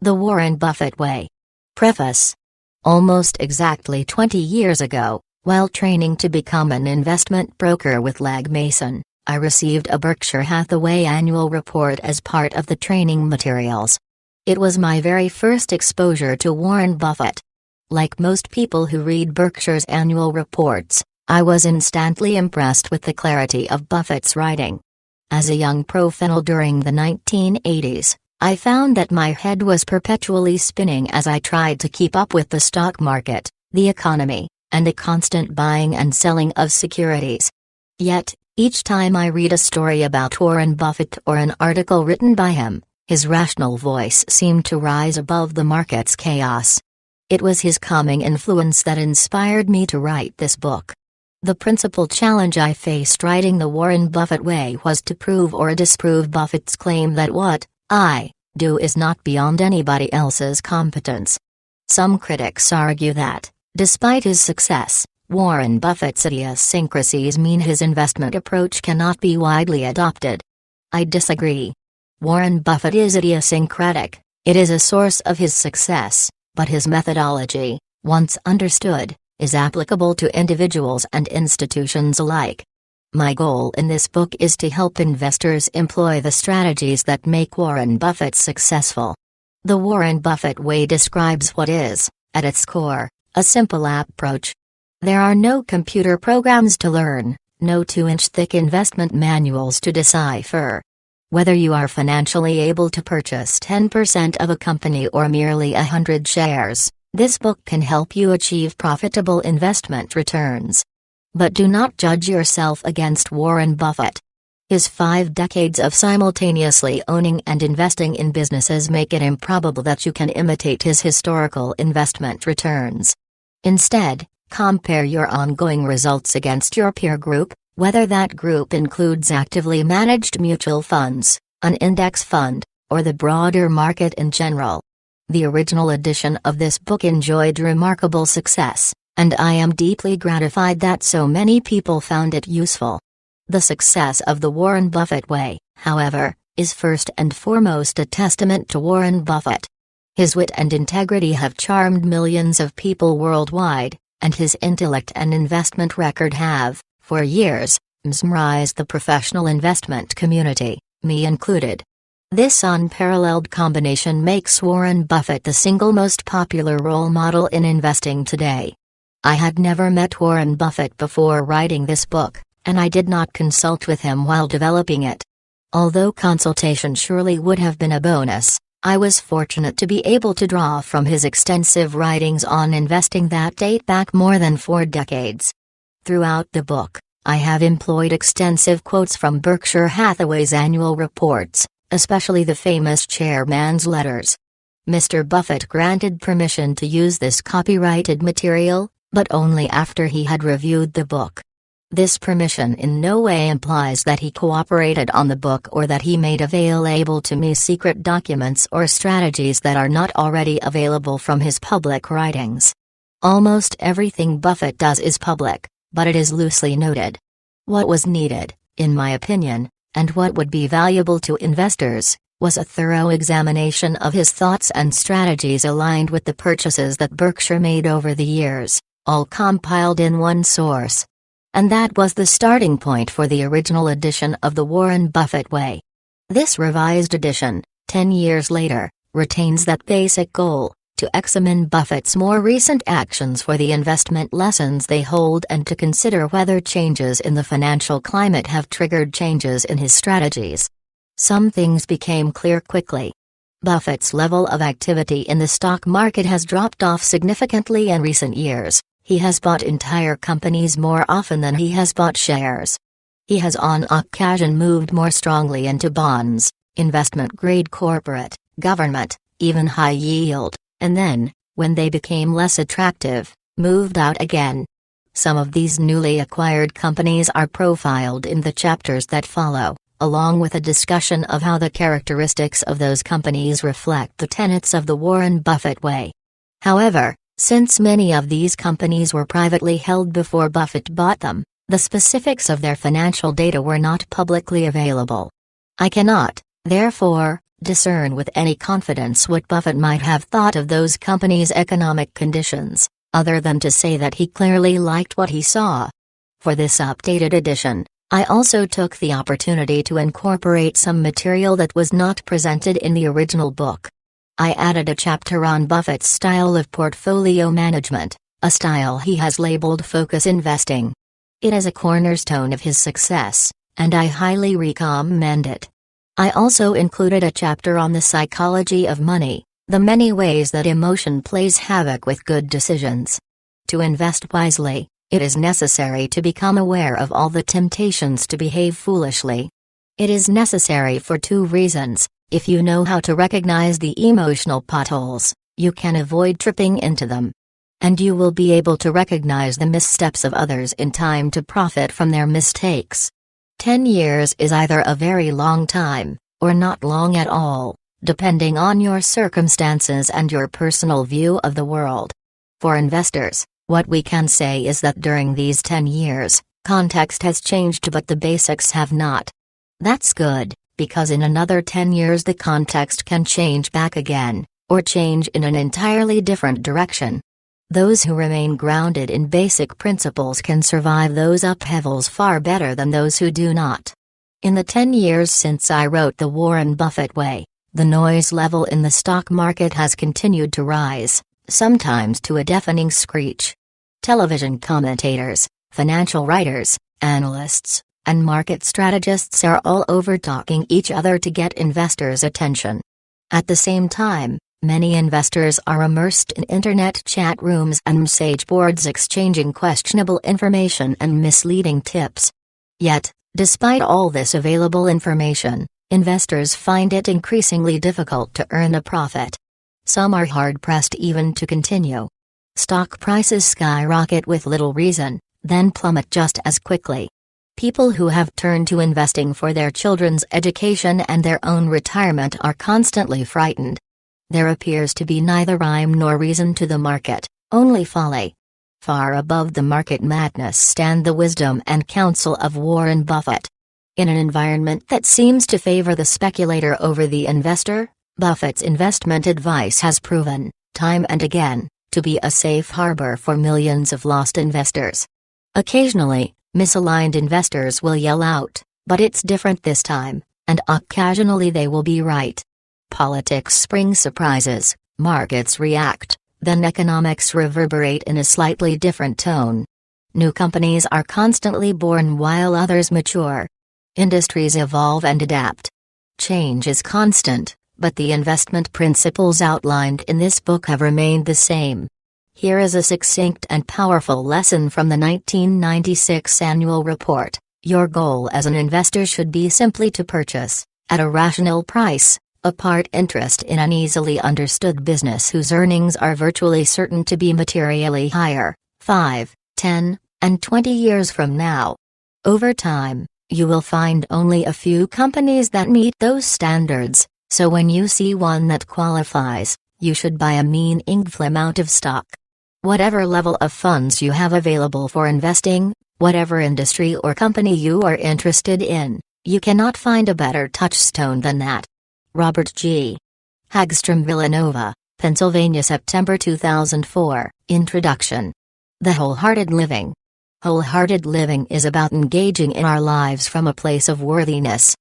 The Warren Buffett Way. Preface. Almost exactly 20 years ago, while training to become an investment broker with Legg Mason, I received a Berkshire Hathaway annual report as part of the training materials. It was my very first exposure to Warren Buffett. Like most people who read Berkshire's annual reports, I was instantly impressed with the clarity of Buffett's writing. As a young professional during the 1980s, I found that my head was perpetually spinning as I tried to keep up with the stock market, the economy, and the constant buying and selling of securities. Yet, each time I read a story about Warren Buffett or an article written by him, his rational voice seemed to rise above the market's chaos. It was his calming influence that inspired me to write this book. The principal challenge I faced writing The Warren Buffett Way was to prove or disprove Buffett's claim that what I do is not beyond anybody else's competence. Some critics argue that, despite his success, Warren Buffett's idiosyncrasies mean his investment approach cannot be widely adopted. I disagree. Warren Buffett is idiosyncratic, it is a source of his success, but his methodology, once understood, is applicable to individuals and institutions alike. My goal in this book is to help investors employ the strategies that make Warren Buffett successful. The Warren Buffett Way describes what is, at its core, a simple approach. There are no computer programs to learn, no 2-inch thick investment manuals to decipher. Whether you are financially able to purchase 10% of a company or merely 100 shares, this book can help you achieve profitable investment returns. But do not judge yourself against Warren Buffett. His 5 decades of simultaneously owning and investing in businesses make it improbable that you can imitate his historical investment returns. Instead, compare your ongoing results against your peer group, whether that group includes actively managed mutual funds, an index fund, or the broader market in general. The original edition of this book enjoyed remarkable success, and I am deeply gratified that so many people found it useful. The success of The Warren Buffett Way, however, is first and foremost a testament to Warren Buffett. His wit and integrity have charmed millions of people worldwide, and his intellect and investment record have, for years, mesmerized the professional investment community, me included. This unparalleled combination makes Warren Buffett the single most popular role model in investing today. I had never met Warren Buffett before writing this book, and I did not consult with him while developing it. Although consultation surely would have been a bonus, I was fortunate to be able to draw from his extensive writings on investing that date back more than 4 decades. Throughout the book, I have employed extensive quotes from Berkshire Hathaway's annual reports, especially the famous chairman's letters. Mr. Buffett granted permission to use this copyrighted material, but only after he had reviewed the book. This permission in no way implies that he cooperated on the book or that he made available to me secret documents or strategies that are not already available from his public writings. Almost everything Buffett does is public, but it is loosely noted. What was needed, in my opinion, and what would be valuable to investors, was a thorough examination of his thoughts and strategies aligned with the purchases that Berkshire made over the years, all compiled in one source. And that was the starting point for the original edition of The Warren Buffett Way. This revised edition, 10 years later, retains that basic goal, to examine Buffett's more recent actions for the investment lessons they hold and to consider whether changes in the financial climate have triggered changes in his strategies. Some things became clear quickly. Buffett's level of activity in the stock market has dropped off significantly in recent years. He has bought entire companies more often than he has bought shares. He has on occasion moved more strongly into bonds, investment-grade corporate, government, even high yield, and then, when they became less attractive, moved out again. Some of these newly acquired companies are profiled in the chapters that follow, along with a discussion of how the characteristics of those companies reflect the tenets of the Warren Buffett Way. However, since many of these companies were privately held before Buffett bought them, the specifics of their financial data were not publicly available. I cannot, therefore, discern with any confidence what Buffett might have thought of those companies' economic conditions, other than to say that he clearly liked what he saw. For this updated edition, I also took the opportunity to incorporate some material that was not presented in the original book. I added a chapter on Buffett's style of portfolio management, a style he has labeled focus investing. It is a cornerstone of his success, and I highly recommend it. I also included a chapter on the psychology of money, the many ways that emotion plays havoc with good decisions. To invest wisely, it is necessary to become aware of all the temptations to behave foolishly. It is necessary for two reasons. If you know how to recognize the emotional potholes, you can avoid tripping into them. And you will be able to recognize the missteps of others in time to profit from their mistakes. 10 years is either a very long time, or not long at all, depending on your circumstances and your personal view of the world. For investors, what we can say is that during these 10 years, context has changed but the basics have not. That's good, because in another 10 years the context can change back again, or change in an entirely different direction. Those who remain grounded in basic principles can survive those upheavals far better than those who do not. In the 10 years since I wrote The Warren Buffett Way, the noise level in the stock market has continued to rise, sometimes to a deafening screech. Television commentators, financial writers, analysts, and market strategists are all over-talking each other to get investors' attention. At the same time, many investors are immersed in internet chat rooms and message boards exchanging questionable information and misleading tips. Yet, despite all this available information, investors find it increasingly difficult to earn a profit. Some are hard-pressed even to continue. Stock prices skyrocket with little reason, then plummet just as quickly. People who have turned to investing for their children's education and their own retirement are constantly frightened. There appears to be neither rhyme nor reason to the market, only folly. Far above the market madness stand the wisdom and counsel of Warren Buffett. In an environment that seems to favor the speculator over the investor, Buffett's investment advice has proven, time and again, to be a safe harbor for millions of lost investors. Occasionally, misaligned investors will yell out, "But it's different this time," and occasionally they will be right. Politics spring surprises, markets react, then economics reverberate in a slightly different tone. New companies are constantly born while others mature. Industries evolve and adapt. Change is constant, but the investment principles outlined in this book have remained the same. Here is a succinct and powerful lesson from the 1996 annual report. Your goal as an investor should be simply to purchase, at a rational price, a part interest in an easily understood business whose earnings are virtually certain to be materially higher, 5, 10, and 20 years from now. Over time, you will find only a few companies that meet those standards, so when you see one that qualifies, you should buy a meaningful amount of stock. Whatever level of funds you have available for investing, whatever industry or company you are interested in, you cannot find a better touchstone than that. Robert G. Hagstrom, Villanova, Pennsylvania, September 2004. Introduction. The Wholehearted Living. Wholehearted living is about engaging in our lives from a place of worthiness.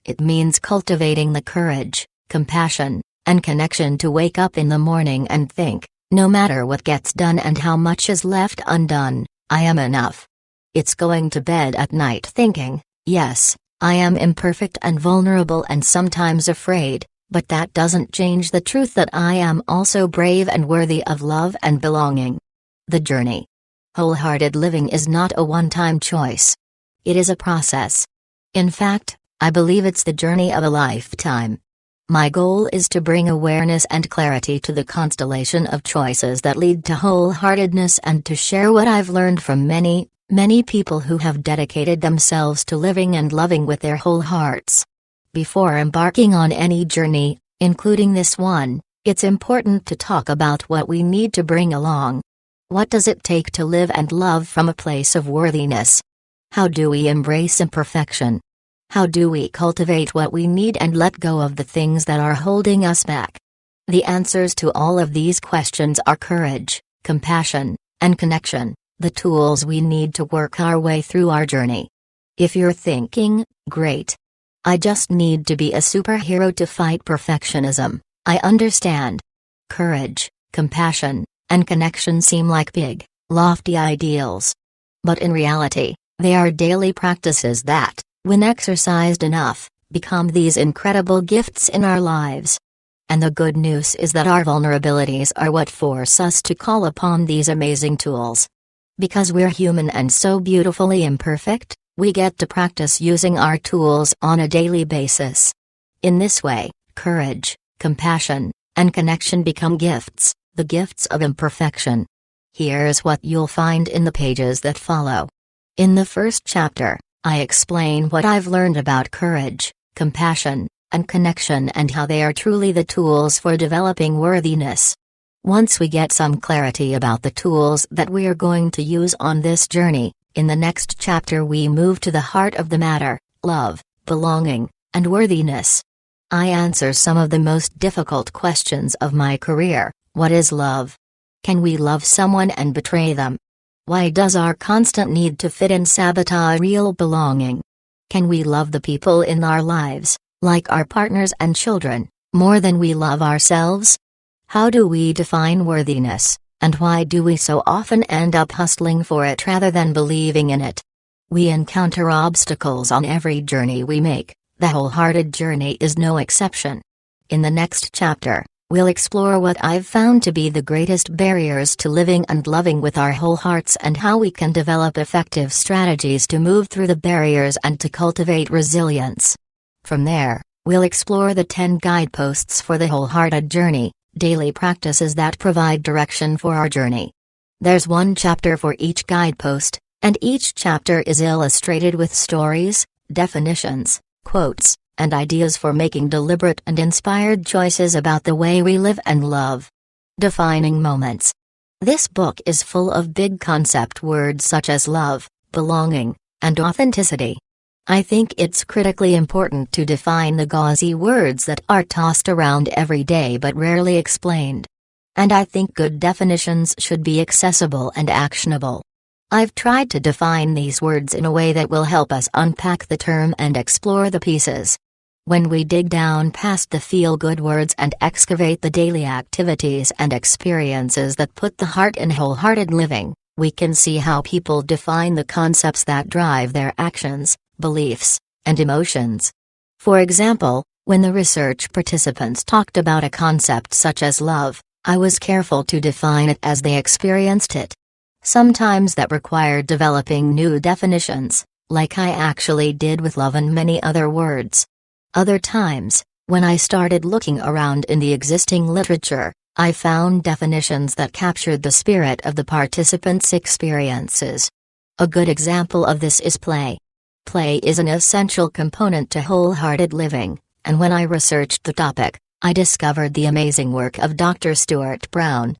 It means cultivating the courage, compassion, and connection to wake up in the morning and think, no matter what gets done and how much is left undone, I am enough. It's going to bed at night thinking, yes, I am imperfect and vulnerable and sometimes afraid, but that doesn't change the truth that I am also brave and worthy of love and belonging. The journey. Wholehearted living is not a one-time choice. It is a process. In fact, I believe it's the journey of a lifetime. My goal is to bring awareness and clarity to the constellation of choices that lead to wholeheartedness and to share what I've learned from many people who have dedicated themselves to living and loving with their whole hearts. Before embarking on any journey, including this one, it's important to talk about what we need to bring along. What does it take to live and love from a place of worthiness? How do we embrace imperfection? How do we cultivate what we need and let go of the things that are holding us back? The answers to all of these questions are courage, compassion, and connection, the tools we need to work our way through our journey. If you're thinking, great, I just need to be a superhero to fight perfectionism, I understand. Courage, compassion, and connection seem like big, lofty ideals. But in reality, they are daily practices that, when exercised enough, become these incredible gifts in our lives. And the good news is that our vulnerabilities are what force us to call upon these amazing tools. Because we're human and so beautifully imperfect, we get to practice using our tools on a daily basis. In this way, courage, compassion, and connection become gifts, the gifts of imperfection. Here's what you'll find in the pages that follow. In the first chapter, I explain what I've learned about courage, compassion, and connection and how they are truly the tools for developing worthiness. Once we get some clarity about the tools that we are going to use on this journey, in the next chapter we move to the heart of the matter, love, belonging, and worthiness. I answer some of the most difficult questions of my career. What is love? Can we love someone and betray them? Why does our constant need to fit in sabotage real belonging? Can we love the people in our lives, like our partners and children, more than we love ourselves? How do we define worthiness, and why do we so often end up hustling for it rather than believing in it? We encounter obstacles on every journey we make, the wholehearted journey is no exception. In the next chapter, we'll explore what I've found to be the greatest barriers to living and loving with our whole hearts and how we can develop effective strategies to move through the barriers and to cultivate resilience. From there, we'll explore the 10 guideposts for the wholehearted journey, daily practices that provide direction for our journey. There's one chapter for each guidepost, and each chapter is illustrated with stories, definitions, quotes, and ideas for making deliberate and inspired choices about the way we live and love. Defining moments. This book is full of big concept words such as love, belonging, and authenticity. I think it's critically important to define the gauzy words that are tossed around every day but rarely explained. And I think good definitions should be accessible and actionable. I've tried to define these words in a way that will help us unpack the term and explore the pieces. When we dig down past the feel-good words and excavate the daily activities and experiences that put the heart in wholehearted living, we can see how people define the concepts that drive their actions, beliefs, and emotions. For example, when the research participants talked about a concept such as love, I was careful to define it as they experienced it. Sometimes that required developing new definitions, like I actually did with love and many other words. Other times, when I started looking around in the existing literature, I found definitions that captured the spirit of the participants' experiences. A good example of this is play. Play is an essential component to wholehearted living, and when I researched the topic, I discovered the amazing work of Dr. Stuart Brown.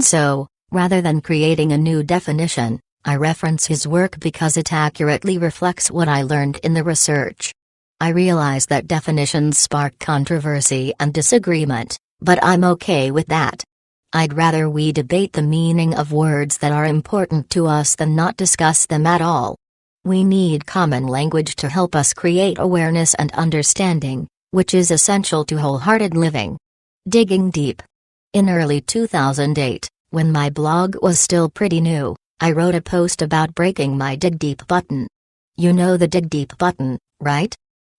So, rather than creating a new definition, I reference his work because it accurately reflects what I learned in the research. I realize that definitions spark controversy and disagreement, but I'm okay with that. I'd rather we debate the meaning of words that are important to us than not discuss them at all. We need common language to help us create awareness and understanding, which is essential to wholehearted living. Digging deep. In early 2008, when my blog was still pretty new, I wrote a post about breaking my dig deep button. You know the dig deep button, right?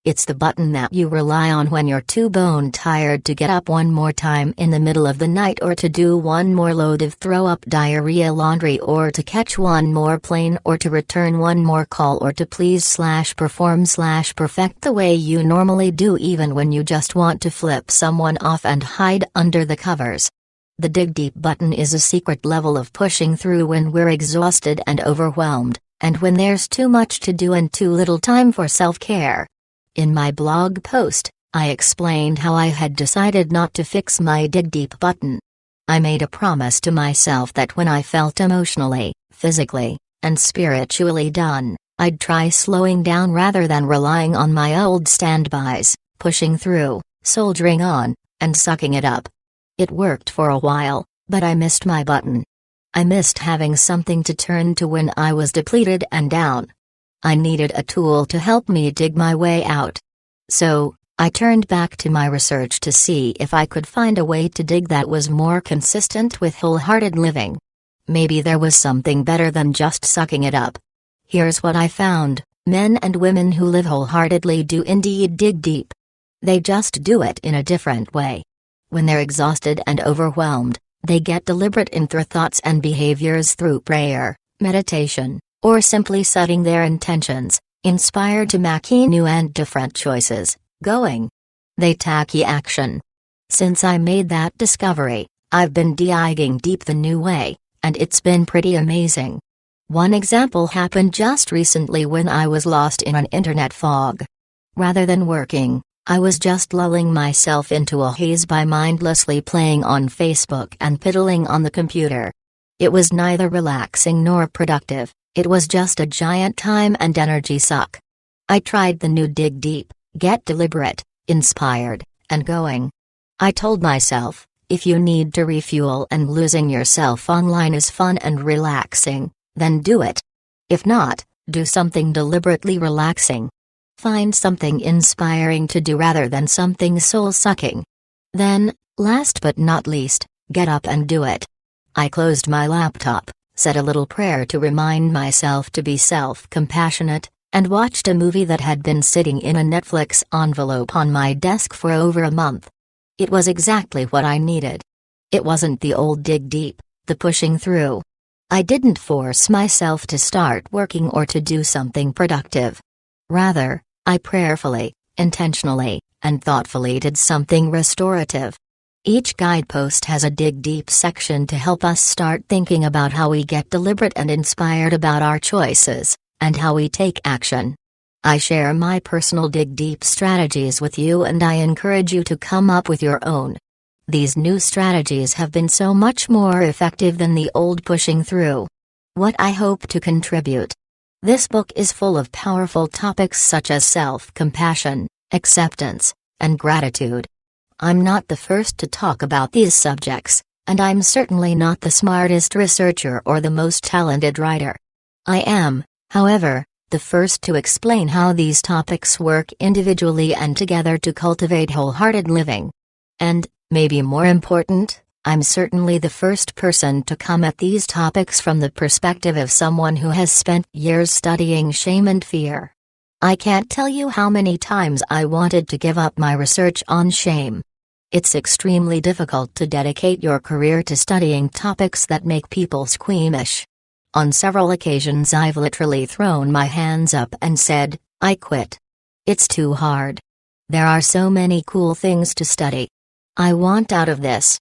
It's the button that you rely on when you're too bone tired to get up one more time in the middle of the night or to do one more load of throw up diarrhea laundry or to catch one more plane or to return one more call or to please/perform/perfect the way you normally do even when you just want to flip someone off and hide under the covers. The dig deep button is a secret level of pushing through when we're exhausted and overwhelmed, and when there's too much to do and too little time for self-care. In my blog post, I explained how I had decided not to fix my dig deep button. I made a promise to myself that when I felt emotionally, physically, and spiritually done, I'd try slowing down rather than relying on my old standbys, pushing through, soldiering on, and sucking it up. It worked for a while, but I missed my button. I missed having something to turn to when I was depleted and down. I needed a tool to help me dig my way out. So, I turned back to my research to see if I could find a way to dig that was more consistent with wholehearted living. Maybe there was something better than just sucking it up. Here's what I found: men and women who live wholeheartedly do indeed dig deep. They just do it in a different way. When they're exhausted and overwhelmed, they get deliberate in their thoughts and behaviors through prayer, meditation, or simply setting their intentions, inspired to make new and different choices, going. They take action. Since I made that discovery, I've been digging deep the new way, and it's been pretty amazing. One example happened just recently when I was lost in an internet fog. Rather than working, I was just lulling myself into a haze by mindlessly playing on Facebook and piddling on the computer. It was neither relaxing nor productive, it was just a giant time and energy suck. I tried the new dig deep, get deliberate, inspired, and going. I told myself, if you need to refuel and losing yourself online is fun and relaxing, then do it. If not, do something deliberately relaxing. Find something inspiring to do rather than something soul-sucking. Then, last but not least, get up and do it. I closed my laptop, said a little prayer to remind myself to be self-compassionate, and watched a movie that had been sitting in a Netflix envelope on my desk for over a month. It was exactly what I needed. It wasn't the old dig deep, the pushing through. I didn't force myself to start working or to do something productive. Rather, I prayerfully, intentionally, and thoughtfully did something restorative. Each guidepost has a dig deep section to help us start thinking about how we get deliberate and inspired about our choices, and how we take action. I share my personal dig deep strategies with you, and I encourage you to come up with your own. These new strategies have been so much more effective than the old pushing through. What I hope to contribute. This book is full of powerful topics such as self-compassion, acceptance, and gratitude. I'm not the first to talk about these subjects, and I'm certainly not the smartest researcher or the most talented writer. I am, however, the first to explain how these topics work individually and together to cultivate wholehearted living. And, maybe more important, I'm certainly the first person to come at these topics from the perspective of someone who has spent years studying shame and fear. I can't tell you how many times I wanted to give up my research on shame. It's extremely difficult to dedicate your career to studying topics that make people squeamish. On several occasions I've literally thrown my hands up and said, I quit. It's too hard. There are so many cool things to study. I want out of this.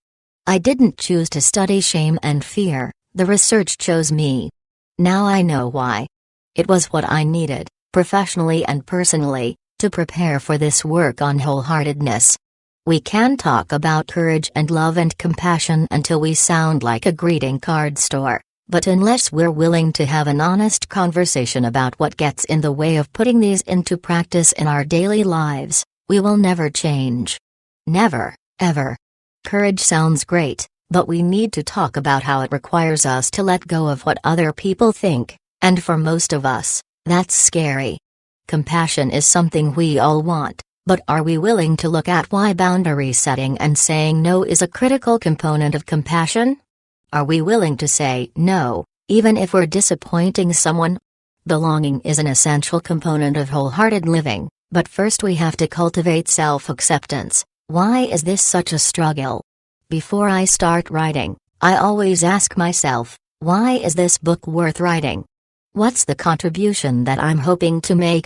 I didn't choose to study shame and fear, the research chose me. Now I know why. It was what I needed, professionally and personally, to prepare for this work on wholeheartedness. We can talk about courage and love and compassion until we sound like a greeting card store, but unless we're willing to have an honest conversation about what gets in the way of putting these into practice in our daily lives, we will never change. Never, ever. Courage sounds great, but we need to talk about how it requires us to let go of what other people think, and for most of us, that's scary. Compassion is something we all want, but are we willing to look at why boundary setting and saying no is a critical component of compassion? Are we willing to say no, even if we're disappointing someone? Belonging is an essential component of wholehearted living, but first we have to cultivate self-acceptance. Why is this such a struggle? Before I start writing, I always ask myself, why is this book worth writing? What's the contribution that I'm hoping to make?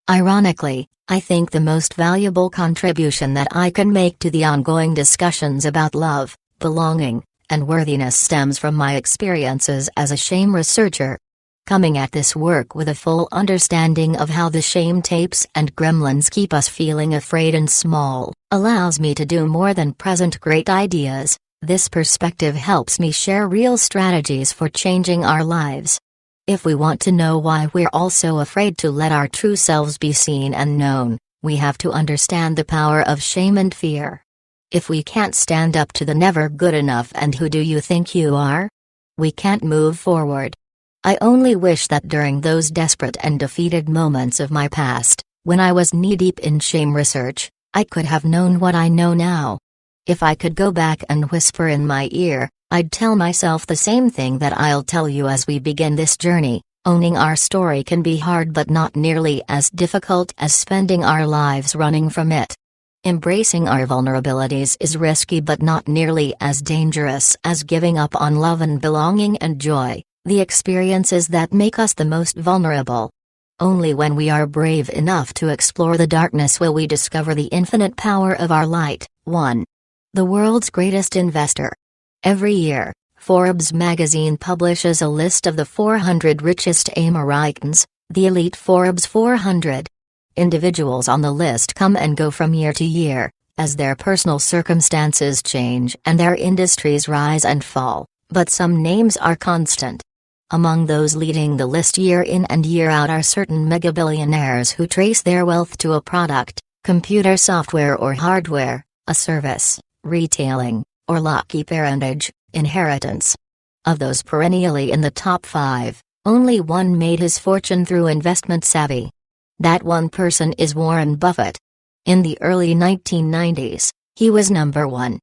Ironically, I think the most valuable contribution that I can make to the ongoing discussions about love, belonging, and worthiness stems from my experiences as a shame researcher. Coming at this work with a full understanding of how the shame tapes and gremlins keep us feeling afraid and small, allows me to do more than present great ideas. This perspective helps me share real strategies for changing our lives. If we want to know why we're all so afraid to let our true selves be seen and known, we have to understand the power of shame and fear. If we can't stand up to the never good enough and who do you think you are? We can't move forward. I only wish that during those desperate and defeated moments of my past, when I was knee-deep in shame research, I could have known what I know now. If I could go back and whisper in my ear, I'd tell myself the same thing that I'll tell you as we begin this journey. Owning our story can be hard but not nearly as difficult as spending our lives running from it. Embracing our vulnerabilities is risky but not nearly as dangerous as giving up on love and belonging and joy, the experiences that make us the most vulnerable. Only when we are brave enough to explore the darkness will we discover the infinite power of our light. 1. The world's greatest investor. Every year, Forbes magazine publishes a list of the 400 richest Americans, the elite Forbes 400. Individuals on the list come and go from year to year, as their personal circumstances change and their industries rise and fall, but some names are constant. Among those leading the list year in and year out are certain mega-billionaires who trace their wealth to a product, computer software or hardware, a service, retailing, or lucky parentage, inheritance. Of those perennially in the top 5, only one made his fortune through investment savvy. That one person is Warren Buffett. In the early 1990s, he was number 1.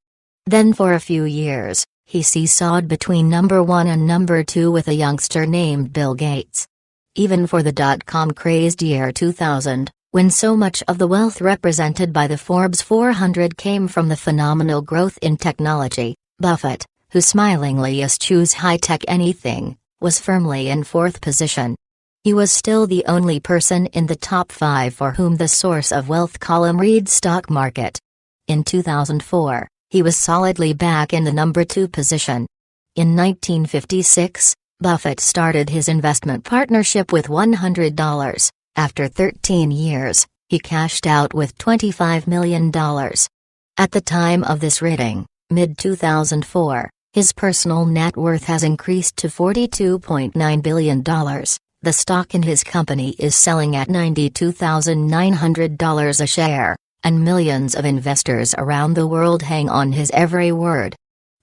Then for a few years, he seesawed between number 1 and number 2 with a youngster named Bill Gates. Even for the dot-com crazed year 2000, when so much of the wealth represented by the Forbes 400 came from the phenomenal growth in technology, Buffett, who smilingly eschews high-tech anything, was firmly in 4th position. He was still the only person in the top 5 for whom the source of wealth column reads stock market. In 2004, he was solidly back in the number 2 position. In 1956, Buffett started his investment partnership with $100. After 13 years, he cashed out with $25 million. At the time of this reading, mid-2004, his personal net worth has increased to $42.9 billion. The stock in his company is selling at $92,900 a share, and millions of investors around the world hang on his every word.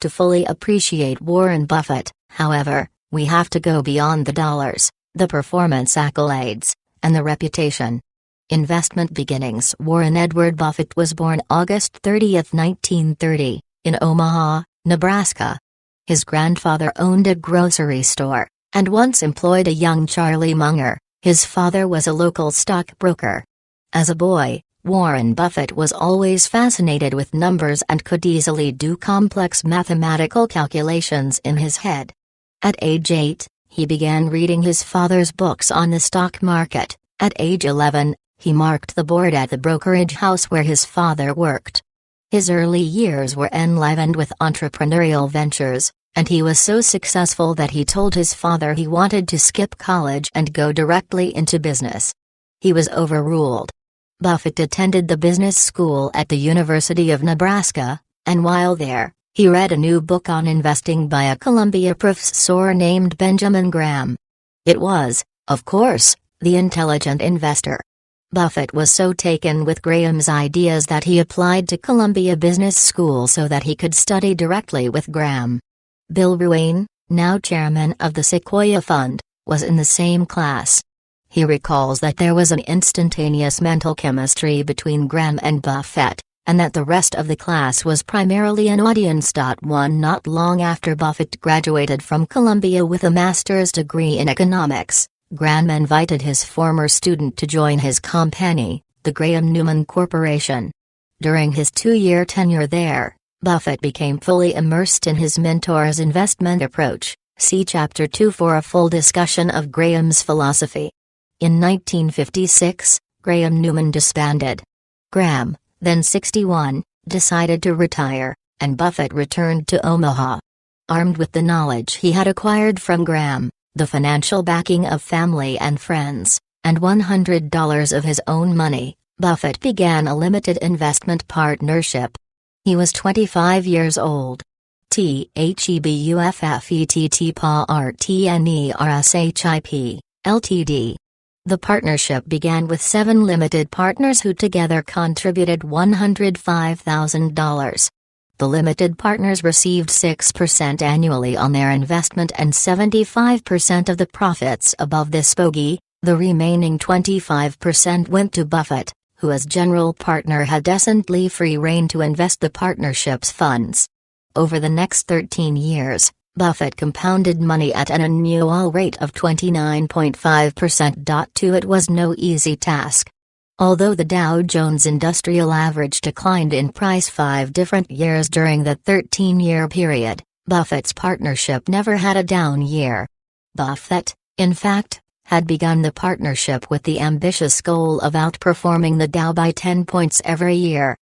To fully appreciate Warren Buffett, however, we have to go beyond the dollars, the performance accolades, and the reputation. Investment beginnings. Warren Edward Buffett was born August 30, 1930, in Omaha, Nebraska. His grandfather owned a grocery store, and once employed a young Charlie Munger. His father was a local stockbroker. As a boy, Warren Buffett was always fascinated with numbers and could easily do complex mathematical calculations in his head. At age 8, he began reading his father's books on the stock market. At age 11, he marked the board at the brokerage house where his father worked. His early years were enlivened with entrepreneurial ventures, and he was so successful that he told his father he wanted to skip college and go directly into business. He was overruled. Buffett attended the business school at the University of Nebraska, and while there, he read a new book on investing by a Columbia professor named Benjamin Graham. It was, of course, The Intelligent Investor. Buffett was so taken with Graham's ideas that he applied to Columbia Business School so that he could study directly with Graham. Bill Ruane, now chairman of the Sequoia Fund, was in the same class. He recalls that there was an instantaneous mental chemistry between Graham and Buffett, and that the rest of the class was primarily an audience. Not long after Buffett graduated from Columbia with a master's degree in economics, Graham invited his former student to join his company, the Graham-Newman Corporation. During his 2-year tenure there, Buffett became fully immersed in his mentor's investment approach. See Chapter 2 for a full discussion of Graham's philosophy. In 1956, Graham-Newman disbanded. Graham, then 61, decided to retire, and Buffett returned to Omaha. Armed with the knowledge he had acquired from Graham, the financial backing of family and friends, and $100 of his own money, Buffett began a limited investment partnership. He was 25 years old. THEBUFFETTPARTNERSHIP, Ltd. The partnership began with 7 limited partners who together contributed $105,000. The limited partners received 6% annually on their investment and 75% of the profits above this bogey. The remaining 25% went to Buffett, who as general partner had decently free rein to invest the partnership's funds. Over the next 13 years, Buffett compounded money at an annual rate of 29.5%. It was no easy task. Although the Dow Jones Industrial Average declined in price 5 different years during the 13-year period, Buffett's partnership never had a down year. Buffett, in fact, had begun the partnership with the ambitious goal of outperforming the Dow by 10 points every year.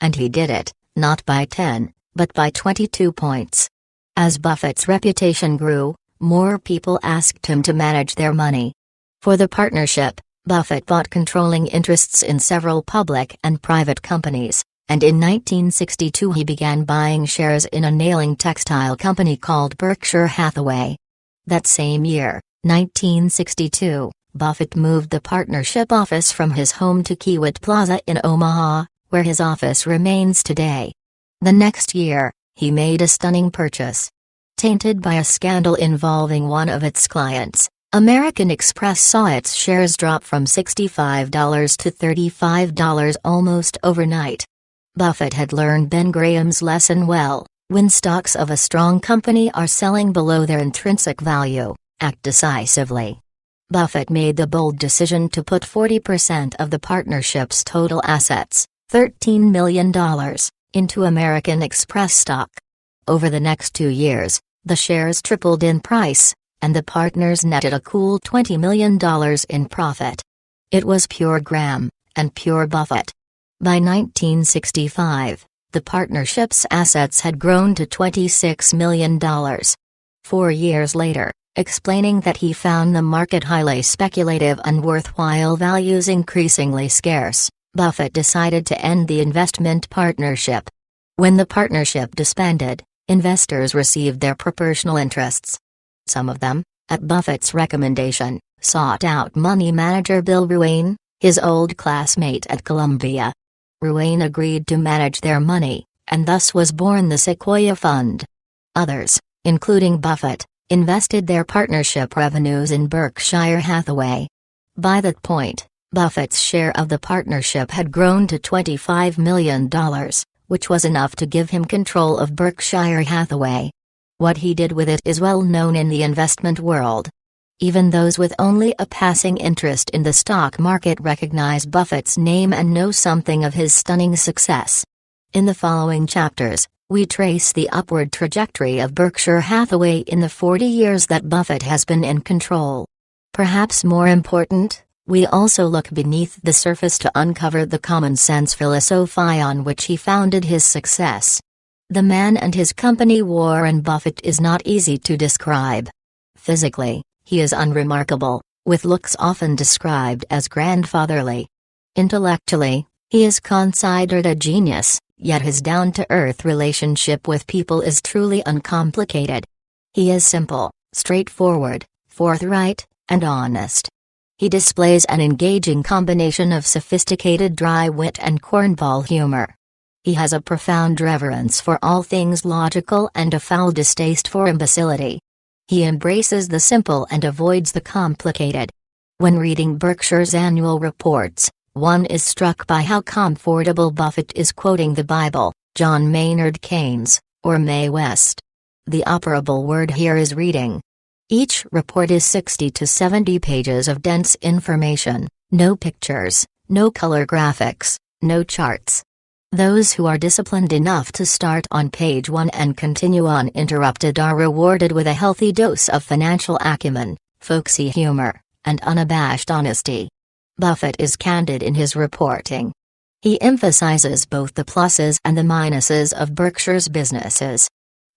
And he did it, not by 10, but by 22 points. As Buffett's reputation grew, more people asked him to manage their money. For the partnership, Buffett bought controlling interests in several public and private companies, and in 1962 he began buying shares in a nailing textile company called Berkshire Hathaway. That same year, 1962, Buffett moved the partnership office from his home to Kiewit Plaza in Omaha, where his office remains today. The next year, he made a stunning purchase. Tainted by a scandal involving one of its clients, American Express saw its shares drop from $65 to $35 almost overnight. Buffett had learned Ben Graham's lesson well: when stocks of a strong company are selling below their intrinsic value, act decisively. Buffett made the bold decision to put 40% of the partnership's total assets, $13 million, into American Express stock. Over the next 2 years, the shares tripled in price, and the partners netted a cool $20 million in profit. It was pure Graham, and pure Buffett. By 1965, the partnership's assets had grown to $26 million. 4 years later, explaining that he found the market highly speculative and worthwhile values increasingly scarce, Buffett decided to end the investment partnership. When the partnership disbanded, investors received their proportional interests. Some of them, at Buffett's recommendation, sought out money manager Bill Ruane, his old classmate at Columbia. Ruane agreed to manage their money, and thus was born the Sequoia Fund. Others, including Buffett, invested their partnership revenues in Berkshire Hathaway. By that point, Buffett's share of the partnership had grown to $25 million, which was enough to give him control of Berkshire Hathaway. What he did with it is well known in the investment world. Even those with only a passing interest in the stock market recognize Buffett's name and know something of his stunning success. In the following chapters, we trace the upward trajectory of Berkshire Hathaway in the 40 years that Buffett has been in control. Perhaps more important, we also look beneath the surface to uncover the common-sense philosophy on which he founded his success. The man and his company Warren Buffett is not easy to describe. Physically, he is unremarkable, with looks often described as grandfatherly. Intellectually, he is considered a genius, yet his down-to-earth relationship with people is truly uncomplicated. He is simple, straightforward, forthright, and honest. He displays an engaging combination of sophisticated dry wit and cornball humor. He has a profound reverence for all things logical and a foul distaste for imbecility. He embraces the simple and avoids the complicated. When reading Berkshire's annual reports, one is struck by how comfortable Buffett is quoting the Bible, John Maynard Keynes, or Mae West. The operable word here is reading. Each report is 60 to 70 pages of dense information, no pictures, no color graphics, no charts. Those who are disciplined enough to start on page 1 and continue uninterrupted are rewarded with a healthy dose of financial acumen, folksy humor, and unabashed honesty. Buffett is candid in his reporting. He emphasizes both the pluses and the minuses of Berkshire's businesses.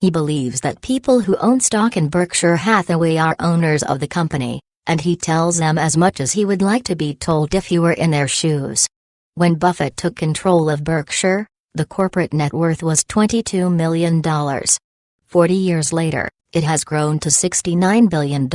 He believes that people who own stock in Berkshire Hathaway are owners of the company, and he tells them as much as he would like to be told if he were in their shoes. When Buffett took control of Berkshire, the corporate net worth was $22 million. 40 years later, it has grown to $69 billion.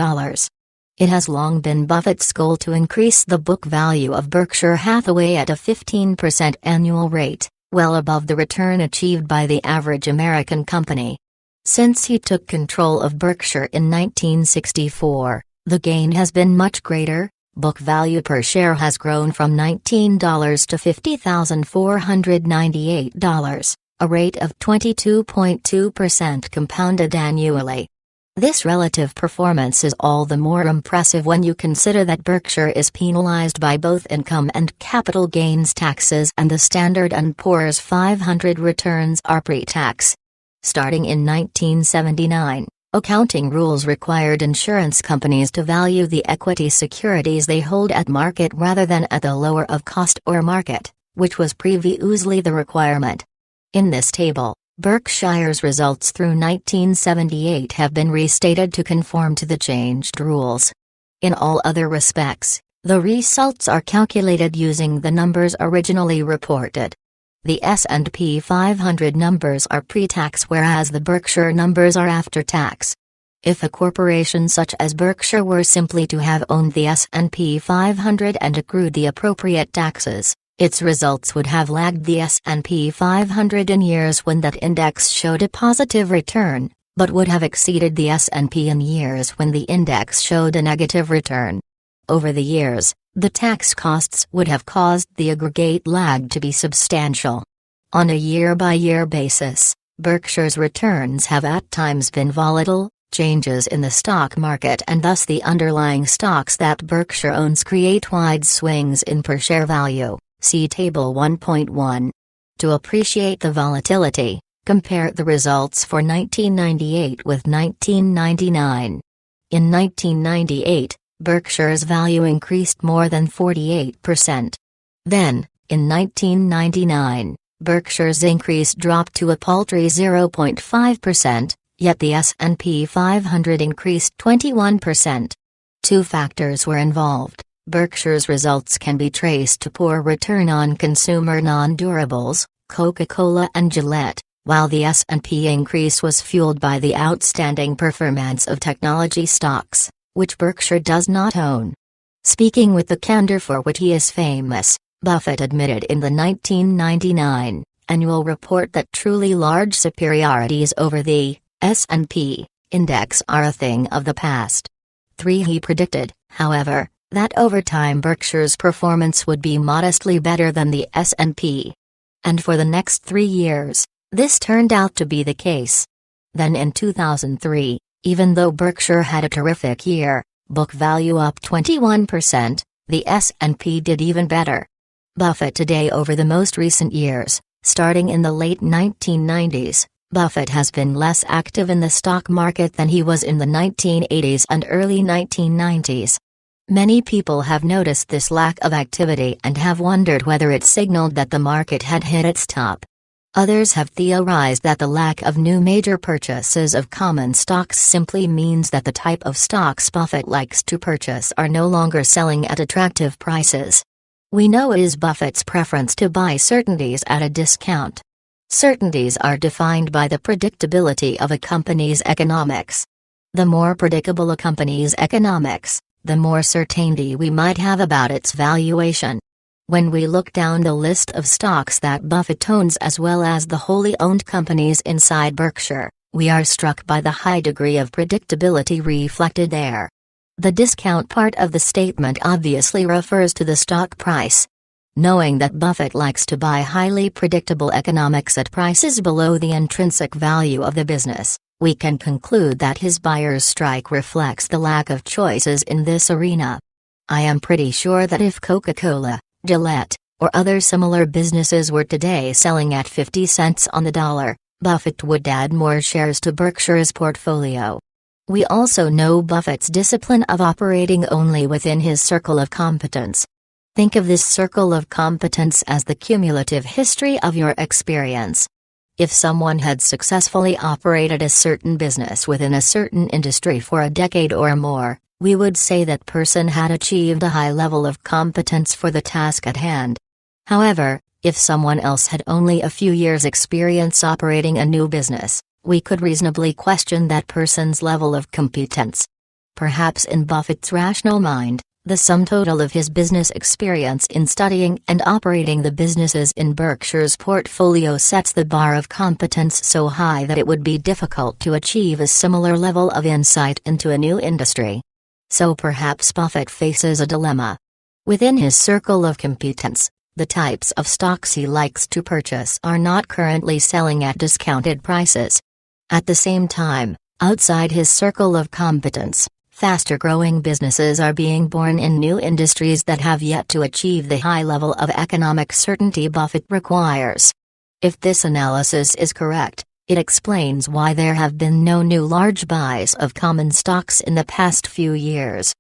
It has long been Buffett's goal to increase the book value of Berkshire Hathaway at a 15% annual rate, well above the return achieved by the average American company. Since he took control of Berkshire in 1964, the gain has been much greater. Book value per share has grown from $19 to $50,498, a rate of 22.2% compounded annually. This relative performance is all the more impressive when you consider that Berkshire is penalized by both income and capital gains taxes, and the Standard & Poor's 500 returns are pre-tax. Starting in 1979, accounting rules required insurance companies to value the equity securities they hold at market rather than at the lower of cost or market, which was previously the requirement. In this table, Berkshire's results through 1978 have been restated to conform to the changed rules. In all other respects, the results are calculated using the numbers originally reported. The S&P 500 numbers are pre-tax, whereas the Berkshire numbers are after tax. If a corporation such as Berkshire were simply to have owned the S&P 500 and accrued the appropriate taxes, its results would have lagged the S&P 500 in years when that index showed a positive return, but would have exceeded the S&P in years when the index showed a negative return. Over the years, the tax costs would have caused the aggregate lag to be substantial. On a year-by-year basis, Berkshire's returns have at times been volatile. Changes in the stock market and thus the underlying stocks that Berkshire owns create wide swings in per share value. See Table 1.1. To appreciate the volatility, compare the results for 1998 with 1999. In 1998, Berkshire's value increased more than 48%. Then, in 1999, Berkshire's increase dropped to a paltry 0.5%, yet the S&P 500 increased 21%. Two factors were involved. Berkshire's results can be traced to poor return on consumer non-durables, Coca-Cola and Gillette, while the S&P increase was fueled by the outstanding performance of technology stocks, which Berkshire does not own. Speaking with the candor for which he is famous, Buffett admitted in the 1999 annual report that truly large superiorities over the S&P index are a thing of the past. He predicted, however, that over time Berkshire's performance would be modestly better than the S&P. And for the next 3 years, this turned out to be the case. Then in 2003, even though Berkshire had a terrific year, book value up 21%, the S&P did even better. Buffett today. Over the most recent years, starting in the late 1990s, Buffett has been less active in the stock market than he was in the 1980s and early 1990s. Many people have noticed this lack of activity and have wondered whether it signaled that the market had hit its top. Others have theorized that the lack of new major purchases of common stocks simply means that the type of stocks Buffett likes to purchase are no longer selling at attractive prices. We know it is Buffett's preference to buy certainties at a discount. Certainties are defined by the predictability of a company's economics. The more predictable a company's economics, the more certainty we might have about its valuation. When we look down the list of stocks that Buffett owns as well as the wholly owned companies inside Berkshire, we are struck by the high degree of predictability reflected there. The discount part of the statement obviously refers to the stock price. Knowing that Buffett likes to buy highly predictable economics at prices below the intrinsic value of the business, we can conclude that his buyer's strike reflects the lack of choices in this arena. I am pretty sure that if Coca-Cola, Gillette, or other similar businesses were today selling at 50 cents on the dollar, Buffett would add more shares to Berkshire's portfolio. We also know Buffett's discipline of operating only within his circle of competence. Think of this circle of competence as the cumulative history of your experience. If someone had successfully operated a certain business within a certain industry for a decade or more, we would say that person had achieved a high level of competence for the task at hand. However, if someone else had only a few years' experience operating a new business, We could reasonably question that person's level of competence. Perhaps in Buffett's rational mind, the sum total of his business experience in studying and operating the businesses in Berkshire's portfolio sets the bar of competence so high that it would be difficult to achieve a similar level of insight into a new industry. So perhaps Buffett faces a dilemma. Within his circle of competence, the types of stocks he likes to purchase are not currently selling at discounted prices. At the same time, outside his circle of competence, faster-growing businesses are being born in new industries that have yet to achieve the high level of economic certainty Buffett requires. If this analysis is correct, it explains why there have been no new large buys of common stocks in the past few years.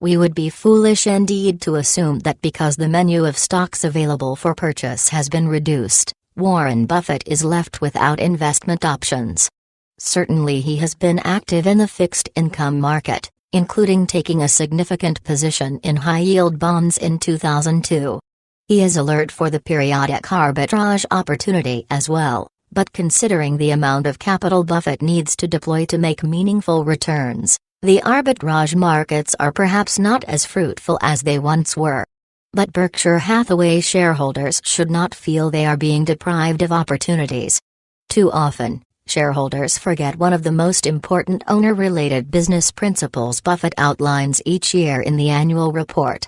We would be foolish indeed to assume that because the menu of stocks available for purchase has been reduced, Warren Buffett is left without investment options. Certainly he has been active in the fixed income market, including taking a significant position in high-yield bonds in 2002. He is alert for the periodic arbitrage opportunity as well, but considering the amount of capital Buffett needs to deploy to make meaningful returns, the arbitrage markets are perhaps not as fruitful as they once were. But Berkshire Hathaway shareholders should not feel they are being deprived of opportunities. Too often, shareholders forget one of the most important owner-related business principles Buffett outlines each year in the annual report.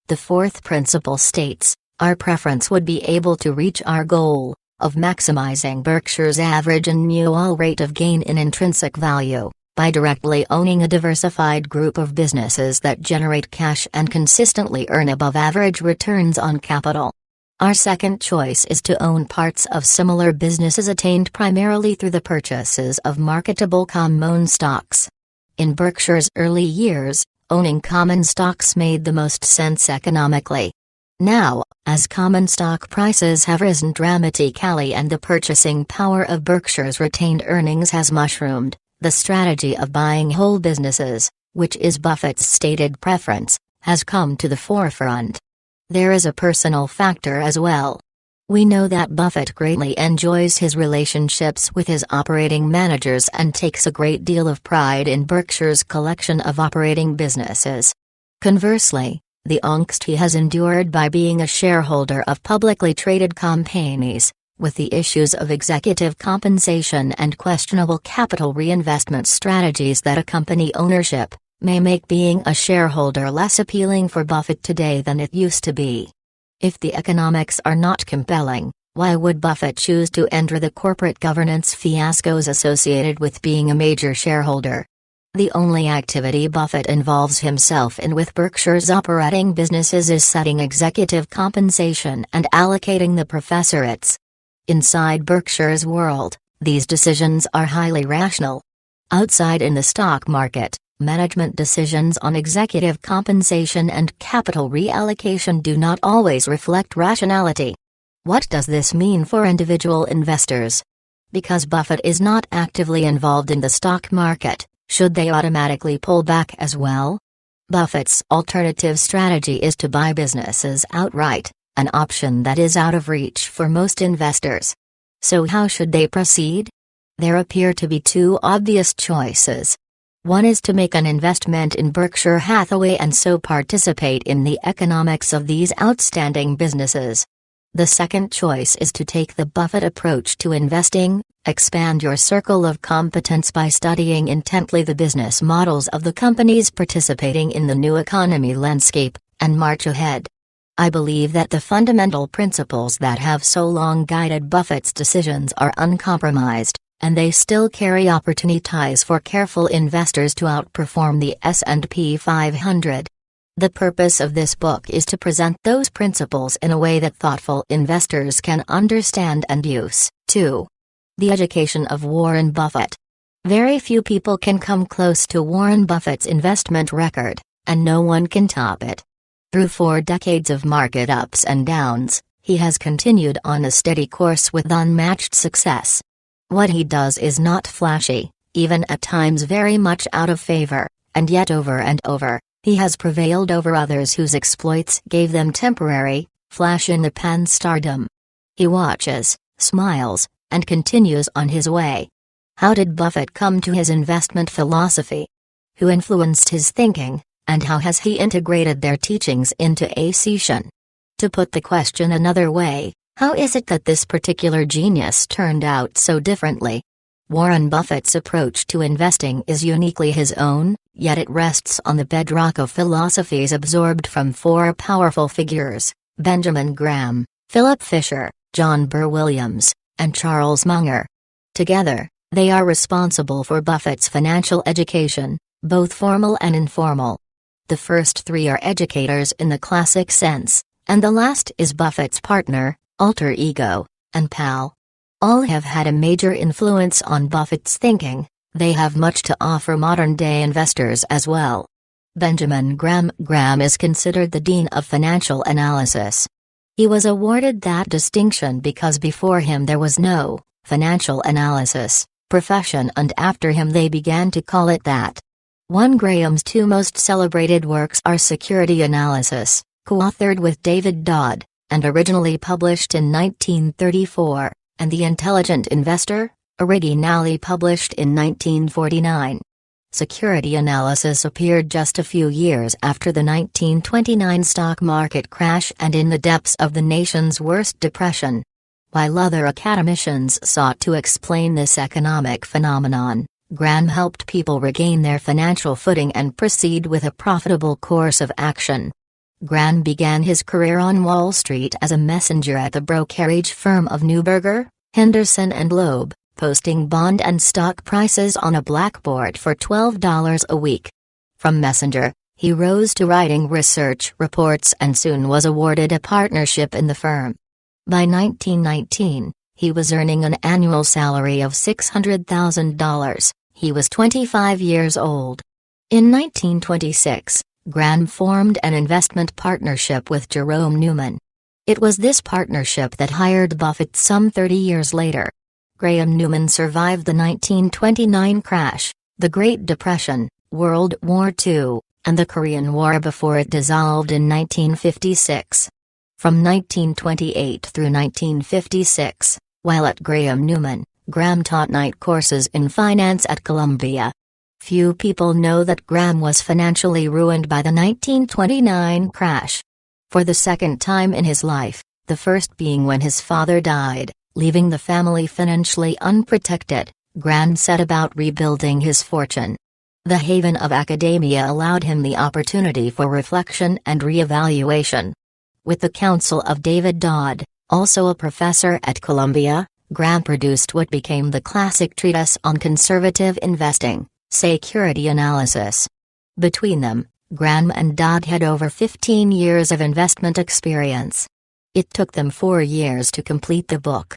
The fourth principle states, "Our preference would be able to reach our goal of maximizing Berkshire's average annual rate of gain in intrinsic value by directly owning a diversified group of businesses that generate cash and consistently earn above-average returns on capital." Our second choice is to own parts of similar businesses attained primarily through the purchases of marketable common stocks. In Berkshire's early years, owning common stocks made the most sense economically. Now, as common stock prices have risen dramatically and the purchasing power of Berkshire's retained earnings has mushroomed, the strategy of buying whole businesses, which is Buffett's stated preference, has come to the forefront. There is a personal factor as well. We know that Buffett greatly enjoys his relationships with his operating managers and takes a great deal of pride in Berkshire's collection of operating businesses. Conversely, the angst he has endured by being a shareholder of publicly traded companies, with the issues of executive compensation and questionable capital reinvestment strategies that accompany ownership, may make being a shareholder less appealing for Buffett today than it used to be. If the economics are not compelling, why would Buffett choose to enter the corporate governance fiascos associated with being a major shareholder? The only activity Buffett involves himself in with Berkshire's operating businesses is setting executive compensation and allocating the professorates. Inside Berkshire's world, these decisions are highly rational. Outside in the stock market, management decisions on executive compensation and capital reallocation do not always reflect rationality. What does this mean for individual investors? Because Buffett is not actively involved in the stock market, should they automatically pull back as well? Buffett's alternative strategy is to buy businesses outright, an option that is out of reach for most investors. So how should they proceed? There appear to be two obvious choices. One is to make an investment in Berkshire Hathaway and so participate in the economics of these outstanding businesses. The second choice is to take the Buffett approach to investing, expand your circle of competence by studying intently the business models of the companies participating in the new economy landscape, and march ahead. I believe that the fundamental principles that have so long guided Buffett's decisions are uncompromised, and they still carry opportunities for careful investors to outperform the S&P 500. The purpose of this book is to present those principles in a way that thoughtful investors can understand and use. 2. The education of Warren Buffett. Very few people can come close to Warren Buffett's investment record, and no one can top it. Through 4 decades of market ups and downs, he has continued on a steady course with unmatched success. What he does is not flashy, even at times very much out of favor, and yet over and over, he has prevailed over others whose exploits gave them temporary, flash-in-the-pan stardom. He watches, smiles, and continues on his way. How did Buffett come to his investment philosophy? Who influenced his thinking, and how has he integrated their teachings into Ascension? To put the question another way, how is it that this particular genius turned out so differently? Warren Buffett's approach to investing is uniquely his own, yet it rests on the bedrock of philosophies absorbed from four powerful figures: Benjamin Graham, Philip Fisher, John Burr Williams, and Charles Munger. Together, they are responsible for Buffett's financial education, both formal and informal. The first three are educators in the classic sense, and the last is Buffett's partner, alter ego, and pal. All have had a major influence on Buffett's thinking. They have much to offer modern-day investors as well. Benjamin Graham. Graham is considered the dean of financial analysis. He was awarded that distinction because before him there was no financial analysis profession, and after him they began to call it that. One Graham's two most celebrated works are Security Analysis, co-authored with David Dodd, and originally published in 1934, and The Intelligent Investor, originally published in 1949. Security Analysis appeared just a few years after the 1929 stock market crash and in the depths of the nation's worst depression. While other academicians sought to explain this economic phenomenon, Graham helped people regain their financial footing and proceed with a profitable course of action. Graham began his career on Wall Street as a messenger at the brokerage firm of Neuberger, Henderson and Loeb, posting bond and stock prices on a blackboard for $12 a week. From messenger, he rose to writing research reports and soon was awarded a partnership in the firm. By 1919, he was earning an annual salary of $600,000. He was 25 years old. In 1926, Graham formed an investment partnership with Jerome Newman. It was this partnership that hired Buffett some 30 years later. Graham Newman survived the 1929 crash, the Great Depression, World War II, and the Korean War before it dissolved in 1956. From 1928 through 1956, while at Graham Newman, Graham taught night courses in finance at Columbia. Few people know that Graham was financially ruined by the 1929 crash. For the second time in his life, the first being when his father died, leaving the family financially unprotected, Graham set about rebuilding his fortune. The haven of academia allowed him the opportunity for reflection and re-evaluation. With the counsel of David Dodd, also a professor at Columbia, Graham produced what became the classic treatise on conservative investing, Security Analysis. Between them, Graham and Dodd had over 15 years of investment experience. It took them 4 years to complete the book.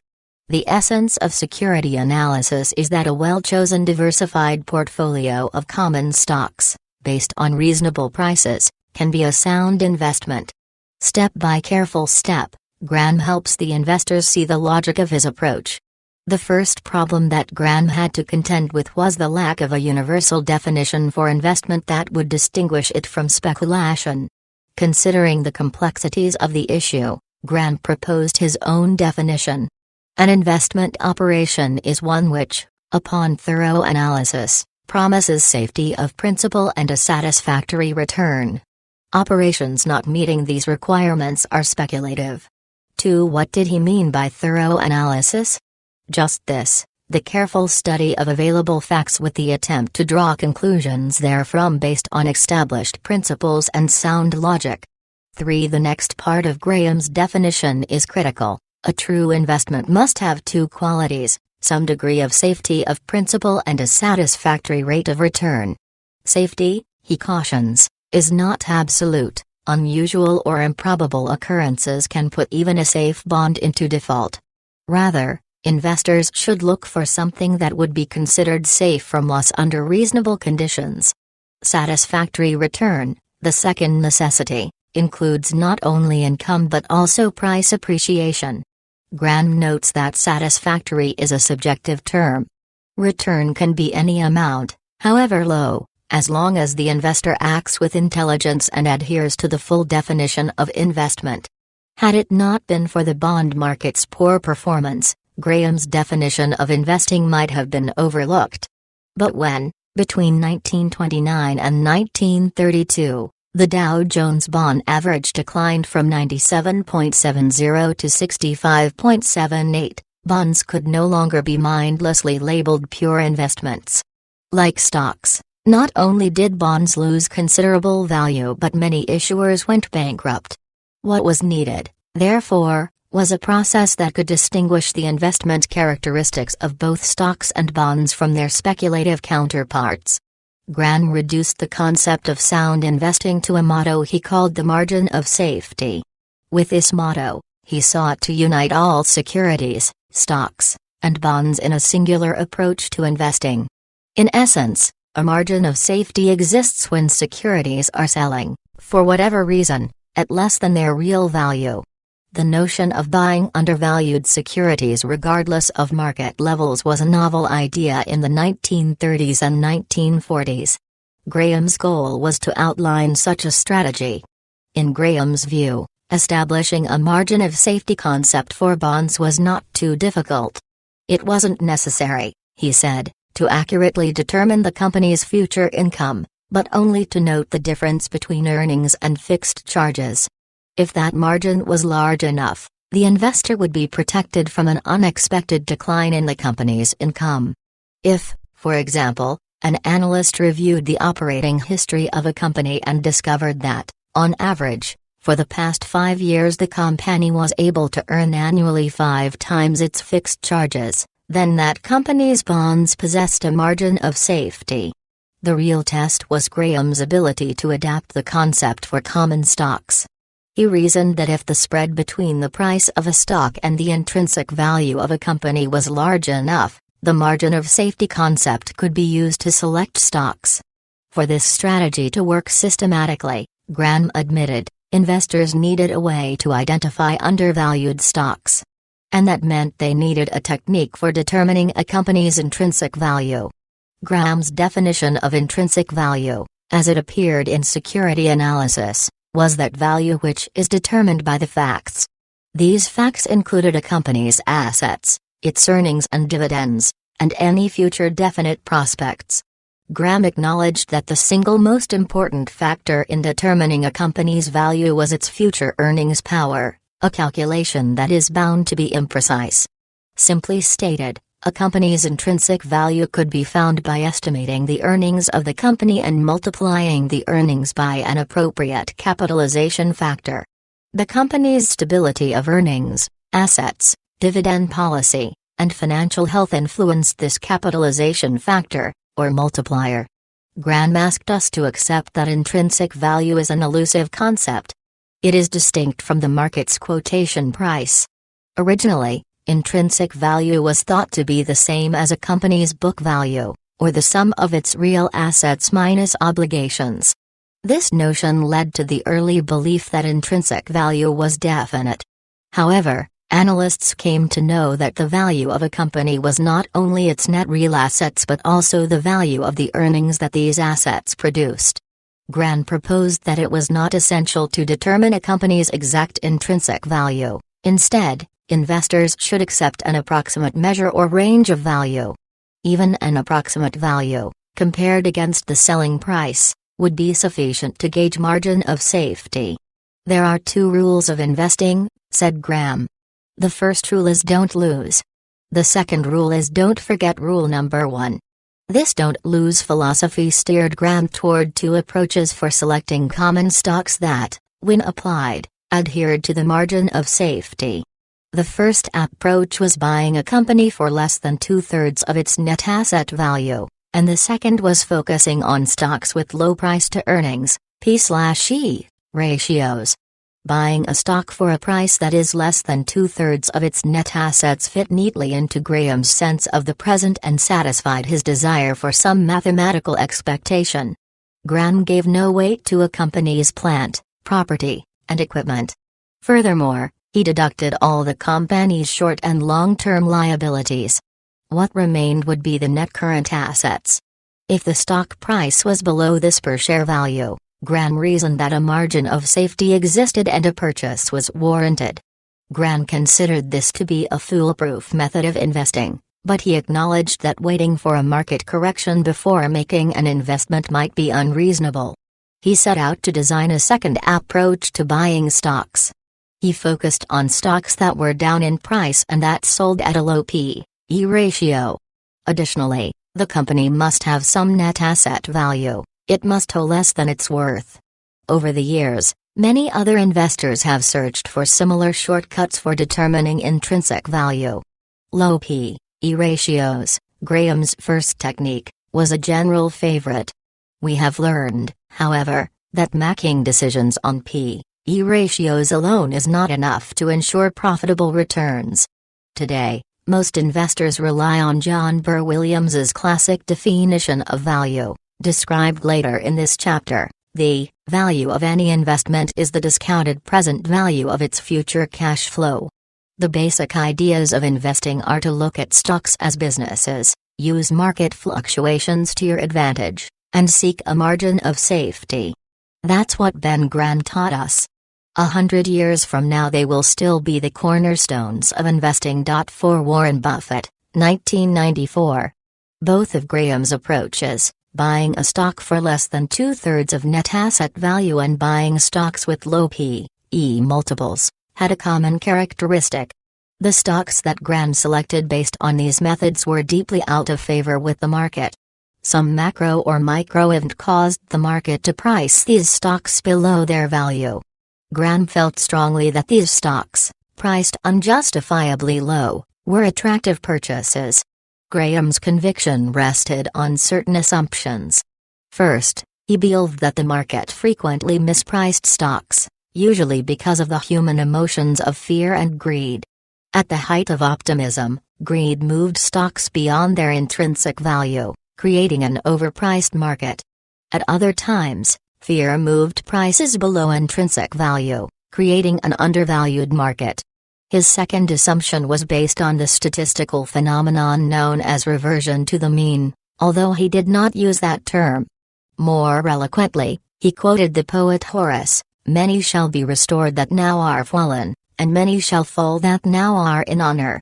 The essence of security analysis is that a well-chosen diversified portfolio of common stocks, based on reasonable prices, can be a sound investment. Step by careful step, Graham helps the investors see the logic of his approach. The first problem that Graham had to contend with was the lack of a universal definition for investment that would distinguish it from speculation. Considering the complexities of the issue, Graham proposed his own definition. An investment operation is one which, upon thorough analysis, promises safety of principal and a satisfactory return. Operations not meeting these requirements are speculative. What did he mean by thorough analysis? Just this, the careful study of available facts with the attempt to draw conclusions therefrom based on established principles and sound logic. The next part of Graham's definition is critical. A true investment must have two qualities: some degree of safety of principal and a satisfactory rate of return. Safety, he cautions, is not absolute. Unusual or improbable occurrences can put even a safe bond into default. Rather, investors should look for something that would be considered safe from loss under reasonable conditions. Satisfactory return, the second necessity, includes not only income but also price appreciation. Graham notes that satisfactory is a subjective term. Return can be any amount, however low, as long as the investor acts with intelligence and adheres to the full definition of investment. Had it not been for the bond market's poor performance, Graham's definition of investing might have been overlooked. But when, between 1929 and 1932, the Dow Jones Bond average declined from 97.70 to 65.78, bonds could no longer be mindlessly labeled pure investments. Like stocks, not only did bonds lose considerable value but many issuers went bankrupt. What was needed, therefore, was a process that could distinguish the investment characteristics of both stocks and bonds from their speculative counterparts. Graham reduced the concept of sound investing to a motto he called the margin of safety. With this motto, he sought to unite all securities, stocks, and bonds in a singular approach to investing. In essence, a margin of safety exists when securities are selling, for whatever reason, at less than their real value. The notion of buying undervalued securities regardless of market levels was a novel idea in the 1930s and 1940s. Graham's goal was to outline such a strategy. In Graham's view, establishing a margin of safety concept for bonds was not too difficult. It wasn't necessary, he said, to accurately determine the company's future income, but only to note the difference between earnings and fixed charges. If that margin was large enough, the investor would be protected from an unexpected decline in the company's income. If, for example, an analyst reviewed the operating history of a company and discovered that, on average, for the past 5 years the company was able to earn annually 5 times its fixed charges, then that company's bonds possessed a margin of safety. The real test was Graham's ability to adapt the concept for common stocks. He reasoned that if the spread between the price of a stock and the intrinsic value of a company was large enough, the margin of safety concept could be used to select stocks. For this strategy to work systematically, Graham admitted, investors needed a way to identify undervalued stocks. And that meant they needed a technique for determining a company's intrinsic value. Graham's definition of intrinsic value, as it appeared in security analysis, was that value which is determined by the facts. These facts included a company's assets, its earnings and dividends, and any future definite prospects. Graham acknowledged that the single most important factor in determining a company's value was its future earnings power, a calculation that is bound to be imprecise. Simply stated, a company's intrinsic value could be found by estimating the earnings of the company and multiplying the earnings by an appropriate capitalization factor. The company's stability of earnings, assets, dividend policy, and financial health influenced this capitalization factor, or multiplier. Graham asked us to accept that intrinsic value is an elusive concept. It is distinct from the market's quotation price. Originally, intrinsic value was thought to be the same as a company's book value, or the sum of its real assets minus obligations. This notion led to the early belief that intrinsic value was definite. However, analysts came to know that the value of a company was not only its net real assets but also the value of the earnings that these assets produced. Graham proposed that it was not essential to determine a company's exact intrinsic value. Instead, investors should accept an approximate measure or range of value. Even an approximate value, compared against the selling price, would be sufficient to gauge margin of safety. There are 2 rules of investing, said Graham. The first rule is don't lose. The second rule is don't forget rule number 1. This don't lose philosophy steered Graham toward 2 approaches for selecting common stocks that, when applied, adhered to the margin of safety. The first approach was buying a company for less than 2/3 of its net asset value, and the second was focusing on stocks with low price-to-earnings P/E ratios. Buying a stock for a price that is less than 2/3 of its net assets fit neatly into Graham's sense of the present and satisfied his desire for some mathematical expectation. Graham gave no weight to a company's plant, property, and equipment. Furthermore, he deducted all the company's short and long-term liabilities. What remained would be the net current assets. If the stock price was below this per share value, Graham reasoned that a margin of safety existed and a purchase was warranted. Graham considered this to be a foolproof method of investing, but he acknowledged that waiting for a market correction before making an investment might be unreasonable. He set out to design a second approach to buying stocks. He focused on stocks that were down in price and that sold at a low P/E ratio. Additionally, the company must have some net asset value. It must owe less than it's worth. Over the years, many other investors have searched for similar shortcuts for determining intrinsic value. Low P/E ratios, Graham's first technique, was a general favorite. We have learned, however, that making decisions on P/E ratios alone is not enough to ensure profitable returns. Today, most investors rely on John Burr Williams's classic definition of value, described later in this chapter. The value of any investment is the discounted present value of its future cash flow. The basic ideas of investing are to look at stocks as businesses, use market fluctuations to your advantage, and seek a margin of safety. That's what Ben Graham taught us. 100 years from now they will still be the cornerstones of investing. For Warren Buffett, 1994. Both of Graham's approaches, buying a stock for less than 2/3 of net asset value and buying stocks with low P/E multiples, had a common characteristic. The stocks that Graham selected based on these methods were deeply out of favor with the market. Some macro or micro event caused the market to price these stocks below their value. Graham felt strongly that these stocks, priced unjustifiably low, were attractive purchases. Graham's conviction rested on certain assumptions. First, he believed that the market frequently mispriced stocks, usually because of the human emotions of fear and greed. At the height of optimism, greed moved stocks beyond their intrinsic value, creating an overpriced market. At other times, fear moved prices below intrinsic value, creating an undervalued market. His second assumption was based on the statistical phenomenon known as reversion to the mean, although he did not use that term. More eloquently, he quoted the poet Horace, "Many shall be restored that now are fallen, and many shall fall that now are in honor."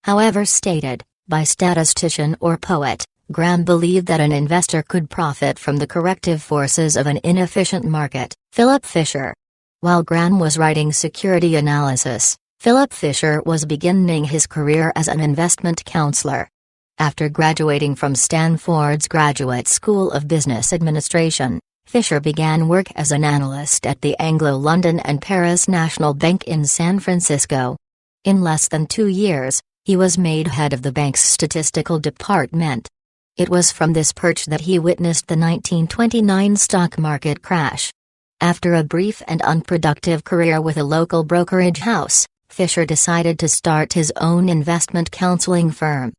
However stated, by statistician or poet, Graham believed that an investor could profit from the corrective forces of an inefficient market. Philip Fisher. While Graham was writing security analysis, Philip Fisher was beginning his career as an investment counselor. After graduating from Stanford's Graduate School of Business Administration, Fisher began work as an analyst at the Anglo-London and Paris National Bank in San Francisco. In less than 2 years, he was made head of the bank's statistical department. It was from this perch that he witnessed the 1929 stock market crash. After a brief and unproductive career with a local brokerage house, Fisher decided to start his own investment counseling firm.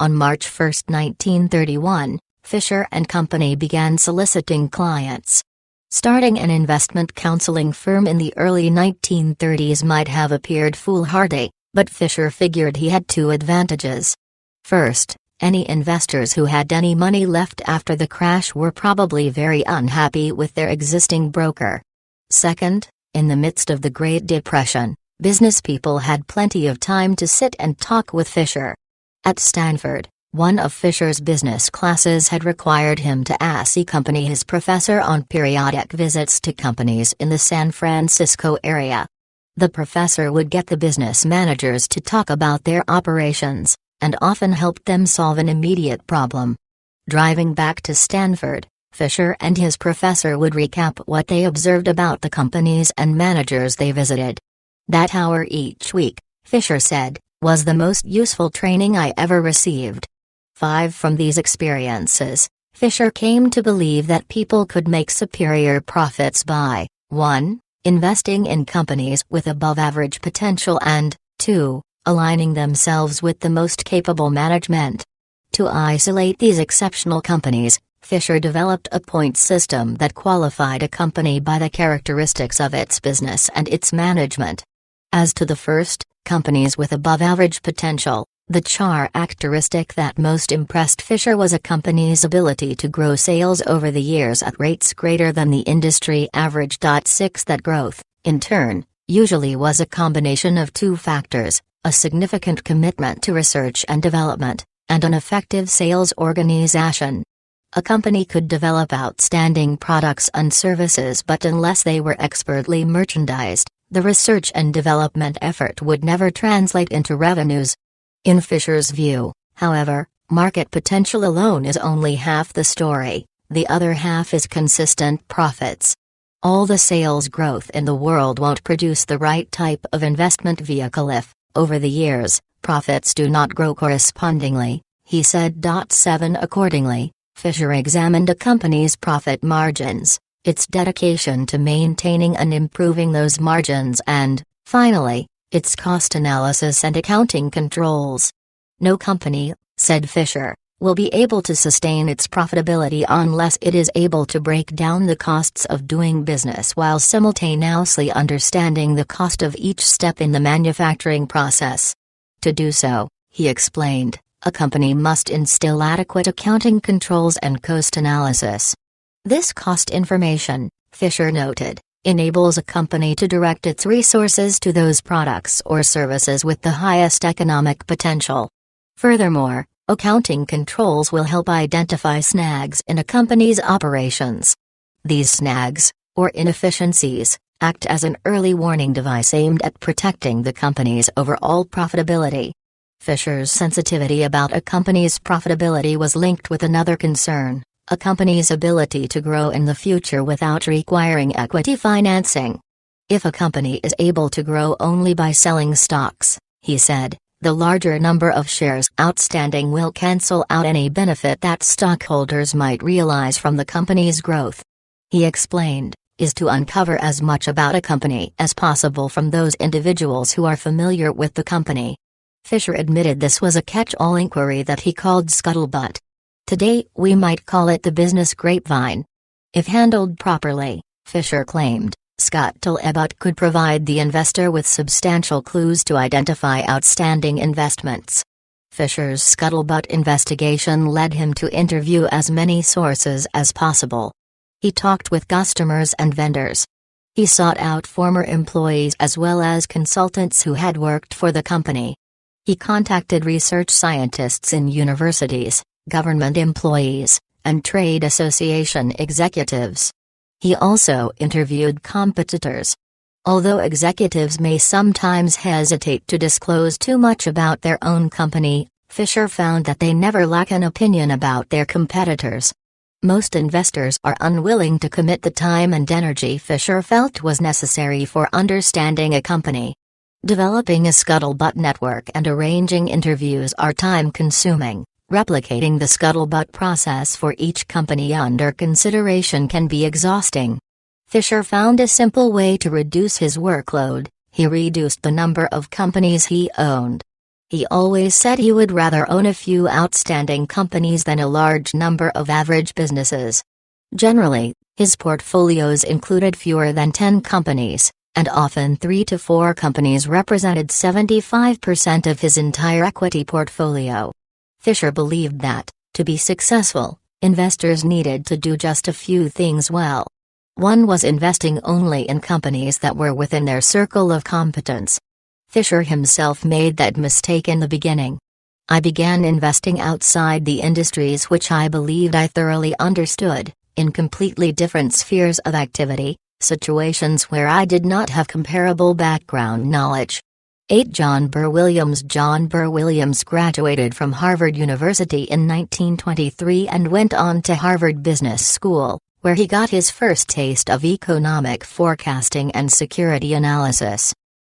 On March 1, 1931, Fisher and Company began soliciting clients. Starting an investment counseling firm in the early 1930s might have appeared foolhardy, but Fisher figured he had 2 advantages. First, any investors who had any money left after the crash were probably very unhappy with their existing broker. Second, in the midst of the Great Depression, business people had plenty of time to sit and talk with Fisher. At Stanford, one of Fisher's business classes had required him to accompany his professor on periodic visits to companies in the San Francisco area. The professor would get the business managers to talk about their operations, and often helped them solve an immediate problem. Driving back to Stanford, Fisher and his professor would recap what they observed about the companies and managers they visited. "That hour each week," Fisher said, "was the most useful training I ever received." 5 From these experiences, Fisher came to believe that people could make superior profits by 1. Investing in companies with above-average potential and 2. Aligning themselves with the most capable management. To isolate these exceptional companies, Fisher developed a point system that qualified a company by the characteristics of its business and its management. As to the first, companies with above-average potential, the characteristic that most impressed Fisher was a company's ability to grow sales over the years at rates greater than the industry average. 6 That growth, in turn, usually was a combination of two factors: a significant commitment to research and development, and an effective sales organization. A company could develop outstanding products and services, but unless they were expertly merchandised, the research and development effort would never translate into revenues. In Fisher's view, however, market potential alone is only half the story. The other half is consistent profits. All the sales growth in the world won't produce the right type of investment vehicle if, over the years, profits do not grow correspondingly, he said. 7 Accordingly, Fisher examined a company's profit margins, its dedication to maintaining and improving those margins, and, finally, its cost analysis and accounting controls. No company, said Fisher, will be able to sustain its profitability unless it is able to break down the costs of doing business while simultaneously understanding the cost of each step in the manufacturing process. To do so, he explained, a company must instill adequate accounting controls and cost analysis. This cost information, Fisher noted, enables a company to direct its resources to those products or services with the highest economic potential. Furthermore, accounting controls will help identify snags in a company's operations. These snags, or inefficiencies, act as an early warning device aimed at protecting the company's overall profitability. Fisher's sensitivity about a company's profitability was linked with another concern: a company's ability to grow in the future without requiring equity financing. If a company is able to grow only by selling stocks, he said, the larger number of shares outstanding will cancel out any benefit that stockholders might realize from the company's growth. He explained, is to uncover as much about a company as possible from those individuals who are familiar with the company. Fisher admitted this was a catch-all inquiry that he called scuttlebutt. Today, we might call it the business grapevine. If handled properly, Fisher claimed, scuttlebutt could provide the investor with substantial clues to identify outstanding investments. Fisher's scuttlebutt investigation led him to interview as many sources as possible. He talked with customers and vendors. He sought out former employees as well as consultants who had worked for the company. He contacted research scientists in universities, government employees, and trade association executives. He also interviewed competitors. Although executives may sometimes hesitate to disclose too much about their own company, Fisher found that they never lack an opinion about their competitors. Most investors are unwilling to commit the time and energy Fisher felt was necessary for understanding a company. Developing a scuttlebutt network and arranging interviews are time-consuming. Replicating the scuttlebutt process for each company under consideration can be exhausting. Fisher found a simple way to reduce his workload: he reduced the number of companies he owned. He always said he would rather own a few outstanding companies than a large number of average businesses. Generally, his portfolios included fewer than 10 companies, and often 3 to 4 companies represented 75% of his entire equity portfolio. Fisher believed that, to be successful, investors needed to do just a few things well. One was investing only in companies that were within their circle of competence. Fisher himself made that mistake in the beginning. I began investing outside the industries which I believed I thoroughly understood, in completely different spheres of activity, situations where I did not have comparable background knowledge. 8 John Burr Williams graduated from Harvard University in 1923 and went on to Harvard Business School, where he got his first taste of economic forecasting and security analysis.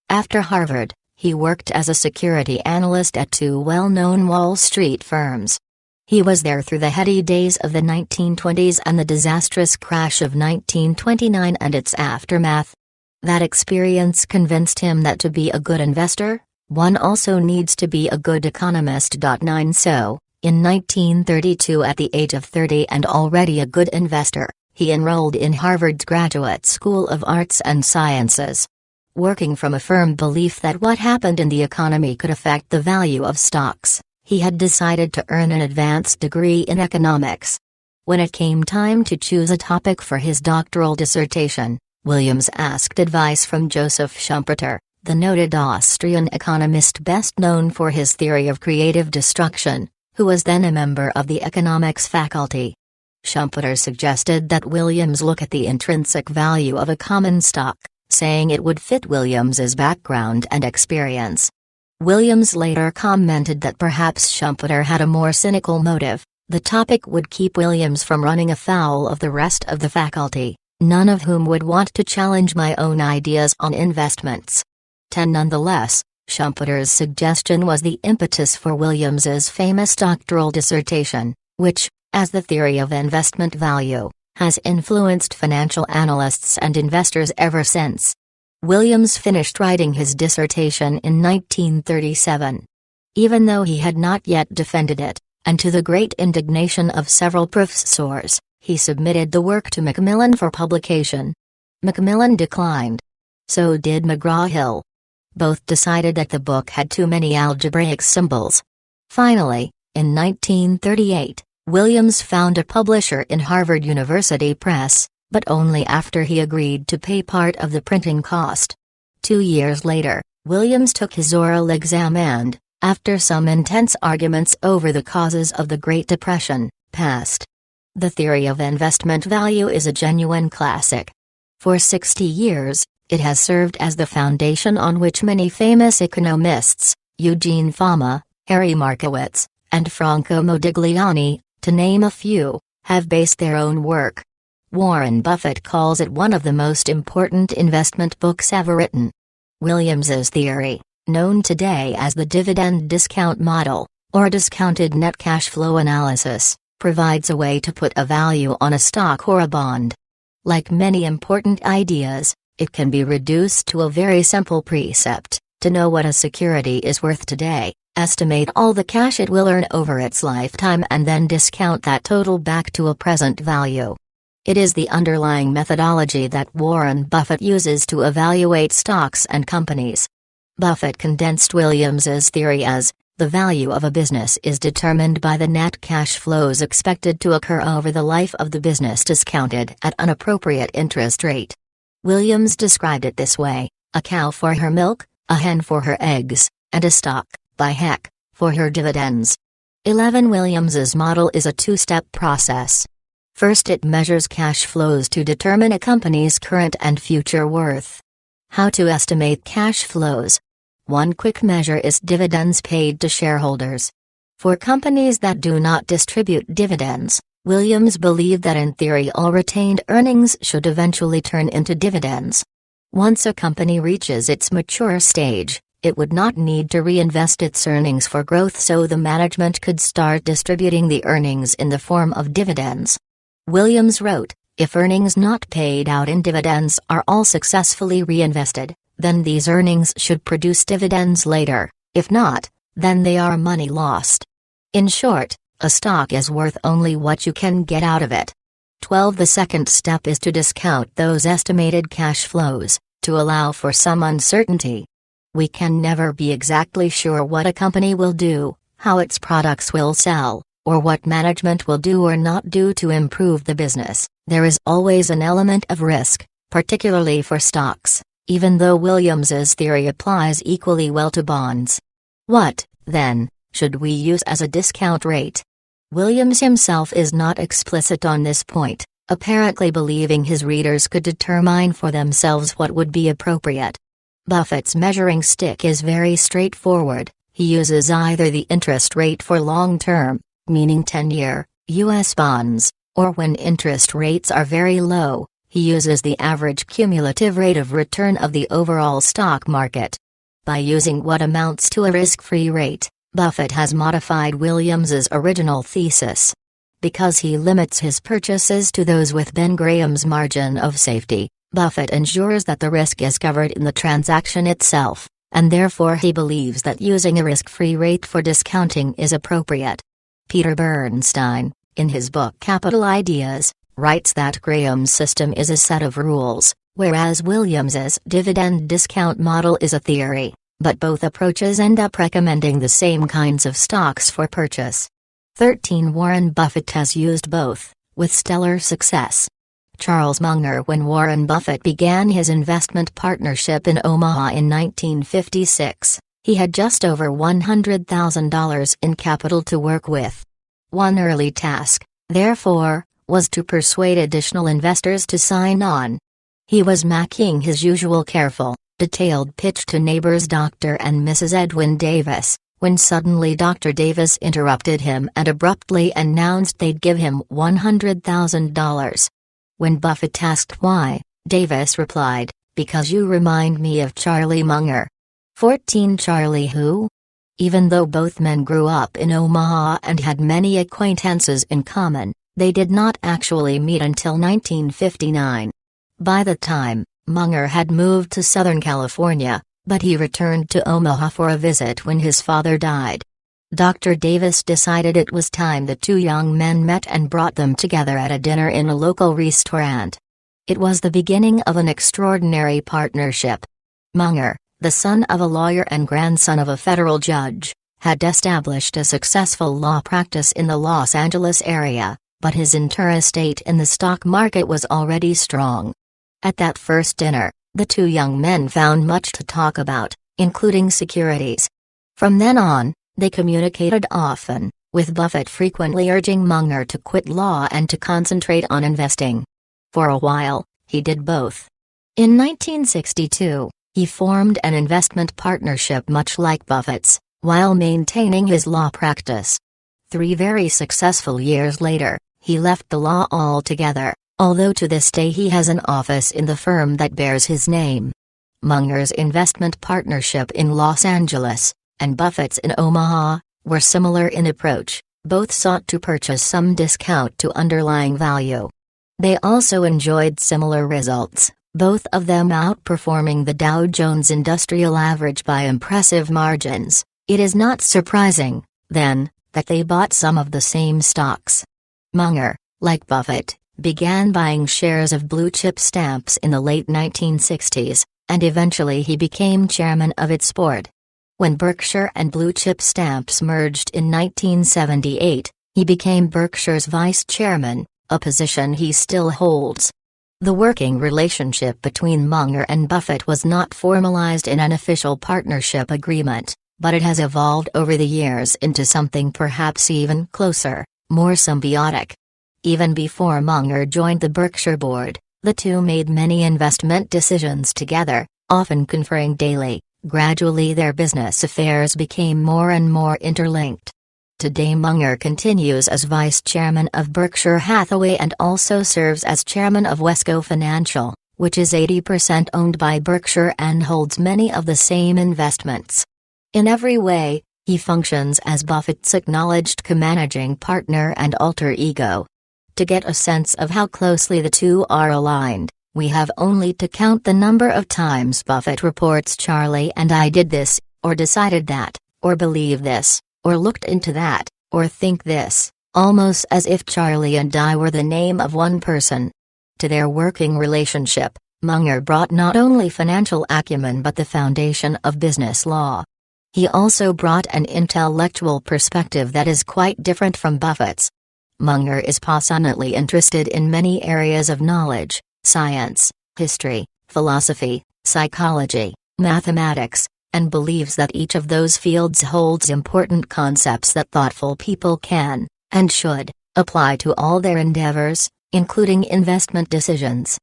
After Harvard, he worked as a security analyst at 2 well-known Wall Street firms. He was there through the heady days of the 1920s and the disastrous crash of 1929 and its aftermath. That experience convinced him that to be a good investor, one also needs to be a good economist. 9 So, in 1932, at the age of 30 and already a good investor, he enrolled in Harvard's Graduate School of Arts and Sciences. Working from a firm belief that what happened in the economy could affect the value of stocks, he had decided to earn an advanced degree in economics. When it came time to choose a topic for his doctoral dissertation, Williams asked advice from Joseph Schumpeter, the noted Austrian economist best known for his theory of creative destruction, who was then a member of the economics faculty. Schumpeter suggested that Williams look at the intrinsic value of a common stock, saying it would fit Williams's background and experience. Williams later commented that perhaps Schumpeter had a more cynical motive. The topic would keep Williams from running afoul of the rest of the faculty, none of whom would want to challenge my own ideas on investments. Nonetheless, Schumpeter's suggestion was the impetus for Williams's famous doctoral dissertation, which, as the theory of investment value, has influenced financial analysts and investors ever since. Williams finished writing his dissertation in 1937. Even though he had not yet defended it, and to the great indignation of several professors, he submitted the work to Macmillan for publication. Macmillan declined. So did McGraw-Hill. Both decided that the book had too many algebraic symbols. Finally, in 1938, Williams found a publisher in Harvard University Press, but only after he agreed to pay part of the printing cost. 2 years later, Williams took his oral exam and, after some intense arguments over the causes of the Great Depression, passed. The theory of investment value is a genuine classic. For 60 years, it has served as the foundation on which many famous economists, Eugene Fama, Harry Markowitz, and Franco Modigliani, to name a few, have based their own work. Warren Buffett calls it one of the most important investment books ever written. Williams's theory, known today as the dividend discount model, or discounted net cash flow analysis, provides a way to put a value on a stock or a bond. Like many important ideas, it can be reduced to a very simple precept: to know what a security is worth today, estimate all the cash it will earn over its lifetime and then discount that total back to a present value. It is the underlying methodology that Warren Buffett uses to evaluate stocks and companies. Buffett condensed Williams's theory as, the value of a business is determined by the net cash flows expected to occur over the life of the business discounted at an appropriate interest rate. Williams described it this way: a cow for her milk, a hen for her eggs, and a stock, by heck, for her dividends. 11 Williams's model is a two-step process. First, it measures cash flows to determine a company's current and future worth. How to estimate cash flows? One quick measure is dividends paid to shareholders. For companies that do not distribute dividends, Williams believed that in theory all retained earnings should eventually turn into dividends. Once a company reaches its mature stage, it would not need to reinvest its earnings for growth, so the management could start distributing the earnings in the form of dividends. Williams wrote, if earnings not paid out in dividends are all successfully reinvested, then these earnings should produce dividends later; if not, then they are money lost. In short, a stock is worth only what you can get out of it. 12 The second step is to discount those estimated cash flows, to allow for some uncertainty. We can never be exactly sure what a company will do, how its products will sell, or what management will do or not do to improve the business. There is always an element of risk, particularly for stocks, even though Williams's theory applies equally well to bonds. What, then, should we use as a discount rate? Williams himself is not explicit on this point, apparently believing his readers could determine for themselves what would be appropriate. Buffett's measuring stick is very straightforward. He uses either the interest rate for long-term, meaning 10-year, U.S. bonds, or when interest rates are very low, he uses the average cumulative rate of return of the overall stock market. By using what amounts to a risk-free rate, Buffett has modified Williams's original thesis. Because he limits his purchases to those with Ben Graham's margin of safety, Buffett ensures that the risk is covered in the transaction itself, and therefore he believes that using a risk-free rate for discounting is appropriate. Peter Bernstein, in his book Capital Ideas, writes that Graham's system is a set of rules, whereas Williams's dividend discount model is a theory, but both approaches end up recommending the same kinds of stocks for purchase. 13 Warren Buffett has used both, with stellar success. Charles Munger. When Warren Buffett began his investment partnership in Omaha in 1956, he had just over $100,000 in capital to work with. One early task, therefore, was to persuade additional investors to sign on. He was making his usual careful, detailed pitch to neighbors Dr. and Mrs. Edwin Davis, when suddenly Dr. Davis interrupted him and abruptly announced they'd give him $100,000. When Buffett asked why, Davis replied, "Because you remind me of Charlie Munger." 14 Charlie who? Even though both men grew up in Omaha and had many acquaintances in common, they did not actually meet until 1959. By the time, Munger had moved to Southern California, but he returned to Omaha for a visit when his father died. Dr. Davis decided it was time the two young men met and brought them together at a dinner in a local restaurant. It was the beginning of an extraordinary partnership. Munger, the son of a lawyer and grandson of a federal judge, had established a successful law practice in the Los Angeles area, but his interstate in the stock market was already strong. At that first dinner, the two young men found much to talk about, including securities. From then on, they communicated often, with Buffett frequently urging Munger to quit law and to concentrate on investing. For a while, he did both. In 1962, he formed an investment partnership much like Buffett's, while maintaining his law practice. 3 very successful years later, he left the law altogether, although to this day he has an office in the firm that bears his name. Munger's investment partnership in Los Angeles, and Buffett's in Omaha, were similar in approach. Both sought to purchase some discount to underlying value. They also enjoyed similar results, both of them outperforming the Dow Jones Industrial Average by impressive margins. It is not surprising, then, that they bought some of the same stocks. Munger, like Buffett, began buying shares of blue-chip stamps in the late 1960s, and eventually he became chairman of its board. When Berkshire and Blue Chip Stamps merged in 1978, he became Berkshire's vice chairman, a position he still holds. The working relationship between Munger and Buffett was not formalized in an official partnership agreement, but it has evolved over the years into something perhaps even closer, more symbiotic. Even before Munger joined the Berkshire board, the two made many investment decisions together, often conferring daily. Gradually their business affairs became more and more interlinked. Today Munger continues as vice chairman of Berkshire Hathaway and also serves as chairman of Wesco Financial, which is 80% owned by Berkshire and holds many of the same investments. In every way, he functions as Buffett's acknowledged co-managing partner and alter ego. To get a sense of how closely the two are aligned, we have only to count the number of times Buffett reports Charlie and I did this, or decided that, or believe this, or looked into that, or think this, almost as if Charlie and I were the name of one person. To their working relationship, Munger brought not only financial acumen but the foundation of business law. He also brought an intellectual perspective that is quite different from Buffett's. Munger is passionately interested in many areas of knowledge: science, history, philosophy, psychology, mathematics, and believes that each of those fields holds important concepts that thoughtful people can, and should, apply to all their endeavors, including investment decisions.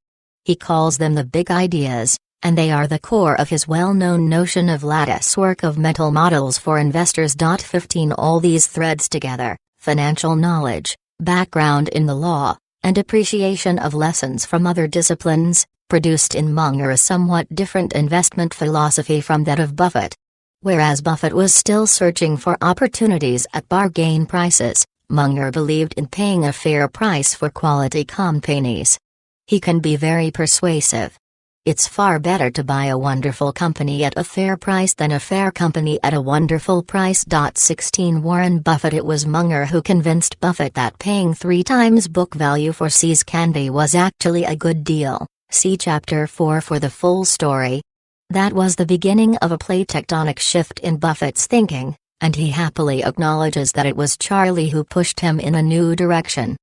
He calls them the big ideas, and they are the core of his well-known notion of lattice work of mental models for investors. 15 All these threads together, financial knowledge, background in the law, and appreciation of lessons from other disciplines, produced in Munger a somewhat different investment philosophy from that of Buffett. Whereas Buffett was still searching for opportunities at bargain prices, Munger believed in paying a fair price for quality companies. He can be very persuasive. It's far better to buy a wonderful company at a fair price than a fair company at a wonderful price. 16 Warren Buffett. It was Munger who convinced Buffett that paying 3 times book value for See's Candy was actually a good deal. See Chapter 4 for the full story. That was the beginning of a tectonic shift in Buffett's thinking, and he happily acknowledges that it was Charlie who pushed him in a new direction.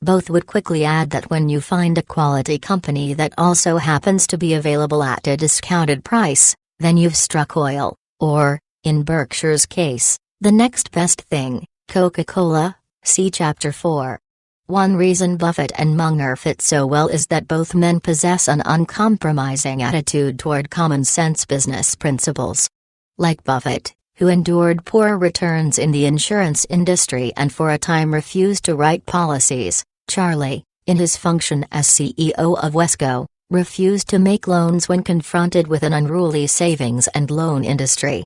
Both would quickly add that when you find a quality company that also happens to be available at a discounted price, then you've struck oil, or, in Berkshire's case, the next best thing, Coca-Cola. See Chapter 4. One reason Buffett and Munger fit so well is that both men possess an uncompromising attitude toward common-sense business principles. Like Buffett, who endured poor returns in the insurance industry and for a time refused to write policies, Charlie, in his function as CEO of Wesco, refused to make loans when confronted with an unruly savings and loan industry.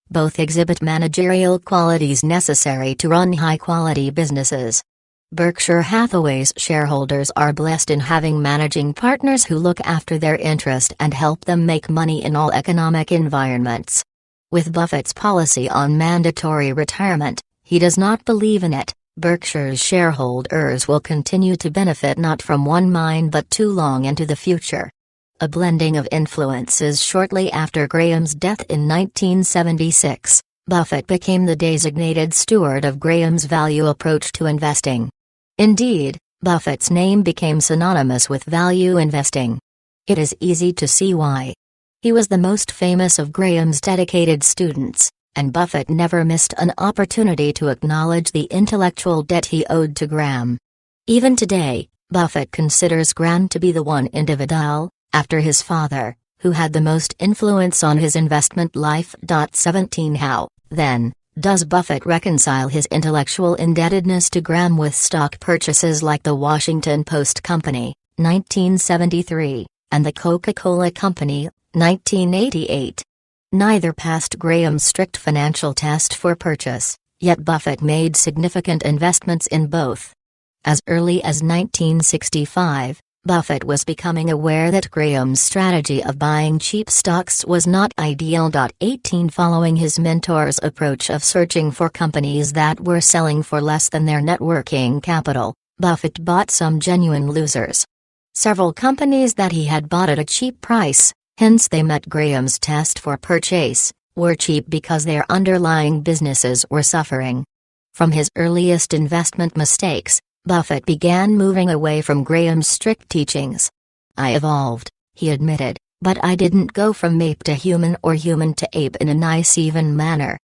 Both exhibit managerial qualities necessary to run high-quality businesses. Berkshire Hathaway's shareholders are blessed in having managing partners who look after their interest and help them make money in all economic environments. With Buffett's policy on mandatory retirement, he does not believe in it. Berkshire's shareholders will continue to benefit not from one mine but too long into the future. A blending of influences. Shortly after Graham's death in 1976, Buffett became the designated steward of Graham's value approach to investing. Indeed, Buffett's name became synonymous with value investing. It is easy to see why. He was the most famous of Graham's dedicated students, and Buffett never missed an opportunity to acknowledge the intellectual debt he owed to Graham. Even today, Buffett considers Graham to be the one individual, after his father, who had the most influence on his investment life. 17 How, then, does Buffett reconcile his intellectual indebtedness to Graham with stock purchases like the Washington Post Company, 1973, and the Coca-Cola Company, 1988? Neither passed Graham's strict financial test for purchase, yet Buffett made significant investments in both. As early as 1965, Buffett was becoming aware that Graham's strategy of buying cheap stocks was not ideal. 18 Following his mentor's approach of searching for companies that were selling for less than their net working capital, Buffett bought some genuine losers. Several companies that he had bought at a cheap price, hence they met Graham's test for purchase, were cheap because their underlying businesses were suffering. From his earliest investment mistakes, Buffett began moving away from Graham's strict teachings. "I evolved," he admitted, "but I didn't go from ape to human or human to ape in a nice even manner."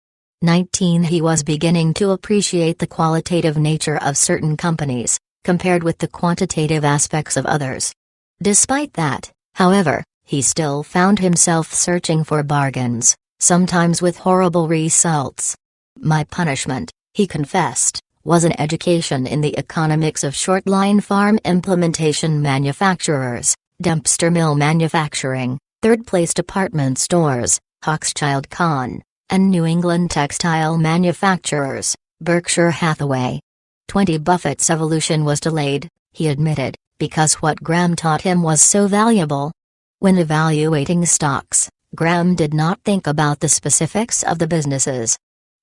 19 He was beginning to appreciate the qualitative nature of certain companies, compared with the quantitative aspects of others. Despite that, however, he still found himself searching for bargains, sometimes with horrible results. "My punishment," he confessed, "was an education in the economics of short-line farm implementation manufacturers, Dempster Mill Manufacturing, third-place department stores, Hochschild-Kahn, and New England textile manufacturers, Berkshire Hathaway." 20 Buffett's evolution was delayed, he admitted, because what Graham taught him was so valuable. When evaluating stocks, Graham did not think about the specifics of the businesses.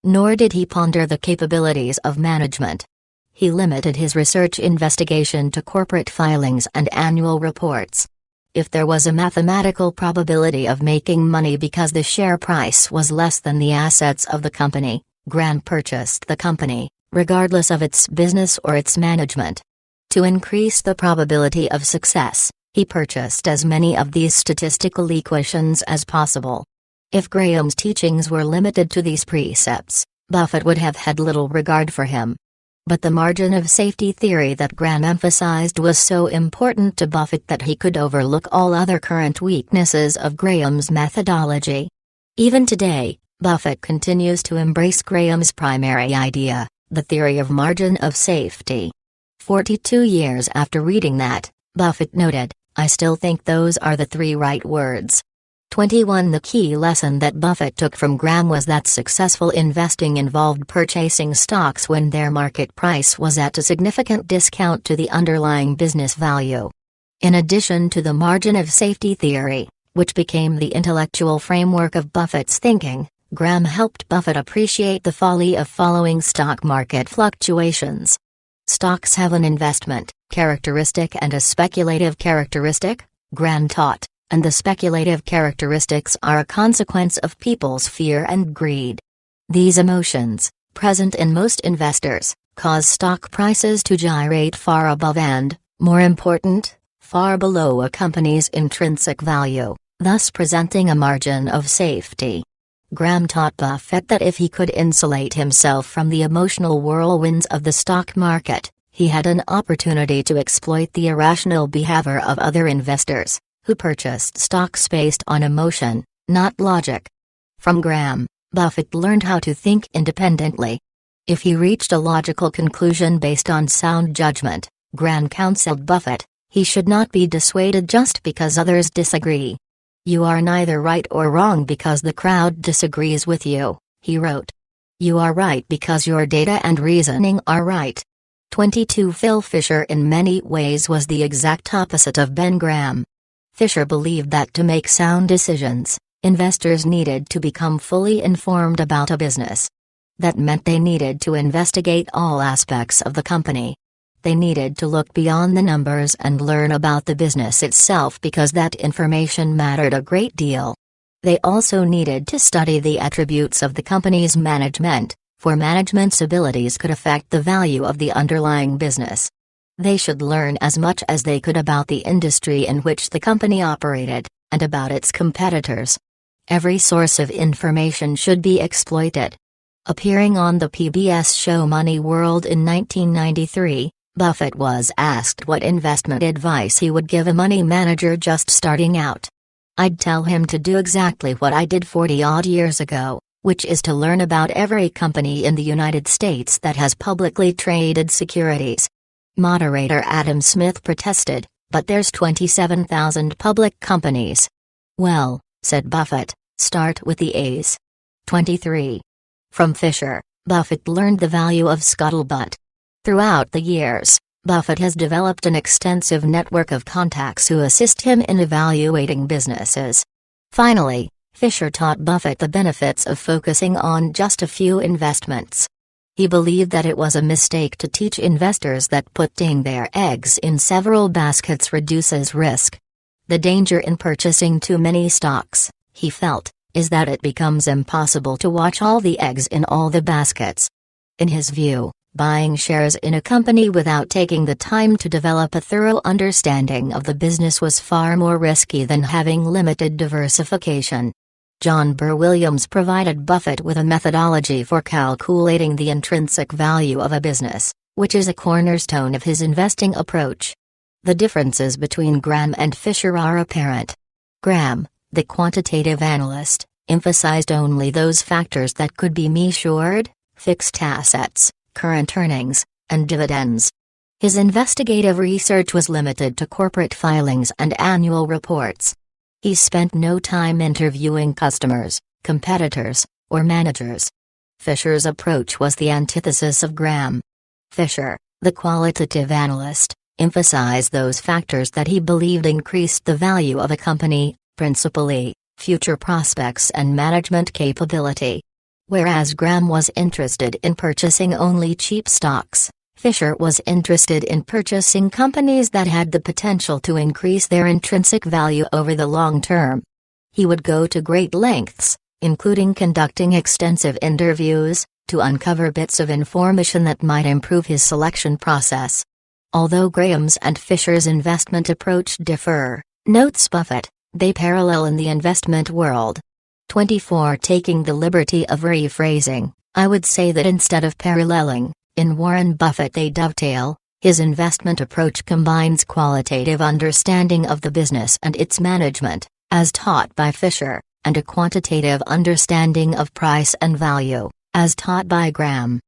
Nor did he ponder the capabilities of management. He limited his research investigation to corporate filings and annual reports. If there was a mathematical probability of making money because the share price was less than the assets of the company, Graham purchased the company, regardless of its business or its management. To increase the probability of success, he purchased as many of these statistical equations as possible. If Graham's teachings were limited to these precepts, Buffett would have had little regard for him. But the margin of safety theory that Graham emphasized was so important to Buffett that he could overlook all other current weaknesses of Graham's methodology. Even today, Buffett continues to embrace Graham's primary idea, the theory of margin of safety. 42 years after reading that, Buffett noted, "I still think those are the three right words." 21 The key lesson that Buffett took from Graham was that successful investing involved purchasing stocks when their market price was at a significant discount to the underlying business value. In addition to the margin of safety theory, which became the intellectual framework of Buffett's thinking, Graham helped Buffett appreciate the folly of following stock market fluctuations. Stocks have an investment characteristic and a speculative characteristic, Graham taught, and the speculative characteristics are a consequence of people's fear and greed. These emotions, present in most investors, cause stock prices to gyrate far above and, more important, far below a company's intrinsic value, thus presenting a margin of safety. Graham taught Buffett that if he could insulate himself from the emotional whirlwinds of the stock market, he had an opportunity to exploit the irrational behavior of other investors, who purchased stocks based on emotion, not logic. From Graham, Buffett learned how to think independently. If he reached a logical conclusion based on sound judgment, Graham counseled Buffett, he should not be dissuaded just because others disagree. "You are neither right or wrong because the crowd disagrees with you," he wrote. "You are right because your data and reasoning are right." 22 Phil Fisher in many ways was the exact opposite of Ben Graham. Fisher believed that to make sound decisions, investors needed to become fully informed about a business. That meant they needed to investigate all aspects of the company. They needed to look beyond the numbers and learn about the business itself because that information mattered a great deal. They also needed to study the attributes of the company's management, for management's abilities could affect the value of the underlying business. They should learn as much as they could about the industry in which the company operated, and about its competitors. Every source of information should be exploited. Appearing on the PBS show Money World in 1993, Buffett was asked what investment advice he would give a money manager just starting out. "I'd tell him to do exactly what I did 40-odd years ago, which is to learn about every company in the United States that has publicly traded securities." Moderator Adam Smith protested, "But there's 27,000 public companies." "Well," said Buffett, "start with the A's." 23. From Fisher, Buffett learned the value of scuttlebutt. Throughout the years, Buffett has developed an extensive network of contacts who assist him in evaluating businesses. Finally, Fisher taught Buffett the benefits of focusing on just a few investments. He believed that it was a mistake to teach investors that putting their eggs in several baskets reduces risk. The danger in purchasing too many stocks, he felt, is that it becomes impossible to watch all the eggs in all the baskets. In his view, buying shares in a company without taking the time to develop a thorough understanding of the business was far more risky than having limited diversification. John Burr Williams provided Buffett with a methodology for calculating the intrinsic value of a business, which is a cornerstone of his investing approach. The differences between Graham and Fisher are apparent. Graham, the quantitative analyst, emphasized only those factors that could be measured: fixed assets, current earnings, and dividends. His investigative research was limited to corporate filings and annual reports. He spent no time interviewing customers, competitors, or managers. Fisher's approach was the antithesis of Graham. Fisher, the qualitative analyst, emphasized those factors that he believed increased the value of a company, principally future prospects and management capability. Whereas Graham was interested in purchasing only cheap stocks, Fisher was interested in purchasing companies that had the potential to increase their intrinsic value over the long term. He would go to great lengths, including conducting extensive interviews, to uncover bits of information that might improve his selection process. Although Graham's and Fisher's investment approach differ, notes Buffett, they parallel in the investment world. 24. Taking the liberty of rephrasing, I would say that instead of paralleling, in Warren Buffett they dovetail. His investment approach combines qualitative understanding of the business and its management, as taught by Fisher, and a quantitative understanding of price and value, as taught by Graham.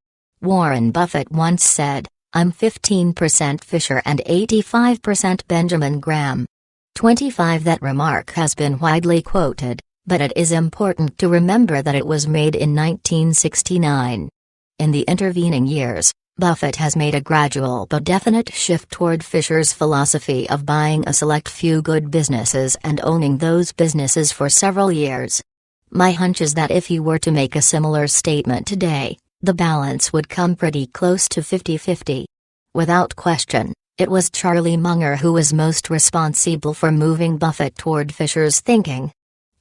Warren Buffett once said, "I'm 15% Fisher and 85% Benjamin Graham." 25. That remark has been widely quoted, but it is important to remember that it was made in 1969. In the intervening years, Buffett has made a gradual but definite shift toward Fisher's philosophy of buying a select few good businesses and owning those businesses for several years. My hunch is that if he were to make a similar statement today, the balance would come pretty close to 50-50. Without question, it was Charlie Munger who was most responsible for moving Buffett toward Fisher's thinking.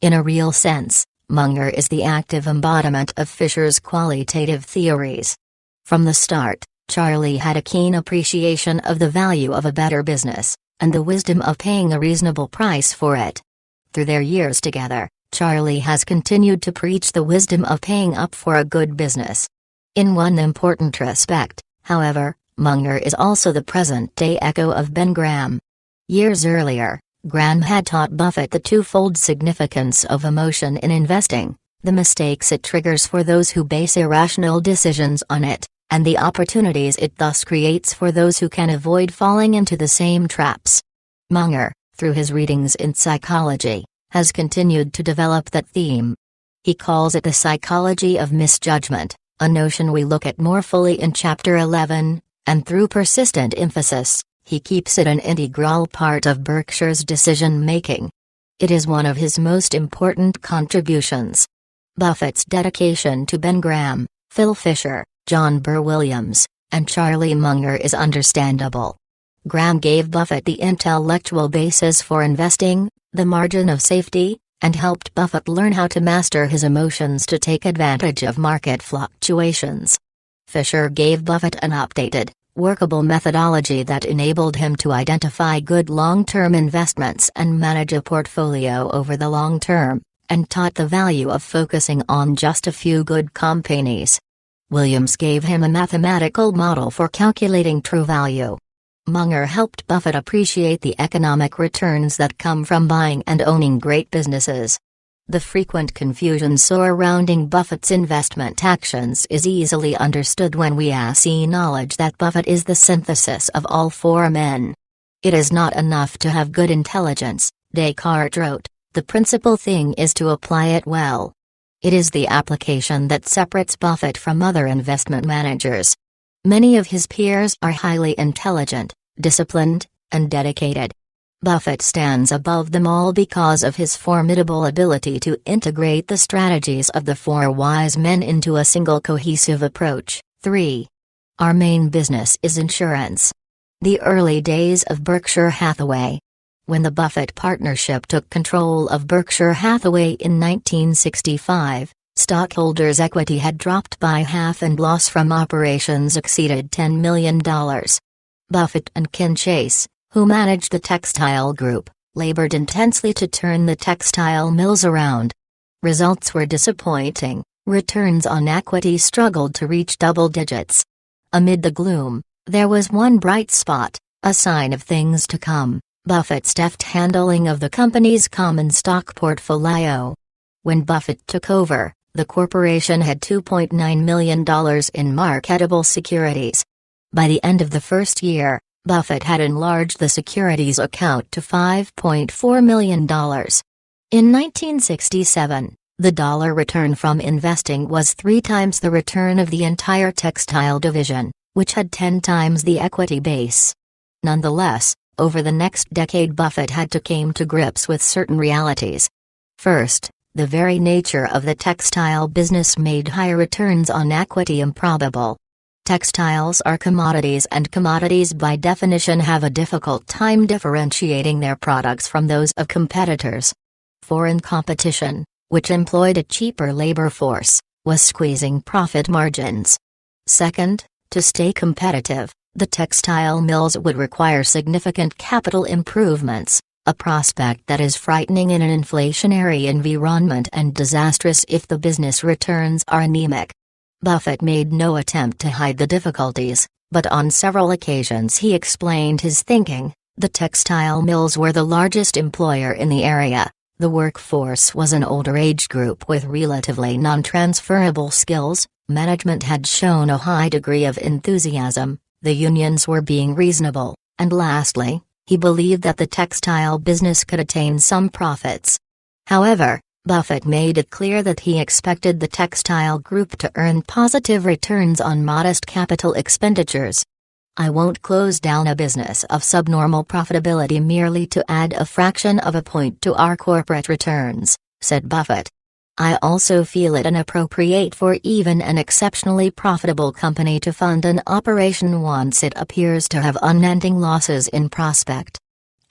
In a real sense, Munger is the active embodiment of Fisher's qualitative theories. From the start, Charlie had a keen appreciation of the value of a better business, and the wisdom of paying a reasonable price for it. Through their years together, Charlie has continued to preach the wisdom of paying up for a good business. In one important respect, however, Munger is also the present-day echo of Ben Graham. Years earlier, Graham had taught Buffett the twofold significance of emotion in investing, the mistakes it triggers for those who base irrational decisions on it, and the opportunities it thus creates for those who can avoid falling into the same traps. Munger, through his readings in psychology, has continued to develop that theme. He calls it the psychology of misjudgment, a notion we look at more fully in Chapter 11, and through persistent emphasis, he keeps it an integral part of Berkshire's decision-making. It is one of his most important contributions. Buffett's dedication to Ben Graham, Phil Fisher, John Burr Williams, and Charlie Munger is understandable. Graham gave Buffett the intellectual basis for investing, the margin of safety, and helped Buffett learn how to master his emotions to take advantage of market fluctuations. Fisher gave Buffett an updated, workable methodology that enabled him to identify good long-term investments and manage a portfolio over the long term, and taught the value of focusing on just a few good companies. Williams gave him a mathematical model for calculating true value. Munger helped Buffett appreciate the economic returns that come from buying and owning great businesses. The frequent confusion surrounding Buffett's investment actions is easily understood when we acknowledge that Buffett is the synthesis of all four men. It is not enough to have good intelligence, Descartes wrote, the principal thing is to apply it well. It is the application that separates Buffett from other investment managers. Many of his peers are highly intelligent, disciplined, and dedicated. Buffett stands above them all because of his formidable ability to integrate the strategies of the four wise men into a single cohesive approach. 3. Our main business is insurance. The early days of Berkshire Hathaway. When the Buffett partnership took control of Berkshire Hathaway in 1965, stockholders' equity had dropped by half and loss from operations exceeded $10 million. Buffett and Ken Chase, who managed the textile group, labored intensely to turn the textile mills around. Results were disappointing, returns on equity struggled to reach double digits. Amid the gloom, there was one bright spot, a sign of things to come: Buffett's deft handling of the company's common stock portfolio. When Buffett took over, the corporation had $2.9 million in marketable securities. By the end of the first year, Buffett had enlarged the securities account to $5.4 million. In 1967, the dollar return from investing was 3 times the return of the entire textile division, which had 10 times the equity base. Nonetheless, over the next decade Buffett had to come to grips with certain realities. First, the very nature of the textile business made high returns on equity improbable. Textiles are commodities, and commodities by definition have a difficult time differentiating their products from those of competitors. Foreign competition, which employed a cheaper labor force, was squeezing profit margins. Second, to stay competitive, the textile mills would require significant capital improvements, a prospect that is frightening in an inflationary environment and disastrous if the business returns are anemic. Buffett made no attempt to hide the difficulties, but on several occasions he explained his thinking. The textile mills were the largest employer in the area. The workforce was an older age group with relatively non-transferable skills. Management had shown a high degree of enthusiasm, the unions were being reasonable, and lastly, he believed that the textile business could attain some profits. However, Buffett made it clear that he expected the textile group to earn positive returns on modest capital expenditures. "I won't close down a business of subnormal profitability merely to add a fraction of a point to our corporate returns," said Buffett. "I also feel it inappropriate for even an exceptionally profitable company to fund an operation once it appears to have unending losses in prospect.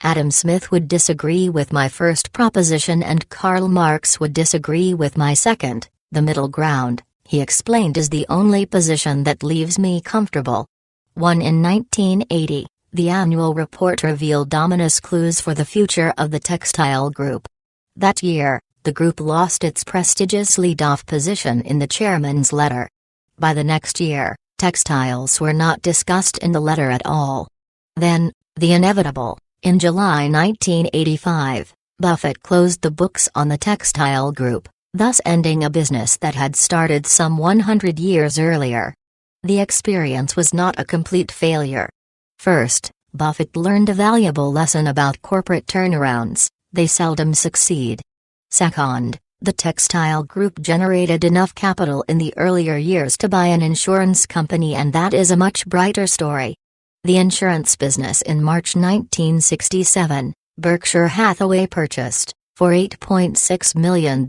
Adam Smith would disagree with my first proposition and Karl Marx would disagree with my second. The middle ground," he explained, "is the only position that leaves me comfortable. One in 1980, the annual report revealed ominous clues for the future of the textile group. That year, the group lost its prestigious lead-off position in the chairman's letter. By the next year, textiles were not discussed in the letter at all. Then, the inevitable, in July 1985, Buffett closed the books on the textile group, thus ending a business that had started some 100 years earlier. The experience was not a complete failure. First, Buffett learned a valuable lesson about corporate turnarounds: they seldom succeed. Second, the textile group generated enough capital in the earlier years to buy an insurance company, and that is a much brighter story. The insurance business in March 1967, Berkshire Hathaway purchased, for $8.6 million,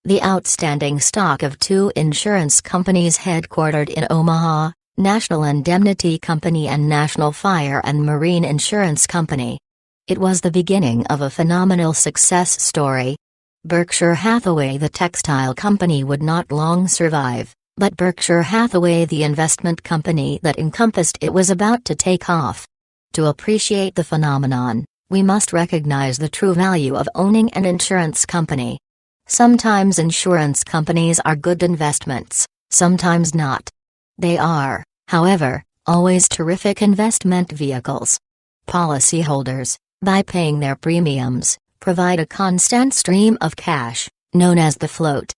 the outstanding stock of two insurance companies headquartered in Omaha, National Indemnity Company and National Fire and Marine Insurance Company. It was the beginning of a phenomenal success story. Berkshire Hathaway, the textile company, would not long survive, but Berkshire Hathaway, the investment company that encompassed it, was about to take off. To appreciate the phenomenon, we must recognize the true value of owning an insurance company. Sometimes insurance companies are good investments, sometimes not. They are, however, always terrific investment vehicles. Policyholders, by paying their premiums, provide a constant stream of cash, known as the float.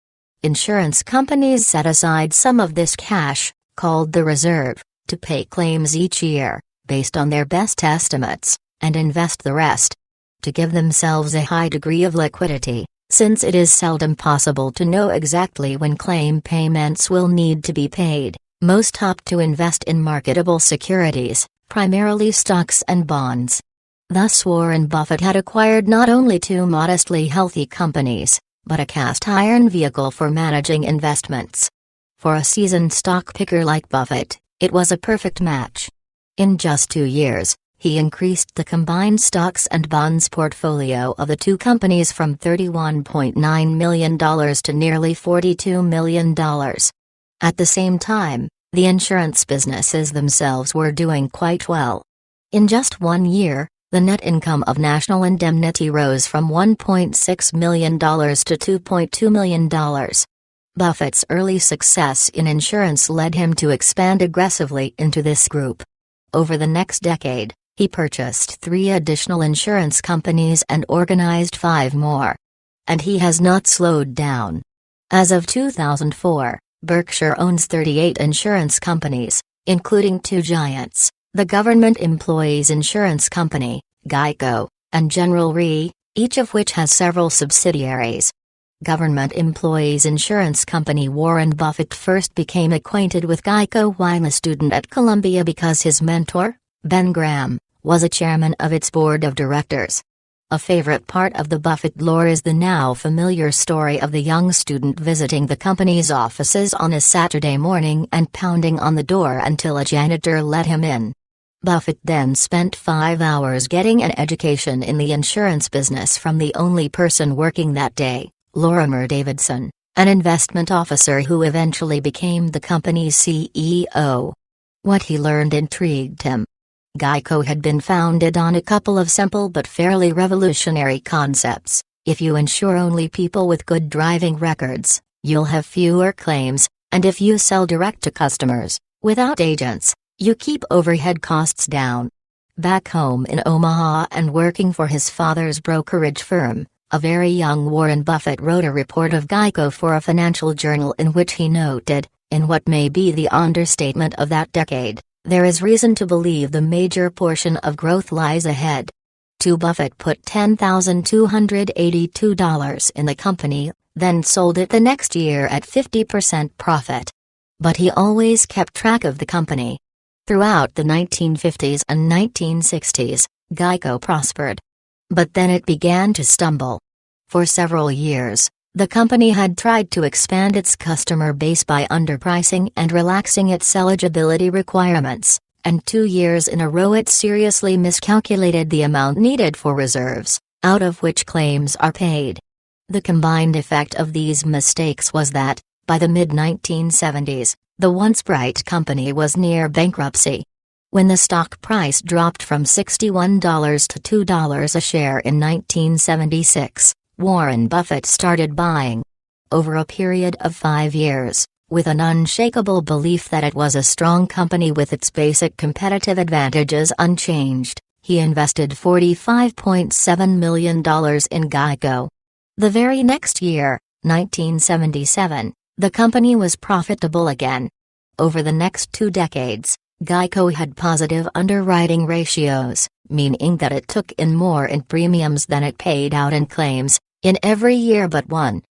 Insurance companies set aside some of this cash, called the reserve, to pay claims each year, based on their best estimates, and invest the rest. To give themselves a high degree of liquidity, since it is seldom possible to know exactly when claim payments will need to be paid, most opt to invest in marketable securities, primarily stocks and bonds. Thus Warren Buffett had acquired not only two modestly healthy companies, but a cast-iron vehicle for managing investments. For a seasoned stock picker like Buffett, it was a perfect match. In just 2 years, he increased the combined stocks and bonds portfolio of the two companies from $31.9 million to nearly $42 million. At the same time, the insurance businesses themselves were doing quite well. In just 1 year, the net income of National Indemnity rose from $1.6 million to $2.2 million. Buffett's early success in insurance led him to expand aggressively into this group. Over the next decade, he purchased 3 additional insurance companies and organized 5 more. And he has not slowed down. As of 2004, Berkshire owns 38 insurance companies, including 2 giants: the Government Employees Insurance Company, Geico, and General Re, each of which has several subsidiaries. Government Employees Insurance Company. Warren Buffett first became acquainted with Geico while a student at Columbia because his mentor, Ben Graham, was a chairman of its board of directors. A favorite part of the Buffett lore is the now familiar story of the young student visiting the company's offices on a Saturday morning and pounding on the door until a janitor let him in. Buffett then spent 5 hours getting an education in the insurance business from the only person working that day, Lorimer Davidson, an investment officer who eventually became the company's CEO. What he learned intrigued him. Geico had been founded on a couple of simple but fairly revolutionary concepts: if you insure only people with good driving records, you'll have fewer claims, and if you sell direct to customers, without agents, you keep overhead costs down. Back home in Omaha and working for his father's brokerage firm, a very young Warren Buffett wrote a report of Geico for a financial journal in which he noted, in what may be the understatement of that decade, "There is reason to believe the major portion of growth lies ahead." Buffett put $10,282 in the company, then sold it the next year at 50% profit. But he always kept track of the company. Throughout the 1950s and 1960s, Geico prospered. But then it began to stumble. For several years, the company had tried to expand its customer base by underpricing and relaxing its eligibility requirements, and 2 years in a row it seriously miscalculated the amount needed for reserves, out of which claims are paid. The combined effect of these mistakes was that, by the mid-1970s, the once bright company was near bankruptcy. When the stock price dropped from $61 to $2 a share in 1976, Warren Buffett started buying. Over a period of 5 years, with an unshakable belief that it was a strong company with its basic competitive advantages unchanged, he invested $45.7 million in Geico. The very next year, 1977, the company was profitable again. Over the next 2 decades, Geico had positive underwriting ratios, meaning that it took in more in premiums than it paid out in claims, in every year but one.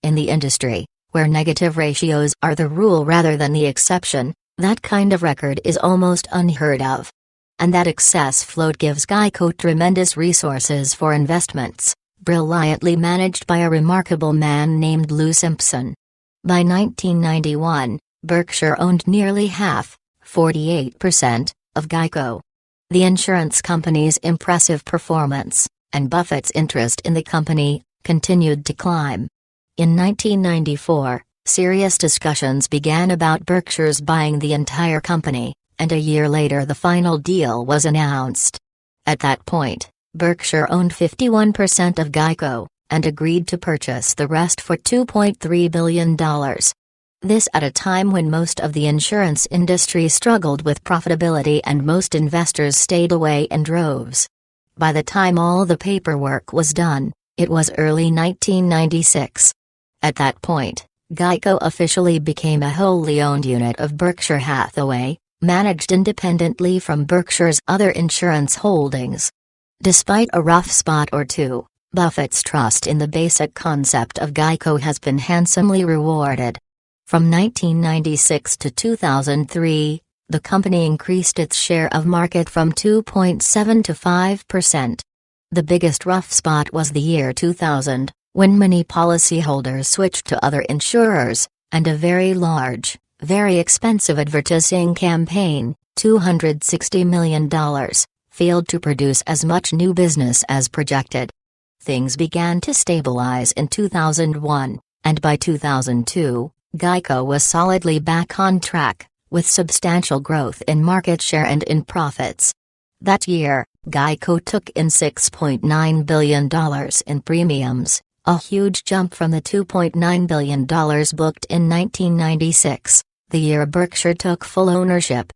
In the industry, where negative ratios are the rule rather than the exception, that kind of record is almost unheard of. And that excess float gives Geico tremendous resources for investments, brilliantly managed by a remarkable man named Lou Simpson. By 1991, Berkshire owned nearly half, 48%, of Geico. The insurance company's impressive performance, and Buffett's interest in the company, continued to climb. In 1994, serious discussions began about Berkshire's buying the entire company, and a year later the final deal was announced. At that point, Berkshire owned 51% of Geico, and agreed to purchase the rest for $2.3 billion. This at a time when most of the insurance industry struggled with profitability and most investors stayed away in droves. By the time all the paperwork was done, it was early 1996. At that point, Geico officially became a wholly owned unit of Berkshire Hathaway, managed independently from Berkshire's other insurance holdings. Despite a rough spot or two, Buffett's trust in the basic concept of Geico has been handsomely rewarded. From 1996 to 2003, the company increased its share of market from 2.7 to 5%. The biggest rough spot was the year 2000, when many policyholders switched to other insurers, and a very large, very expensive advertising campaign, $260 million, failed to produce as much new business as projected. Things began to stabilize in 2001, and by 2002, Geico was solidly back on track, with substantial growth in market share and in profits. That year, Geico took in $6.9 billion in premiums, a huge jump from the $2.9 billion booked in 1996, the year Berkshire took full ownership.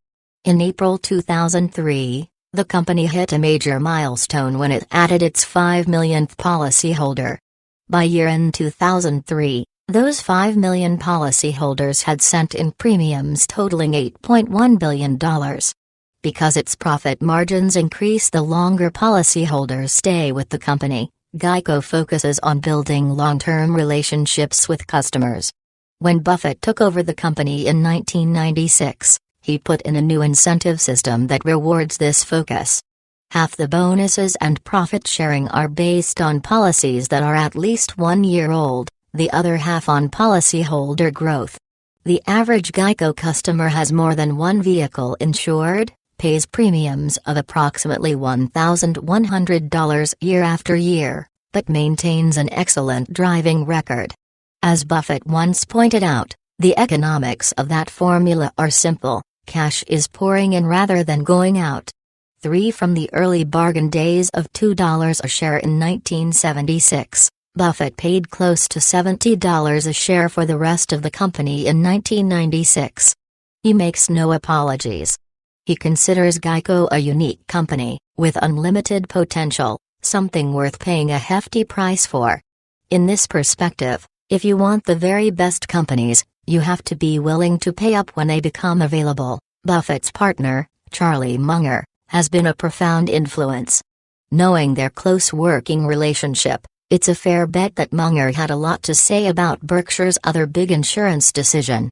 In April 2003, the company hit a major milestone when it added its 5 millionth policyholder. By year-end 2003, those 5 million policyholders had sent in premiums totaling $8.1 billion. Because its profit margins increase the longer policyholders stay with the company, Geico focuses on building long-term relationships with customers. When Buffett took over the company in 1996, he put in a new incentive system that rewards this focus. Half the bonuses and profit sharing are based on policies that are at least 1 year old, the other half on policyholder growth. The average Geico customer has more than one vehicle insured, pays premiums of approximately $1,100 year after year, but maintains an excellent driving record. As Buffett once pointed out, the economics of that formula are simple: cash is pouring in rather than going out. 3 From the early bargain days of $2 a share in 1976, Buffett paid close to $70 a share for the rest of the company in 1996. He makes no apologies. He considers Geico a unique company, with unlimited potential, something worth paying a hefty price for. In this perspective, if you want the very best companies, you have to be willing to pay up when they become available. Buffett's partner, Charlie Munger, has been a profound influence. Knowing their close working relationship, it's a fair bet that Munger had a lot to say about Berkshire's other big insurance decision.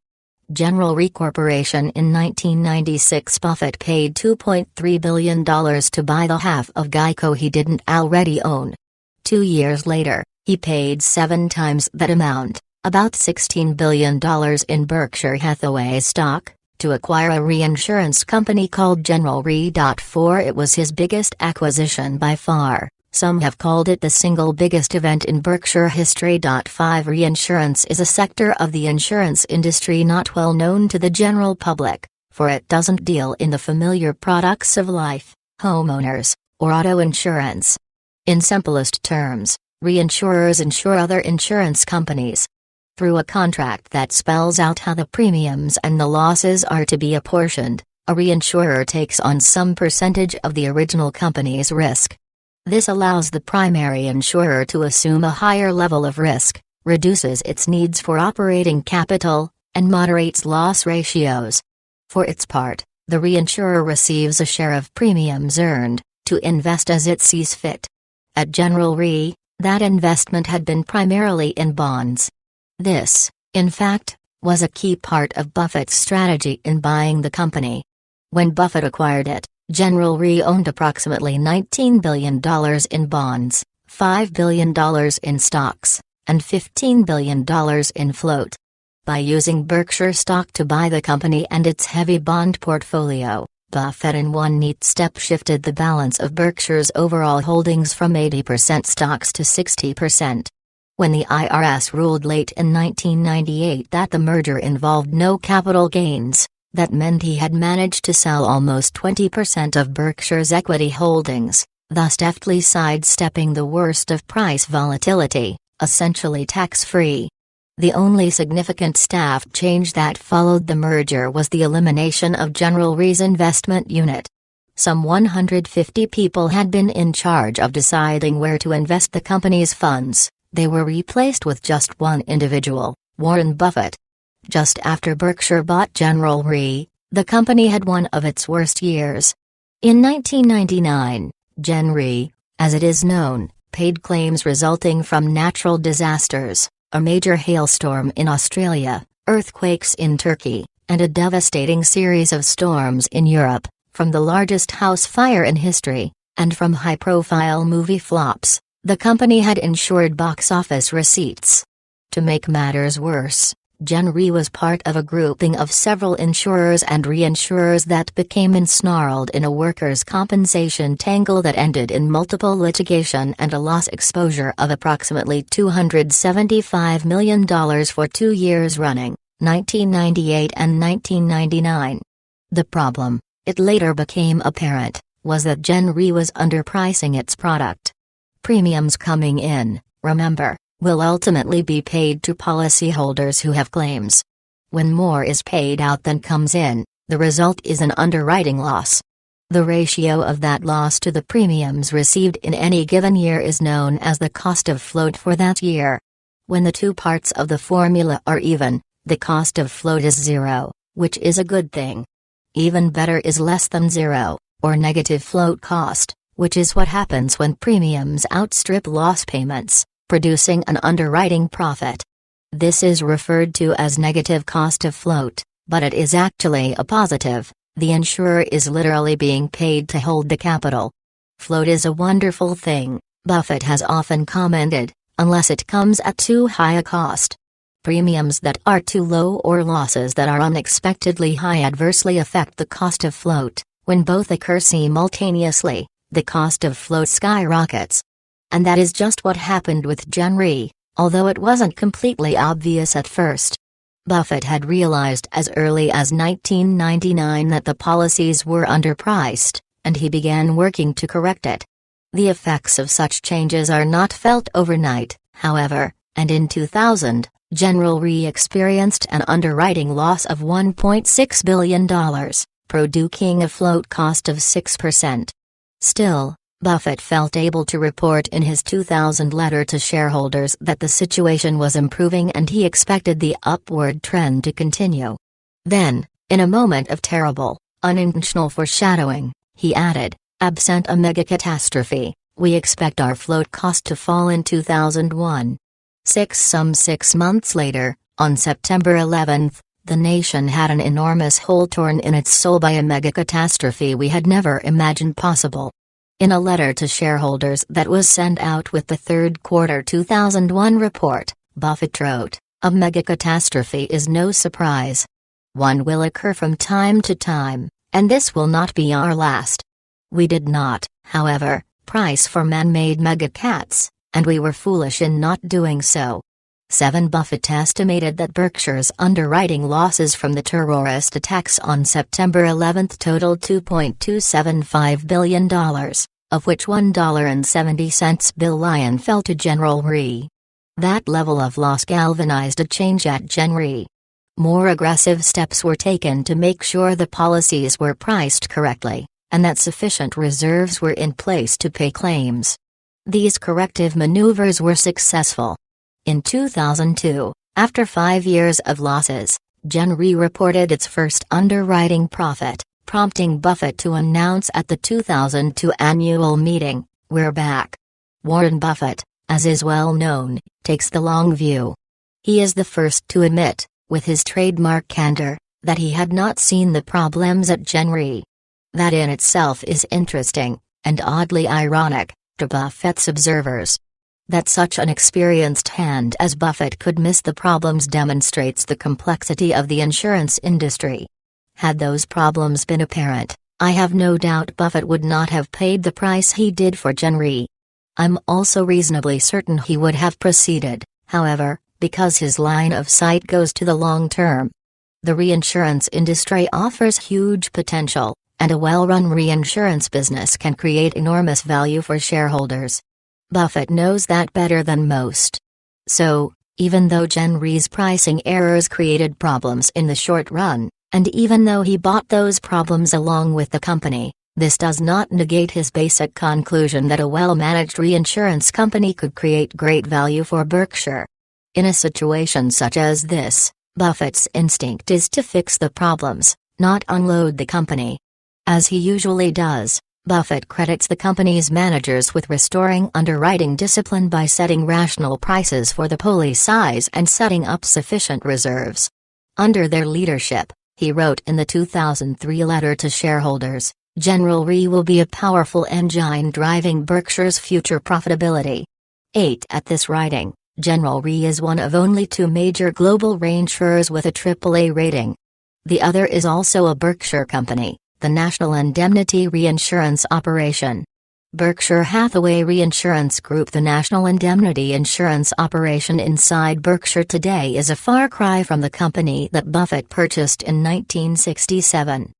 General Re Corporation. In 1996, Buffett paid $2.3 billion to buy the half of Geico he didn't already own. 2 years later, he paid 7 times that amount, about $16 billion in Berkshire Hathaway stock, to acquire a reinsurance company called General Re. 4 It was his biggest acquisition by far. Some have called it the single biggest event in Berkshire history. 5 Reinsurance is a sector of the insurance industry not well known to the general public. for it doesn't deal in the familiar products of life, homeowners, or auto insurance. In simplest terms, reinsurers insure other insurance companies. Through a contract that spells out how the premiums and the losses are to be apportioned, a reinsurer takes on some percentage of the original company's risk. This allows the primary insurer to assume a higher level of risk, reduces its needs for operating capital, and moderates loss ratios. For its part, the reinsurer receives a share of premiums earned, to invest as it sees fit. At General Re, that investment had been primarily in bonds. This, in fact, was a key part of Buffett's strategy in buying the company. When Buffett acquired it, General Re owned approximately $19 billion in bonds, $5 billion in stocks, and $15 billion in float. By using Berkshire stock to buy the company and its heavy bond portfolio, Buffett in one neat step shifted the balance of Berkshire's overall holdings from 80% stocks to 60%. When the IRS ruled late in 1998 that the merger involved no capital gains, that meant he had managed to sell almost 20% of Berkshire's equity holdings, thus deftly sidestepping the worst of price volatility, essentially tax-free. The only significant staff change that followed the merger was the elimination of General Re's investment unit. Some 150 people had been in charge of deciding where to invest the company's funds. They were replaced with just one individual, Warren Buffett. Just after Berkshire bought General Re, the company had one of its worst years. In 1999, Gen Re, as it is known, paid claims resulting from natural disasters, a major hailstorm in Australia, earthquakes in Turkey, and a devastating series of storms in Europe, from the largest house fire in history, and from high-profile movie flops. The company had insured box office receipts. To make matters worse, Gen Re was part of a grouping of several insurers and reinsurers that became ensnarled in a workers' compensation tangle that ended in multiple litigation and a loss exposure of approximately $275 million for 2 years running, 1998 and 1999. The problem, it later became apparent, was that Gen Re was underpricing its product. Premiums coming in, remember, will ultimately be paid to policyholders who have claims. When more is paid out than comes in, the result is an underwriting loss. The ratio of that loss to the premiums received in any given year is known as the cost of float for that year. When the two parts of the formula are even, the cost of float is zero, which is a good thing. Even better is less than zero, or negative float cost, which is what happens when premiums outstrip loss payments, producing an underwriting profit. This is referred to as negative cost of float, but it is actually a positive. The insurer is literally being paid to hold the capital. Float is a wonderful thing, Buffett has often commented, unless it comes at too high a cost. Premiums that are too low or losses that are unexpectedly high adversely affect the cost of float. When both occur simultaneously, the cost of float skyrockets. And that is just what happened with Gen Re, although it wasn't completely obvious at first. Buffett had realized as early as 1999 that the policies were underpriced, and he began working to correct it. The effects of such changes are not felt overnight, however, and in 2000, General Re experienced an underwriting loss of $1.6 billion, producing a float cost of 6%. Still, Buffett felt able to report in his 2000 letter to shareholders that the situation was improving and he expected the upward trend to continue. Then, in a moment of terrible, unintentional foreshadowing, he added, "Absent a mega catastrophe, we expect our float cost to fall in 2001. Some 6 months later, on September 11, the nation had an enormous hole torn in its soul by a mega catastrophe we had never imagined possible." In a letter to shareholders that was sent out with the third quarter 2001 report, Buffett wrote, "A mega catastrophe is no surprise. One will occur from time to time, and this will not be our last. We did not, however, price for man-made mega cats, and we were foolish in not doing so. 7 Buffett estimated that Berkshire's underwriting losses from the terrorist attacks on September 11 totaled $2.275 billion, of which $1.70 billion fell to General Re. That level of loss galvanized a change at Gen Re. More aggressive steps were taken to make sure the policies were priced correctly, and that sufficient reserves were in place to pay claims. These corrective maneuvers were successful. In 2002, after 5 years of losses, Gen Re reported its first underwriting profit, prompting Buffett to announce at the 2002 annual meeting, "We're back." Warren Buffett, as is well known, takes the long view. He is the first to admit, with his trademark candor, that he had not seen the problems at Gen Re. That in itself is interesting, and oddly ironic, to Buffett's observers. That such an experienced hand as Buffett could miss the problems demonstrates the complexity of the insurance industry. Had those problems been apparent, I have no doubt Buffett would not have paid the price he did for Gen Re. I'm also reasonably certain he would have proceeded, however, because his line of sight goes to the long term. The reinsurance industry offers huge potential, and a well-run reinsurance business can create enormous value for shareholders. Buffett knows that better than most. So, even though Gen Re's pricing errors created problems in the short run, and even though he bought those problems along with the company, this does not negate his basic conclusion that a well-managed reinsurance company could create great value for Berkshire. In a situation such as this, Buffett's instinct is to fix the problems, not unload the company. As he usually does, Buffett credits the company's managers with restoring underwriting discipline by setting rational prices for the policy size and setting up sufficient reserves. Under their leadership, he wrote in the 2003 letter to shareholders, General Re will be a powerful engine driving Berkshire's future profitability. 8 At this writing, General Re is one of only 2 major global reinsurers with a AAA rating. The other is also a Berkshire company, the National Indemnity Reinsurance Operation. Berkshire Hathaway Reinsurance Group. The National Indemnity Insurance Operation inside Berkshire today is a far cry from the company that Buffett purchased in 1967.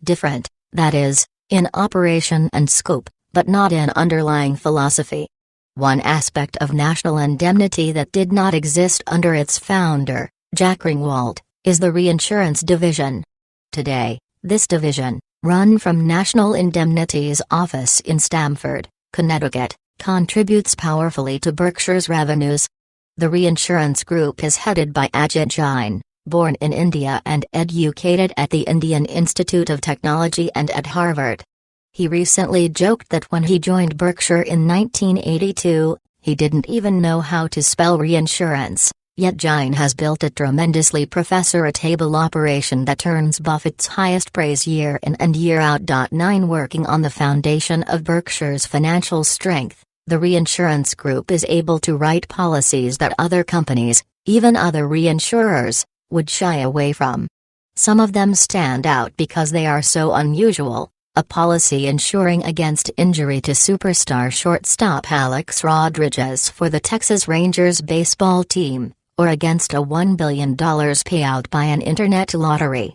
Different, that is, in operation and scope, but not in underlying philosophy. One aspect of National Indemnity that did not exist under its founder, Jack Ringwald, is the reinsurance division. Today, this division, run from National Indemnity's office in Stamford, Connecticut, contributes powerfully to Berkshire's revenues. The reinsurance group is headed by Ajit Jain, born in India and educated at the Indian Institute of Technology and at Harvard. He recently joked that when he joined Berkshire in 1982, he didn't even know how to spell reinsurance. Yet Jain has built a tremendously professor-at-table operation that earns Buffett's highest praise year in and year out. 9 Working on the foundation of Berkshire's financial strength, the reinsurance group is able to write policies that other companies, even other reinsurers, would shy away from. Some of them stand out because they are so unusual, a policy insuring against injury to superstar shortstop Alex Rodriguez for the Texas Rangers baseball team, or against a $1 billion payout by an internet lottery.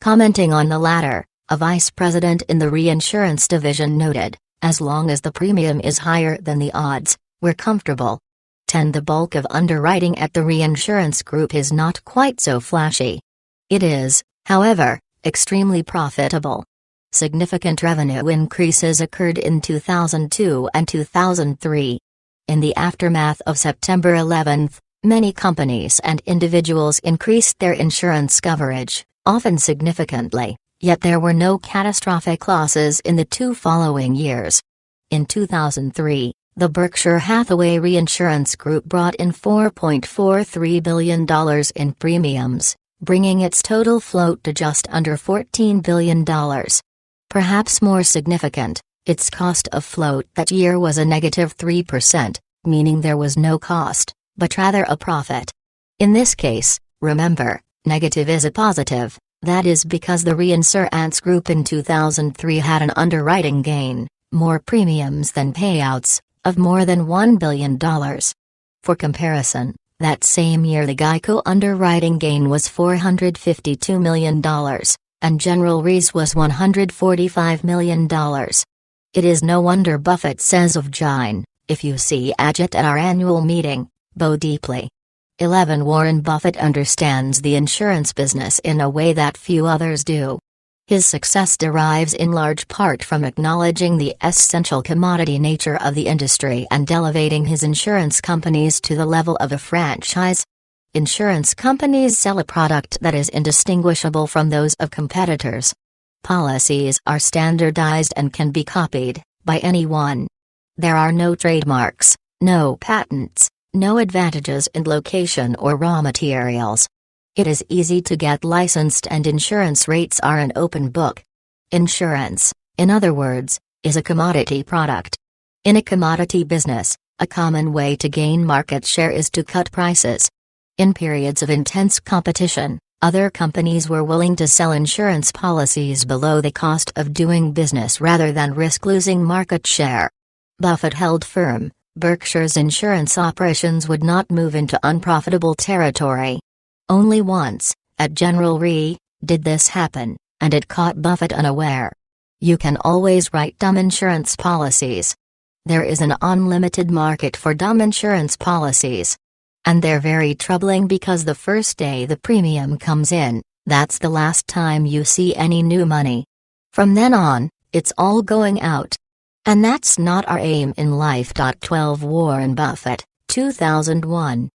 Commenting on the latter, a vice president in the reinsurance division noted, "As long as the premium is higher than the odds, we're comfortable." 10 The bulk of underwriting at the reinsurance group is not quite so flashy. It is, however, extremely profitable. Significant revenue increases occurred in 2002 and 2003. In the aftermath of September 11, many companies and individuals increased their insurance coverage, often significantly, yet there were no catastrophic losses in the 2 following years. In 2003, the Berkshire Hathaway Reinsurance Group brought in $4.43 billion in premiums, bringing its total float to just under $14 billion. Perhaps more significant, its cost of float that year was a negative 3%, meaning there was no cost, but rather a profit. In this case, remember, negative is a positive, that is because the reinsurance group in 2003 had an underwriting gain, more premiums than payouts, of more than $1 billion. For comparison, That same year the Geico underwriting gain was $452 million, and General Re's was $145 million. It is no wonder Buffett says of Gene, "If you see Ajit at our annual meeting, bow deeply." 11. Warren Buffett understands the insurance business in a way that few others do. His success derives in large part from acknowledging the essential commodity nature of the industry and elevating his insurance companies to the level of a franchise. Insurance companies sell a product that is indistinguishable from those of competitors. Policies are standardized and can be copied by anyone. There are no trademarks, no patents, no advantages in location or raw materials. It is easy to get licensed and insurance rates are an open book. Insurance, in other words, is a commodity product. In a commodity business, a common way to gain market share is to cut prices. In periods of intense competition, other companies were willing to sell insurance policies below the cost of doing business rather than risk losing market share. Buffett held firm. Berkshire's insurance operations would not move into unprofitable territory. Only once, at General Re, did this happen, and it caught Buffett unaware. You can always write dumb insurance policies. There is an unlimited market for dumb insurance policies. And they're very troubling because the first day the premium comes in, that's the last time you see any new money. From then on, it's all going out. And that's not our aim in life. 12. Warren Buffett, 2001.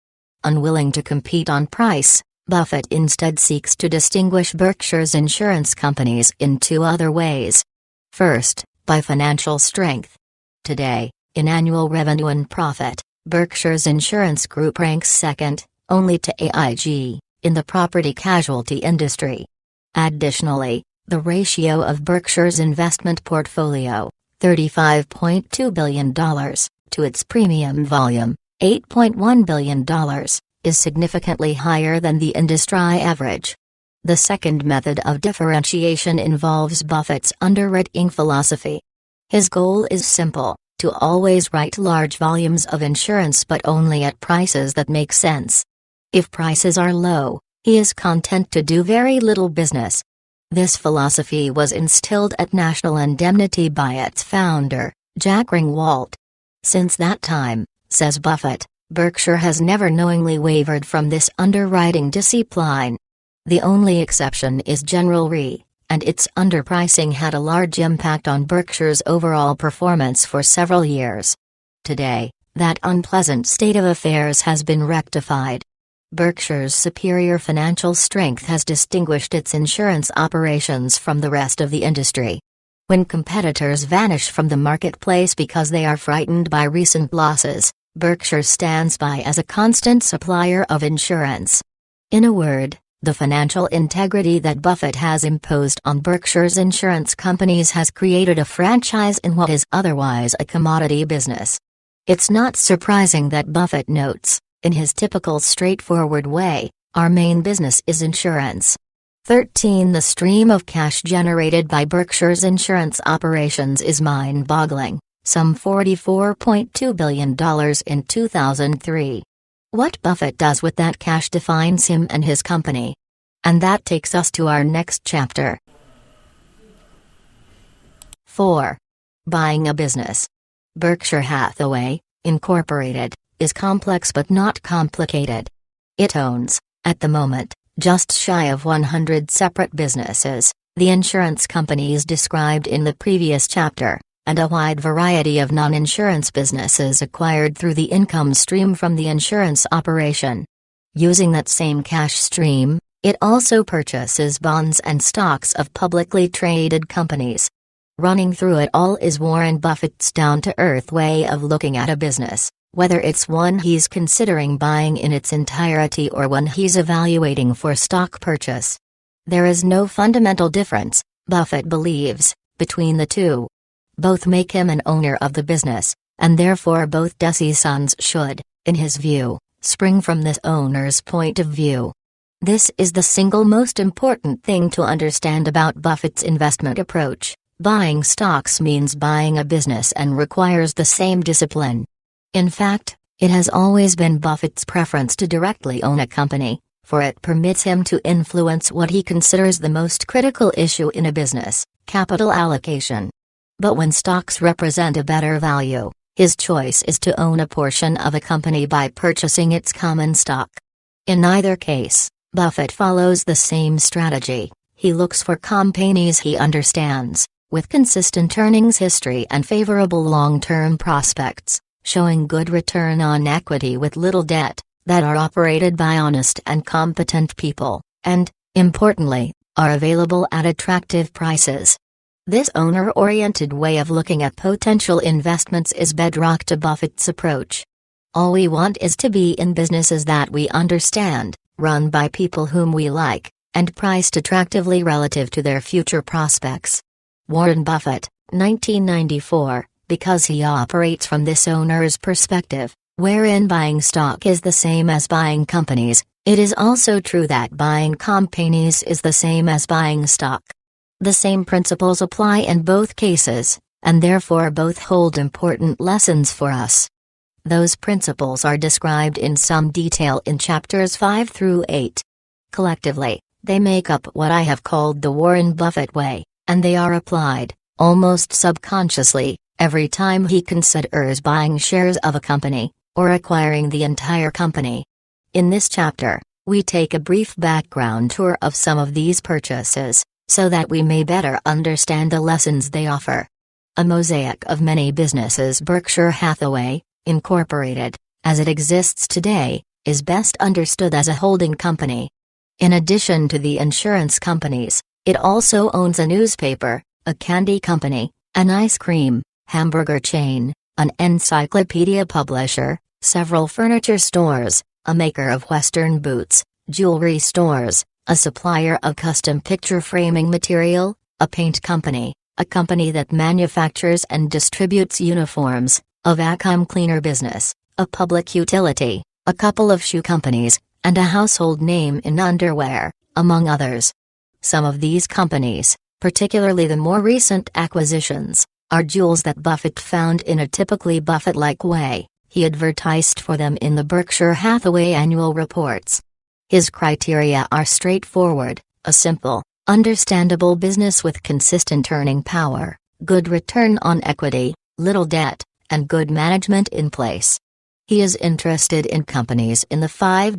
Unwilling to compete on price, Buffett instead seeks to distinguish Berkshire's insurance companies in two other ways. First, by financial strength. Today, in annual revenue and profit, Berkshire's insurance group ranks second, only to AIG, in the property casualty industry. Additionally, the ratio of Berkshire's investment portfolio, $35.2 billion, to its premium volume, $8.1 billion, is significantly higher than the industry average. The second method of differentiation involves Buffett's underwriting philosophy. His goal is simple: to always write large volumes of insurance but only at prices that make sense. If prices are low, he is content to do very little business. This philosophy was instilled at National Indemnity by its founder, Jack Ringwalt. Since that time, says Buffett, Berkshire has never knowingly wavered from this underwriting discipline. The only exception is General Re, and its underpricing had a large impact on Berkshire's overall performance for several years. Today, that unpleasant state of affairs has been rectified. Berkshire's superior financial strength has distinguished its insurance operations from the rest of the industry. When competitors vanish from the marketplace because they are frightened by recent losses, Berkshire stands by as a constant supplier of insurance. In a word, the financial integrity that Buffett has imposed on Berkshire's insurance companies has created a franchise in what is otherwise a commodity business. It's not surprising that Buffett notes, in his typical straightforward way, our main business is insurance. 13. The stream of cash generated by Berkshire's insurance operations is mind-boggling, some $44.2 billion in 2003. What Buffett does with that cash defines him and his company. And that takes us to our next chapter. 4. Buying a business. Berkshire Hathaway, Incorporated, is complex but not complicated. It owns, at the moment, just shy of 100 separate businesses, the insurance companies described in the previous chapter, and a wide variety of non-insurance businesses acquired through the income stream from the insurance operation. Using that same cash stream, it also purchases bonds and stocks of publicly traded companies. Running through it all is Warren Buffett's down-to-earth way of looking at a business, whether it's one he's considering buying in its entirety or one he's evaluating for stock purchase. There is no fundamental difference, Buffett believes, between the two. Both make him an owner of the business, and therefore both decisions should, in his view, spring from this owner's point of view. This is the single most important thing to understand about Buffett's investment approach. Buying stocks means buying a business and requires the same discipline. In fact, It has always been Buffett's preference to directly own a company, for it permits him to influence what he considers the most critical issue in a business: capital allocation. But when stocks represent a better value, his choice is to own a portion of a company by purchasing its common stock. In either case, Buffett follows the same strategy. He looks for companies he understands, with consistent earnings history and favorable long-term prospects, showing good return on equity with little debt, that are operated by honest and competent people, and, importantly, are available at attractive prices. This owner-oriented way of looking at potential investments is bedrock to Buffett's approach. All we want is to be in businesses that we understand, run by people whom we like, and priced attractively relative to their future prospects. Warren Buffett, 1994, because he operates from this owner's perspective, wherein buying stock is the same as buying companies, it is also true that buying companies is the same as buying stock. The same principles apply in both cases, and therefore both hold important lessons for us. Those principles are described in some detail in chapters 5 through 8. Collectively, they make up what I have called the Warren Buffett way, and they are applied, almost subconsciously, every time he considers buying shares of a company, or acquiring the entire company. In this chapter, we take a brief background tour of some of these purchases, so that we may better understand the lessons they offer. A mosaic of many businesses. Berkshire Hathaway, Incorporated, as it exists today, is best understood as a holding company. In addition to the insurance companies, it also owns a newspaper, a candy company, an ice cream, hamburger chain, an encyclopedia publisher, several furniture stores, a maker of Western boots, jewelry stores, a supplier of custom picture framing material, a paint company, a company that manufactures and distributes uniforms, a vacuum cleaner business, a public utility, a couple of shoe companies, and a household name in underwear, among others. Some of these companies, particularly the more recent acquisitions, are jewels that Buffett found in a typically Buffett-like way. He advertised for them in the Berkshire Hathaway annual reports. His criteria are straightforward: a simple, understandable business with consistent earning power, good return on equity, little debt, and good management in place. He is interested in companies in the $5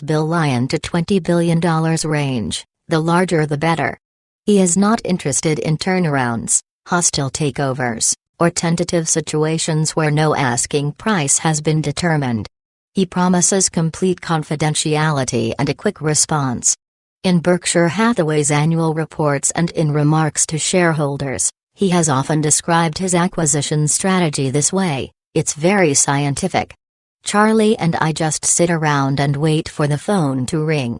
billion to $20 billion range, the larger the better. He is not interested in turnarounds, hostile takeovers, or tentative situations where no asking price has been determined. He promises complete confidentiality and a quick response. In Berkshire Hathaway's annual reports and in remarks to shareholders, he has often described his acquisition strategy this way: it's very scientific. Charlie and I just sit around and wait for the phone to ring.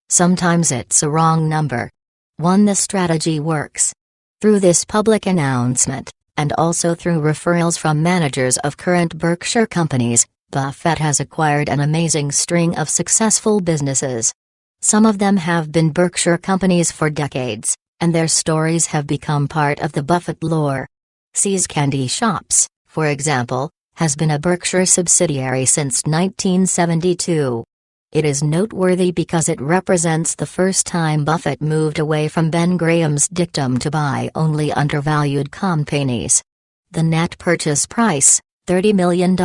Sometimes it's a wrong number. The strategy works. Through this public announcement, and also through referrals from managers of current Berkshire companies, Buffett has acquired an amazing string of successful businesses. Some of them have been Berkshire companies for decades, and their stories have become part of the Buffett lore. See's Candy Shops, for example, has been a Berkshire subsidiary since 1972. It is noteworthy because it represents the first time Buffett moved away from Ben Graham's dictum to buy only undervalued companies. The net purchase price, $30 million,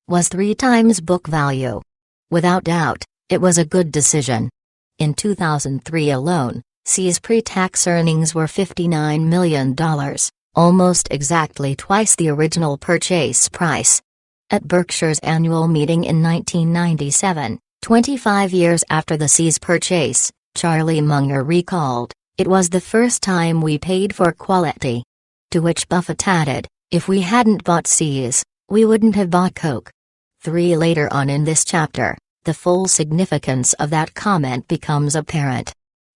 was 3 times book value. Without doubt, it was a good decision. In 2003 alone, See's pre-tax earnings were $59 million, almost exactly twice the original purchase price. At Berkshire's annual meeting in 1997, 25 years after the See's purchase, Charlie Munger recalled, "It was the first time we paid for quality." To which Buffett added, "If we hadn't bought See's, we wouldn't have bought Coke." Later on in this chapter, the full significance of that comment becomes apparent.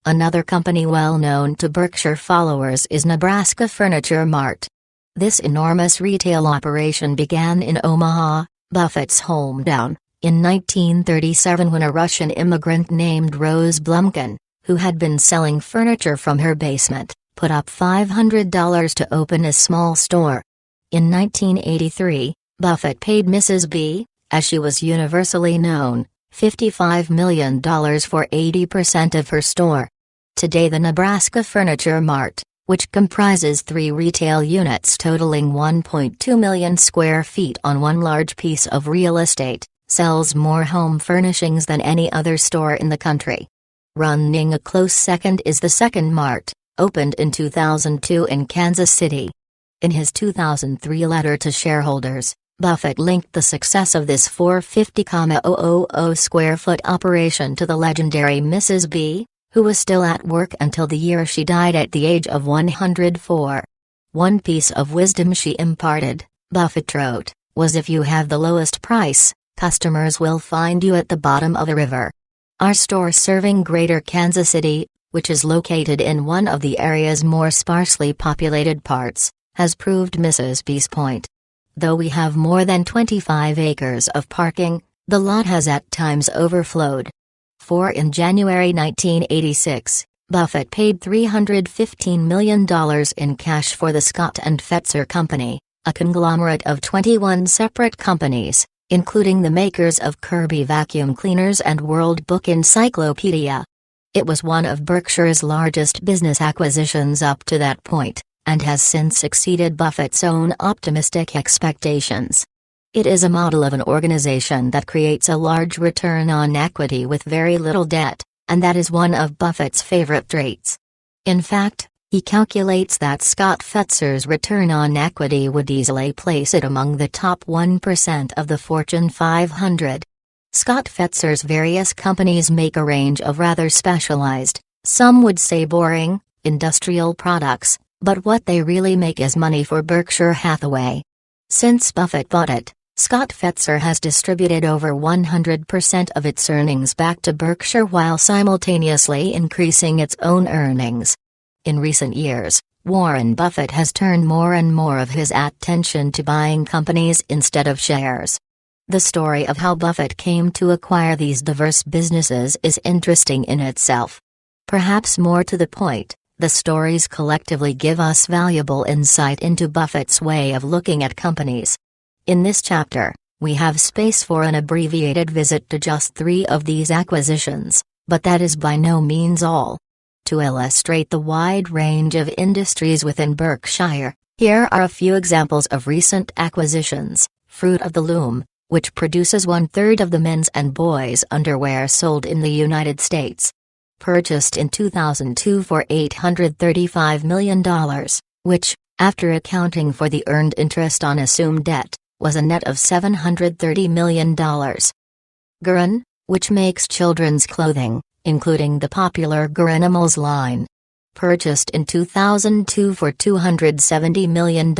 Another company well known to Berkshire followers is Nebraska Furniture Mart. This enormous retail operation began in Omaha, Buffett's hometown, in 1937 when a Russian immigrant named Rose Blumkin, who had been selling furniture from her basement, put up $500 to open a small store. In 1983, Buffett paid Mrs. B, as she was universally known, $55 million for 80% of her store. Today the Nebraska Furniture Mart, which comprises 3 retail units totaling 1.2 million square feet on one large piece of real estate, sells more home furnishings than any other store in the country. Running a close second is the Second Mart, opened in 2002 in Kansas City. In his 2003 letter to shareholders, Buffett linked the success of this 450,000 square foot operation to the legendary Mrs. B, who was still at work until the year she died at the age of 104. One piece of wisdom she imparted, Buffett wrote, was if you have the lowest price, customers will find you at the bottom of the river. Our store serving Greater Kansas City, which is located in one of the area's more sparsely populated parts, has proved Mrs. B's point. Though we have more than 25 acres of parking, the lot has at times overflowed. For in January 1986, Buffett paid $315 million in cash for the Scott and Fetzer Company, a conglomerate of 21 separate companies, including the makers of Kirby vacuum cleaners and World Book Encyclopedia. It was one of Berkshire's largest business acquisitions up to that point, and has since exceeded Buffett's own optimistic expectations. It is a model of an organization that creates a large return on equity with very little debt, and that is one of Buffett's favorite traits. In fact, he calculates that Scott Fetzer's return on equity would easily place it among the top 1% of the Fortune 500. Scott Fetzer's various companies make a range of rather specialized, some would say boring, industrial products, but what they really make is money for Berkshire Hathaway. Since Buffett bought it, Scott Fetzer has distributed over 100% of its earnings back to Berkshire while simultaneously increasing its own earnings. In recent years, Warren Buffett has turned more and more of his attention to buying companies instead of shares. The story of how Buffett came to acquire these diverse businesses is interesting in itself. Perhaps more to the point, the stories collectively give us valuable insight into Buffett's way of looking at companies. In this chapter, we have space for an abbreviated visit to just 3 of these acquisitions, but that is by no means all. To illustrate the wide range of industries within Berkshire, here are a few examples of recent acquisitions. Fruit of the Loom, which produces 1/3 of the men's and boys' underwear sold in the United States. Purchased in 2002 for $835 million, which, after accounting for the earned interest on assumed debt, was a net of $730 million. Guerin, which makes children's clothing, including the popular Guerinimals line. Purchased in 2002 for $270 million.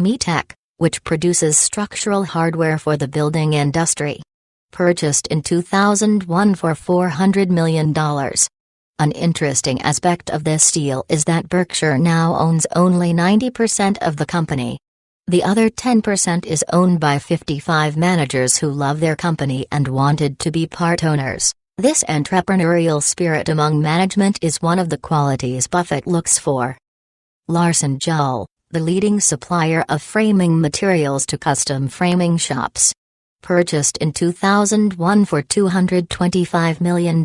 Metech, which produces structural hardware for the building industry. Purchased in 2001 for $400 million. An interesting aspect of this deal is that Berkshire now owns only 90% of the company. The other 10% is owned by 55 managers who love their company and wanted to be part owners. This entrepreneurial spirit among management is one of the qualities Buffett looks for. Larson Jull, the leading supplier of framing materials to custom framing shops. Purchased in 2001 for $225 million.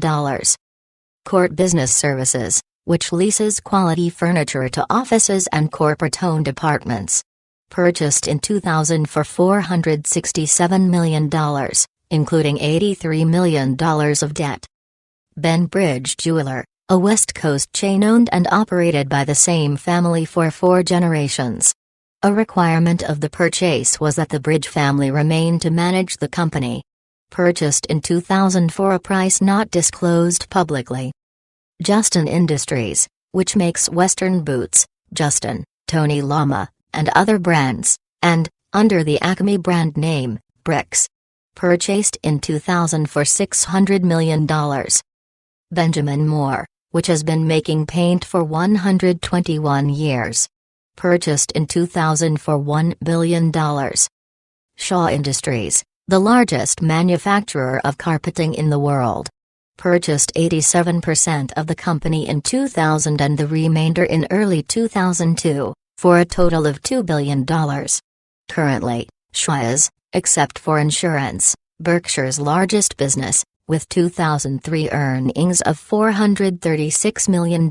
Court Business Services, which leases quality furniture to offices and corporate-owned apartments. Purchased in 2000 for $467 million, including $83 million of debt. Benbridge Jeweler, a West Coast chain owned and operated by the same family for 4 generations. A requirement of the purchase was that the Bridge family remain to manage the company. Purchased in 2000 for a price not disclosed publicly. Justin Industries, which makes Western boots, Justin, Tony Lama, and other brands, and, under the Acme brand name, Bricks. Purchased in 2000 for $600 million. Benjamin Moore, which has been making paint for 121 years. Purchased in 2000 for $1 billion. Shaw Industries, the largest manufacturer of carpeting in the world. Purchased 87% of the company in 2000 and the remainder in early 2002, for a total of $2 billion. Currently, Shaw is, Except for insurance, Berkshire's largest business, with 2003 earnings of $436 million.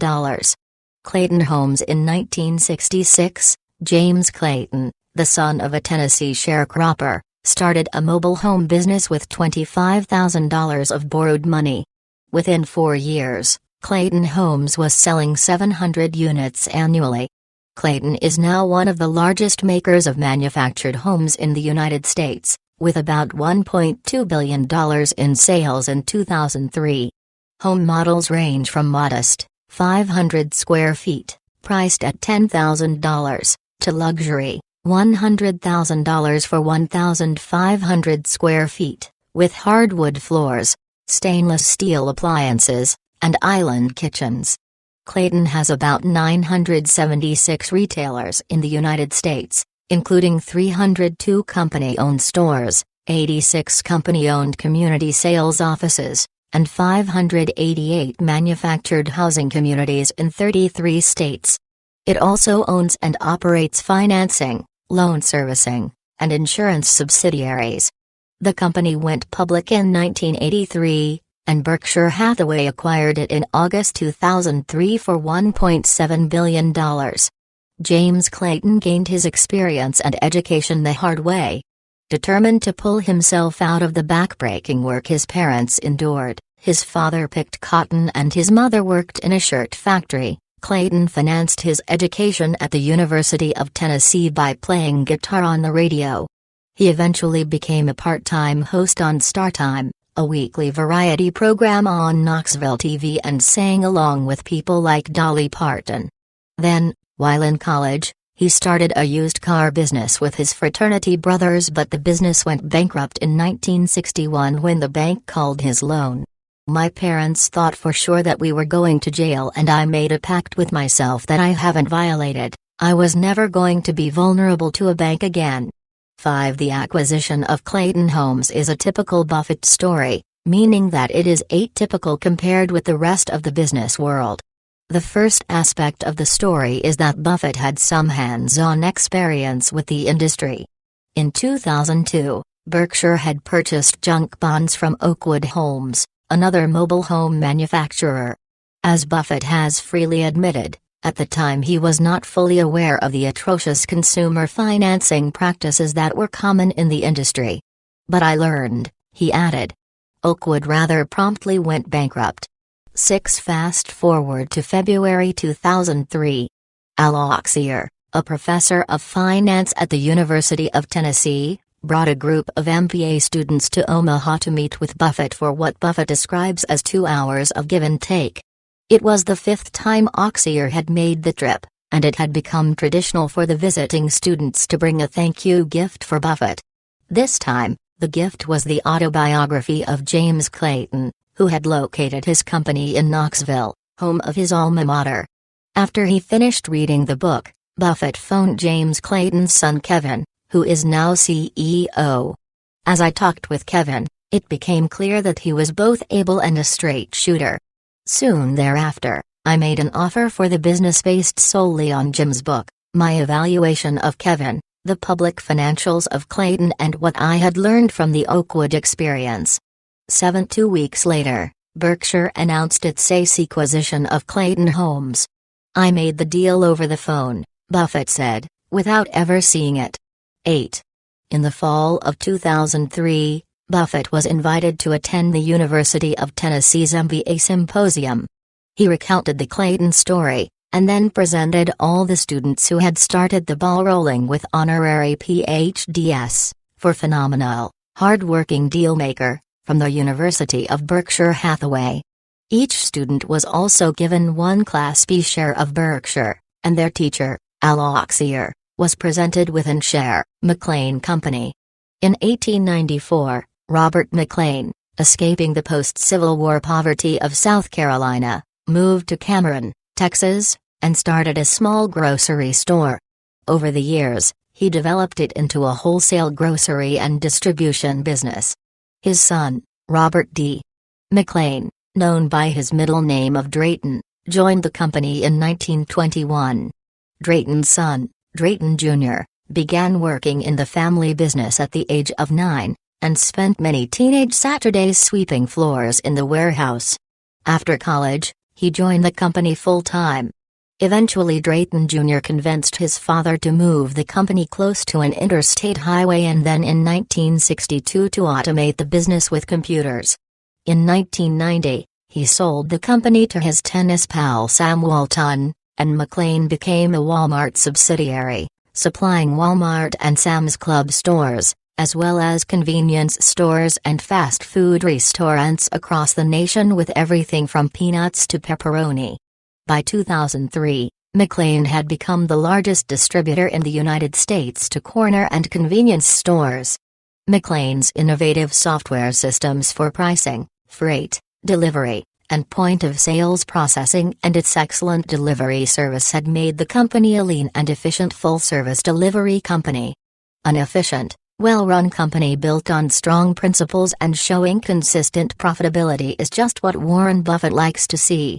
Clayton Homes. In 1966, James Clayton, the son of a Tennessee sharecropper, started a mobile home business with $25,000 of borrowed money. Within 4 years, Clayton Homes was selling 700 units annually. Clayton is now one of the largest makers of manufactured homes in the United States, with about $1.2 billion in sales in 2003. Home models range from modest, 500 square feet, priced at $10,000, to luxury, $100,000 for 1,500 square feet, with hardwood floors, stainless steel appliances, and island kitchens. Clayton has about 976 retailers in the United States, including 302 company-owned stores, 86 company-owned community sales offices, and 588 manufactured housing communities in 33 states. It also owns and operates financing, loan servicing, and insurance subsidiaries. The company went public in 1983, and Berkshire Hathaway acquired it in August 2003 for $1.7 billion. James Clayton gained his experience and education the hard way. Determined to pull himself out of the backbreaking work his parents endured, his father picked cotton and his mother worked in a shirt factory, Clayton financed his education at the University of Tennessee by playing guitar on the radio. He eventually became a part-time host on StarTime, a weekly variety program on Knoxville TV, and sang along with people like Dolly Parton. Then, while in college, he started a used car business with his fraternity brothers, but the business went bankrupt in 1961 when the bank called his loan. My parents thought for sure that we were going to jail, and I made a pact with myself that I haven't violated. I was never going to be vulnerable to a bank again. 5. The acquisition of Clayton Homes is a typical Buffett story, meaning that it is atypical compared with the rest of the business world. The first aspect of the story is that Buffett had some hands-on experience with the industry. In 2002, Berkshire had purchased junk bonds from Oakwood Homes, another mobile home manufacturer. As Buffett has freely admitted, at the time he was not fully aware of the atrocious consumer financing practices that were common in the industry. But I learned, he added. Oakwood rather promptly went bankrupt. 6. Fast forward to February 2003. Al Oxier, a professor of finance at the University of Tennessee, brought a group of MBA students to Omaha to meet with Buffett for what Buffett describes as 2 hours of give and take. It was the 5th time Oxier had made the trip, and it had become traditional for the visiting students to bring a thank you gift for Buffett. This time, the gift was the autobiography of James Clayton, who had located his company in Knoxville, home of his alma mater. After he finished reading the book, Buffett phoned James Clayton's son Kevin, who is now CEO. As I talked with Kevin, it became clear that he was both able and a straight shooter. Soon thereafter, I made an offer for the business based solely on Jim's book, my evaluation of Kevin, the public financials of Clayton, and what I had learned from the Oakwood experience. 2 weeks later, Berkshire announced its acquisition of Clayton Homes. I made the deal over the phone, Buffett said, without ever seeing it. 8. In the fall of 2003, Buffett was invited to attend the University of Tennessee's MBA symposium. He recounted the Clayton story, and then presented all the students who had started the ball rolling with honorary PhDs, for phenomenal, hard-working dealmaker, from the University of Berkshire Hathaway. Each student was also given one Class B share of Berkshire, and their teacher, Al Oxier, was presented with an share, McLean Company. In 1894, Robert McLean, escaping the post-Civil War poverty of South Carolina, moved to Cameron, Texas, and started a small grocery store. Over the years, he developed it into a wholesale grocery and distribution business. His son, Robert D. McLean, known by his middle name of Drayton, joined the company in 1921. Drayton's son, Drayton Jr., began working in the family business at the age of 9, and spent many teenage Saturdays sweeping floors in the warehouse. After college, he joined the company full-time. Eventually Drayton Jr. convinced his father to move the company close to an interstate highway and then in 1962 to automate the business with computers. In 1990, he sold the company to his tennis pal Sam Walton, and McLean became a Walmart subsidiary, supplying Walmart and Sam's Club stores, as well as convenience stores and fast food restaurants across the nation with everything from peanuts to pepperoni. By 2003, McLean had become the largest distributor in the United States to corner and convenience stores. McLean's innovative software systems for pricing, freight, delivery, and point-of-sales processing and its excellent delivery service had made the company a lean and efficient full-service delivery company. An efficient, well-run company built on strong principles and showing consistent profitability is just what Warren Buffett likes to see.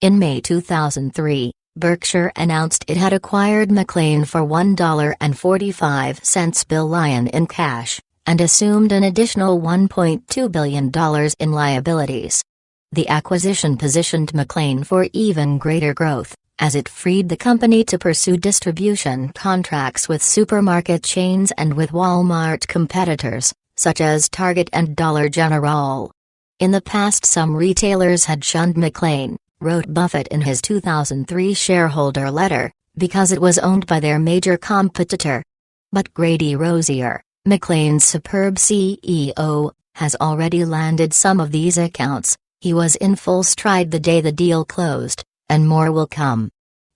In May 2003, Berkshire announced it had acquired McLean for $1.45 billion in cash, and assumed an additional $1.2 billion in liabilities. The acquisition positioned McLean for even greater growth, as it freed the company to pursue distribution contracts with supermarket chains and with Walmart competitors, such as Target and Dollar General. In the past, some retailers had shunned McLean, wrote Buffett in his 2003 shareholder letter, because it was owned by their major competitor. But Grady Rosier, McLean's superb CEO, has already landed some of these accounts. He was in full stride the day the deal closed, and more will come.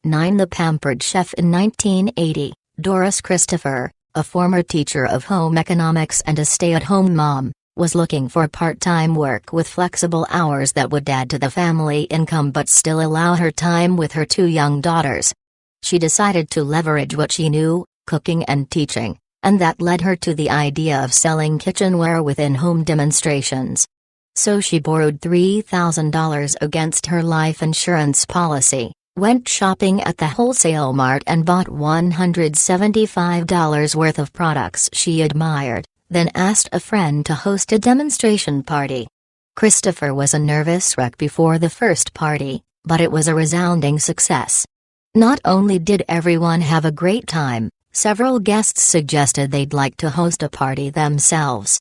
9. The Pampered Chef. In 1980, Doris Christopher, a former teacher of home economics and a stay-at-home mom, was looking for part-time work with flexible hours that would add to the family income but still allow her time with her 2 young daughters. She decided to leverage what she knew, cooking and teaching, and that led her to the idea of selling kitchenware with in-home demonstrations. So she borrowed $3,000 against her life insurance policy, went shopping at the wholesale mart and bought $175 worth of products she admired, then asked a friend to host a demonstration party. Christopher was a nervous wreck before the first party, but it was a resounding success. Not only did everyone have a great time, several guests suggested they'd like to host a party themselves.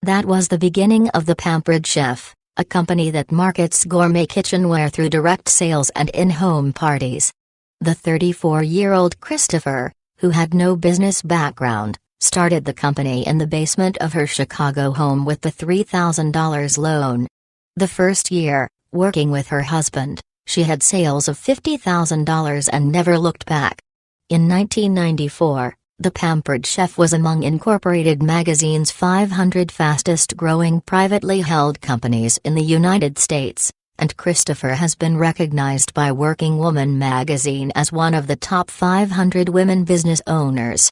That was the beginning of the Pampered Chef, a company that markets gourmet kitchenware through direct sales and in-home parties. The 34-year-old Christopher, who had no business background, started the company in the basement of her Chicago home with the $3,000 loan. The first year, working with her husband, she had sales of $50,000 and never looked back. In 1994, the Pampered Chef was among Incorporated magazine's 500 fastest-growing privately held companies in the United States, and Christopher has been recognized by Working Woman magazine as one of the top 500 women business owners.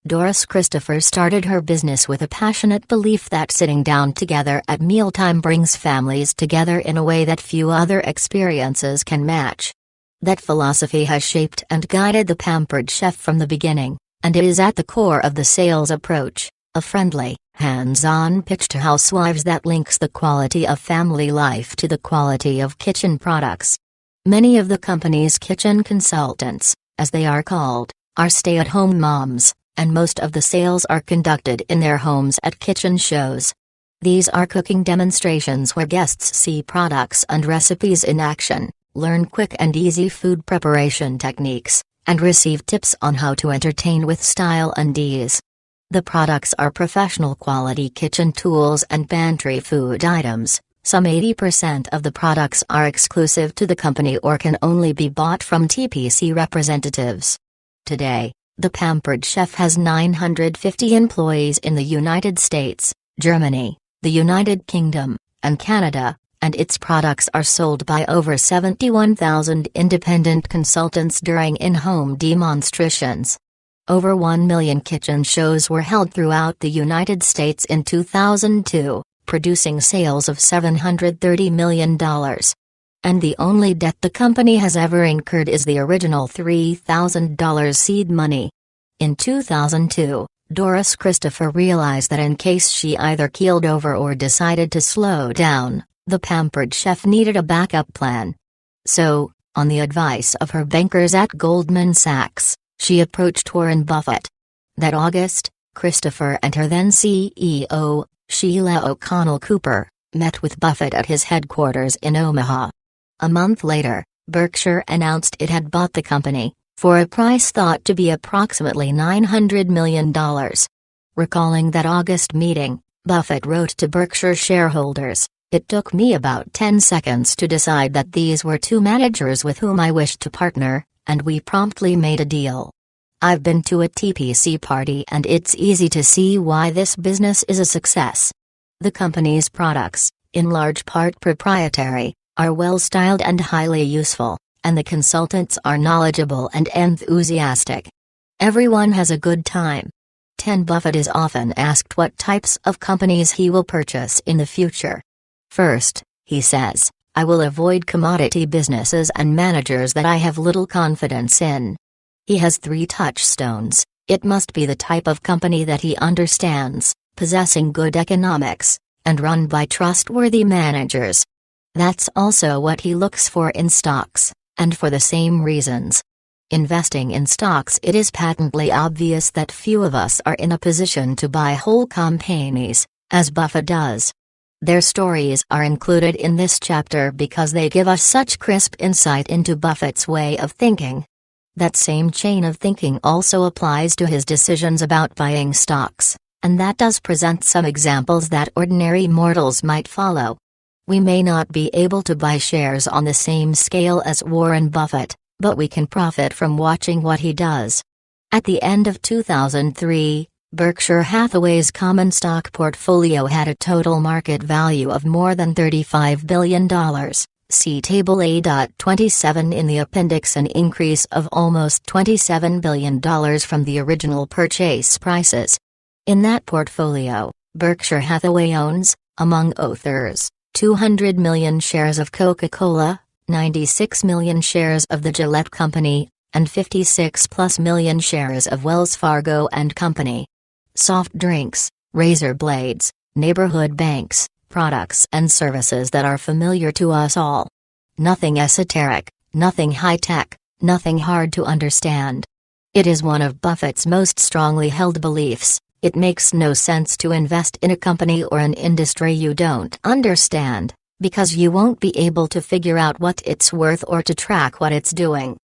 Doris Christopher started her business with a passionate belief that sitting down together at mealtime brings families together in a way that few other experiences can match. That philosophy has shaped and guided the Pampered Chef from the beginning, and it is at the core of the sales approach, a friendly, hands-on pitch to housewives that links the quality of family life to the quality of kitchen products. Many of the company's kitchen consultants, as they are called, are stay-at-home moms, and most of the sales are conducted in their homes at kitchen shows. These are cooking demonstrations where guests see products and recipes in action, learn quick and easy food preparation techniques, and receive tips on how to entertain with style and ease. The products are professional quality kitchen tools and pantry food items. Some 80% of the products are exclusive to the company or can only be bought from TPC representatives. Today, the Pampered Chef has 950 employees in the United States, Germany, the United Kingdom, and Canada, and its products are sold by over 71,000 independent consultants during in-home demonstrations. Over 1 million kitchen shows were held throughout the United States in 2002, producing sales of $730 million. And the only debt the company has ever incurred is the original $3,000 seed money. In 2002, Doris Christopher realized that in case she either keeled over or decided to slow down, the pampered chef needed a backup plan. So, on the advice of her bankers at Goldman Sachs, she approached Warren Buffett. That August, Christopher and her then CEO, Sheila O'Connell Cooper, met with Buffett at his headquarters in Omaha. A month later, Berkshire announced it had bought the company, for a price thought to be approximately $900 million. Recalling that August meeting, Buffett wrote to Berkshire shareholders, "It took me about 10 seconds to decide that these were two managers with whom I wished to partner, and we promptly made a deal. I've been to a TPC party and it's easy to see why this business is a success. The company's products, in large part proprietary, are well-styled and highly useful, and the consultants are knowledgeable and enthusiastic. Everyone has a good time." 10 Buffett is often asked what types of companies he will purchase in the future. First, he says, "I will avoid commodity businesses and managers that I have little confidence in." He has 3 touchstones. It must be the type of company that he understands, possessing good economics, and run by trustworthy managers. That's also what he looks for in stocks, and for the same reasons. Investing in stocks, it is patently obvious that few of us are in a position to buy whole companies, as Buffett does. Their stories are included in this chapter because they give us such crisp insight into Buffett's way of thinking. That same chain of thinking also applies to his decisions about buying stocks, and that does present some examples that ordinary mortals might follow. We may not be able to buy shares on the same scale as Warren Buffett, but we can profit from watching what he does. At the end of 2003, Berkshire Hathaway's common stock portfolio had a total market value of more than $35 billion. See Table A.27 in the appendix, an increase of almost $27 billion from the original purchase prices. In that portfolio, Berkshire Hathaway owns, among others, 200 million shares of Coca-Cola, 96 million shares of the Gillette Company, and 56+ million shares of Wells Fargo and Company. Soft drinks, razor blades, neighborhood banks, products and services that are familiar to us all. Nothing esoteric, nothing high-tech, nothing hard to understand. It is one of Buffett's most strongly held beliefs: it makes no sense to invest in a company or an industry you don't understand, because you won't be able to figure out what it's worth or to track what it's doing.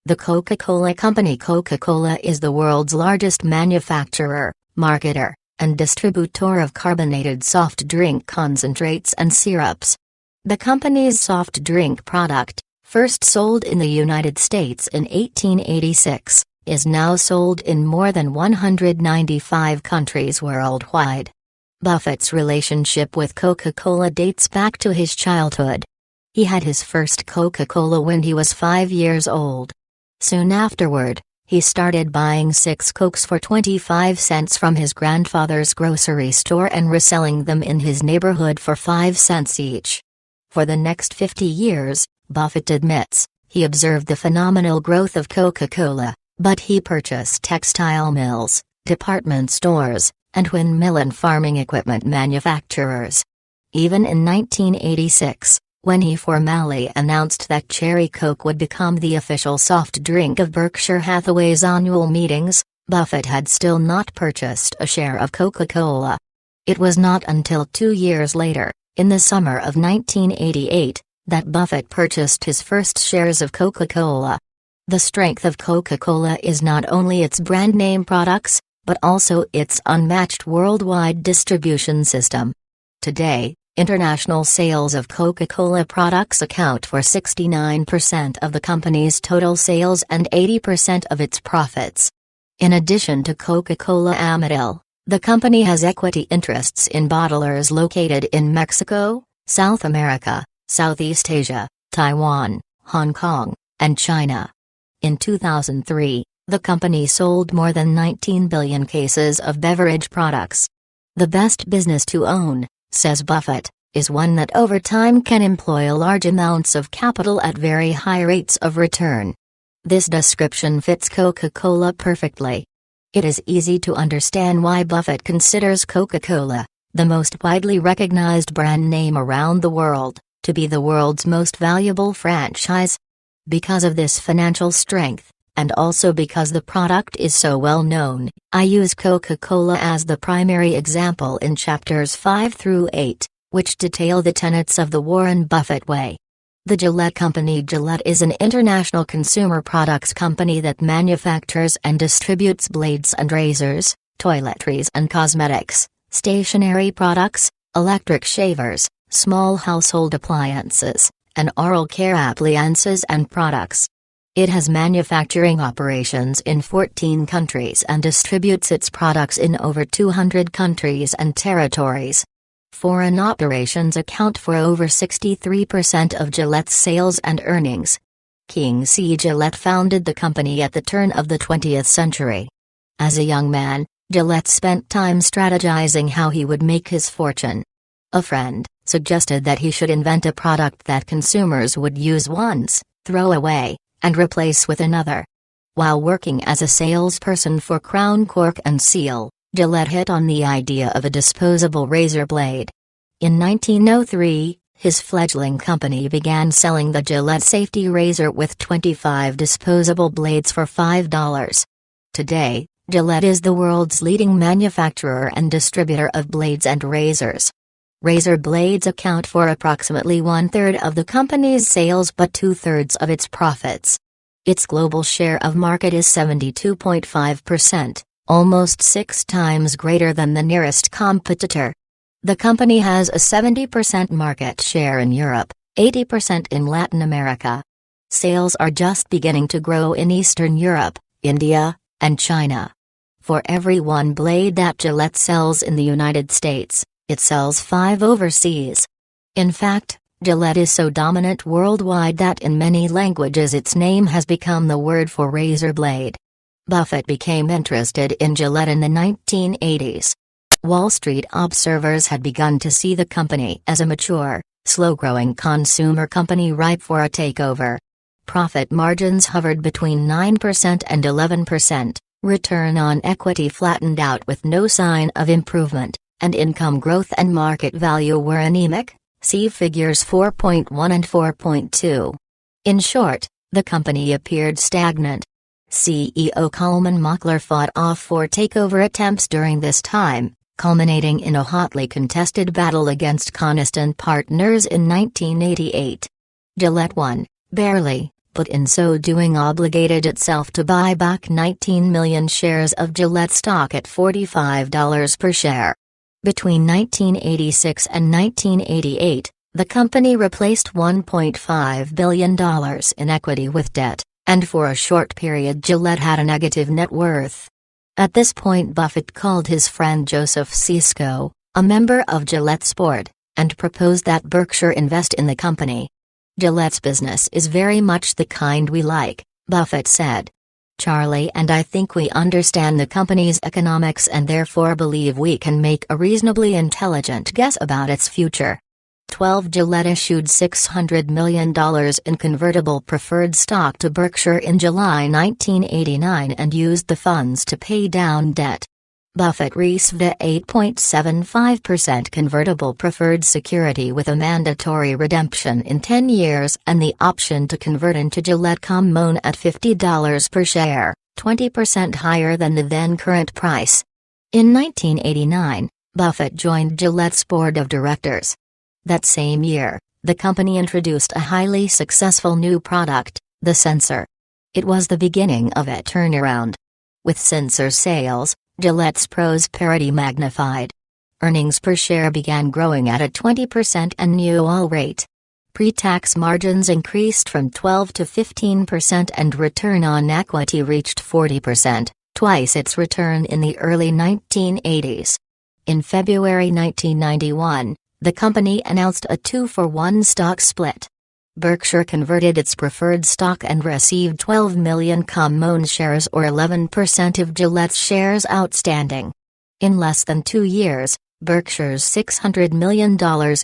The Coca-Cola Company. Coca-Cola is the world's largest manufacturer, marketer, and distributor of carbonated soft drink concentrates and syrups. The company's soft drink product, first sold in the United States in 1886, is now sold in more than 195 countries worldwide. Buffett's relationship with Coca-Cola dates back to his childhood. He had his first Coca-Cola when he was 5 years old. Soon afterward, he started buying 6 Cokes for 25 cents from his grandfather's grocery store and reselling them in his neighborhood for 5 cents each. For the next 50 years, Buffett admits, he observed the phenomenal growth of Coca-Cola, but he purchased textile mills, department stores, and windmill and farming equipment manufacturers. Even in 1986, when he formally announced that Cherry Coke would become the official soft drink of Berkshire Hathaway's annual meetings, Buffett had still not purchased a share of Coca-Cola. It was not until 2 years later, in the summer of 1988, that Buffett purchased his first shares of Coca-Cola. The strength of Coca-Cola is not only its brand name products, but also its unmatched worldwide distribution system. Today, international sales of Coca-Cola products account for 69% of the company's total sales and 80% of its profits. In addition to Coca-Cola Amatil, the company has equity interests in bottlers located in Mexico, South America, Southeast Asia, Taiwan, Hong Kong, and China. In 2003, the company sold more than 19 billion cases of beverage products. The best business to own, says Buffett, is one that over time can employ large amounts of capital at very high rates of return. This description fits Coca-Cola perfectly. It is easy to understand why Buffett considers Coca-Cola, the most widely recognized brand name around the world, to be the world's most valuable franchise. Because of this financial strength, and also because the product is so well known, I use Coca-Cola as the primary example in chapters 5 through 8, which detail the tenets of the Warren Buffett way. The Gillette Company. Gillette is an international consumer products company that manufactures and distributes blades and razors, toiletries and cosmetics, stationery products, electric shavers, small household appliances, and oral care appliances and products. It has manufacturing operations in 14 countries and distributes its products in over 200 countries and territories. Foreign operations account for over 63% of Gillette's sales and earnings. King C. Gillette founded the company at the turn of the 20th century. As a young man, Gillette spent time strategizing how he would make his fortune. A friend suggested that he should invent a product that consumers would use once, throw away, and replace with another. While working as a salesperson for Crown Cork and Seal, Gillette hit on the idea of a disposable razor blade. In 1903, his fledgling company began selling the Gillette Safety Razor with 25 disposable blades for $5. Today, Gillette is the world's leading manufacturer and distributor of blades and razors. Razor blades account for approximately 1/3 of the company's sales but 2/3 of its profits. Its global share of market is 72.5%. Almost 6 times greater than the nearest competitor. The company has a 70% market share in Europe, 80% in Latin America. Sales are just beginning to grow in Eastern Europe, India, and China. For every one blade that Gillette sells in the United States, it sells 5 overseas. In fact, Gillette is so dominant worldwide that in many languages its name has become the word for razor blade. Buffett became interested in Gillette in the 1980s. Wall Street observers had begun to see the company as a mature, slow-growing consumer company ripe for a takeover. Profit margins hovered between 9% and 11%, return on equity flattened out with no sign of improvement, and income growth and market value were anemic. See figures 4.1 and 4.2. In short, the company appeared stagnant. CEO Coleman Mockler fought off 4 takeover attempts during this time, culminating in a hotly contested battle against Coniston Partners in 1988. Gillette won, barely, but in so doing obligated itself to buy back 19 million shares of Gillette stock at $45 per share. Between 1986 and 1988, the company replaced $1.5 billion in equity with debt, and for a short period Gillette had a negative net worth. At this point Buffett called his friend Joseph Cisco, a member of Gillette's board, and proposed that Berkshire invest in the company. Gillette's business is very much the kind we like, Buffett said. Charlie and I think we understand the company's economics and therefore believe we can make a reasonably intelligent guess about its future. Gillette issued $600 million in convertible preferred stock to Berkshire in July 1989 and used the funds to pay down debt. Buffett received a 8.75% convertible preferred security with a mandatory redemption in 10 years and the option to convert into Gillette common at $50 per share, 20% higher than the then current price. In 1989, Buffett joined Gillette's board of directors. That same year, the company introduced a highly successful new product, the sensor. It was the beginning of a turnaround. With sensor sales, Gillette's prosperity magnified. Earnings per share began growing at a 20% annual rate. Pre-tax margins increased from 12 to 15% and return on equity reached 40%, twice its return in the early 1980s. In February 1991, the company announced a 2-for-1 stock split. Berkshire converted its preferred stock and received 12 million common shares or 11% of Gillette's shares outstanding. In less than 2 years, Berkshire's $600 million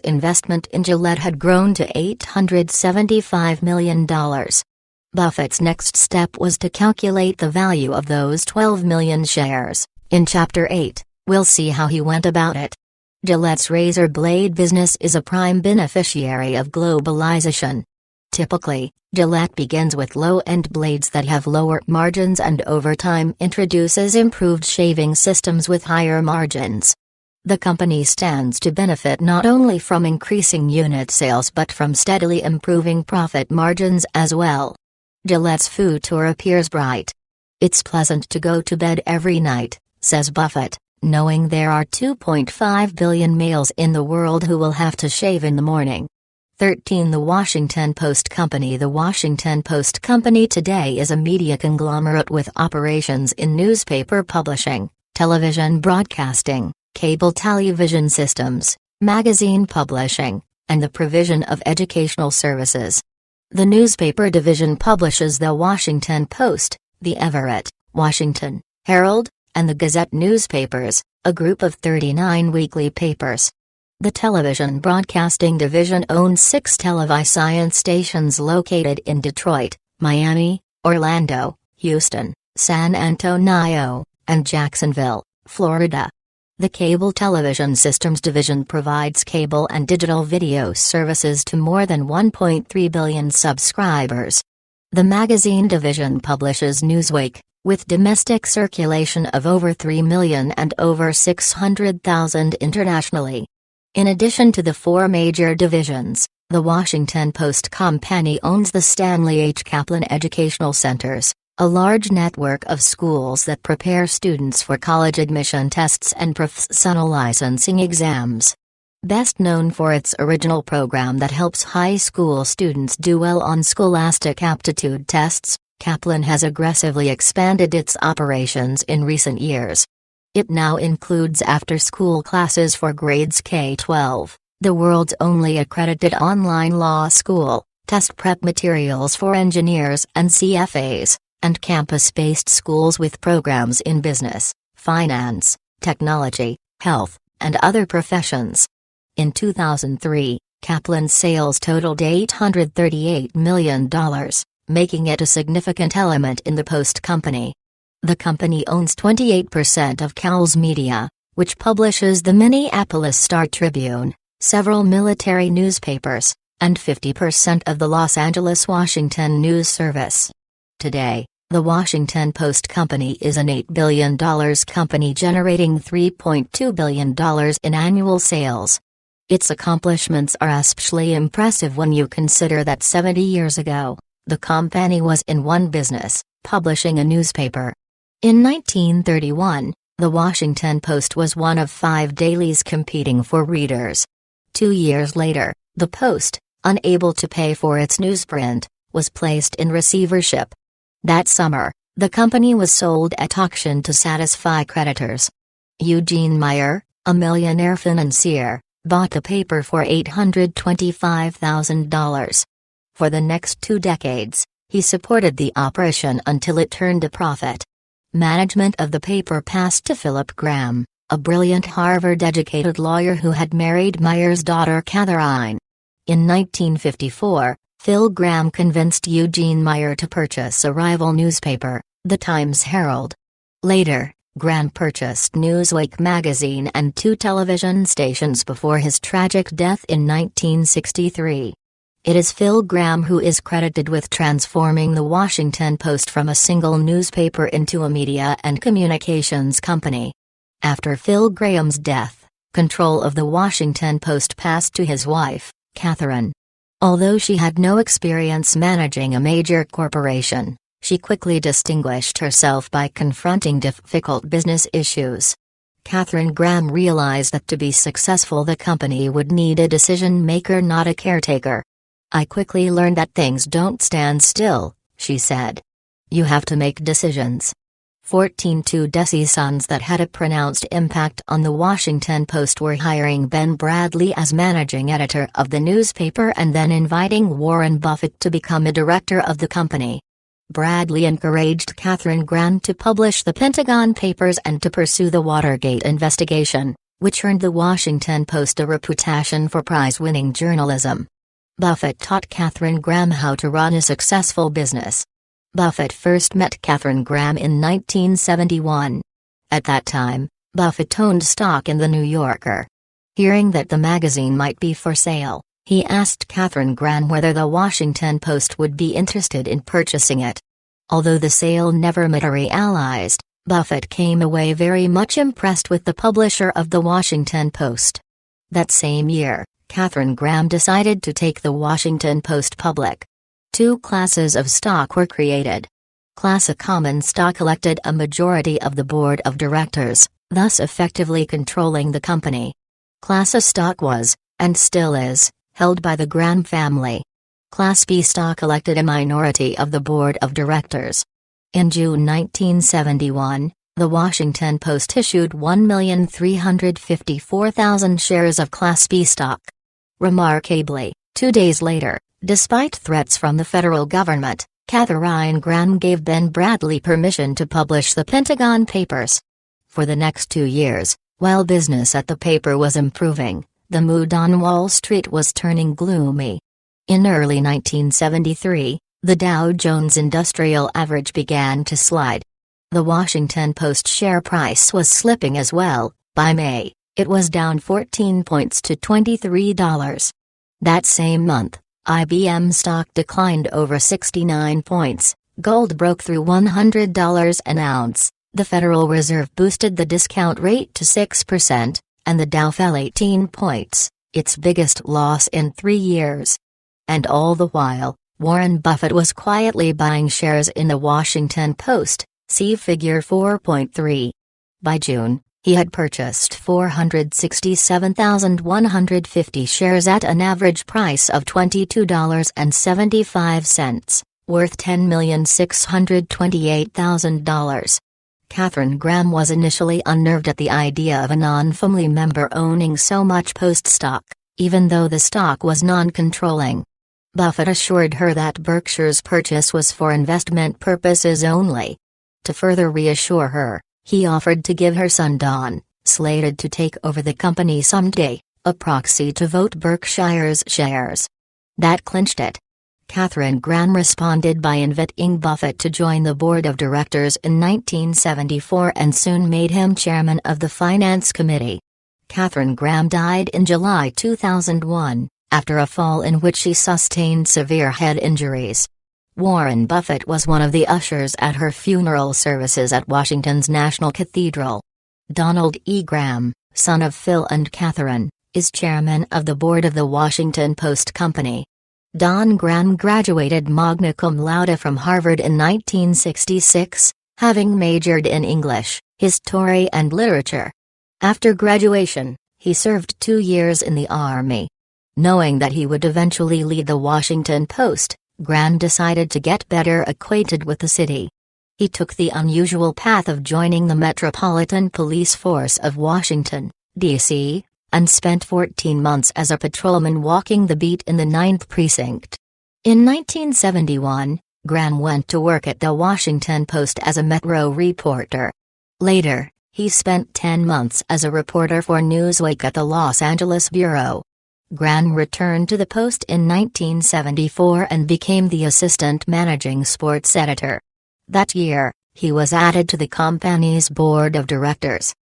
investment in Gillette had grown to $875 million. Buffett's next step was to calculate the value of those 12 million shares. In Chapter 8, we'll see how he went about it. Gillette's razor blade business is a prime beneficiary of globalization. Typically, Gillette begins with low-end blades that have lower margins and over time introduces improved shaving systems with higher margins. The company stands to benefit not only from increasing unit sales but from steadily improving profit margins as well. Gillette's future appears bright. "It's pleasant to go to bed every night," says Buffett, "knowing there are 2.5 billion males in the world who will have to shave in the morning." 13. The Washington Post Company. The Washington Post Company today is a media conglomerate with operations in newspaper publishing, television broadcasting, cable television systems, magazine publishing, and the provision of educational services. The newspaper division publishes the Washington Post, the Everett, Washington, Herald, and the Gazette newspapers, a group of 39 weekly papers. The television broadcasting division owns 6 television stations located in Detroit, Miami, Orlando, Houston, San Antonio, and Jacksonville, Florida. The Cable Television Systems Division provides cable and digital video services to more than 1.3 billion subscribers. The Magazine Division publishes Newsweek, with domestic circulation of over 3 million and over 600,000 internationally. In addition to the 4 major divisions, the Washington Post Company owns the Stanley H. Kaplan Educational Centers, a large network of schools that prepare students for college admission tests and professional licensing exams. Best known for its original program that helps high school students do well on scholastic aptitude tests, Kaplan has aggressively expanded its operations in recent years. It now includes after-school classes for grades K-12, the world's only accredited online law school, test prep materials for engineers and CFAs, and campus-based schools with programs in business, finance, technology, health, and other professions. In 2003, Kaplan's sales totaled $838 million, making it a significant element in the Post Company. The company owns 28% of Cowles Media, which publishes the Minneapolis Star-Tribune, several military newspapers, and 50% of the Los Angeles-Washington News Service. Today, the Washington Post Company is an $8 billion company generating $3.2 billion in annual sales. Its accomplishments are especially impressive when you consider that 70 years ago, the company was in one business, publishing a newspaper. In 1931, the Washington Post was one of 5 dailies competing for readers. 2 years later, the Post, unable to pay for its newsprint, was placed in receivership. That summer, the company was sold at auction to satisfy creditors. Eugene Meyer, a millionaire financier, bought the paper for $825,000. For the next 2 decades, he supported the operation until it turned a profit. Management of the paper passed to Philip Graham, a brilliant Harvard-educated lawyer who had married Meyer's daughter Catherine. In 1954, Phil Graham convinced Eugene Meyer to purchase a rival newspaper, the Times-Herald. Later, Graham purchased Newsweek magazine and 2 television stations before his tragic death in 1963. It is Phil Graham who is credited with transforming the Washington Post from a single newspaper into a media and communications company. After Phil Graham's death, control of the Washington Post passed to his wife, Catherine. Although she had no experience managing a major corporation, she quickly distinguished herself by confronting difficult business issues. Catherine Graham realized that to be successful the company would need a decision-maker, not a caretaker. "I quickly learned that things don't stand still," she said. "You have to make decisions." 14. 2 decisions that had a pronounced impact on the Washington Post were hiring Ben Bradley as managing editor of the newspaper and then inviting Warren Buffett to become a director of the company. Bradley encouraged Catherine Graham to publish the Pentagon Papers and to pursue the Watergate investigation, which earned the Washington Post a reputation for prize-winning journalism. Buffett taught Katharine Graham how to run a successful business. Buffett first met Katharine Graham in 1971. At that time, Buffett owned stock in The New Yorker. Hearing that the magazine might be for sale, he asked Katharine Graham whether the Washington Post would be interested in purchasing it. Although the sale never materialized, Buffett came away very much impressed with the publisher of the Washington Post. That same year, Katharine Graham decided to take the Washington Post public. Two classes of stock were created. Class A common stock elected a majority of the board of directors, thus effectively controlling the company. Class A stock was, and still is, held by the Graham family. Class B stock elected a minority of the board of directors. In June 1971, the Washington Post issued 1,354,000 shares of Class B stock. Remarkably, 2 days later, despite threats from the federal government, Katharine Graham gave Ben Bradlee permission to publish the Pentagon Papers. For the next 2 years, while business at the paper was improving, the mood on Wall Street was turning gloomy. In early 1973, the Dow Jones Industrial Average began to slide. The Washington Post share price was slipping as well. By May, it was down 14 points to $23. That same month, IBM stock declined over 69 points, gold broke through $100 an ounce, the Federal Reserve boosted the discount rate to 6%, and the Dow fell 18 points, its biggest loss in 3 years. And all the while, Warren Buffett was quietly buying shares in the Washington Post, see Figure 4.3. By June, he had purchased 467,150 shares at an average price of $22.75, worth $10,628,000. Katharine Graham was initially unnerved at the idea of a non-family member owning so much Post stock, even though the stock was non-controlling. Buffett assured her that Berkshire's purchase was for investment purposes only. To further reassure her, he offered to give her son Don, slated to take over the company someday, a proxy to vote Berkshire's shares. That clinched it. Katharine Graham responded by inviting Buffett to join the board of directors in 1974 and soon made him chairman of the finance committee. Katharine Graham died in July 2001, after a fall in which she sustained severe head injuries. Warren Buffett was one of the ushers at her funeral services at Washington's National Cathedral. Donald E. Graham, son of Phil and Katharine, is chairman of the board of the Washington Post Company. Don Graham graduated magna cum laude from Harvard in 1966, having majored in English, history and literature. After graduation, he served 2 years in the Army. Knowing that he would eventually lead the Washington Post, Graham decided to get better acquainted with the city. He took the unusual path of joining the Metropolitan Police Force of Washington, D.C., and spent 14 months as a patrolman walking the beat in the 9th Precinct. In 1971, Graham went to work at the Washington Post as a Metro reporter. Later, he spent 10 months as a reporter for Newsweek at the Los Angeles bureau. Graham returned to the Post in 1974 and became the assistant managing sports editor. That year, he was added to the company's board of directors.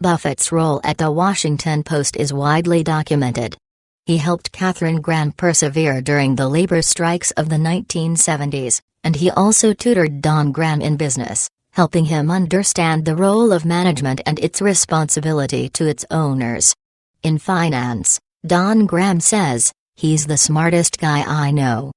Buffett's role at the Washington Post is widely documented. He helped Katharine Graham persevere during the labor strikes of the 1970s, and he also tutored Don Graham in business, helping him understand the role of management and its responsibility to its owners. In finance, Don Graham says, "He's the smartest guy I know.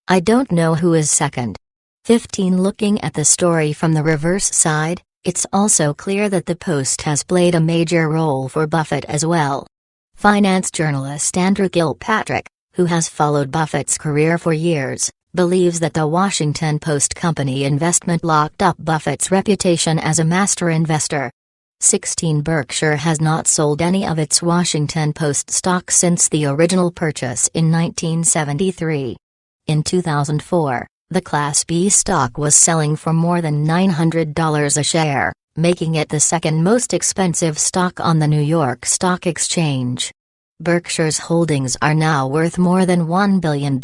I don't know who is second." 15 Looking at the story from the reverse side, it's also clear that the Post has played a major role for Buffett as well. Finance journalist Andrew Kilpatrick, who has followed Buffett's career for years, believes that the Washington Post Company investment locked up Buffett's reputation as a master investor. 16 Berkshire has not sold any of its Washington Post stock since the original purchase in 1973. In 2004, the Class B stock was selling for more than $900 a share, making it the second most expensive stock on the New York Stock Exchange. Berkshire's holdings are now worth more than $1 billion,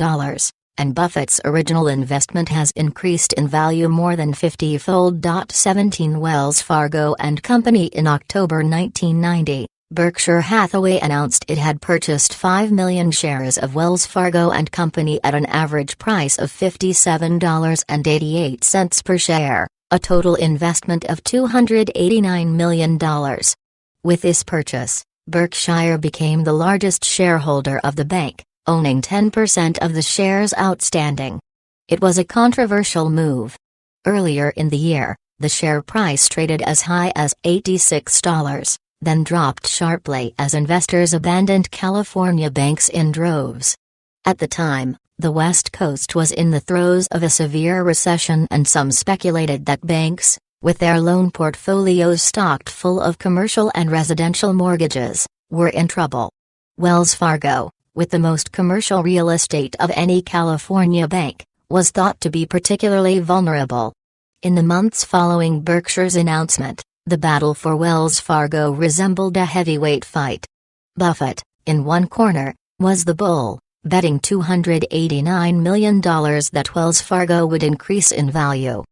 and Buffett's original investment has increased in value more than 50-fold. 17 Wells Fargo and Company. In October 1990, Berkshire Hathaway announced it had purchased 5 million shares of Wells Fargo and Company at an average price of $57.88 per share, a total investment of $289 million. With this purchase, Berkshire became the largest shareholder of the bank, owning 10% of the shares outstanding. It was a controversial move. Earlier in the year, the share price traded as high as $86, then dropped sharply as investors abandoned California banks in droves. At the time, the West Coast was in the throes of a severe recession, and some speculated that banks, with their loan portfolios stocked full of commercial and residential mortgages, were in trouble. Wells Fargo, with the most commercial real estate of any California bank, was thought to be particularly vulnerable. In the months following Berkshire's announcement, the battle for Wells Fargo resembled a heavyweight fight. Buffett, in one corner, was the bull, betting $289 million that Wells Fargo would increase in value.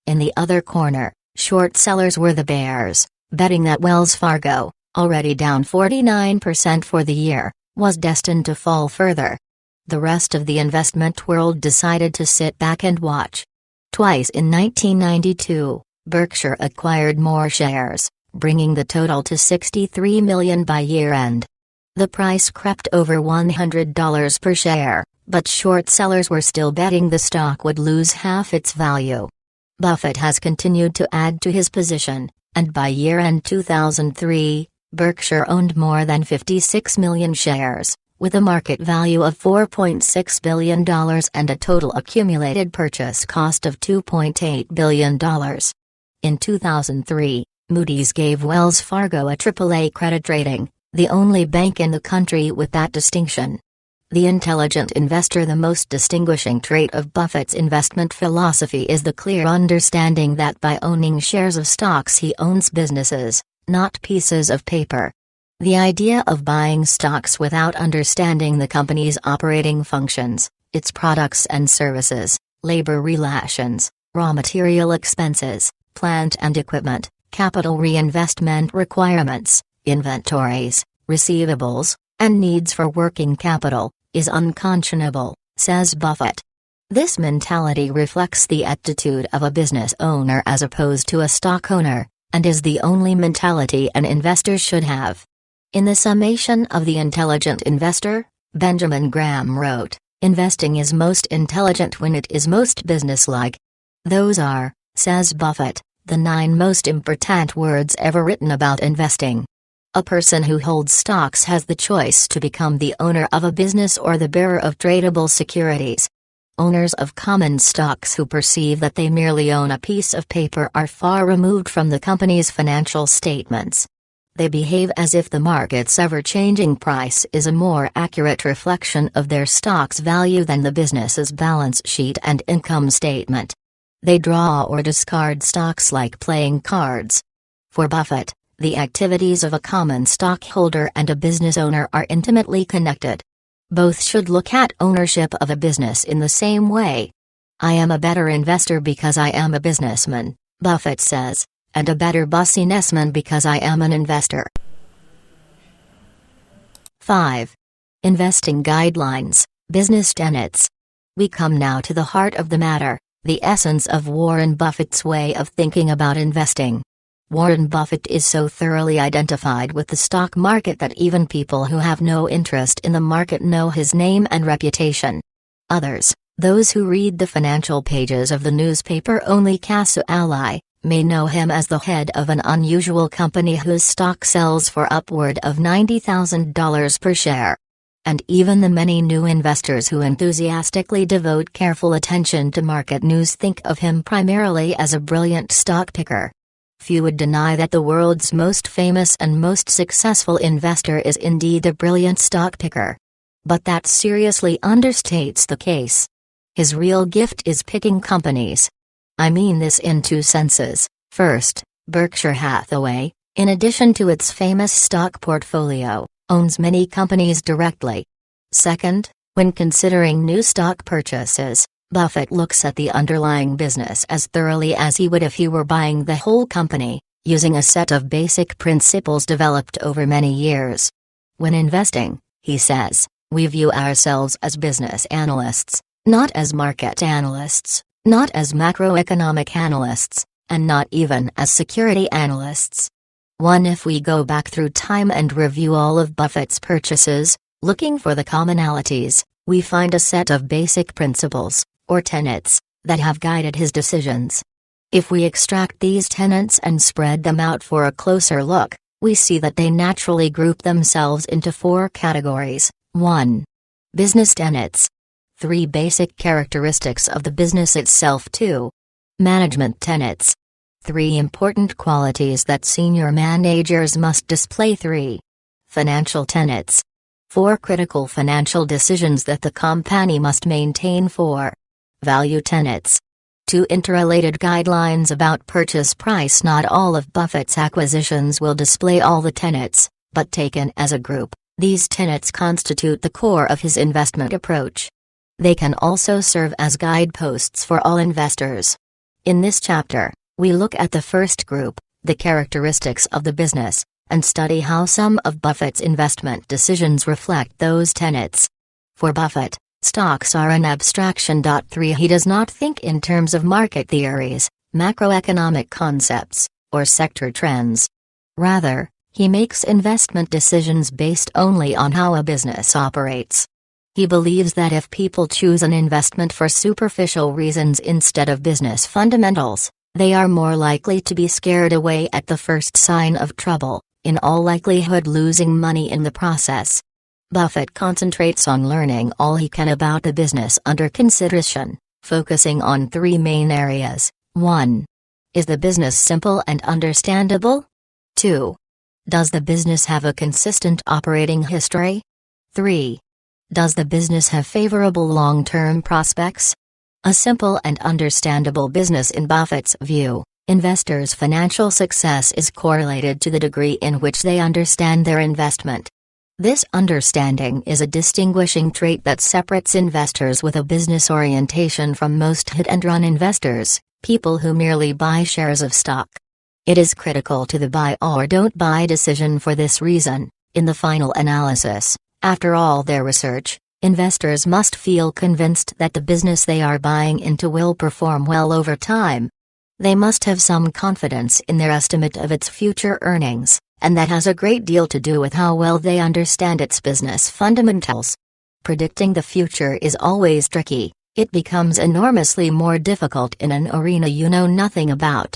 In the other corner, short sellers were the bears, betting that Wells Fargo, already down 49% for the year, was destined to fall further. The rest of the investment world decided to sit back and watch. Twice in 1992, Berkshire acquired more shares, bringing the total to 63 million by year-end. The price crept over $100 per share, but short sellers were still betting the stock would lose half its value. Buffett has continued to add to his position, and by year-end 2003, Berkshire owned more than 56 million shares, with a market value of $4.6 billion and a total accumulated purchase cost of $2.8 billion. In 2003, Moody's gave Wells Fargo a AAA credit rating, the only bank in the country with that distinction. The intelligent investor. The most distinguishing trait of Buffett's investment philosophy is the clear understanding that by owning shares of stocks he owns businesses, not pieces of paper. The idea of buying stocks without understanding the company's operating functions, its products and services, labor relations, raw material expenses, plant and equipment, capital reinvestment requirements, inventories, receivables, and needs for working capital, is unconscionable, says Buffett. This mentality reflects the attitude of a business owner as opposed to a stock owner, and is the only mentality an investor should have. In the Summation of the Intelligent Investor, Benjamin Graham wrote, "Investing is most intelligent when it is most businesslike." Those are, says Buffett, the 9 most important words ever written about investing. A person who holds stocks has the choice to become the owner of a business or the bearer of tradable securities. Owners of common stocks who perceive that they merely own a piece of paper are far removed from the company's financial statements. They behave as if the market's ever-changing price is a more accurate reflection of their stock's value than the business's balance sheet and income statement. They draw or discard stocks like playing cards. For Buffett, the activities of a common stockholder and a business owner are intimately connected. Both should look at ownership of a business in the same way. "I am a better investor because I am a businessman," Buffett says, "and a better businessman because I am an investor." 5. Investing Guidelines, Business Tenets. We come now to the heart of the matter, the essence of Warren Buffett's way of thinking about investing. Warren Buffett is so thoroughly identified with the stock market that even people who have no interest in the market know his name and reputation. Others, those who read the financial pages of the newspaper only Casu Ally, may know him as the head of an unusual company whose stock sells for upward of $90,000 per share. And even the many new investors who enthusiastically devote careful attention to market news think of him primarily as a brilliant stock picker. Few would deny that the world's most famous and most successful investor is indeed a brilliant stock picker. But that seriously understates the case. His real gift is picking companies. I mean this in 2 senses. First, Berkshire Hathaway, in addition to its famous stock portfolio, owns many companies directly. Second, when considering new stock purchases, Buffett looks at the underlying business as thoroughly as he would if he were buying the whole company, using a set of basic principles developed over many years. When investing, he says, we view ourselves as business analysts, not as market analysts, not as macroeconomic analysts, and not even as security analysts. If we go back through time and review all of Buffett's purchases, looking for the commonalities, we find a set of basic principles, or tenets, that have guided his decisions. If we extract these tenets and spread them out for a closer look, we see that they naturally group themselves into 4 categories. 1. Business tenets. 3 basic characteristics of the business itself. 2. Management tenets. 3 important qualities that senior managers must display. 3. Financial tenets. 4 critical financial decisions that the company must maintain. 4. Value tenets. 2 interrelated guidelines about purchase price. Not all of Buffett's acquisitions will display all the tenets, but taken as a group, these tenets constitute the core of his investment approach. They can also serve as guideposts for all investors. In this chapter, we look at the first group, the characteristics of the business, and study how some of Buffett's investment decisions reflect those tenets. For Buffett, stocks are an abstraction. 3. He does not think in terms of market theories, macroeconomic concepts, or sector trends. Rather, he makes investment decisions based only on how a business operates. He believes that if people choose an investment for superficial reasons instead of business fundamentals, they are more likely to be scared away at the first sign of trouble, in all likelihood losing money in the process. Buffett concentrates on learning all he can about the business under consideration, focusing on 3 main areas. 1. Is the business simple and understandable? 2. Does the business have a consistent operating history? 3. Does the business have favorable long-term prospects? A simple and understandable business. In Buffett's view, investors' financial success is correlated to the degree in which they understand their investment. This understanding is a distinguishing trait that separates investors with a business orientation from most hit-and-run investors, people who merely buy shares of stock. It is critical to the buy or don't buy decision for this reason. In the final analysis, after all their research, investors must feel convinced that the business they are buying into will perform well over time. They must have some confidence in their estimate of its future earnings, and that has a great deal to do with how well they understand its business fundamentals. Predicting the future is always tricky. It becomes enormously more difficult in an arena you know nothing about.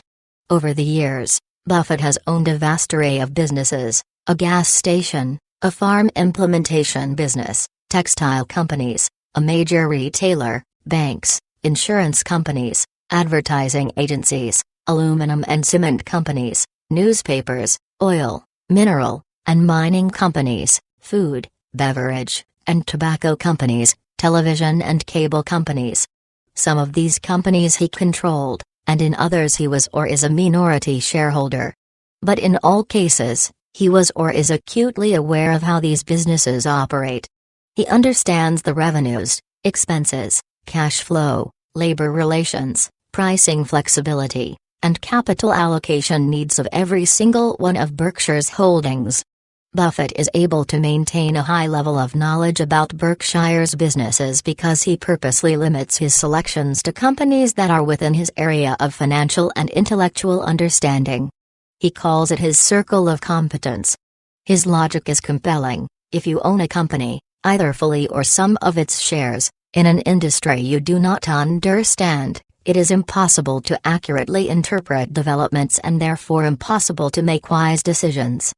Over the years, Buffett has owned a vast array of businesses: a gas station, a farm implementation business, textile companies, a major retailer, banks, insurance companies, advertising agencies, aluminum and cement companies, newspapers, oil, mineral, and mining companies, food, beverage, and tobacco companies, television and cable companies. Some of these companies he controlled, and in others he was or is a minority shareholder. But in all cases, he was or is acutely aware of how these businesses operate. He understands the revenues, expenses, cash flow, labor relations, pricing flexibility, and capital allocation needs of every single one of Berkshire's holdings. Buffett is able to maintain a high level of knowledge about Berkshire's businesses because he purposely limits his selections to companies that are within his area of financial and intellectual understanding. He calls it his circle of competence. His logic is compelling. If you own a company, either fully or some of its shares, in an industry you do not understand, it is impossible to accurately interpret developments and therefore impossible to make wise decisions.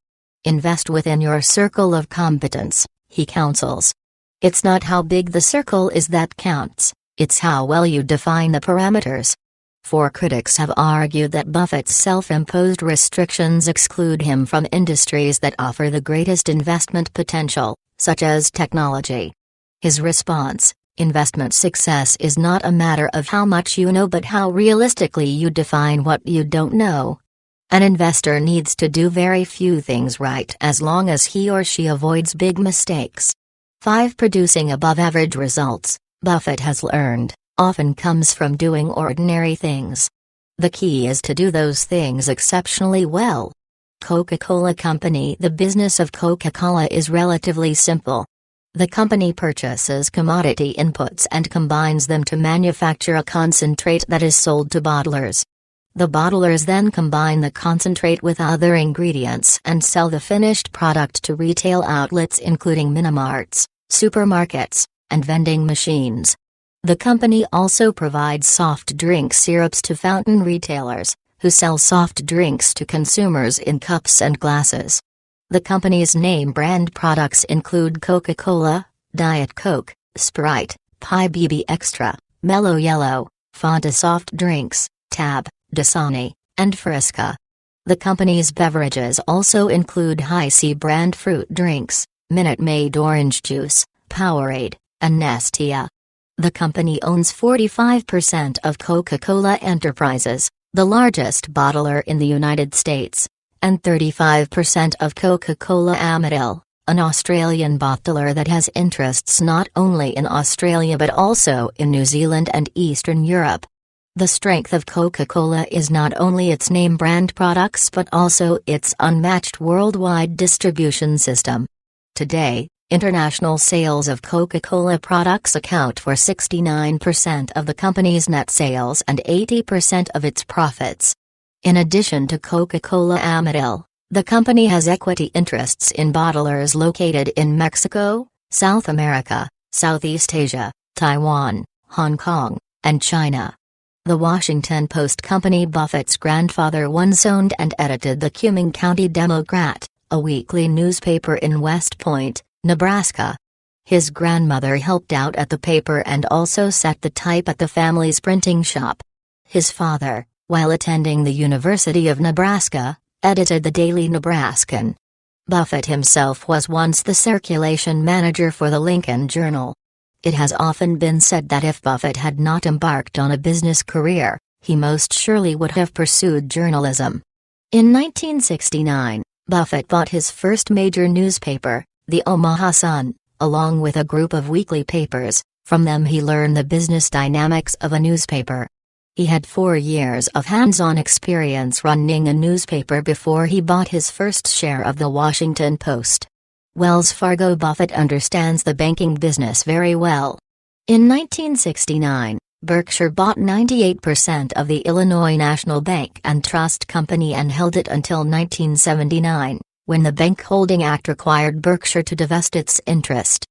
Invest within your circle of competence, he counsels. It's not how big the circle is that counts, it's how well you define the parameters. 4 critics have argued that Buffett's self-imposed restrictions exclude him from industries that offer the greatest investment potential, such as technology. His response: investment success is not a matter of how much you know but how realistically you define what you don't know. An investor needs to do very few things right as long as he or she avoids big mistakes. 5. Producing above-average results, Buffett has learned, often comes from doing ordinary things. The key is to do those things exceptionally well. Coca-Cola Company. The business of Coca-Cola is relatively simple. The company purchases commodity inputs and combines them to manufacture a concentrate that is sold to bottlers. The bottlers then combine the concentrate with other ingredients and sell the finished product to retail outlets including minimarts, supermarkets, and vending machines. The company also provides soft drink syrups to fountain retailers, who sell soft drinks to consumers in cups and glasses. The company's name brand products include Coca-Cola, Diet Coke, Sprite, Pi BB Extra, Mellow Yellow, Fanta soft drinks, Tab, Dasani, and Fresca. The company's beverages also include Hi-C brand fruit drinks, Minute Maid orange juice, Powerade, and Nestea. The company owns 45% of Coca-Cola Enterprises, the largest bottler in the United States, and 35% of Coca-Cola Amatil, an Australian bottler that has interests not only in Australia but also in New Zealand and Eastern Europe. The strength of Coca-Cola is not only its name brand products but also its unmatched worldwide distribution system. Today, international sales of Coca-Cola products account for 69% of the company's net sales and 80% of its profits. In addition to Coca-Cola Amatil, the company has equity interests in bottlers located in Mexico, South America, Southeast Asia, Taiwan, Hong Kong, and China. The Washington Post company. Buffett's grandfather once owned and edited the Cumming County Democrat, a weekly newspaper in West Point, Nebraska. His grandmother helped out at the paper and also set the type at the family's printing shop. His father, while attending the University of Nebraska, edited the Daily Nebraskan. Buffett himself was once the circulation manager for the Lincoln Journal. It has often been said that if Buffett had not embarked on a business career, he most surely would have pursued journalism. In 1969, Buffett bought his first major newspaper, the Omaha Sun, along with a group of weekly papers. From them he learned the business dynamics of a newspaper. He had 4 years of hands-on experience running a newspaper before he bought his first share of the Washington Post. Wells Fargo. Buffett understands the banking business very well. In 1969, Berkshire bought 98% of the Illinois National Bank and Trust Company and held it until 1979, when the Bank Holding Act required Berkshire to divest its interest.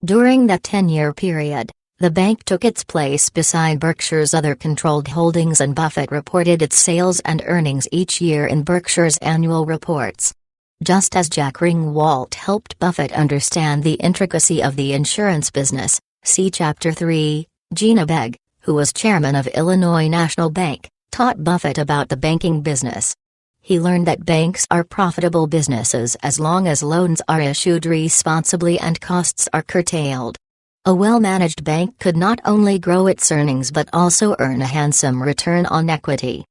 During that 10-year period, the bank took its place beside Berkshire's other controlled holdings, and Buffett reported its sales and earnings each year in Berkshire's annual reports. Just as Jack Ringwalt helped Buffett understand the intricacy of the insurance business, see Chapter 3, Gina Begg, who was chairman of Illinois National Bank, taught Buffett about the banking business. He learned that banks are profitable businesses as long as loans are issued responsibly and costs are curtailed. A well-managed bank could not only grow its earnings but also earn a handsome return on equity.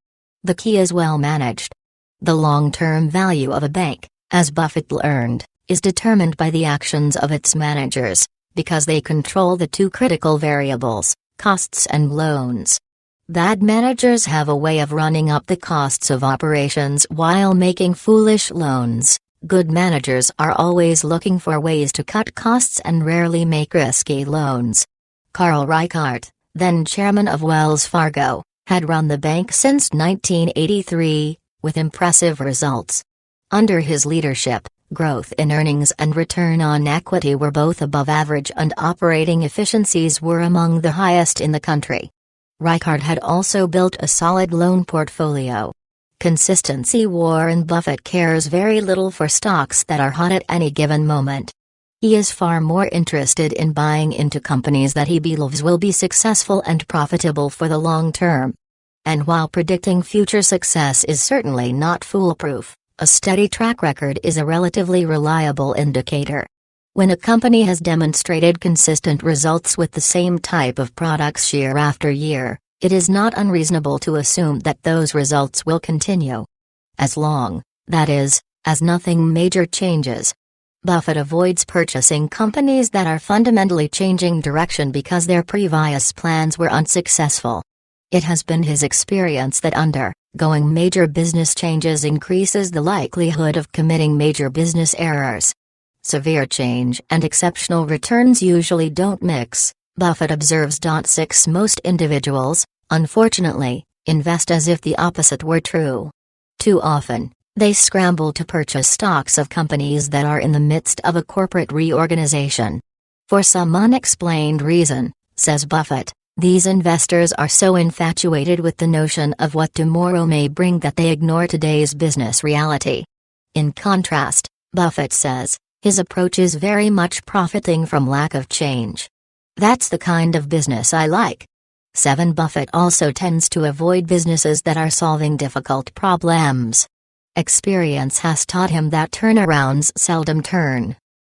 The key is well managed. The long-term value of a bank, as Buffett learned, is determined by the actions of its managers, because they control the two critical variables, costs and loans. Bad managers have a way of running up the costs of operations while making foolish loans. Good managers are always looking for ways to cut costs and rarely make risky loans. Carl Reichardt, then chairman of Wells Fargo, had run the bank since 1983, with impressive results. Under his leadership, growth in earnings and return on equity were both above average and operating efficiencies were among the highest in the country. Reichardt had also built a solid loan portfolio. Consistency. Warren Buffett cares very little for stocks that are hot at any given moment. He is far more interested in buying into companies that he believes will be successful and profitable for the long term. And while predicting future success is certainly not foolproof, a steady track record is a relatively reliable indicator. When a company has demonstrated consistent results with the same type of products year after year, it is not unreasonable to assume that those results will continue. As long, that is, as nothing major changes. Buffett avoids purchasing companies that are fundamentally changing direction because their previous plans were unsuccessful. It has been his experience that undergoing major business changes increases the likelihood of committing major business errors. Severe change and exceptional returns usually don't mix, Buffett observes. 6 Most individuals, unfortunately, invest as if the opposite were true. Too often, they scramble to purchase stocks of companies that are in the midst of a corporate reorganization. For some unexplained reason, says Buffett, these investors are so infatuated with the notion of what tomorrow may bring that they ignore today's business reality. In contrast, Buffett says, his approach is very much profiting from lack of change. That's the kind of business I like. 7 Buffett also tends to avoid businesses that are solving difficult problems. Experience has taught him that turnarounds seldom turn.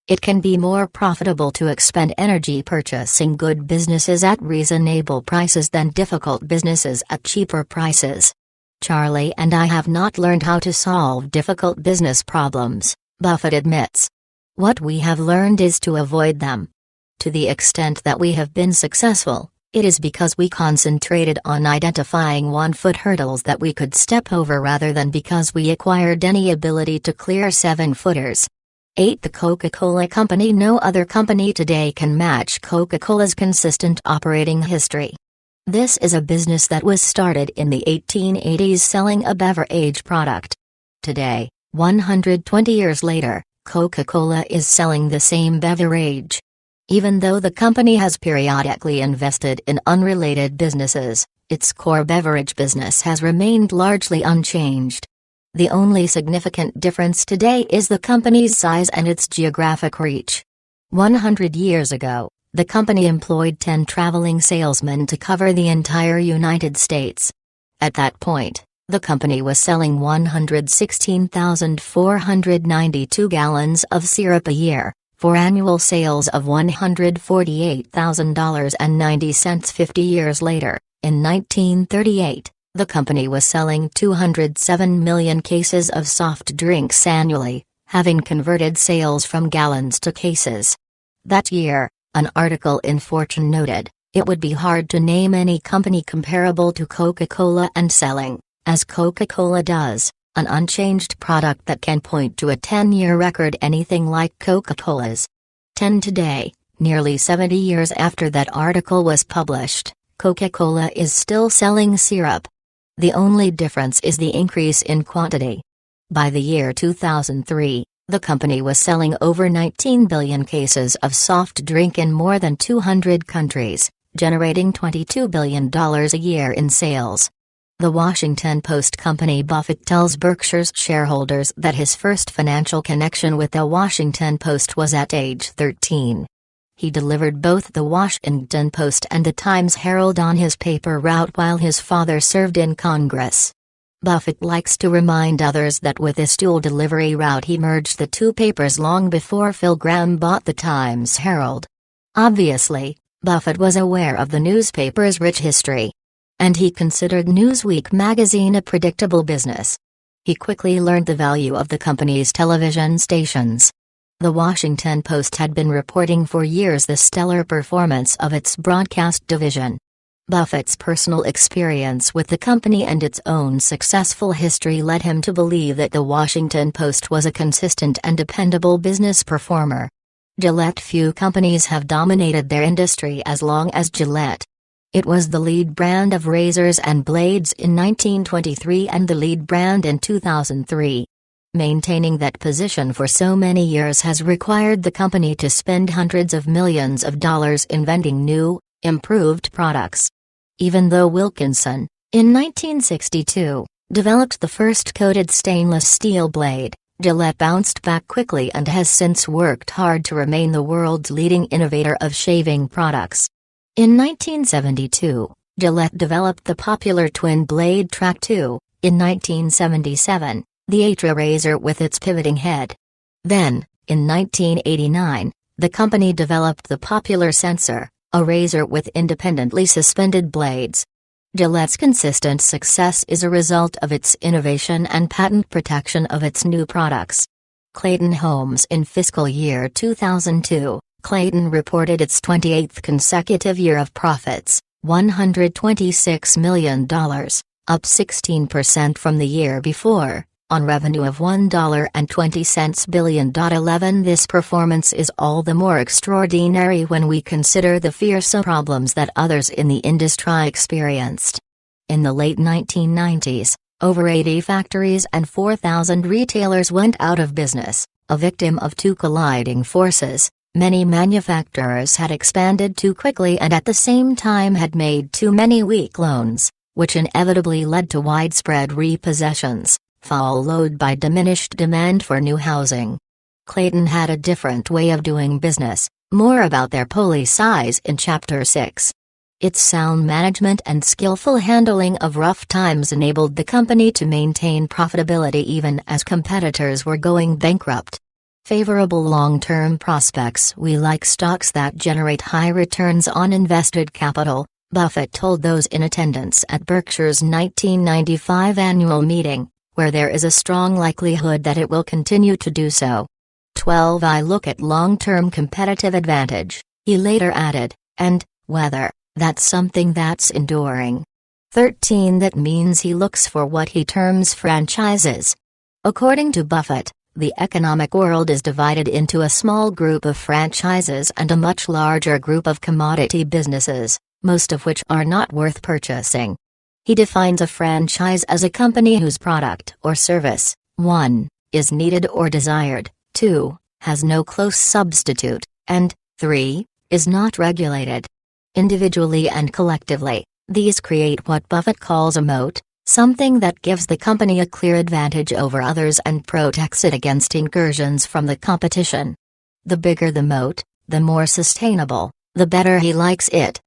It can be more profitable to expend energy purchasing good businesses at reasonable prices than difficult businesses at cheaper prices. Charlie and I have not learned how to solve difficult business problems, Buffett admits. What we have learned is to avoid them. To the extent that we have been successful, it is because we concentrated on identifying 1-foot hurdles that we could step over rather than because we acquired any ability to clear 7-footers. 8 The Coca-Cola Company. No other company today can match Coca-Cola's consistent operating history. This is a business that was started in the 1880s selling a beverage product. Today, 120 years later, Coca-Cola is selling the same beverage. Even though the company has periodically invested in unrelated businesses, its core beverage business has remained largely unchanged. The only significant difference today is the company's size and its geographic reach. 100 years ago, the company employed 10 traveling salesmen to cover the entire United States. At that point, the company was selling 116,492 gallons of syrup a year, for annual sales of $148,000.90. 50 years later, in 1938, the company was selling 207 million cases of soft drinks annually, having converted sales from gallons to cases. That year, an article in Fortune noted, it would be hard to name any company comparable to Coca-Cola and selling, as Coca-Cola does, an unchanged product that can point to a 10-year record anything like Coca-Cola's. 10 Today, nearly 70 years after that article was published, Coca-Cola is still selling syrup. The only difference is the increase in quantity. By the year 2003, the company was selling over 19 billion cases of soft drink in more than 200 countries, generating $22 billion a year in sales. The Washington Post company. Buffett tells Berkshire's shareholders that his first financial connection with the Washington Post was at age 13. He delivered both the Washington Post and the Times-Herald on his paper route while his father served in Congress. Buffett likes to remind others that with this dual delivery route he merged the two papers long before Phil Gramm bought the Times-Herald. Obviously, Buffett was aware of the newspaper's rich history. And he considered Newsweek magazine a predictable business. He quickly learned the value of the company's television stations. The Washington Post had been reporting for years the stellar performance of its broadcast division. Buffett's personal experience with the company and its own successful history led him to believe that the Washington Post was a consistent and dependable business performer. Gillette. Few companies have dominated their industry as long as Gillette. It was the lead brand of razors and blades in 1923 and the lead brand in 2003. Maintaining that position for so many years has required the company to spend hundreds of millions of dollars inventing new, improved products. Even though Wilkinson, in 1962, developed the first coated stainless steel blade, Gillette bounced back quickly and has since worked hard to remain the world's leading innovator of shaving products. In 1972, Gillette developed the popular twin-blade Track 2, in 1977, the Atra razor with its pivoting head. Then, in 1989, the company developed the popular Sensor, a razor with independently suspended blades. Gillette's consistent success is a result of its innovation and patent protection of its new products. Clayton Homes. In fiscal year 2002, Clayton reported its 28th consecutive year of profits, $126 million, up 16% from the year before, on revenue of $1.20 billion. 11. This performance is all the more extraordinary when we consider the fearsome problems that others in the industry experienced. In the late 1990s, over 80 factories and 4,000 retailers went out of business, a victim of two colliding forces. Many manufacturers had expanded too quickly and at the same time had made too many weak loans, which inevitably led to widespread repossessions, followed by diminished demand for new housing. Clayton had a different way of doing business. More about their policies in Chapter 6. Its sound management and skillful handling of rough times enabled the company to maintain profitability even as competitors were going bankrupt. Favorable long-term prospects. We like stocks that generate high returns on invested capital, Buffett told those in attendance at Berkshire's 1995 annual meeting, where there is a strong likelihood that it will continue to do so. 12. I look at long-term competitive advantage, he later added, and whether that's something that's enduring. 13. That means he looks for what he terms franchises. According to Buffett, the economic world is divided into a small group of franchises and a much larger group of commodity businesses, most of which are not worth purchasing. He defines a franchise as a company whose product or service, 1, is needed or desired, 2, has no close substitute, and 3, is not regulated. Individually and collectively, these create what Buffett calls a moat, something that gives the company a clear advantage over others and protects it against incursions from the competition. The bigger the moat, the more sustainable, the better he likes it.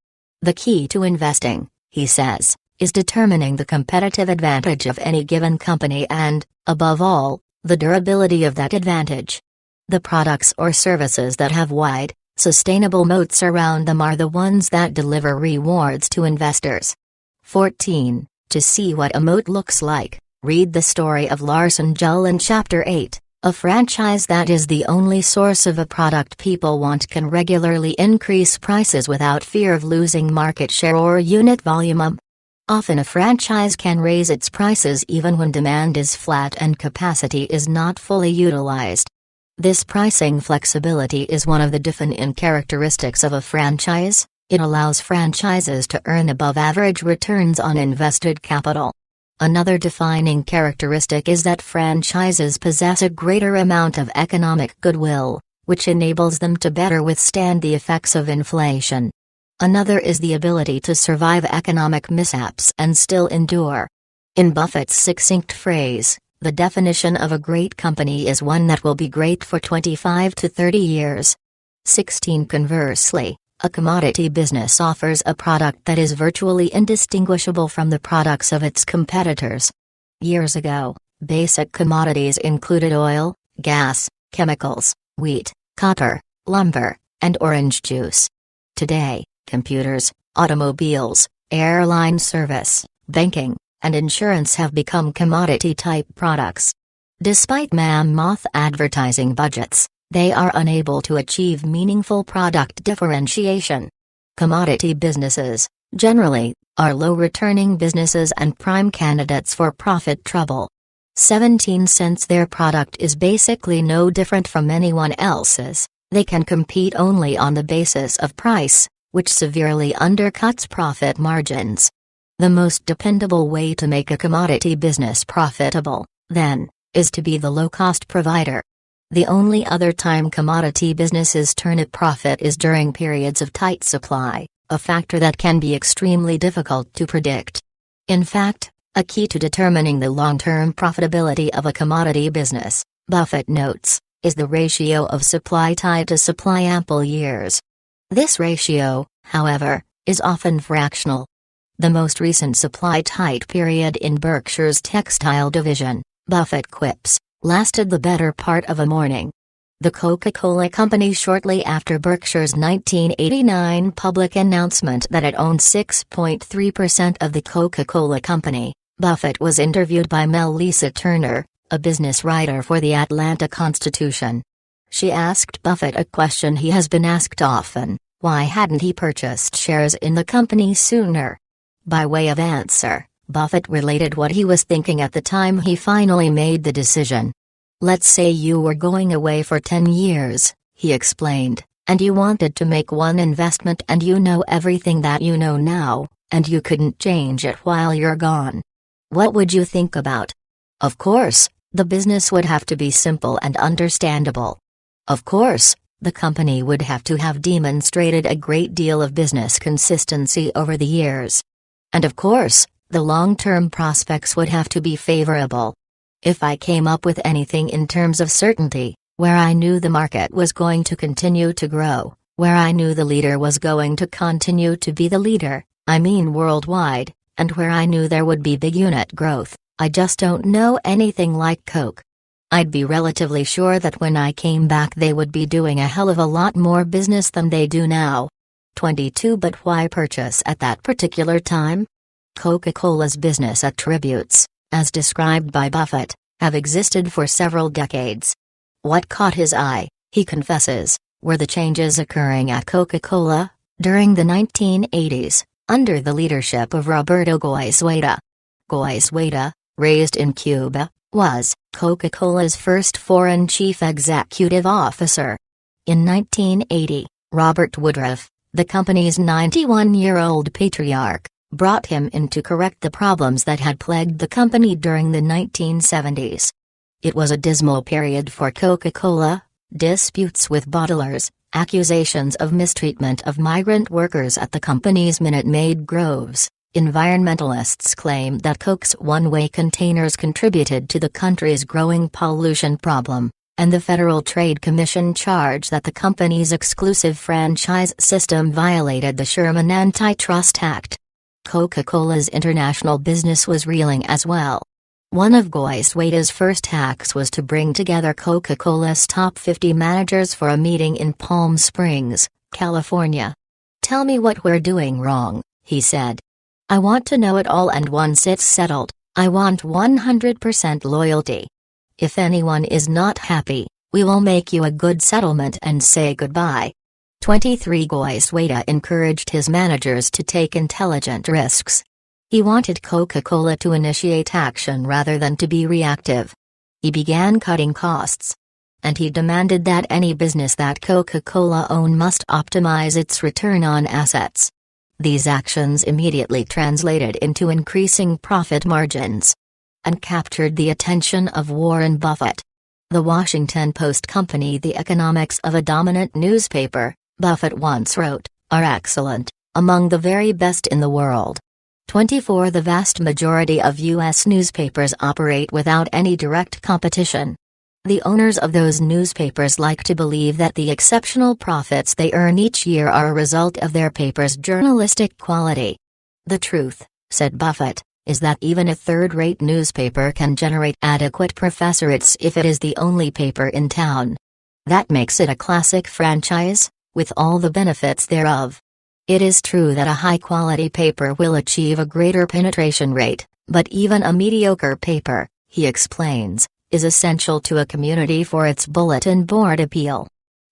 The key to investing, he says, is determining the competitive advantage of any given company and, above all, the durability of that advantage. The products or services that have wide, sustainable moats around them are the ones that deliver rewards to investors. 14. To see what a moat looks like, read the story of Larsen Jull in Chapter 8. A franchise that is the only source of a product people want can regularly increase prices without fear of losing market share or unit volume. Often a franchise can raise its prices even when demand is flat and capacity is not fully utilized. This pricing flexibility is one of the defining characteristics of a franchise. It allows franchises to earn above-average returns on invested capital. Another defining characteristic is that franchises possess a greater amount of economic goodwill, which enables them to better withstand the effects of inflation. Another is the ability to survive economic mishaps and still endure. In Buffett's succinct phrase, the definition of a great company is one that will be great for 25 to 30 years. 16. Conversely, a commodity business offers a product that is virtually indistinguishable from the products of its competitors. Years ago, basic commodities included oil, gas, chemicals, wheat, copper, lumber, and orange juice. Today, computers, automobiles, airline service, banking, and insurance have become commodity-type products. Despite mammoth advertising budgets, they are unable to achieve meaningful product differentiation. Commodity businesses, generally, are low-returning businesses and prime candidates for profit trouble. 17. Since their product is basically no different from anyone else's, they can compete only on the basis of price, which severely undercuts profit margins. The most dependable way to make a commodity business profitable, then, is to be the low-cost provider. The only other time commodity businesses turn a profit is during periods of tight supply, a factor that can be extremely difficult to predict. In fact, a key to determining the long-term profitability of a commodity business, Buffett notes, is the ratio of supply tight to supply ample years. This ratio, however, is often fractional. The most recent supply tight period in Berkshire's textile division, Buffett quips, lasted the better part of a morning. The Coca-Cola Company. Shortly after Berkshire's 1989 public announcement that it owned 6.3% of the Coca-Cola Company, Buffett was interviewed by Melissa Turner, a business writer for the Atlanta Constitution. She asked Buffett a question he has been asked often: why hadn't he purchased shares in the company sooner? By way of answer, Buffett related what he was thinking at the time he finally made the decision. "Let's say you were going away for 10 years, he explained, and you wanted to make one investment and you know everything that you know now, and you couldn't change it while you're gone. What would you think about? Of course, the business would have to be simple and understandable. Of course, the company would have to have demonstrated a great deal of business consistency over the years. And of course, the long-term prospects would have to be favorable. If I came up with anything in terms of certainty, where I knew the market was going to continue to grow, where I knew the leader was going to continue to be the leader, I mean worldwide, and where I knew there would be big unit growth, I just don't know anything like Coke. I'd be relatively sure that when I came back they would be doing a hell of a lot more business than they do now." 22 But why purchase at that particular time? Coca-Cola's business attributes, as described by Buffett, have existed for several decades. What caught his eye, he confesses, were the changes occurring at Coca-Cola during the 1980s, under the leadership of Roberto Goizueta. Goizueta, raised in Cuba, was Coca-Cola's first foreign chief executive officer. In 1980, Robert Woodruff, the company's 91-year-old patriarch, brought him in to correct the problems that had plagued the company during the 1970s. It was a dismal period for Coca-Cola: disputes with bottlers, accusations of mistreatment of migrant workers at the company's Minute Maid groves. Environmentalists claim that Coke's one-way containers contributed to the country's growing pollution problem, and the Federal Trade Commission charged that the company's exclusive franchise system violated the Sherman Antitrust Act. Coca-Cola's international business was reeling as well. One of Goizueta's first hacks was to bring together Coca-Cola's top 50 managers for a meeting in Palm Springs, California. "Tell me what we're doing wrong," he said. "I want to know it all, and once it's settled, I want 100% loyalty. If anyone is not happy, we will make you a good settlement and say goodbye." 23 Goizueta encouraged his managers to take intelligent risks. He wanted Coca-Cola to initiate action rather than to be reactive. He began cutting costs. And he demanded that any business that Coca-Cola owned must optimize its return on assets. These actions immediately translated into increasing profit margins and captured the attention of Warren Buffett. The Washington Post Company, the economics of a dominant newspaper, Buffett once wrote, are excellent, among the very best in the world. 24 The vast majority of U.S. newspapers operate without any direct competition. The owners of those newspapers like to believe that the exceptional profits they earn each year are a result of their paper's journalistic quality. "The truth," said Buffett, "is that even a third-rate newspaper can generate adequate profit rates if it is the only paper in town. That makes it a classic franchise, with all the benefits thereof. It is true that a high-quality paper will achieve a greater penetration rate, but even a mediocre paper," he explains, "is essential to a community for its bulletin board appeal.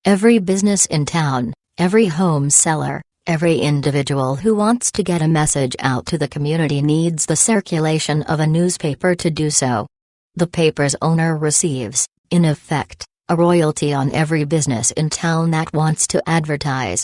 Every business in town, every home seller, every individual who wants to get a message out to the community needs the circulation of a newspaper to do so. The paper's owner receives, in effect, a royalty on every business in town that wants to advertise.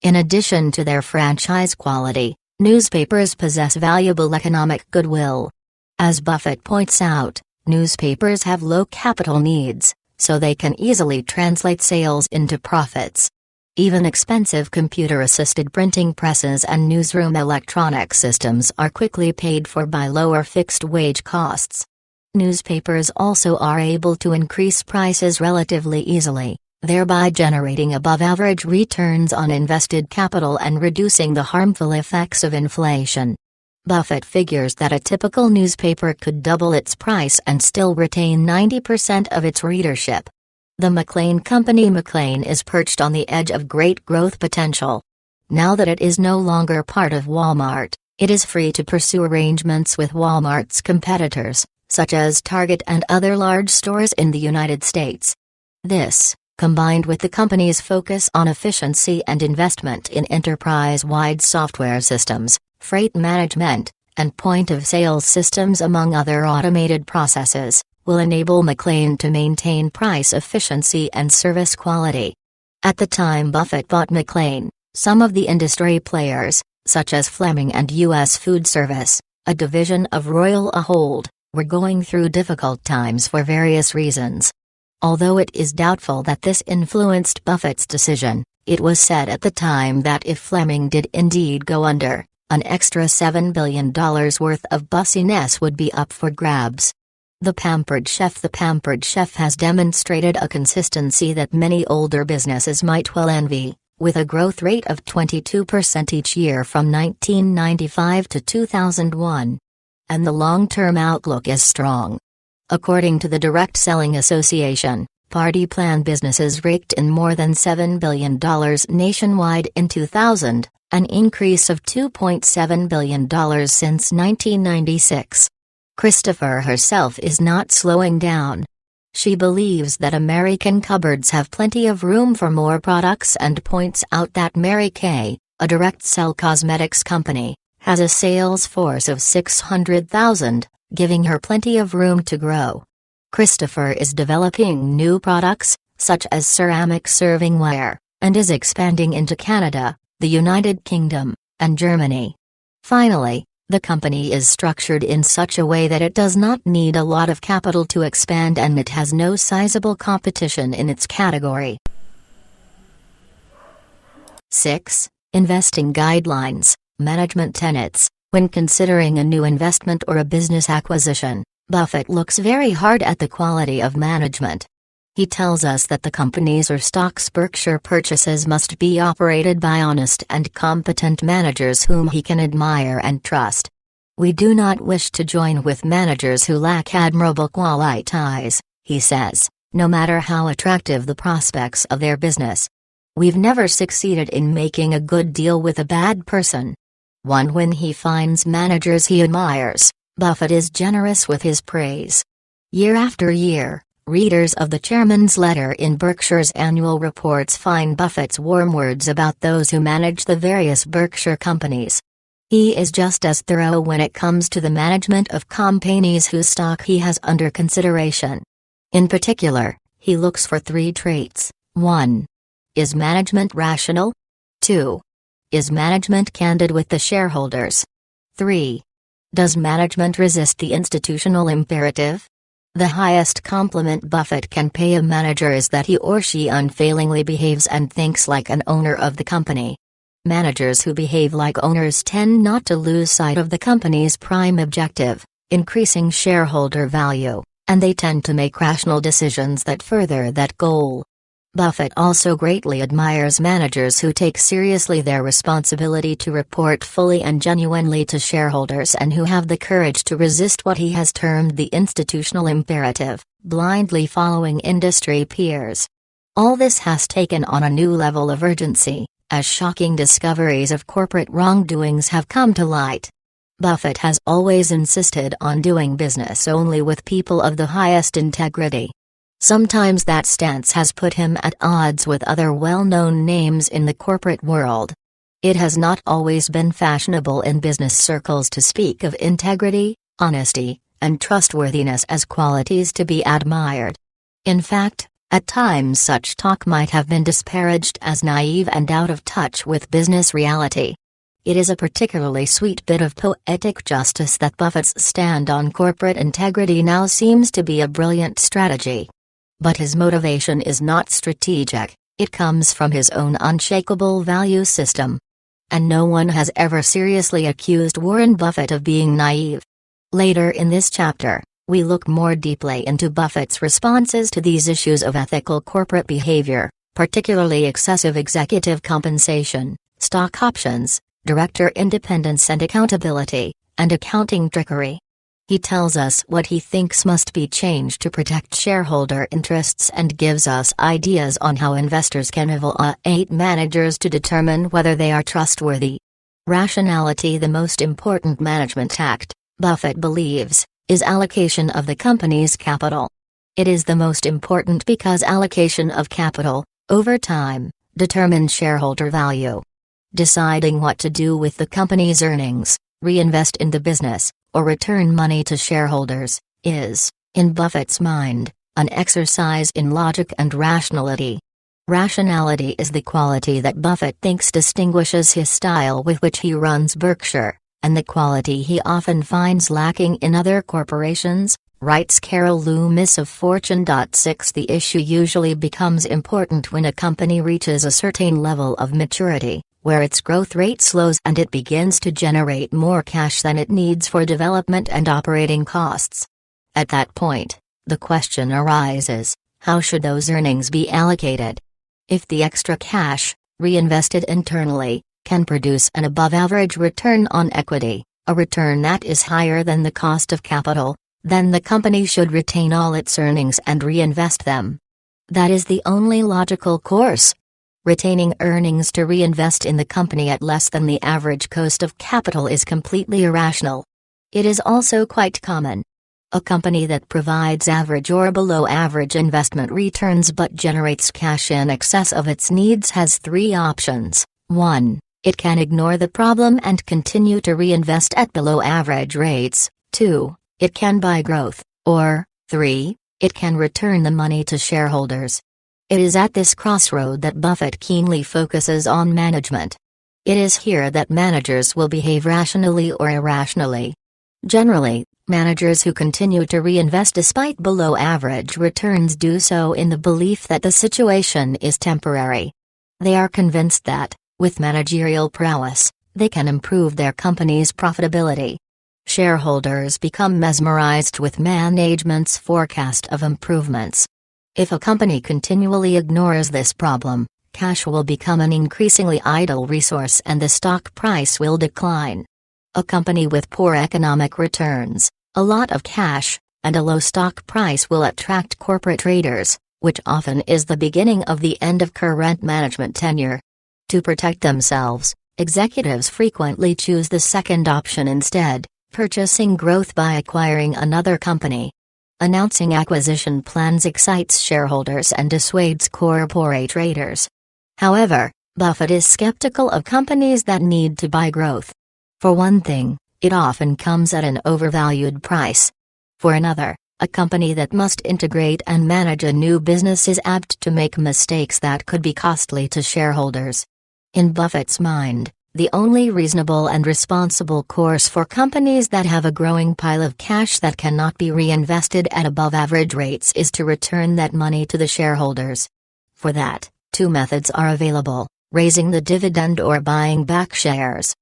In addition to their franchise quality, newspapers possess valuable economic goodwill. As Buffett points out, newspapers have low capital needs, so they can easily translate sales into profits. Even expensive computer-assisted printing presses and newsroom electronic systems are quickly paid for by lower fixed-wage costs. Newspapers also are able to increase prices relatively easily, thereby generating above-average returns on invested capital and reducing the harmful effects of inflation. Buffett figures that a typical newspaper could double its price and still retain 90% of its readership. The McLane Company. McLane is perched on the edge of great growth potential. Now that it is no longer part of Walmart, it is free to pursue arrangements with Walmart's competitors, such as Target and other large stores in the United States. This, combined with the company's focus on efficiency and investment in enterprise-wide software systems, freight management, and point-of-sale systems among other automated processes, will enable McLane to maintain price efficiency and service quality. At the time Buffett bought McLane, some of the industry players, such as Fleming and U.S. Food Service, a division of Royal Ahold, were going through difficult times for various reasons. Although it is doubtful that this influenced Buffett's decision, it was said at the time that if Fleming did indeed go under, an extra $7 billion worth of bussiness would be up for grabs. The Pampered Chef has demonstrated a consistency that many older businesses might well envy, with a growth rate of 22% each year from 1995 to 2001. And the long-term outlook is strong. According to the Direct Selling Association, party plan businesses raked in more than $7 billion nationwide in 2000, an increase of $2.7 billion since 1996. Christopher herself is not slowing down. She believes that American cupboards have plenty of room for more products and points out that Mary Kay, a direct-sell cosmetics company, has a sales force of 600,000, giving her plenty of room to grow. Christopher is developing new products, such as ceramic servingware, and is expanding into Canada, the United Kingdom, and Germany. Finally, the company is structured in such a way that it does not need a lot of capital to expand and it has no sizable competition in its category. 6. Investing Guidelines, Management Tenets. When considering a new investment or a business acquisition, Buffett looks very hard at the quality of management. He tells us that the companies or stocks Berkshire purchases must be operated by honest and competent managers whom he can admire and trust. We do not wish to join with managers who lack admirable qualities, he says, no matter how attractive the prospects of their business. We've never succeeded in making a good deal with a bad person. When he finds managers he admires, Buffett is generous with his praise. Year after year, readers of the chairman's letter in Berkshire's annual reports find Buffett's warm words about those who manage the various Berkshire companies. He is just as thorough when it comes to the management of companies whose stock he has under consideration. In particular, he looks for 3 traits. 1. Is management rational? 2. Is management candid with the shareholders? 3. Does management resist the institutional imperative? The highest compliment Buffett can pay a manager is that he or she unfailingly behaves and thinks like an owner of the company. Managers who behave like owners tend not to lose sight of the company's prime objective, increasing shareholder value, and they tend to make rational decisions that further that goal. Buffett also greatly admires managers who take seriously their responsibility to report fully and genuinely to shareholders and who have the courage to resist what he has termed the institutional imperative, blindly following industry peers. All this has taken on a new level of urgency, as shocking discoveries of corporate wrongdoings have come to light. Buffett has always insisted on doing business only with people of the highest integrity. Sometimes that stance has put him at odds with other well-known names in the corporate world. It has not always been fashionable in business circles to speak of integrity, honesty, and trustworthiness as qualities to be admired. In fact, at times such talk might have been disparaged as naive and out of touch with business reality. It is a particularly sweet bit of poetic justice that Buffett's stand on corporate integrity now seems to be a brilliant strategy. But his motivation is not strategic, it comes from his own unshakable value system. And no one has ever seriously accused Warren Buffett of being naive. Later in this chapter, we look more deeply into Buffett's responses to these issues of ethical corporate behavior, particularly excessive executive compensation, stock options, director independence and accountability, and accounting trickery. He tells us what he thinks must be changed to protect shareholder interests and gives us ideas on how investors can evaluate managers to determine whether they are trustworthy. Rationality. The most important management act, Buffett believes, is allocation of the company's capital. It is the most important because allocation of capital, over time, determines shareholder value. Deciding what to do with the company's earnings, reinvest in the business, or return money to shareholders, is, in Buffett's mind, an exercise in logic and rationality. Rationality is the quality that Buffett thinks distinguishes his style with which he runs Berkshire, and the quality he often finds lacking in other corporations, writes Carol Loomis of Fortune. 6 The issue usually becomes important when a company reaches a certain level of maturity, where its growth rate slows and it begins to generate more cash than it needs for development and operating costs. At that point, the question arises, how should those earnings be allocated? If the extra cash, reinvested internally, can produce an above-average return on equity, a return that is higher than the cost of capital, then the company should retain all its earnings and reinvest them. That is the only logical course. Retaining earnings to reinvest in the company at less than the average cost of capital is completely irrational. It is also quite common. A company that provides average or below average investment returns but generates cash in excess of its needs has three options. 1. It can ignore the problem and continue to reinvest at below average rates. 2. It can buy growth. Or, 3. It can return the money to shareholders. It is at this crossroad that Buffett keenly focuses on management. It is here that managers will behave rationally or irrationally. Generally, managers who continue to reinvest despite below-average returns do so in the belief that the situation is temporary. They are convinced that, with managerial prowess, they can improve their company's profitability. Shareholders become mesmerized with management's forecast of improvements. If a company continually ignores this problem, cash will become an increasingly idle resource and the stock price will decline. A company with poor economic returns, a lot of cash, and a low stock price will attract corporate traders, which often is the beginning of the end of current management tenure. To protect themselves, executives frequently choose the second option instead, purchasing growth by acquiring another company. Announcing acquisition plans excites shareholders and dissuades corporate traders. However, Buffett is skeptical of companies that need to buy growth. For one thing, it often comes at an overvalued price. For another, a company that must integrate and manage a new business is apt to make mistakes that could be costly to shareholders. In Buffett's mind, the only reasonable and responsible course for companies that have a growing pile of cash that cannot be reinvested at above-average rates is to return that money to the shareholders. For that, two methods are available: raising the dividend or buying back shares.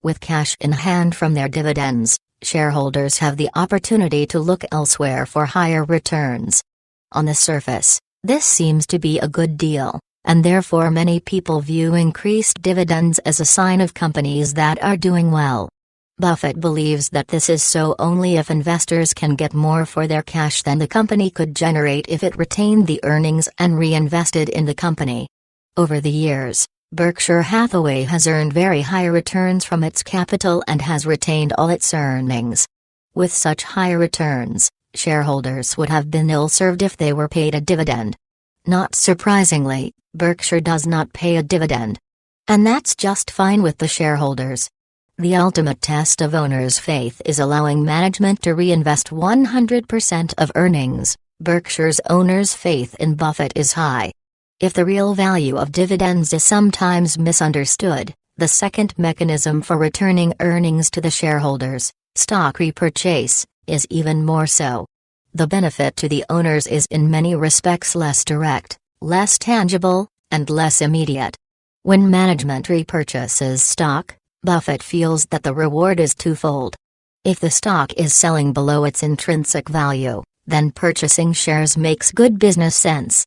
With cash in hand from their dividends, shareholders have the opportunity to look elsewhere for higher returns. On the surface, this seems to be a good deal, and therefore many people view increased dividends as a sign of companies that are doing well. Buffett believes that this is so only if investors can get more for their cash than the company could generate if it retained the earnings and reinvested in the company. Over the years, Berkshire Hathaway has earned very high returns from its capital and has retained all its earnings. With such high returns, shareholders would have been ill-served if they were paid a dividend. Not surprisingly, Berkshire does not pay a dividend. And that's just fine with the shareholders. The ultimate test of owners' faith is allowing management to reinvest 100% of earnings. Berkshire's owners' faith in Buffett is high. If the real value of dividends is sometimes misunderstood, the second mechanism for returning earnings to the shareholders, stock repurchase, is even more so. The benefit to the owners is in many respects less direct, less tangible, and less immediate. When management repurchases stock, Buffett feels that the reward is twofold. If the stock is selling below its intrinsic value, then purchasing shares makes good business sense.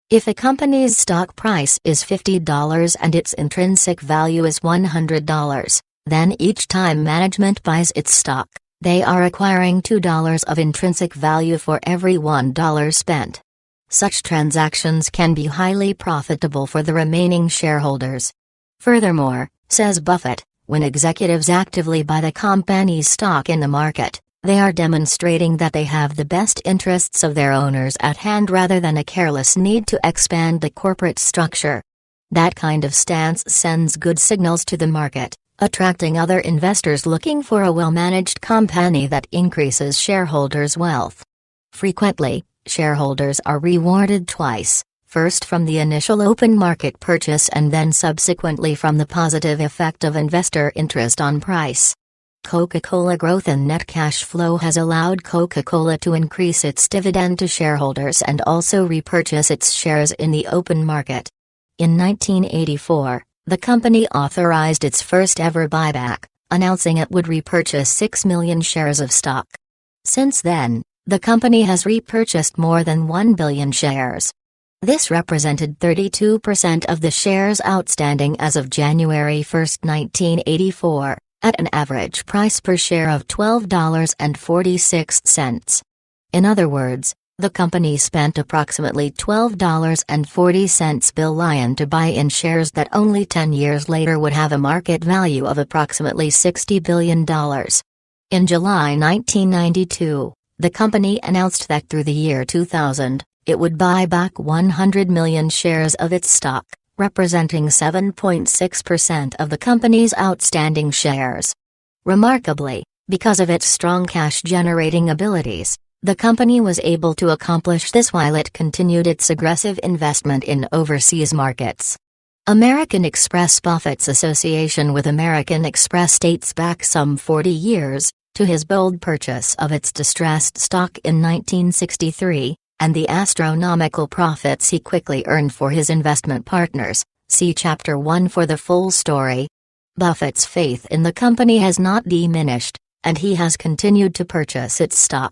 If a company's stock price is $50 and its intrinsic value is $100, then each time management buys its stock, They are acquiring $2 of intrinsic value for every $1 spent. Such transactions can be highly profitable for the remaining shareholders. Furthermore, says Buffett, when executives actively buy the company's stock in the market, they are demonstrating that they have the best interests of their owners at hand rather than a careless need to expand the corporate structure. That kind of stance sends good signals to the market, attracting other investors looking for a well-managed company that increases shareholders' wealth. Frequently, shareholders are rewarded twice, first from the initial open market purchase and then subsequently from the positive effect of investor interest on price. Coca-Cola growth and net cash flow has allowed Coca-Cola to increase its dividend to shareholders and also repurchase its shares in the open market. In 1984, the company authorized its first ever buyback, announcing it would repurchase 6 million shares of stock. Since then, the company has repurchased more than 1 billion shares. This represented 32% of the shares outstanding as of January 1, 1984, at an average price per share of $12.46. In other words, the company spent approximately $12.40 billion to buy in shares that only 10 years later would have a market value of approximately $60 billion. In July 1992, the company announced that through the year 2000, it would buy back 100 million shares of its stock, representing 7.6% of the company's outstanding shares. Remarkably, because of its strong cash-generating abilities, the company was able to accomplish this while it continued its aggressive investment in overseas markets. American Express Buffett's association with American Express dates back some 40 years, to his bold purchase of its distressed stock in 1963, and the astronomical profits he quickly earned for his investment partners. See Chapter 1 for the full story. Buffett's faith in the company has not diminished, and he has continued to purchase its stock.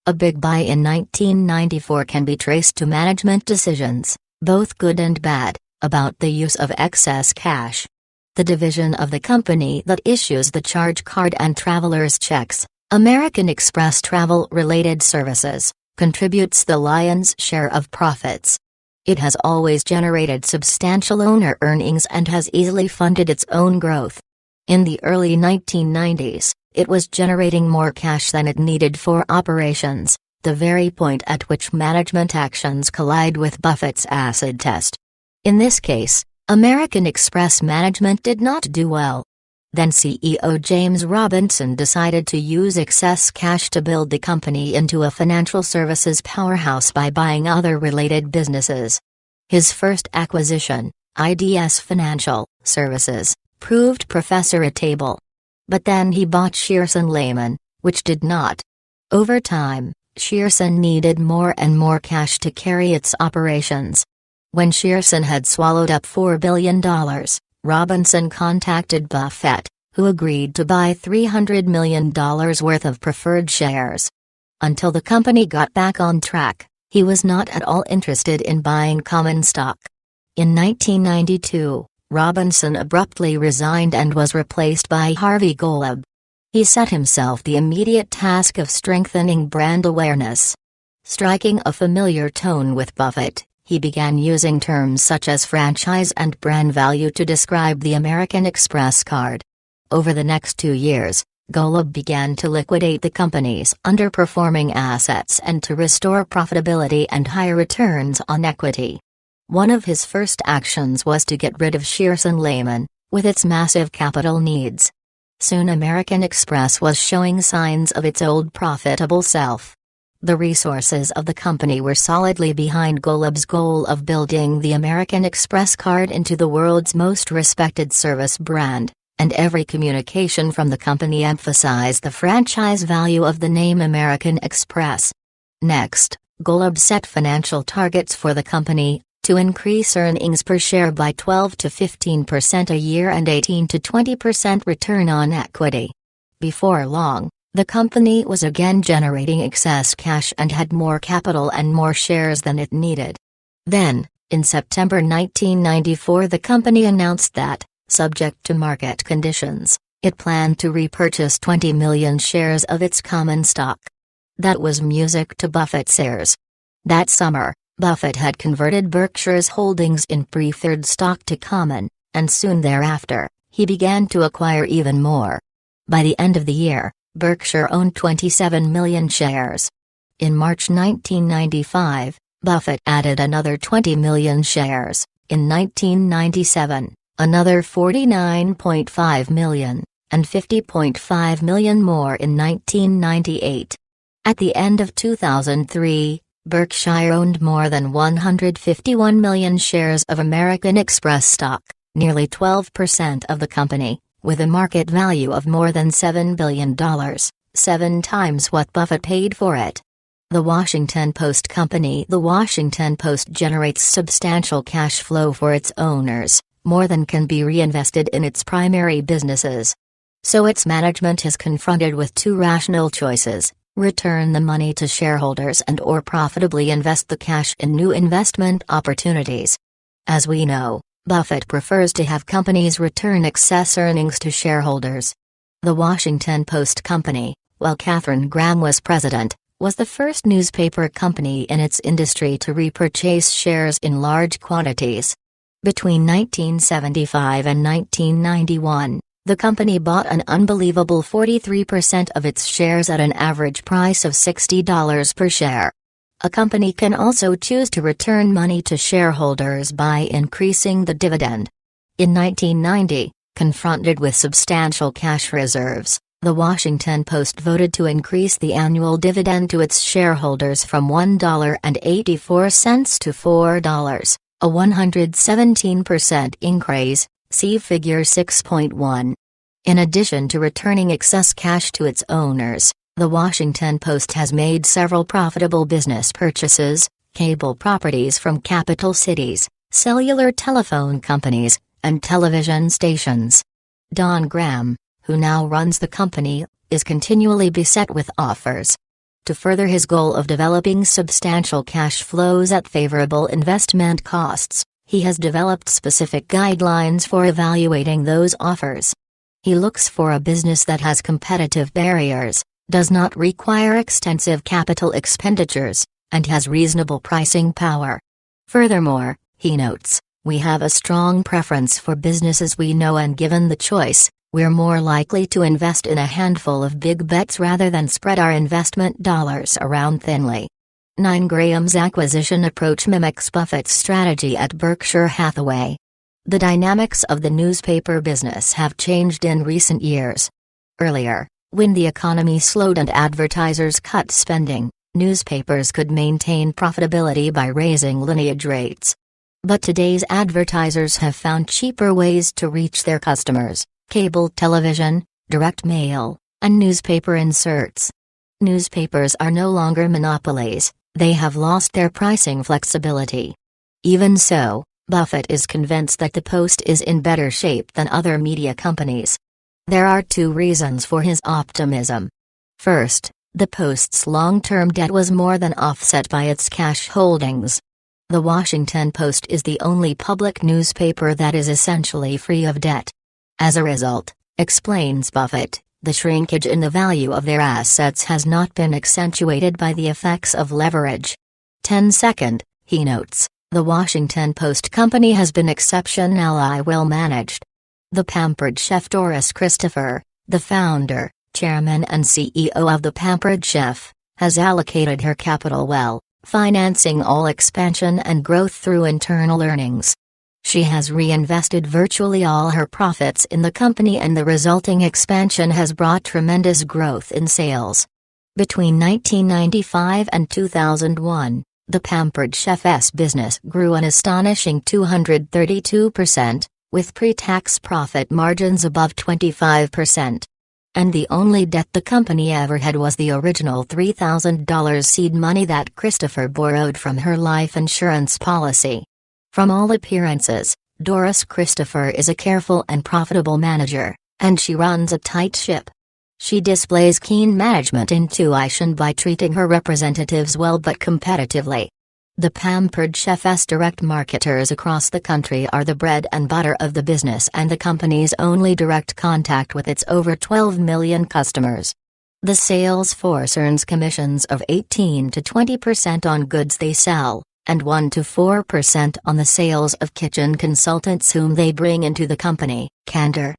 A big buy in 1994 can be traced to management decisions, both good and bad, about the use of excess cash. The division of the company that issues the charge card and traveler's checks, American Express Travel-Related Services, contributes the lion's share of profits. It has always generated substantial owner earnings and has easily funded its own growth. In the early 1990s, it was generating more cash than it needed for operations, the very point at which management actions collide with Buffett's acid test. In this case, American Express management did not do well. Then CEO James Robinson decided to use excess cash to build the company into a financial services powerhouse by buying other related businesses. His first acquisition, IDS Financial Services, proved profitable. But then he bought Shearson Lehman, which did not. Over time, Shearson needed more and more cash to carry its operations. When Shearson had swallowed up $4 billion, Robinson contacted Buffett, who agreed to buy $300 million worth of preferred shares. Until the company got back on track, he was not at all interested in buying common stock. In 1992, Robinson abruptly resigned and was replaced by Harvey Golub. He set himself the immediate task of strengthening brand awareness. Striking a familiar tone with Buffett, he began using terms such as franchise and brand value to describe the American Express card. Over the next 2 years, Golub began to liquidate the company's underperforming assets and to restore profitability and higher returns on equity. One of his first actions was to get rid of Shearson Lehman, with its massive capital needs. Soon American Express was showing signs of its old profitable self. The resources of the company were solidly behind Golub's goal of building the American Express card into the world's most respected service brand, and every communication from the company emphasized the franchise value of the name American Express. Next, Golub set financial targets for the company, to increase earnings per share by 12 to 15% a year and 18 to 20% return on equity. Before long, the company was again generating excess cash and had more capital and more shares than it needed. Then, in September 1994, the company announced that, subject to market conditions, It planned to repurchase 20 million shares of its common stock. That was music to Buffett's ears. That summer, Buffett had converted Berkshire's holdings in preferred stock to common, and soon thereafter, he began to acquire even more. By the end of the year, Berkshire owned 27 million shares. In March 1995, Buffett added another 20 million shares. In 1997, another 49.5 million, and 50.5 million more in 1998. At the end of 2003, Berkshire owned more than 151 million shares of American Express stock, nearly 12% of the company, with a market value of more than $7 billion, 7 times what Buffett paid for it. The Washington Post Company. The Washington Post generates substantial cash flow for its owners, more than can be reinvested in its primary businesses. So its management is confronted with two rational choices: return the money to shareholders and/or profitably invest the cash in new investment opportunities. As we know, Buffett prefers to have companies return excess earnings to shareholders. The Washington Post Company, while Katharine Graham was president, was the first newspaper company in its industry to repurchase shares in large quantities. Between 1975 and 1991, the company bought an unbelievable 43% of its shares at an average price of $60 per share. A company can also choose to return money to shareholders by increasing the dividend. In 1990, confronted with substantial cash reserves, the Washington Post voted to increase the annual dividend to its shareholders from $1.84 to $4, a 117% increase, see Figure 6.1. In addition to returning excess cash to its owners, the Washington Post has made several profitable business purchases: cable properties from capital cities, cellular telephone companies, and television stations. Don Graham, who now runs the company, is continually beset with offers. To further his goal of developing substantial cash flows at favorable investment costs, he has developed specific guidelines for evaluating those offers. He looks for a business that has competitive barriers, does not require extensive capital expenditures, and has reasonable pricing power. Furthermore, he notes, "We have a strong preference for businesses we know, and given the choice, we're more likely to invest in a handful of big bets rather than spread our investment dollars around thinly." 9. Graham's acquisition approach mimics Buffett's strategy at Berkshire Hathaway. The dynamics of the newspaper business have changed in recent years. Earlier, when the economy slowed and advertisers cut spending, newspapers could maintain profitability by raising lineage rates. But today's advertisers have found cheaper ways to reach their customers: cable television, direct mail, and newspaper inserts. Newspapers are no longer monopolies, they have lost their pricing flexibility. Even so, Buffett is convinced that the Post is in better shape than other media companies. There are two reasons for his optimism. First, the Post's long-term debt was more than offset by its cash holdings. The Washington Post is the only public newspaper that is essentially free of debt. As a result, explains Buffett, the shrinkage in the value of their assets has not been accentuated by the effects of leverage. 10. Second, he notes, the Washington Post Company has been exceptionally well managed. The pampered chef Doris Christopher, the founder, chairman and CEO of the Pampered Chef, has allocated her capital well, financing all expansion and growth through internal earnings. She has reinvested virtually all her profits in the company, and the resulting expansion has brought tremendous growth in sales. Between 1995 and 2001, the Pampered Chef's business grew an astonishing 232%, with pre-tax profit margins above 25%. And the only debt the company ever had was the original $3,000 seed money that Christopher borrowed from her life insurance policy. From all appearances, Doris Christopher is a careful and profitable manager, and she runs a tight ship. She displays keen management intuition by treating her representatives well but competitively. The pampered chef's direct marketers across the country are the bread and butter of the business and the company's only direct contact with its over 12 million customers. The sales force earns commissions of 18 to 20% on goods they sell, and 1 to 4% on the sales of kitchen consultants whom they bring into the company. Candor.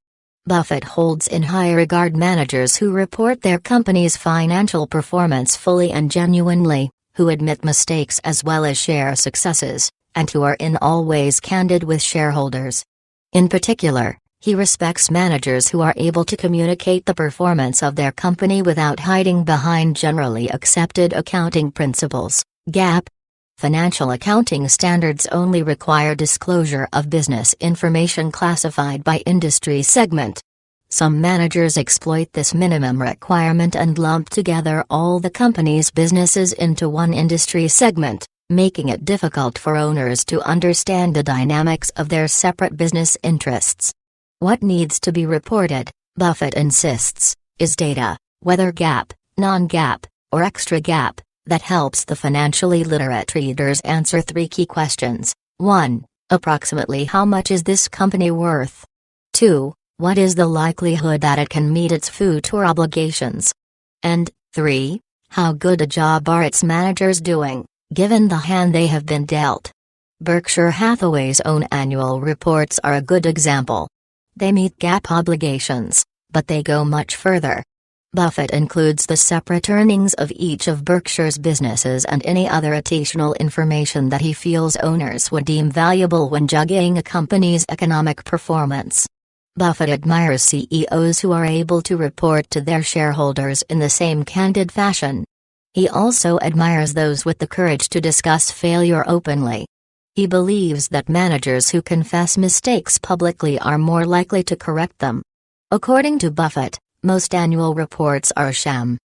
Buffett holds in high regard managers who report their company's financial performance fully and genuinely, who admit mistakes as well as share successes, and who are in all ways candid with shareholders. In particular, he respects managers who are able to communicate the performance of their company without hiding behind generally accepted accounting principles. GAAP. Financial accounting standards only require disclosure of business information classified by industry segment. Some managers exploit this minimum requirement and lump together all the company's businesses into one industry segment, making it difficult for owners to understand the dynamics of their separate business interests. What needs to be reported, Buffett insists, is data, whether GAAP, non-GAAP, or extra GAAP, that helps the financially literate readers answer 3 key questions. 1. Approximately how much is this company worth? 2. What is the likelihood that it can meet its future obligations? And 3. How good a job are its managers doing, given the hand they have been dealt? Berkshire Hathaway's own annual reports are a good example. They meet GAAP obligations, but they go much further. Buffett includes the separate earnings of each of Berkshire's businesses and any other additional information that he feels owners would deem valuable when judging a company's economic performance. Buffett admires CEOs who are able to report to their shareholders in the same candid fashion. He also admires those with the courage to discuss failure openly. He believes that managers who confess mistakes publicly are more likely to correct them. According to Buffett, most annual reports are a sham.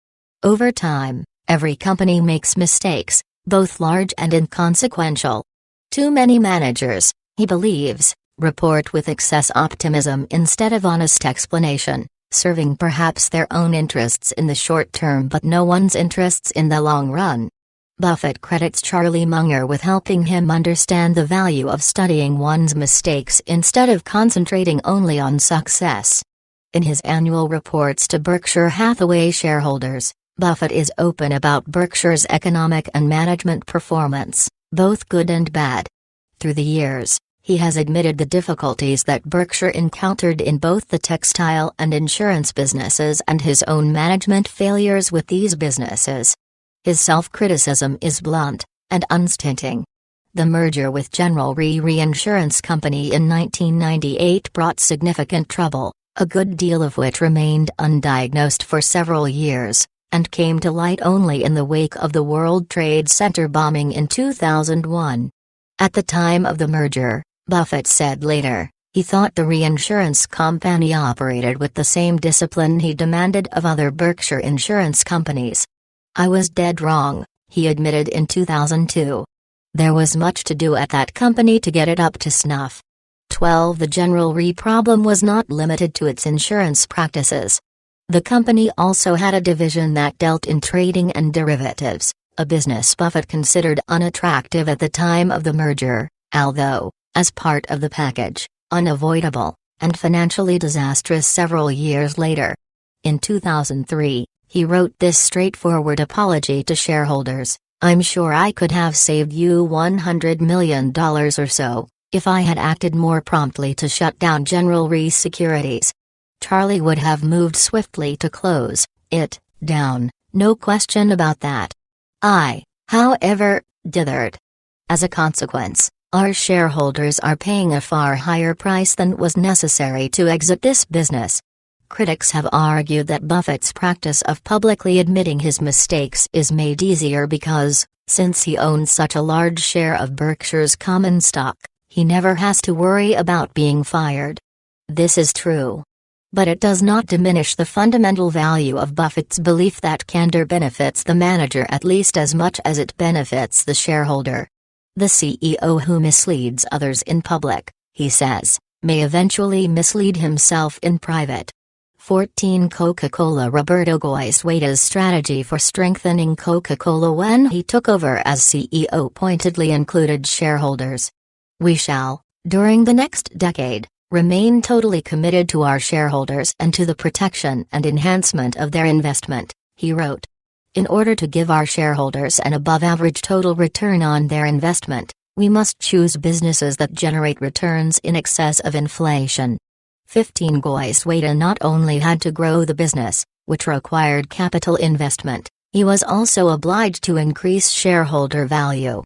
Over time, every company makes mistakes, both large and inconsequential. Too many managers, he believes, report with excess optimism instead of honest explanation, serving perhaps their own interests in the short term but no one's interests in the long run. Buffett credits Charlie Munger with helping him understand the value of studying one's mistakes instead of concentrating only on success. In his annual reports to Berkshire Hathaway shareholders, Buffett is open about Berkshire's economic and management performance, both good and bad. Through the years, he has admitted the difficulties that Berkshire encountered in both the textile and insurance businesses and his own management failures with these businesses. His self-criticism is blunt and unstinting. The merger with General Re Reinsurance Company in 1998 brought significant trouble, a good deal of which remained undiagnosed for several years, and came to light only in the wake of the World Trade Center bombing in 2001. At the time of the merger, Buffett said later, he thought the reinsurance company operated with the same discipline he demanded of other Berkshire insurance companies. I was dead wrong, he admitted in 2002. There was much to do at that company to get it up to snuff. 12. The General Re problem was not limited to its insurance practices. The company also had a division that dealt in trading and derivatives, a business Buffett considered unattractive at the time of the merger, although, as part of the package, unavoidable, and financially disastrous several years later. In 2003, he wrote this straightforward apology to shareholders: "I'm sure I could have saved you $100 million or so, if I had acted more promptly to shut down General Re Securities." Charlie would have moved swiftly to close it down, no question about that. I, however, dithered. As a consequence, our shareholders are paying a far higher price than was necessary to exit this business. Critics have argued that Buffett's practice of publicly admitting his mistakes is made easier because, since he owns such a large share of Berkshire's common stock, he never has to worry about being fired. This is true. But it does not diminish the fundamental value of Buffett's belief that candor benefits the manager at least as much as it benefits the shareholder. The CEO who misleads others in public, he says, may eventually mislead himself in private. 14 Coca-Cola. Roberto Goizueta's strategy for strengthening Coca-Cola when he took over as CEO pointedly included shareholders. "We shall, during the next decade, remain totally committed to our shareholders and to the protection and enhancement of their investment," he wrote. "In order to give our shareholders an above-average total return on their investment, we must choose businesses that generate returns in excess of inflation." 15 Goizueta not only had to grow the business, which required capital investment, he was also obliged to increase shareholder value.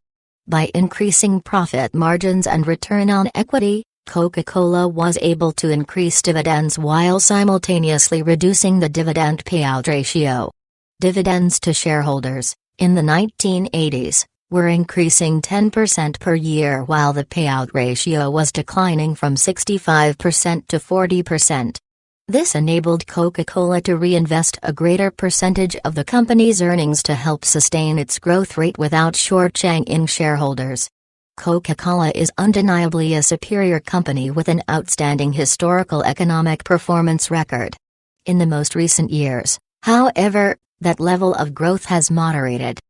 By increasing profit margins and return on equity, Coca-Cola was able to increase dividends while simultaneously reducing the dividend payout ratio. Dividends to shareholders, in the 1980s, were increasing 10% per year while the payout ratio was declining from 65% to 40%. This enabled Coca-Cola to reinvest a greater percentage of the company's earnings to help sustain its growth rate without shortchanging shareholders. Coca-Cola is undeniably a superior company with an outstanding historical economic performance record. In the most recent years, however, that level of growth has moderated.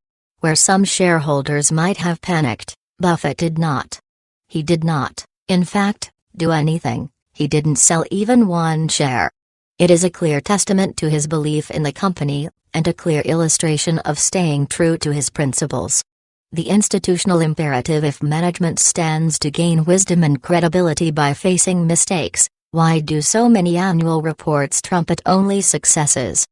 Where some shareholders might have panicked, Buffett did not. He did not, in fact, do anything. He didn't sell even one share. It is a clear testament to his belief in the company, and a clear illustration of staying true to his principles. The institutional imperative: if management stands to gain wisdom and credibility by facing mistakes, why do so many annual reports trumpet only successes?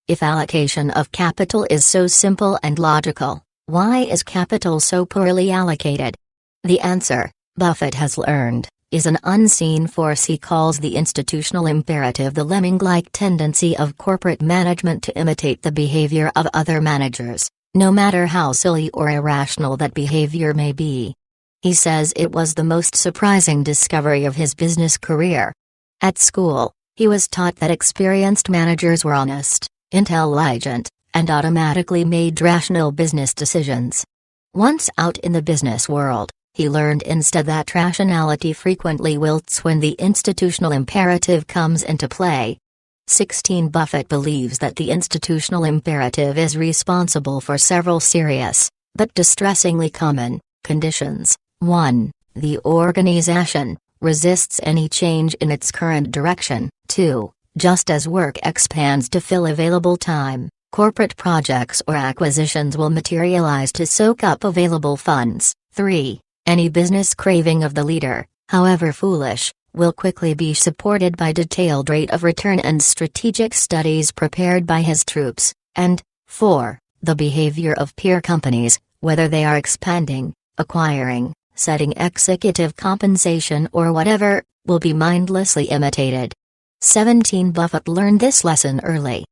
If allocation of capital is so simple and logical, why is capital so poorly allocated? The answer, Buffett has learned, is an unseen force he calls the institutional imperative, the lemming-like tendency of corporate management to imitate the behavior of other managers, no matter how silly or irrational that behavior may be. He says it was the most surprising discovery of his business career. At school, he was taught that experienced managers were honest, intelligent, and automatically made rational business decisions. Once out in the business world, he learned instead that rationality frequently wilts when the institutional imperative comes into play. 16 Buffett believes that the institutional imperative is responsible for several serious, but distressingly common, conditions. 1. The organization resists any change in its current direction. 2. Just as work expands to fill available time, corporate projects or acquisitions will materialize to soak up available funds. 3. Any business craving of the leader, however foolish, will quickly be supported by detailed rate of return and strategic studies prepared by his troops. And 4. The behavior of peer companies, whether they are expanding, acquiring, setting executive compensation or whatever, will be mindlessly imitated. 17 Buffett learned this lesson early.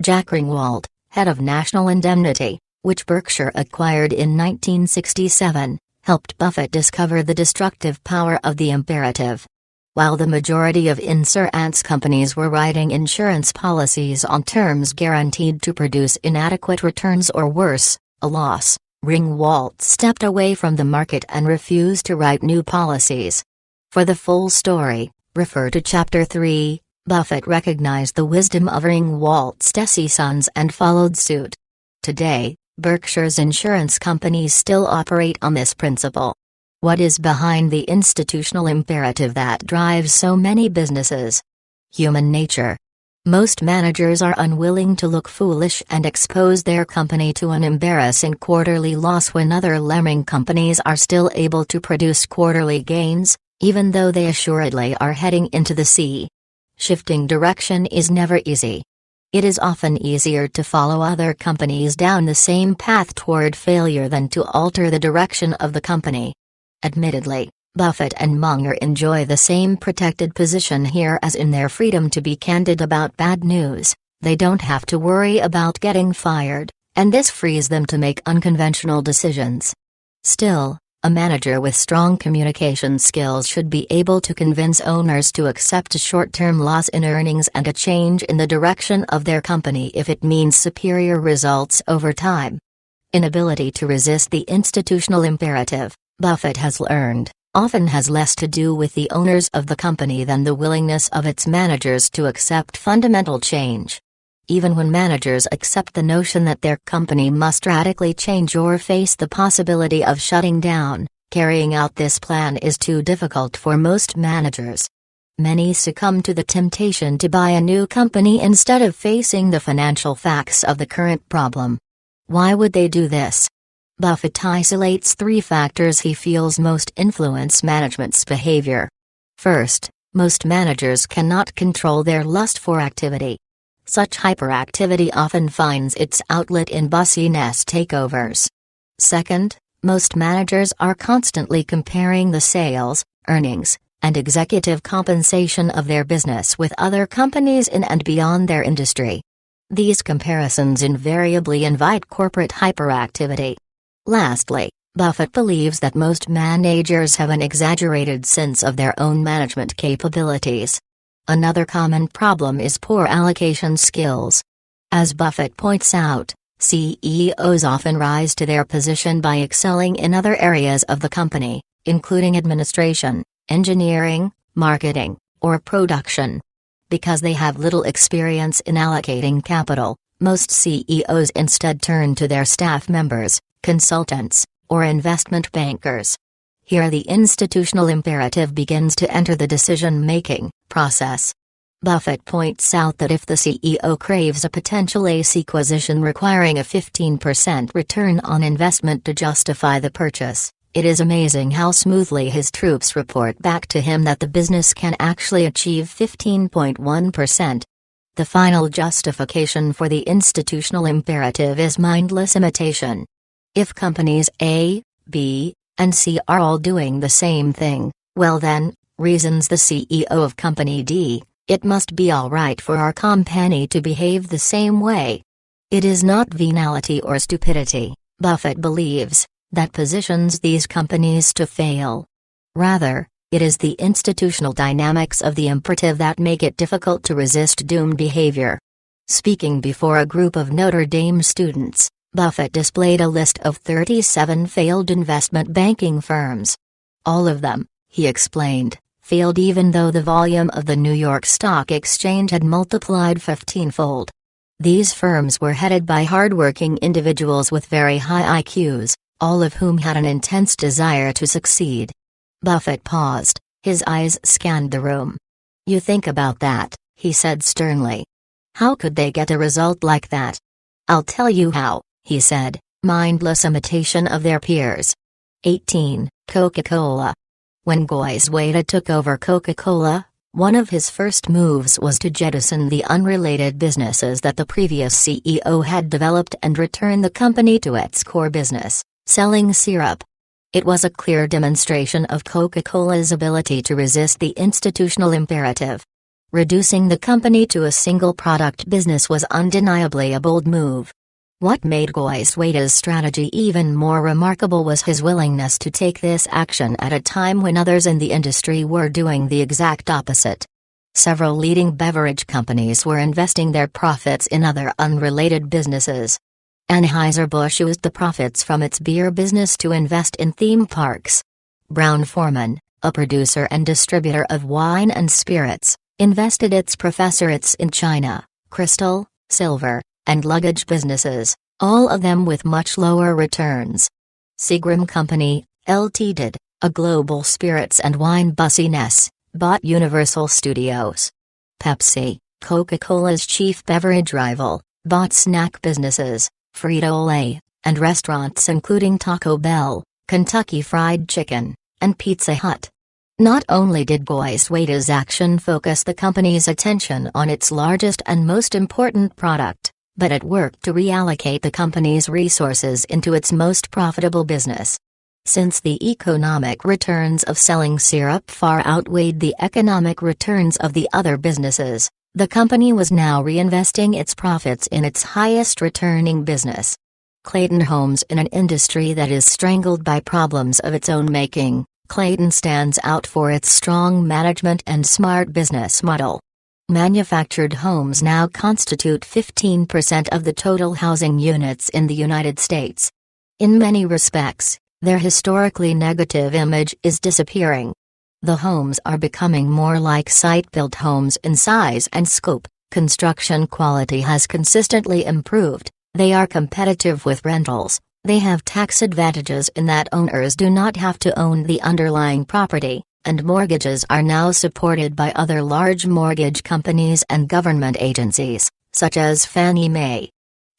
Jack Ringwald, head of National Indemnity, which Berkshire acquired in 1967, helped Buffett discover the destructive power of the imperative. While the majority of insurance companies were writing insurance policies on terms guaranteed to produce inadequate returns or worse, a loss, Ringwald stepped away from the market and refused to write new policies. For the full story, refer to Chapter 3. Buffett recognized the wisdom of Ringwald's decisions and followed suit. Today, Berkshire's insurance companies still operate on this principle. What is behind the institutional imperative that drives so many businesses? Human nature. Most managers are unwilling to look foolish and expose their company to an embarrassing quarterly loss when other lemming companies are still able to produce quarterly gains, even though they assuredly are heading into the sea. Shifting direction is never easy. It is often easier to follow other companies down the same path toward failure than to alter the direction of the company. Admittedly, Buffett and Munger enjoy the same protected position here as in their freedom to be candid about bad news. They don't have to worry about getting fired, and this frees them to make unconventional decisions. Still, a manager with strong communication skills should be able to convince owners to accept a short-term loss in earnings and a change in the direction of their company if it means superior results over time. Inability to resist the institutional imperative, Buffett has learned, often has less to do with the owners of the company than the willingness of its managers to accept fundamental change. Even when managers accept the notion that their company must radically change or face the possibility of shutting down, carrying out this plan is too difficult for most managers. Many succumb to the temptation to buy a new company instead of facing the financial facts of the current problem. Why would they do this? Buffett isolates 3 factors he feels most influence management's behavior. First, most managers cannot control their lust for activity. Such hyperactivity often finds its outlet in busyness takeovers. Second, most managers are constantly comparing the sales, earnings, and executive compensation of their business with other companies in and beyond their industry. These comparisons invariably invite corporate hyperactivity. Lastly, Buffett believes that most managers have an exaggerated sense of their own management capabilities. Another common problem is poor allocation skills. As Buffett points out, CEOs often rise to their position by excelling in other areas of the company, including administration, engineering, marketing, or production. Because they have little experience in allocating capital, most CEOs instead turn to their staff members, consultants, or investment bankers. Here the institutional imperative begins to enter the decision-making process. Buffett points out that if the CEO craves a potential acquisition requiring a 15% return on investment to justify the purchase, it is amazing how smoothly his troops report back to him that the business can actually achieve 15.1%. The final justification for the institutional imperative is mindless imitation. If companies A, B, and C are all doing the same thing, well then, reasons the CEO of company D, it must be all right for our company to behave the same way. It is not venality or stupidity, Buffett believes, that positions these companies to fail. Rather, it is the institutional dynamics of the imperative that make it difficult to resist doomed behavior. Speaking before a group of Notre Dame students, Buffett displayed a list of 37 failed investment banking firms. All of them, he explained, failed even though the volume of the New York Stock Exchange had multiplied 15-fold. These firms were headed by hardworking individuals with very high IQs, all of whom had an intense desire to succeed. Buffett paused, his eyes scanned the room. "You think about that," he said sternly. "How could they get a result like that?" "I'll tell you how," he said, mindless imitation of their peers. 18. Coca-Cola. When Goizueta took over Coca-Cola, one of his first moves was to jettison the unrelated businesses that the previous CEO had developed and return the company to its core business, selling syrup. It was a clear demonstration of Coca-Cola's ability to resist the institutional imperative. Reducing the company to a single product business was undeniably a bold move. What made Goizueta's strategy even more remarkable was his willingness to take this action at a time when others in the industry were doing the exact opposite. Several leading beverage companies were investing their profits in other unrelated businesses. Anheuser-Busch used the profits from its beer business to invest in theme parks. Brown-Forman, a producer and distributor of wine and spirits, invested its professoriates in China, crystal, silver, and luggage businesses, all of them with much lower returns. Seagram Company, Ltd., a global spirits and wine business, bought Universal Studios. Pepsi, Coca-Cola's chief beverage rival, bought snack businesses, Frito-Lay, and restaurants including Taco Bell, Kentucky Fried Chicken, and Pizza Hut. Not only did Goizueta's action focus the company's attention on its largest and most important product, but it worked to reallocate the company's resources into its most profitable business. Since the economic returns of selling syrup far outweighed the economic returns of the other businesses, the company was now reinvesting its profits in its highest returning business. Clayton Homes. In an industry that is strangled by problems of its own making, Clayton stands out for its strong management and smart business model. Manufactured homes now constitute 15% of the total housing units in the United States. In many respects, Their historically negative image is disappearing. The homes are becoming more like site-built homes in size and scope. Construction quality has consistently improved, they are competitive with rentals, they have tax advantages in that owners do not have to own the underlying property, and mortgages are now supported by other large mortgage companies and government agencies, such as Fannie Mae.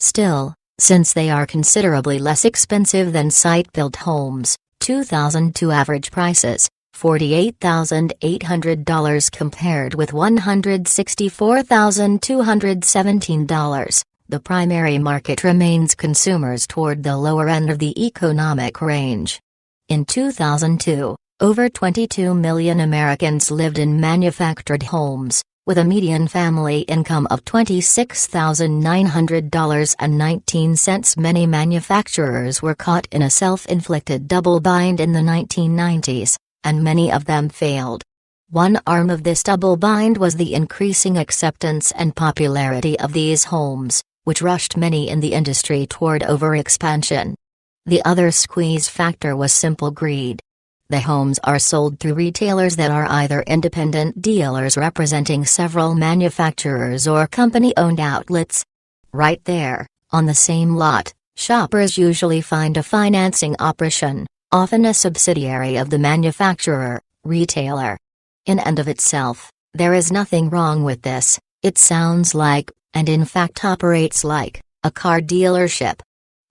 Still, since they are considerably less expensive than site-built homes, 2002 average prices, $48,800 compared with $164,217, the primary market remains consumers toward the lower end of the economic range. In 2002, over 22 million Americans lived in manufactured homes, with a median family income of $26,900.19. Many manufacturers were caught in a self-inflicted double bind in the 1990s, and many of them failed. One arm of this double bind was the increasing acceptance and popularity of these homes, which rushed many in the industry toward overexpansion. The other squeeze factor was simple greed. The homes are sold through retailers that are either independent dealers representing several manufacturers or company-owned outlets. Right there, on the same lot, shoppers usually find a financing option, often a subsidiary of the manufacturer, retailer. In and of itself, there is nothing wrong with this. It sounds like, and in fact operates like, a car dealership.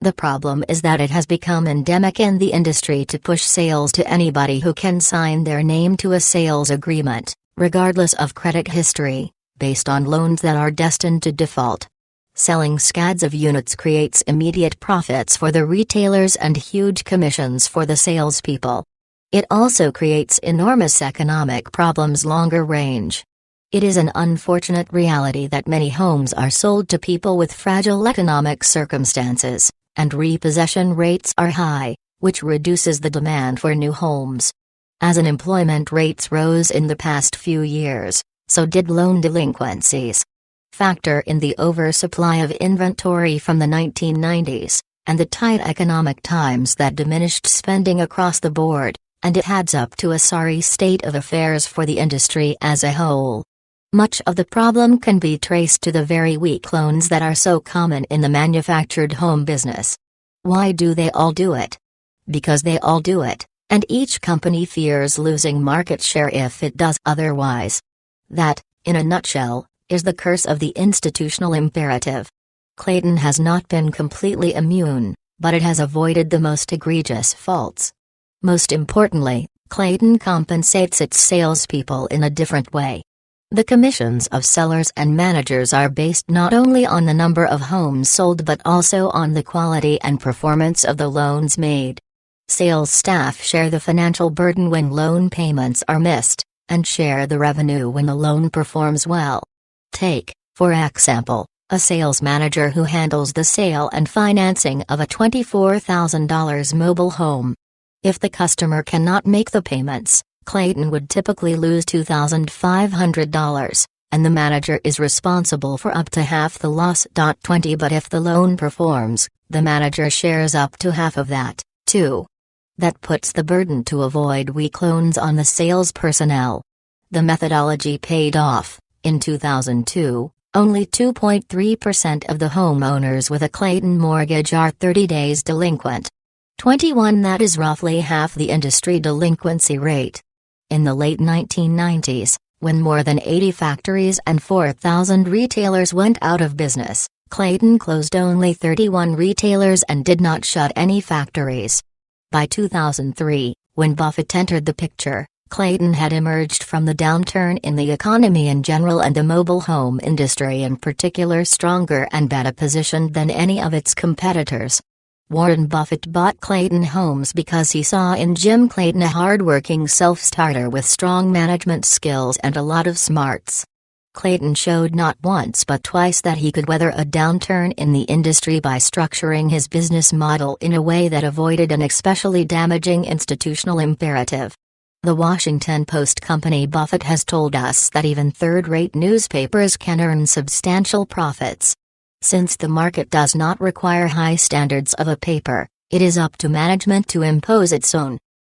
The problem is that it has become endemic in the industry to push sales to anybody who can sign their name to a sales agreement, regardless of credit history, based on loans that are destined to default. Selling scads of units creates immediate profits for the retailers and huge commissions for the salespeople. It also creates enormous economic problems longer range. It is an unfortunate reality that many homes are sold to people with fragile economic circumstances, and repossession rates are high, which reduces the demand for new homes. As unemployment rates rose in the past few years, so did loan delinquencies. Factor in the oversupply of inventory from the 1990s, and the tight economic times that diminished spending across the board, and it adds up to a sorry state of affairs for the industry as a whole. Much of the problem can be traced to the very weak loans that are so common in the manufactured home business. Why do they all do it? Because they all do it, and each company fears losing market share if it does otherwise. That, in a nutshell, is the curse of the institutional imperative. Clayton has not been completely immune, but it has avoided the most egregious faults. Most importantly, Clayton compensates its salespeople in a different way. The commissions of sellers and managers are based not only on the number of homes sold but also on the quality and performance of the loans made. Sales staff share the financial burden when loan payments are missed, and share the revenue when the loan performs well. Take, for example, a sales manager who handles the sale and financing of a $24,000 mobile home. If the customer cannot make the payments, Clayton would typically lose $2,500, and the manager is responsible for up to half the loss. 20 But if the loan performs, the manager shares up to half of that, too. That puts the burden to avoid weak loans on the sales personnel. The methodology paid off. In 2002, only 2.3% of the homeowners with a Clayton mortgage are 30 days delinquent. 21 That is roughly half the industry delinquency rate. In the late 1990s, when more than 80 factories and 4,000 retailers went out of business, Clayton closed only 31 retailers and did not shut any factories. By 2003, when Buffett entered the picture, Clayton had emerged from the downturn in the economy in general and the mobile home industry in particular stronger and better positioned than any of its competitors. Warren Buffett bought Clayton Homes because he saw in Jim Clayton a hard-working self-starter with strong management skills and a lot of smarts. Clayton showed not once but twice that he could weather a downturn in the industry by structuring his business model in a way that avoided an especially damaging institutional imperative. The Washington Post company Buffett has told us that even third-rate newspapers can earn substantial profits. Since the market does not require high standards of a paper, It is up to management to impose its own.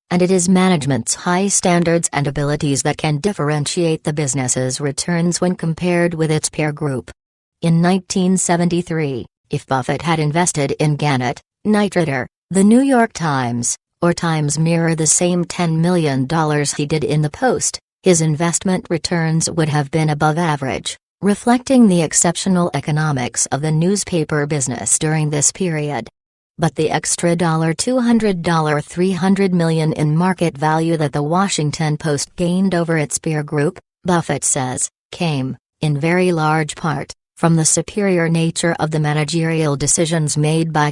And it is management's high standards and abilities that can differentiate the business's returns when compared with its peer group. In 1973, if Buffett had invested in Gannett, Knight Ridder, the New York Times, or Times Mirror the same $10 million he did in the Post, his investment returns would have been above average, reflecting the exceptional economics of the newspaper business during this period. But the extra $200, $300 million in market value that the Washington Post gained over its peer group, Buffett says, came, in very large part, from the superior nature of the managerial decisions made by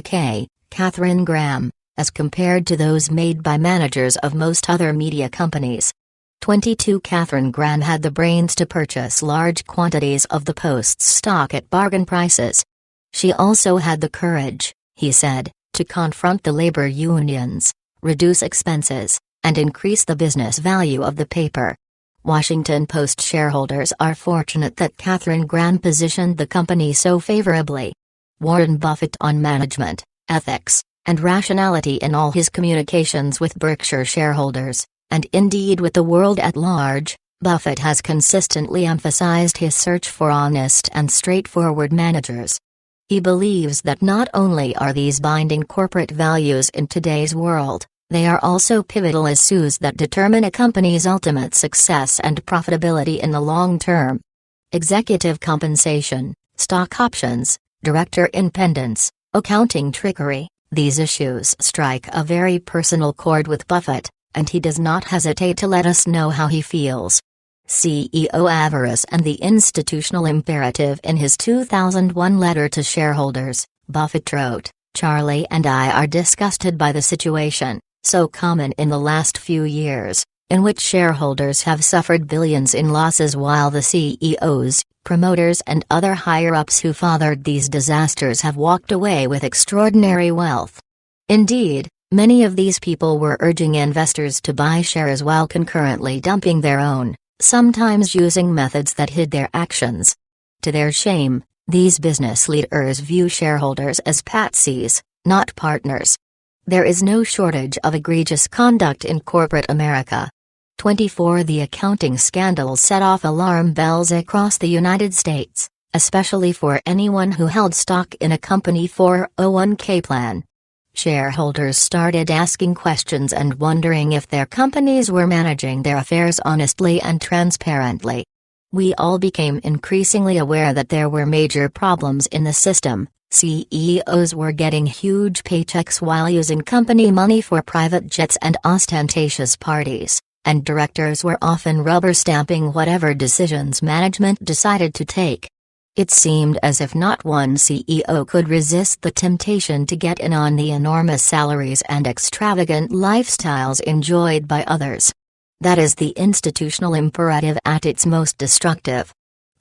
Katharine Graham, as compared to those made by managers of most other media companies. 22 Katharine Graham had the brains to purchase large quantities of the Post's stock at bargain prices. She also had the courage, he said, to confront the labor unions, reduce expenses, and increase the business value of the paper. Washington Post shareholders are fortunate that Katharine Graham positioned the company so favorably. Warren Buffett on management, ethics, and rationality in all his communications with Berkshire shareholders, and indeed with the world at large, Buffett has consistently emphasized his search for honest and straightforward managers. He believes that not only are these binding corporate values in today's world, they are also pivotal issues that determine a company's ultimate success and profitability in the long term. Executive compensation, stock options, director independence, accounting trickery, these issues strike a very personal chord with Buffett, and he does not hesitate to let us know how he feels. CEO Avarice and the Institutional Imperative. In his 2001 letter to shareholders, Buffett wrote, "Charlie and I are disgusted by the situation, so common in the last few years, in which shareholders have suffered billions in losses while the CEOs, promoters and other higher-ups who fathered these disasters have walked away with extraordinary wealth. Indeed, many of these people were urging investors to buy shares while concurrently dumping their own, sometimes using methods that hid their actions. To their shame, these business leaders view shareholders as patsies, not partners. There is no shortage of egregious conduct in corporate America." 24 The accounting scandal set off alarm bells across the United States, especially for anyone who held stock in a company 401k plan. Shareholders started asking questions and wondering if their companies were managing their affairs honestly and transparently. We all became increasingly aware that there were major problems in the system. CEOs were getting huge paychecks while using company money for private jets and ostentatious parties, and directors were often rubber-stamping whatever decisions management decided to take. It seemed as if not one CEO could resist the temptation to get in on the enormous salaries and extravagant lifestyles enjoyed by others. That is the institutional imperative at its most destructive.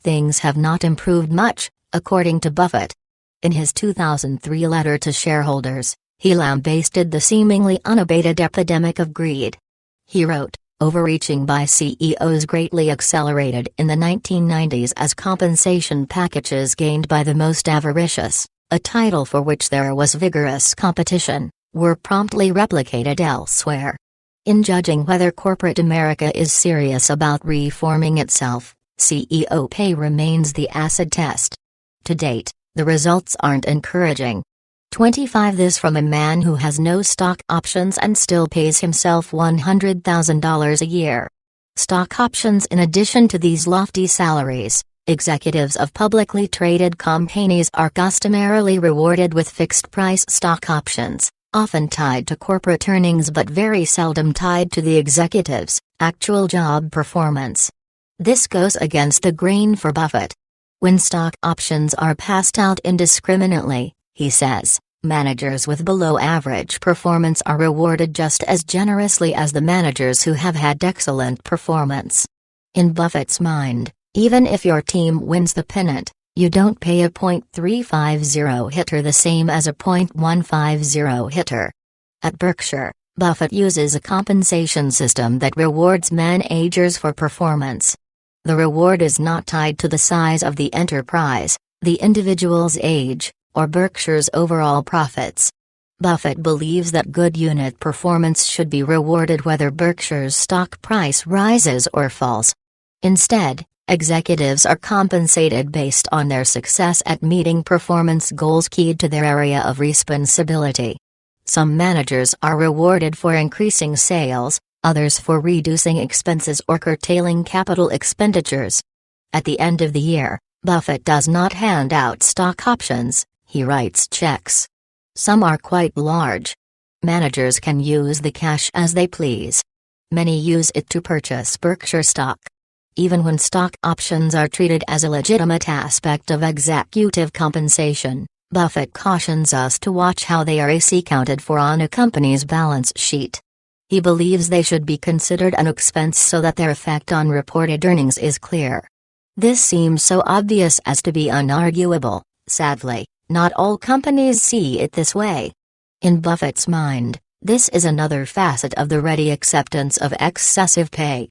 Things have not improved much, according to Buffett. In his 2003 letter to shareholders, he lambasted the seemingly unabated epidemic of greed. He wrote, "Overreaching by CEOs greatly accelerated in the 1990s as compensation packages gained by the most avaricious, a title for which there was vigorous competition, were promptly replicated elsewhere. In judging whether corporate America is serious about reforming itself, CEO pay remains the acid test. To date, the results aren't encouraging." 25 This from a man who has no stock options and still pays himself $100,000 a year. Stock options. In addition to these lofty salaries, executives of publicly traded companies are customarily rewarded with fixed-price stock options, often tied to corporate earnings but very seldom tied to the executive's actual job performance. This goes against the grain for Buffett. When stock options are passed out indiscriminately, he says, managers with below-average performance are rewarded just as generously as the managers who have had excellent performance. In Buffett's mind, even if your team wins the pennant, you don't pay a .350 hitter the same as a .150 hitter. At Berkshire, Buffett uses a compensation system that rewards managers for performance. The reward is not tied to the size of the enterprise, the individual's age, or Berkshire's overall profits. Buffett believes that good unit performance should be rewarded whether Berkshire's stock price rises or falls. Instead, executives are compensated based on their success at meeting performance goals keyed to their area of responsibility. Some managers are rewarded for increasing sales, others for reducing expenses or curtailing capital expenditures. At the end of the year, Buffett does not hand out stock options, he writes checks. Some are quite large. Managers can use the cash as they please. Many use it to purchase Berkshire stock. Even when stock options are treated as a legitimate aspect of executive compensation, Buffett cautions us to watch how they are accounted for on a company's balance sheet. He believes they should be considered an expense so that their effect on reported earnings is clear. This seems so obvious as to be unarguable. Sadly, not all companies see it this way. In Buffett's mind, this is another facet of the ready acceptance of excessive pay.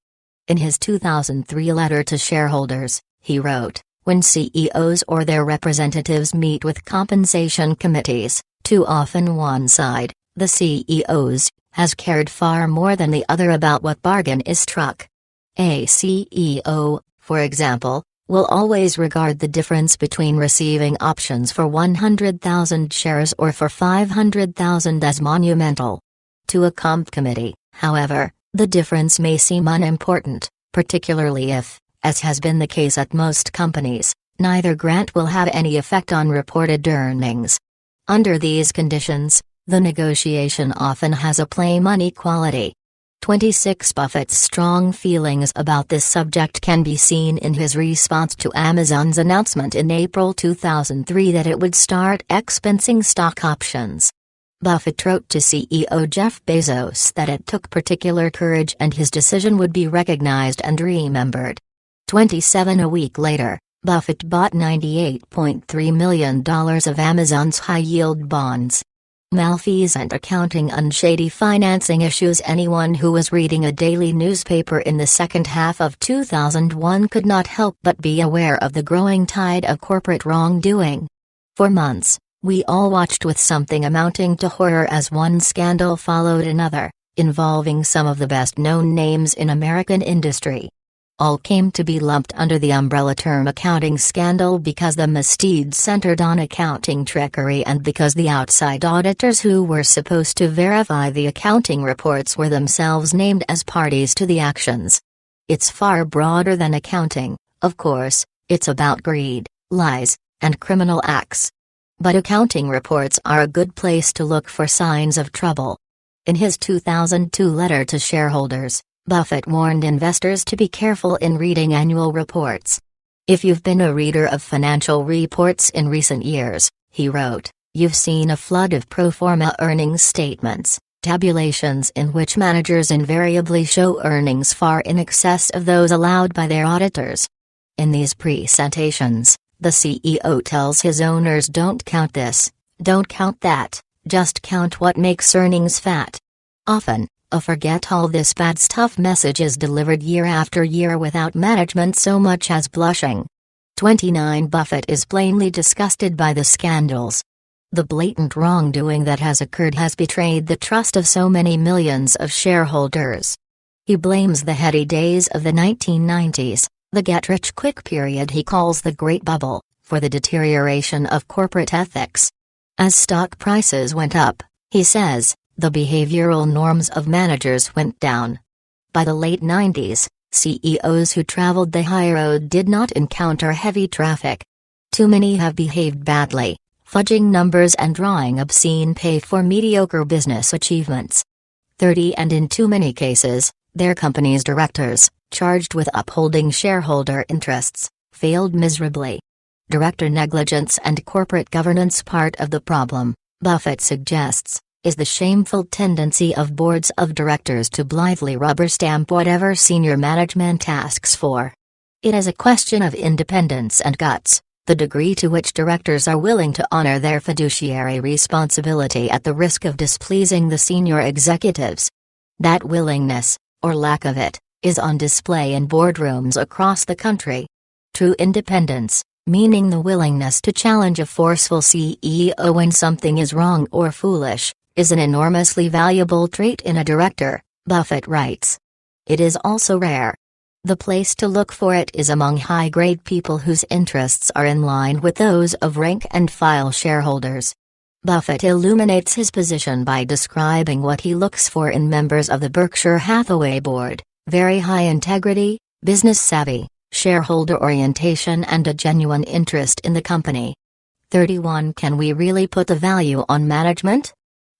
In his 2003 letter to shareholders, he wrote, "When CEOs or their representatives meet with compensation committees, too often one side, the CEOs, has cared far more than the other about what bargain is struck. A CEO, for example, will always regard the difference between receiving options for 100,000 shares or for 500,000 as monumental. To a comp committee, however, the difference may seem unimportant, particularly if, as has been the case at most companies, neither grant will have any effect on reported earnings. Under these conditions, the negotiation often has a play money quality." 26 Buffett's strong feelings about this subject can be seen in his response to Amazon's announcement in April 2003 that it would start expensing stock options. Buffett wrote to CEO Jeff Bezos that it took particular courage and his decision would be recognized and remembered. 27 A week later, Buffett bought $98.3 million of Amazon's high-yield bonds. Malfeasant accounting and shady financing issues. Anyone who was reading a daily newspaper in the second half of 2001 could not help but be aware of the growing tide of corporate wrongdoing. For months, we all watched with something amounting to horror as one scandal followed another, involving some of the best-known names in American industry. All came to be lumped under the umbrella term accounting scandal because the misdeeds centered on accounting trickery and because the outside auditors who were supposed to verify the accounting reports were themselves named as parties to the actions. It's far broader than accounting, of course, it's about greed, lies, and criminal acts. But accounting reports are a good place to look for signs of trouble. In his 2002 letter to shareholders, Buffett warned investors to be careful in reading annual reports. "If you've been a reader of financial reports in recent years," he wrote, "you've seen a flood of pro forma earnings statements, tabulations in which managers invariably show earnings far in excess of those allowed by their auditors. In these presentations, the CEO tells his owners, don't count this, don't count that, just count what makes earnings fat. Often, a forget all this bad stuff message is delivered year after year without management so much as blushing." 29 Buffett is plainly disgusted by the scandals. The blatant wrongdoing that has occurred has betrayed the trust of so many millions of shareholders. He blames the heady days of the 1990s, the get-rich-quick period he calls the Great Bubble, for the deterioration of corporate ethics. As stock prices went up, he says, the behavioral norms of managers went down. By the late 90s, CEOs who traveled the high road did not encounter heavy traffic. Too many have behaved badly, fudging numbers and drawing obscene pay for mediocre business achievements. 30 And in too many cases, their company's directors, charged with upholding shareholder interests, failed miserably. Director negligence and corporate governance. Part of the problem, Buffett suggests, is the shameful tendency of boards of directors to blithely rubber stamp whatever senior management asks for. It is a question of independence and guts, the degree to which directors are willing to honor their fiduciary responsibility at the risk of displeasing the senior executives. That willingness, or lack of it, is on display in boardrooms across the country. True independence, meaning the willingness to challenge a forceful CEO when something is wrong or foolish, is an enormously valuable trait in a director, Buffett writes. It is also rare. The place to look for it is among high-grade people whose interests are in line with those of rank-and-file shareholders. Buffett illuminates his position by describing what he looks for in members of the Berkshire Hathaway board: very high integrity, business savvy, shareholder orientation and a genuine interest in the company. 31. Can we really put a value on management?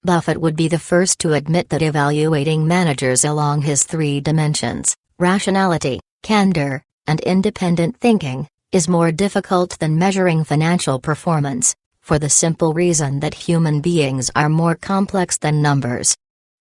Buffett would be the first to admit that evaluating managers along his three dimensions, rationality, candor, and independent thinking, is more difficult than measuring financial performance, for the simple reason that human beings are more complex than numbers.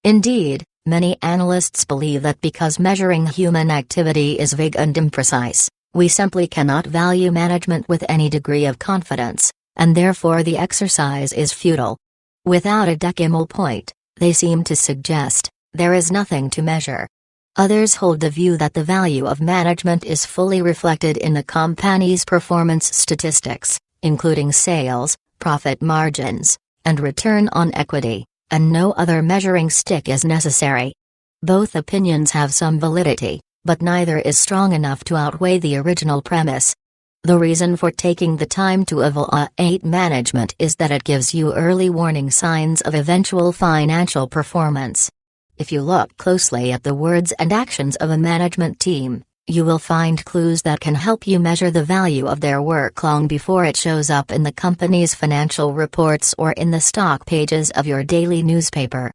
Indeed, many analysts believe that because measuring human activity is vague and imprecise, we simply cannot value management with any degree of confidence, and therefore the exercise is futile. Without a decimal point, they seem to suggest, there is nothing to measure. Others hold the view that the value of management is fully reflected in the company's performance statistics, including sales, profit margins, and return on equity, and no other measuring stick is necessary. Both opinions have some validity, but neither is strong enough to outweigh the original premise. The reason for taking the time to evaluate management is that it gives you early warning signs of eventual financial performance. If you look closely at the words and actions of a management team, you will find clues that can help you measure the value of their work long before it shows up in the company's financial reports or in the stock pages of your daily newspaper.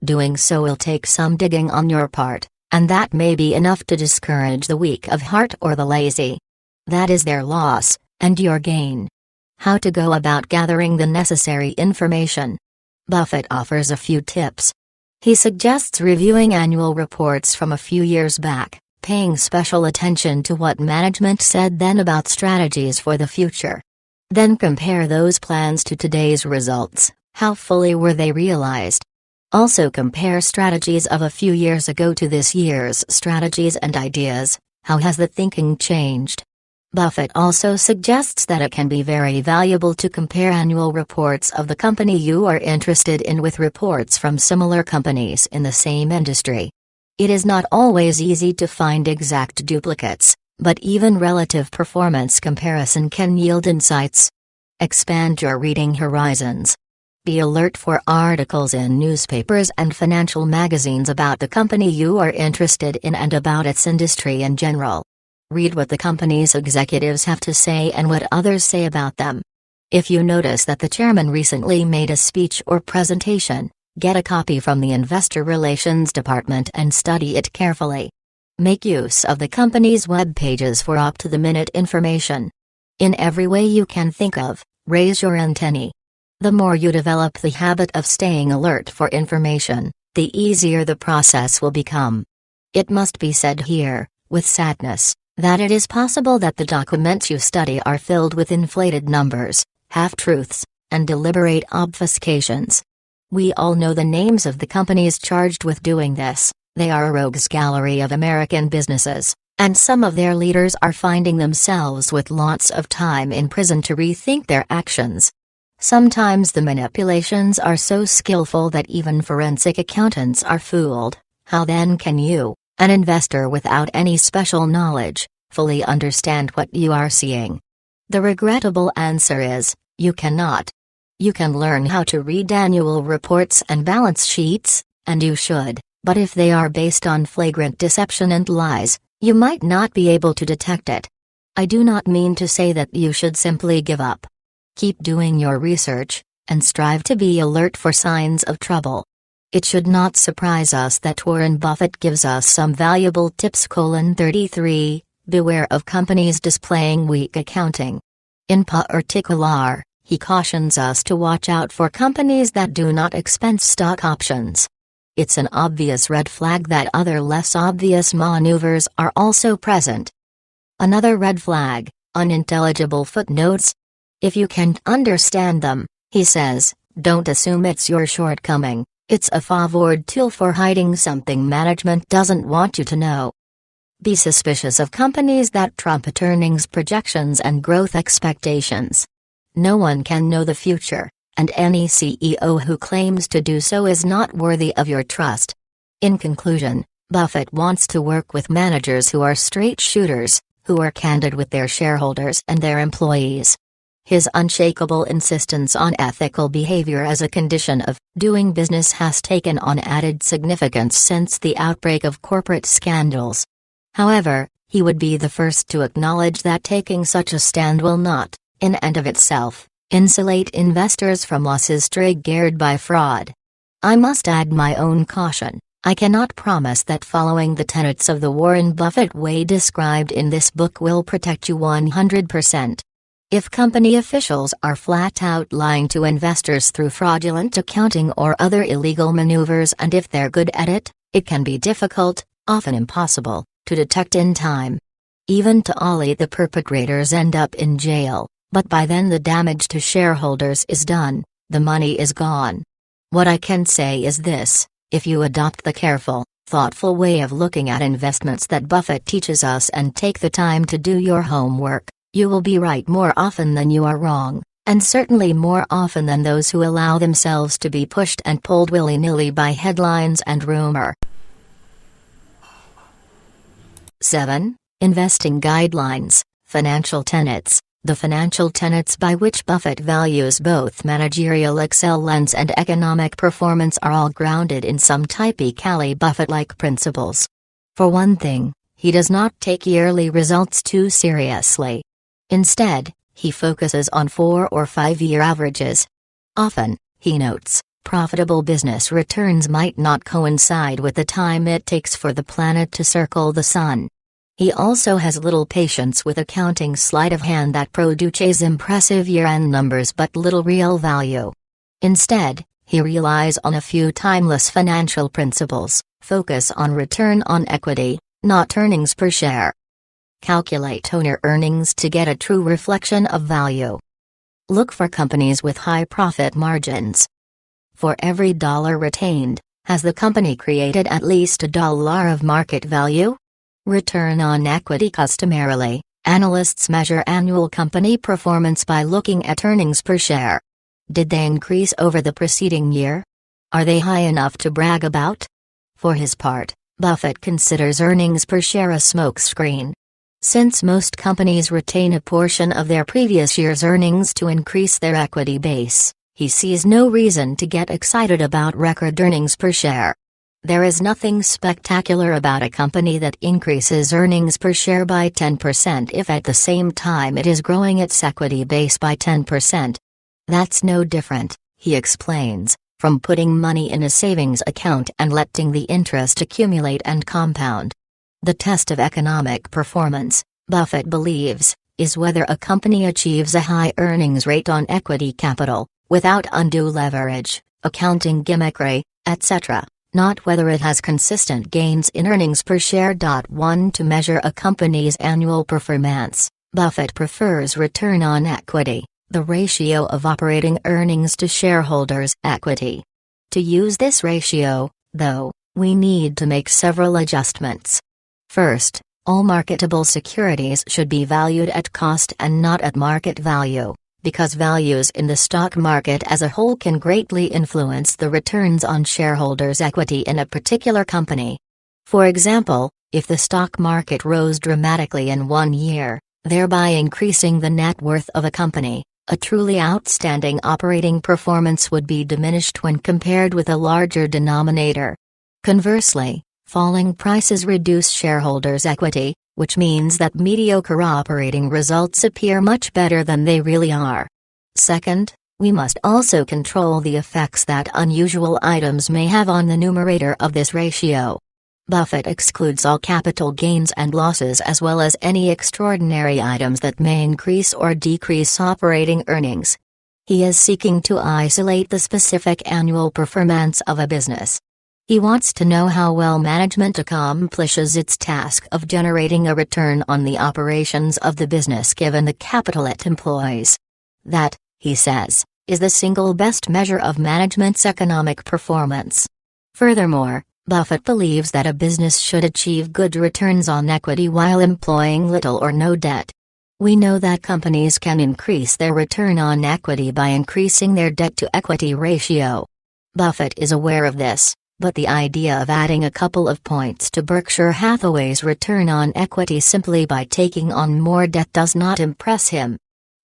Doing so will take some digging on your part, and that may be enough to discourage the weak of heart or the lazy. That is their loss, and your gain. How to go about gathering the necessary information. Buffett offers a few tips. He suggests reviewing annual reports from a few years back, paying special attention to what management said then about strategies for the future. Then compare those plans to today's results. How fully were they realized? Also compare strategies of a few years ago to this year's strategies and ideas. How has the thinking changed? Buffett also suggests that it can be very valuable to compare annual reports of the company you are interested in with reports from similar companies in the same industry. It is not always easy to find exact duplicates, but even relative performance comparison can yield insights. Expand your reading horizons. Be alert for articles in newspapers and financial magazines about the company you are interested in and about its industry in general. Read what the company's executives have to say and what others say about them. If you notice that the chairman recently made a speech or presentation, get a copy from the Investor Relations Department and study it carefully. Make use of the company's web pages for up-to-the-minute information. In every way you can think of, raise your antennae. The more you develop the habit of staying alert for information, the easier the process will become. It must be said here, with sadness, that it is possible that the documents you study are filled with inflated numbers, half-truths, and deliberate obfuscations. We all know the names of the companies charged with doing this. They are a rogues gallery of American businesses, and some of their leaders are finding themselves with lots of time in prison to rethink their actions. Sometimes the manipulations are so skillful that even forensic accountants are fooled. How then can you, an investor without any special knowledge, fully understand what you are seeing? The regrettable answer is, you cannot. You can learn how to read annual reports and balance sheets, and you should, but if they are based on flagrant deception and lies, you might not be able to detect it. I do not mean to say that you should simply give up. Keep doing your research, and strive to be alert for signs of trouble. It should not surprise us that Warren Buffett gives us some valuable tips. 33. Beware of companies displaying weak accounting. In particular, he cautions us to watch out for companies that do not expense stock options. It's an obvious red flag that other less obvious maneuvers are also present. Another red flag, unintelligible footnotes. If you can't understand them, he says, don't assume it's your shortcoming, it's a favored tool for hiding something management doesn't want you to know. Be suspicious of companies that trumpet earnings projections and growth expectations. No one can know the future, and any CEO who claims to do so is not worthy of your trust. In conclusion, Buffett wants to work with managers who are straight shooters, who are candid with their shareholders and their employees. His unshakable insistence on ethical behavior as a condition of doing business has taken on added significance since the outbreak of corporate scandals. However, he would be the first to acknowledge that taking such a stand will not, in and of itself, insulate investors from losses triggered by fraud. I must add my own caution. I cannot promise that following the tenets of the Warren Buffett way described in this book will protect you 100%. If company officials are flat out lying to investors through fraudulent accounting or other illegal maneuvers, and if they're good at it, it can be difficult, often impossible, to detect in time. Even to Ollie, the perpetrators end up in jail, but by then the damage to shareholders is done, the money is gone. What I can say is this: if you adopt the careful, thoughtful way of looking at investments that Buffett teaches us and take the time to do your homework, you will be right more often than you are wrong, and certainly more often than those who allow themselves to be pushed and pulled willy-nilly by headlines and rumor. 7. Investing Guidelines, Financial Tenets. The financial tenets by which Buffett values both managerial excellence and economic performance are all grounded in some typically Buffett-like principles. For one thing, he does not take yearly results too seriously. Instead, he focuses on 4 or 5 year averages. Often, he notes, profitable business returns might not coincide with the time it takes for the planet to circle the sun. He also has little patience with accounting sleight of hand that produces impressive year-end numbers but little real value. Instead, he relies on a few timeless financial principles. Focus on return on equity, not earnings per share. Calculate owner earnings to get a true reflection of value. Look for companies with high profit margins. For every dollar retained, has the company created at least $1 of market value? Return on equity. Customarily, analysts measure annual company performance by looking at earnings per share. Did they increase over the preceding year? Are they high enough to brag about? For his part, Buffett considers earnings per share a smokescreen. Since most companies retain a portion of their previous year's earnings to increase their equity base, he sees no reason to get excited about record earnings per share. There is nothing spectacular about a company that increases earnings per share by 10% if at the same time it is growing its equity base by 10%. That's no different, he explains, from putting money in a savings account and letting the interest accumulate and compound. The test of economic performance, Buffett believes, is whether a company achieves a high earnings rate on equity capital, without undue leverage, accounting gimmickry, etc. Not whether it has consistent gains in earnings per share. 1. To measure a company's annual performance, Buffett prefers return on equity, the ratio of operating earnings to shareholders' equity. To use this ratio, though, we need to make several adjustments. First, all marketable securities should be valued at cost and not at market value, because values in the stock market as a whole can greatly influence the returns on shareholders' equity in a particular company. For example, if the stock market rose dramatically in one year, thereby increasing the net worth of a company, a truly outstanding operating performance would be diminished when compared with a larger denominator. Conversely, falling prices reduce shareholders' equity, which means that mediocre operating results appear much better than they really are. Second, we must also control the effects that unusual items may have on the numerator of this ratio. Buffett excludes all capital gains and losses as well as any extraordinary items that may increase or decrease operating earnings. He is seeking to isolate the specific annual performance of a business. He wants to know how well management accomplishes its task of generating a return on the operations of the business given the capital it employs. That, he says, is the single best measure of management's economic performance. Furthermore, Buffett believes that a business should achieve good returns on equity while employing little or no debt. We know that companies can increase their return on equity by increasing their debt-to-equity ratio. Buffett is aware of this, but the idea of adding a couple of points to Berkshire Hathaway's return on equity simply by taking on more debt does not impress him.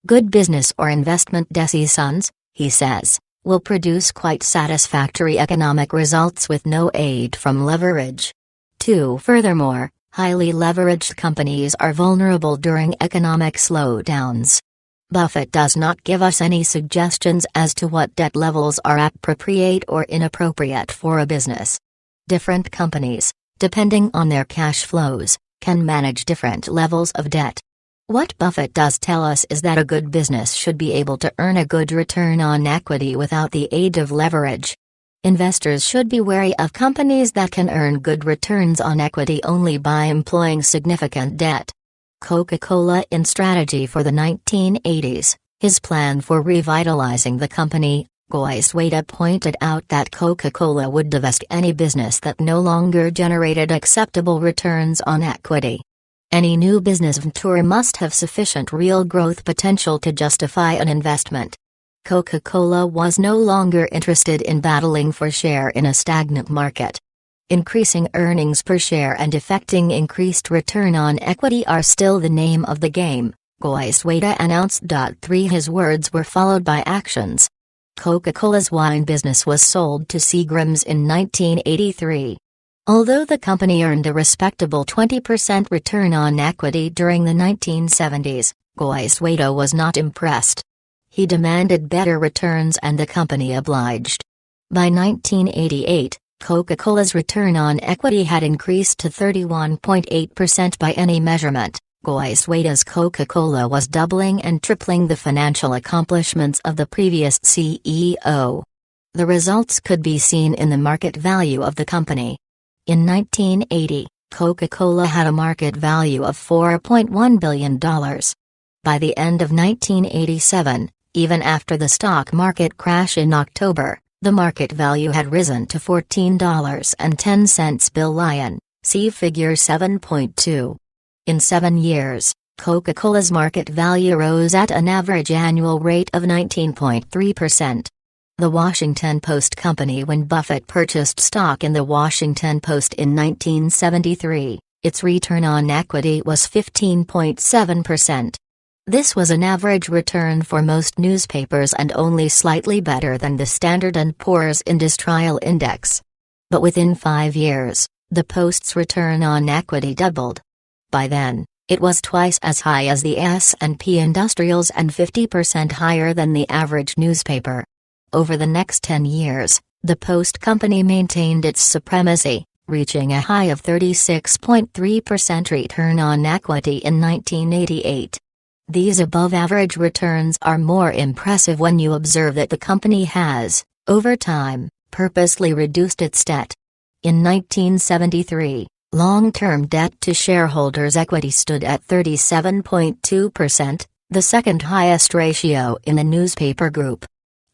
Good business or investment decisions, he says, will produce quite satisfactory economic results with no aid from leverage. 2. Furthermore, highly leveraged companies are vulnerable during economic slowdowns. Buffett does not give us any suggestions as to what debt levels are appropriate or inappropriate for a business. Different companies, depending on their cash flows, can manage different levels of debt. What Buffett does tell us is that a good business should be able to earn a good return on equity without the aid of leverage. Investors should be wary of companies that can earn good returns on equity only by employing significant debt. Coca-Cola in strategy for the 1980s, his plan for revitalizing the company, Goiswada pointed out that Coca-Cola would divest any business that no longer generated acceptable returns on equity. Any new business venture must have sufficient real growth potential to justify an investment. Coca-Cola was no longer interested in battling for share in a stagnant market. Increasing earnings per share and effecting increased return on equity are still the name of the game, Goiswada announced. 3. His words were followed by actions. Coca-Cola's wine business was sold to Seagram's in 1983. Although the company earned a respectable 20% return on equity during the 1970s, Goiswada was not impressed. He demanded better returns and the company obliged. By 1988, Coca-Cola's return on equity had increased to 31.8% by any measurement. Goiswada's Coca-Cola was doubling and tripling the financial accomplishments of the previous CEO. The results could be seen in the market value of the company. In 1980, Coca-Cola had a market value of $4.1 billion. By the end of 1987, even after the stock market crash in October, the market value had risen to $14.10 billion, see figure 7.2. In 7 years, Coca-Cola's market value rose at an average annual rate of 19.3%. The Washington Post Company. When Buffett purchased stock in the Washington Post in 1973, its return on equity was 15.7%. This was an average return for most newspapers and only slightly better than the Standard & Poor's Industrial Index. But within 5 years, the Post's return on equity doubled. By then, it was twice as high as the S&P Industrials and 50% higher than the average newspaper. Over the next 10 years, the Post Company maintained its supremacy, reaching a high of 36.3% return on equity in 1988. These above-average returns are more impressive when you observe that the company has, over time, purposely reduced its debt. In 1973, long-term debt to shareholders' equity stood at 37.2%, the second highest ratio in the newspaper group.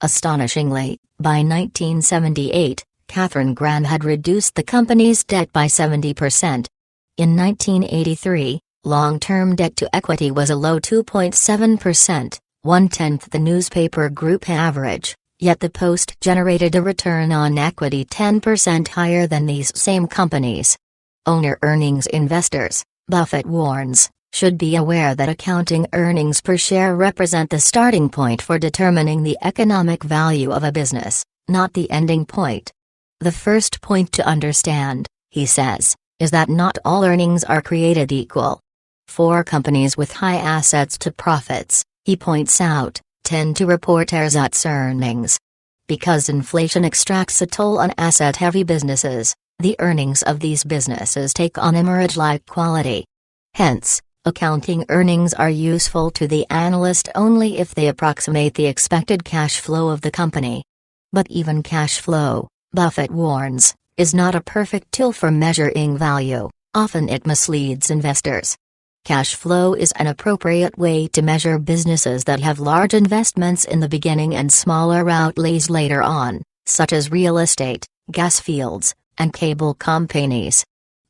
Astonishingly, by 1978, Katharine Graham had reduced the company's debt by 70%. In 1983, long-term debt to equity was a low 2.7%, one-tenth the newspaper group average, yet the Post generated a return on equity 10% higher than these same companies. Owner earnings. Investors, Buffett warns, should be aware that accounting earnings per share represent the starting point for determining the economic value of a business, not the ending point. The first point to understand, he says, is that not all earnings are created equal. 4 companies with high assets to profits, he points out, tend to report ersatz earnings. Because inflation extracts a toll on asset-heavy businesses, the earnings of these businesses take on a mirage-like quality. Hence, accounting earnings are useful to the analyst only if they approximate the expected cash flow of the company. But even cash flow, Buffett warns, is not a perfect tool for measuring value. Often it misleads investors. Cash flow is an appropriate way to measure businesses that have large investments in the beginning and smaller outlays later on, such as real estate, gas fields, and cable companies.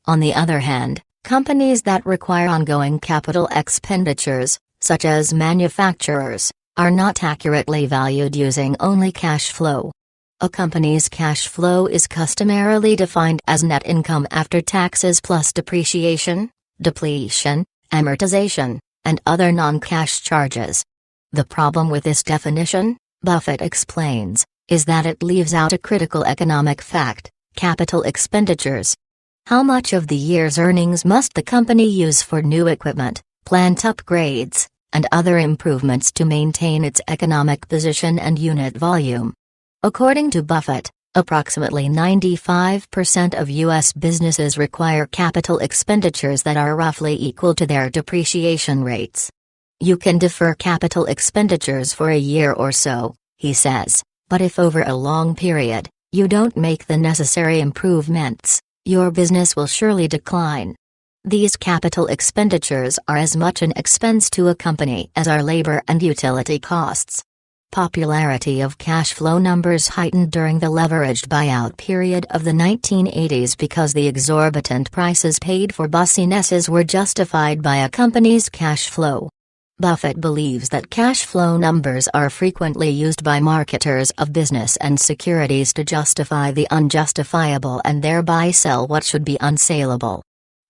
On the other hand, companies that require ongoing capital expenditures, such as manufacturers, are not accurately valued using only cash flow. A company's cash flow is customarily defined as net income after taxes plus depreciation, depletion, amortization, and other non-cash charges. The problem with this definition, Buffett explains, is that it leaves out a critical economic fact: capital expenditures. How much of the year's earnings must the company use for new equipment, plant upgrades, and other improvements to maintain its economic position and unit volume? According to Buffett, approximately 95% of U.S. businesses require capital expenditures that are roughly equal to their depreciation rates. You can defer capital expenditures for a year or so, he says, but if over a long period, you don't make the necessary improvements, your business will surely decline. These capital expenditures are as much an expense to a company as are labor and utility costs. Popularity of cash flow numbers heightened during the leveraged buyout period of the 1980s because the exorbitant prices paid for businesses were justified by a company's cash flow. Buffett believes that cash flow numbers are frequently used by marketers of business and securities to justify the unjustifiable and thereby sell what should be unsaleable.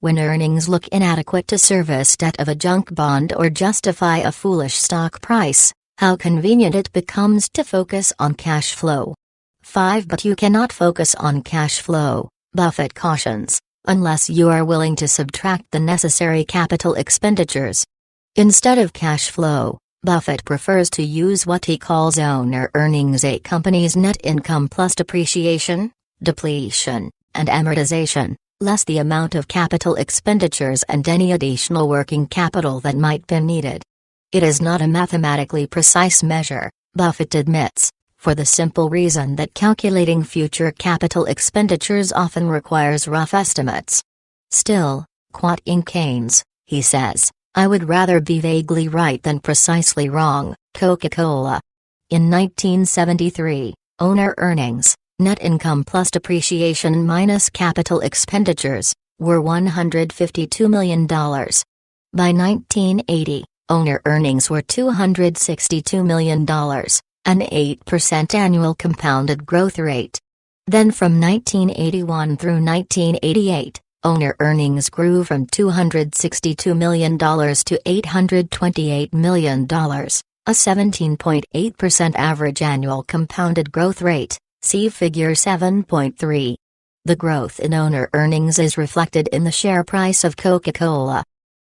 When earnings look inadequate to service debt of a junk bond or justify a foolish stock price, how convenient it becomes to focus on cash flow. 5. But you cannot focus on cash flow, Buffett cautions, unless you are willing to subtract the necessary capital expenditures. Instead of cash flow, Buffett prefers to use what he calls owner earnings, a company's net income plus depreciation, depletion, and amortization, less the amount of capital expenditures and any additional working capital that might be needed. It is not a mathematically precise measure, Buffett admits, for the simple reason that calculating future capital expenditures often requires rough estimates. Still, quoting Keynes, he says, "I would rather be vaguely right than precisely wrong." Coca-Cola. In 1973, owner earnings, net income plus depreciation minus capital expenditures, were $152 million. By 1980, owner earnings were $262 million, an 8% annual compounded growth rate. Then from 1981 through 1988, owner earnings grew from $262 million to $828 million, a 17.8% average annual compounded growth rate, see Figure 7.3. The growth in owner earnings is reflected in the share price of Coca-Cola.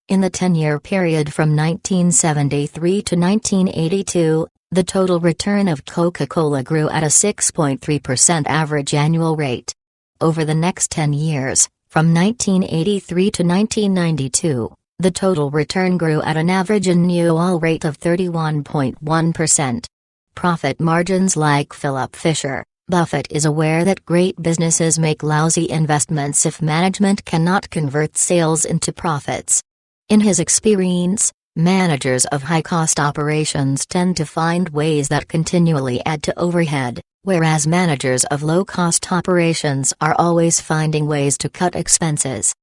In the 10-year period from 1973 to 1982, the total return of Coca-Cola grew at a 6.3% average annual rate. Over the next 10 years, from 1983 to 1992, the total return grew at an average annual rate of 31.1%. Profit margins. Like Philip Fisher, Buffett is aware that great businesses make lousy investments if management cannot convert sales into profits. In his experience, managers of high-cost operations tend to find ways that continually add to overhead, whereas managers of low-cost operations are always finding ways to cut expenses.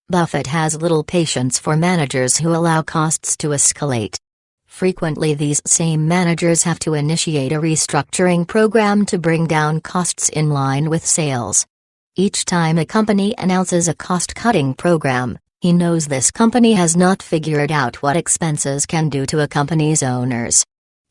Buffett has little patience for managers who allow costs to escalate. Frequently these same managers have to initiate a restructuring program to bring down costs in line with sales. Each time a company announces a cost-cutting program, he knows this company has not figured out what expenses can do to a company's owners.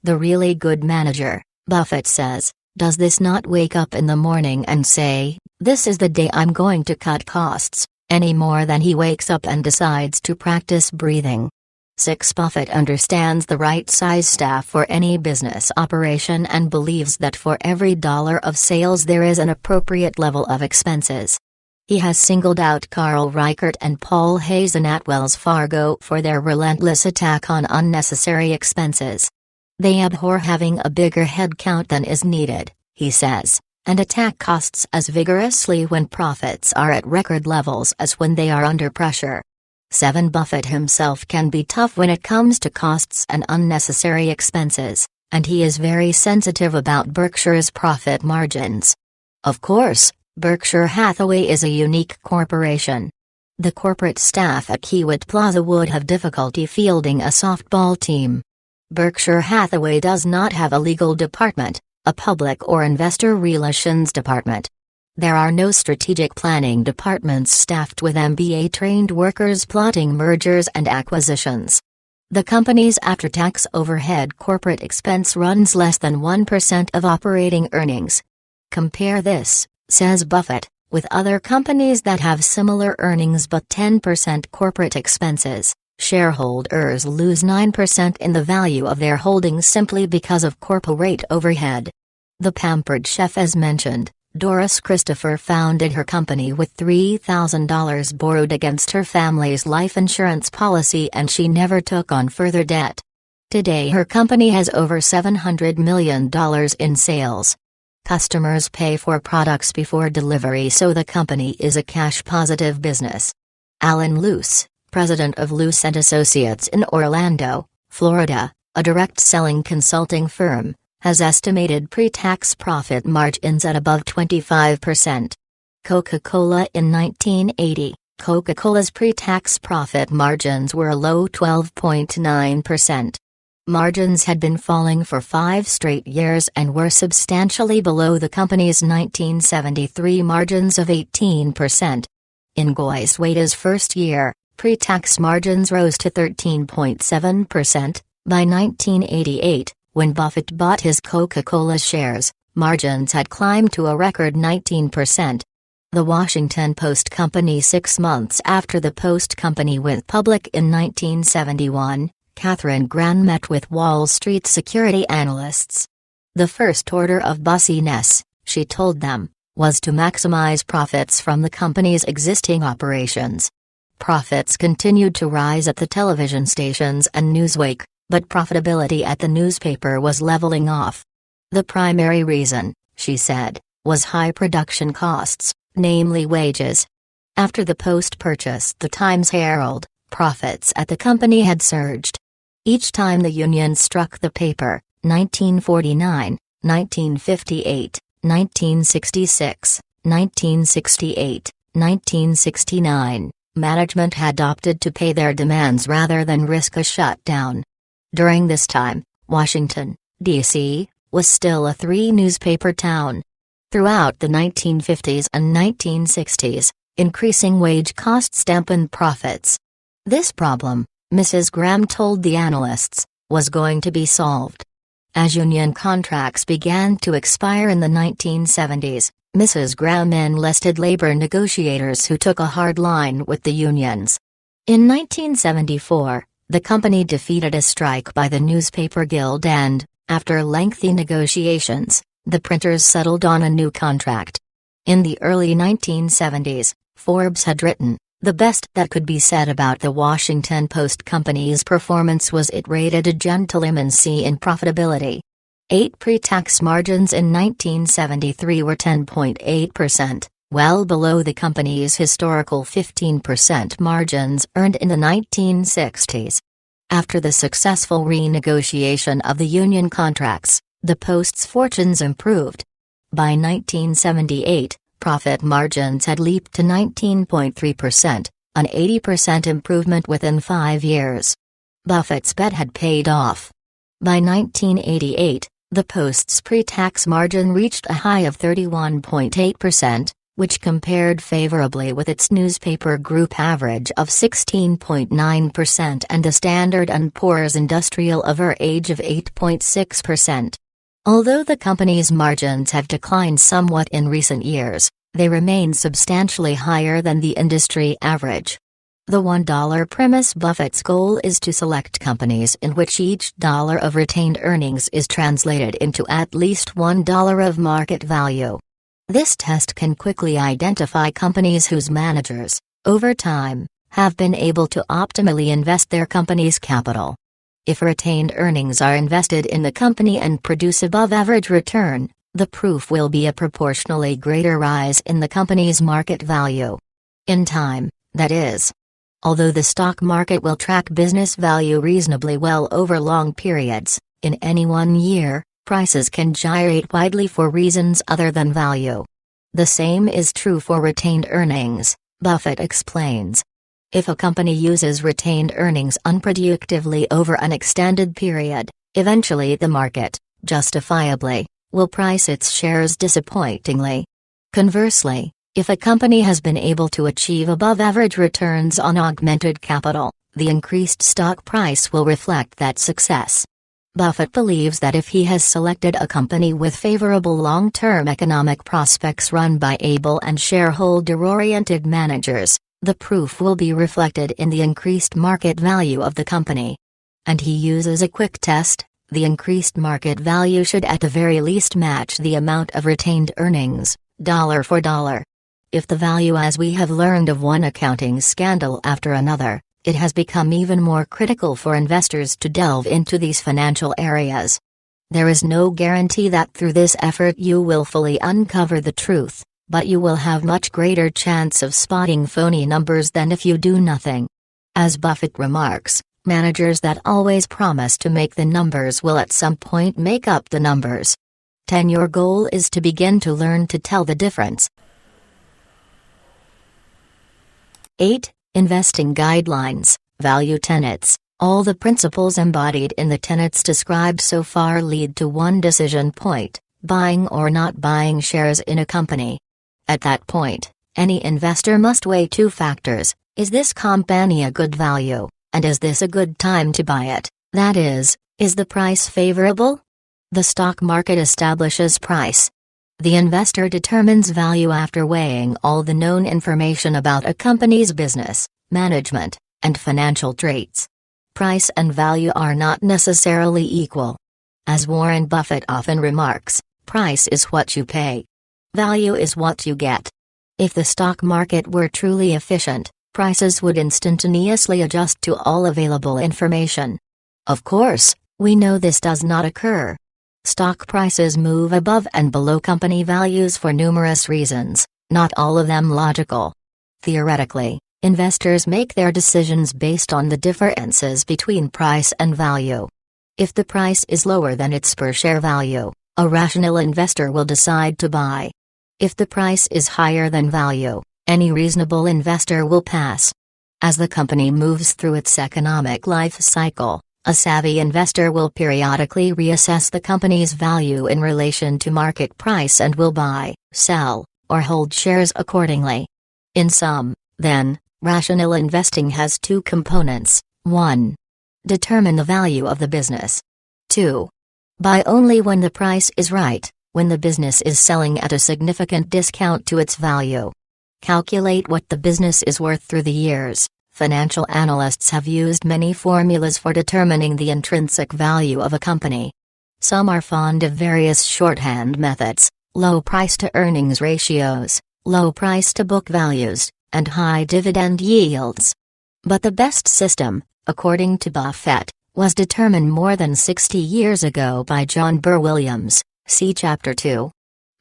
The really good manager, Buffett says, does this not wake up in the morning and say, "This is the day I'm going to cut costs," any more than he wakes up and decides to practice breathing. 6. Buffett understands the right size staff for any business operation and believes that for every dollar of sales there is an appropriate level of expenses. He has singled out Carl Reichert and Paul Hazen at Wells Fargo for their relentless attack on unnecessary expenses. They abhor having a bigger headcount than is needed, he says, and attack costs as vigorously when profits are at record levels as when they are under pressure. 7. Buffett himself can be tough when it comes to costs and unnecessary expenses, and he is very sensitive about Berkshire's profit margins. Of course, Berkshire Hathaway is a unique corporation. The corporate staff at Kiewit Plaza would have difficulty fielding a softball team. Berkshire Hathaway does not have a legal department, a public or investor relations department. There are no strategic planning departments staffed with MBA-trained workers plotting mergers and acquisitions. The company's after-tax overhead corporate expense runs less than 1% of operating earnings. Compare this, says Buffett, with other companies that have similar earnings but 10% corporate expenses. Shareholders lose 9% in the value of their holdings simply because of corporate overhead. The pampered chef, as mentioned, Doris Christopher, founded her company with $3,000 borrowed against her family's life insurance policy, and she never took on further debt. Today her company has over $700 million in sales. Customers pay for products before delivery, so the company is a cash-positive business. Alan Luce, president of Luce & Associates in Orlando, Florida, a direct-selling consulting firm, has estimated pre-tax profit margins at above 25%. Coca-Cola in 1980, Coca-Cola's pre-tax profit margins were a low 12.9%. Margins had been falling for 5 straight years and were substantially below the company's 1973 margins of 18%. In Goizueta's first year, pre-tax margins rose to 13.7%. By 1988, when Buffett bought his Coca-Cola shares, margins had climbed to a record 19%. The Washington Post Company. 6 months after the Post Company went public in 1971, Catherine Gran met with Wall Street security analysts. The first order of business, she told them, was to maximize profits from the company's existing operations. Profits continued to rise at the television stations and Newsweek, but profitability at the newspaper was leveling off. The primary reason, she said, was high production costs, namely wages. After the Post purchased the Times-Herald, profits at the company had surged. Each time the union struck the paper, 1949, 1958, 1966, 1968, 1969, management had opted to pay their demands rather than risk a shutdown. During this time, Washington, D.C., was still a 3-newspaper town. Throughout the 1950s and 1960s, increasing wage costs dampened profits. This problem, Mrs. Graham told the analysts, was going to be solved. As union contracts began to expire in the 1970s, Mrs. Graham enlisted labor negotiators who took a hard line with the unions. In 1974, the company defeated a strike by the Newspaper Guild and, after lengthy negotiations, the printers settled on a new contract. In the early 1970s, Forbes had written, "The best that could be said about the Washington Post Company's performance was it rated a gentleman C in profitability." 8 pre-tax margins in 1973 were 10.8%. Well below the company's historical 15% margins earned in the 1960s. After the successful renegotiation of the union contracts, the Post's fortunes improved. By 1978, profit margins had leaped to 19.3%, an 80% improvement within 5 years. Buffett's bet had paid off. By 1988, the Post's pre-tax margin reached a high of 31.8%, which compared favorably with its newspaper group average of 16.9% and the Standard & Poor's Industrial average of 8.6%. Although the company's margins have declined somewhat in recent years, they remain substantially higher than the industry average. The $1 premise. Buffett's goal is to select companies in which each dollar of retained earnings is translated into at least $1 of market value. This test can quickly identify companies whose managers, over time, have been able to optimally invest their company's capital. If retained earnings are invested in the company and produce above-average return, the proof will be a proportionally greater rise in the company's market value. In time, that is. Although the stock market will track business value reasonably well over long periods, in any one year, prices can gyrate widely for reasons other than value. The same is true for retained earnings, Buffett explains. If a company uses retained earnings unproductively over an extended period, eventually the market, justifiably, will price its shares disappointingly. Conversely, if a company has been able to achieve above-average returns on augmented capital, the increased stock price will reflect that success. Buffett believes that if he has selected a company with favorable long-term economic prospects run by able and shareholder-oriented managers, the proof will be reflected in the increased market value of the company. And he uses a quick test: the increased market value should at the very least match the amount of retained earnings, dollar for dollar. If the value, as we have learned of one accounting scandal after another, it has become even more critical for investors to delve into these financial areas. There is no guarantee that through this effort you will fully uncover the truth, but you will have much greater chance of spotting phony numbers than if you do nothing. As Buffett remarks, managers that always promise to make the numbers will at some point make up the numbers. 10. Your goal is to begin to learn to tell the difference. 8. Investing guidelines, value tenets. All the principles embodied in the tenets described so far lead to one decision point: buying or not buying shares in a company. At that point, any investor must weigh two factors: is this company a good value, and is this a good time to buy it? That is the price favorable? The stock market establishes price. The investor determines value after weighing all the known information about a company's business, management, and financial traits. Price and value are not necessarily equal. As Warren Buffett often remarks, price is what you pay. Value is what you get. If the stock market were truly efficient, prices would instantaneously adjust to all available information. Of course, we know this does not occur. Stock prices move above and below company values for numerous reasons, not all of them logical. Theoretically, investors make their decisions based on the differences between price and value. If the price is lower than its per share value, a rational investor will decide to buy. If the price is higher than value, any reasonable investor will pass. As the company moves through its economic life cycle, a savvy investor will periodically reassess the company's value in relation to market price and will buy, sell, or hold shares accordingly. In sum, then, rational investing has two components: 1. Determine the value of the business. 2. Buy only when the price is right, when the business is selling at a significant discount to its value. Calculate what the business is worth through the years. Financial analysts have used many formulas for determining the intrinsic value of a company. Some are fond of various shorthand methods: low price to earnings ratios, low price to book values, and high dividend yields. But the best system, according to Buffett, was determined more than 60 years ago by John Burr Williams, see Chapter 2.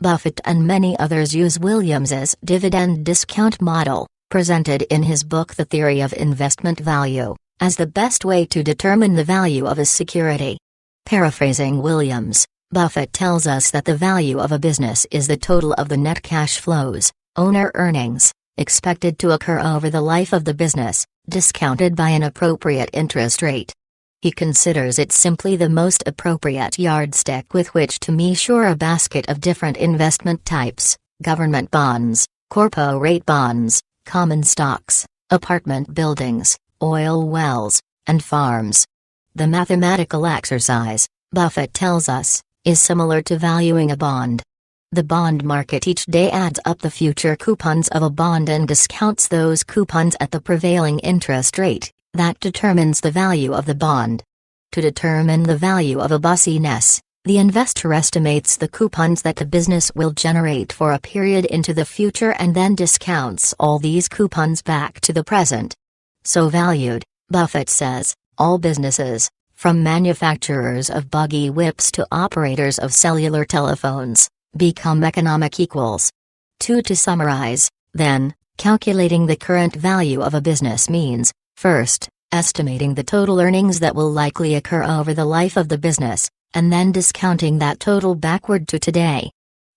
Buffett and many others use Williams's dividend discount model, presented in his book The Theory of Investment Value, as the best way to determine the value of a security. Paraphrasing Williams, Buffett tells us that the value of a business is the total of the net cash flows, owner earnings, expected to occur over the life of the business, discounted by an appropriate interest rate. He considers it simply the most appropriate yardstick with which to measure a basket of different investment types: government bonds, corporate bonds, common stocks, apartment buildings, oil wells, and farms. The mathematical exercise, Buffett tells us, is similar to valuing a bond. The bond market each day adds up the future coupons of a bond and discounts those coupons at the prevailing interest rate. That determines the value of the bond. To determine the value of a business, the investor estimates the coupons that the business will generate for a period into the future and then discounts all these coupons back to the present. So valued, Buffett says, all businesses, from manufacturers of buggy whips to operators of cellular telephones, become economic equals. To summarize, then, calculating the current value of a business means, first, estimating the total earnings that will likely occur over the life of the business, and then discounting that total backward to today.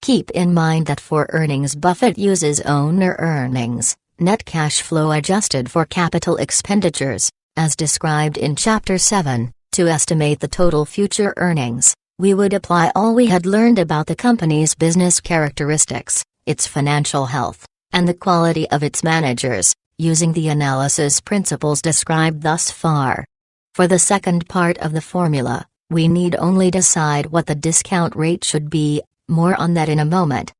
Keep in mind that for earnings Buffett uses owner earnings, net cash flow adjusted for capital expenditures, as described in Chapter 7, to estimate the total future earnings. We would apply all we had learned about the company's business characteristics, its financial health, and the quality of its managers, using the analysis principles described thus far. For the second part of the formula, we need only decide what the discount rate should be, more on that in a moment.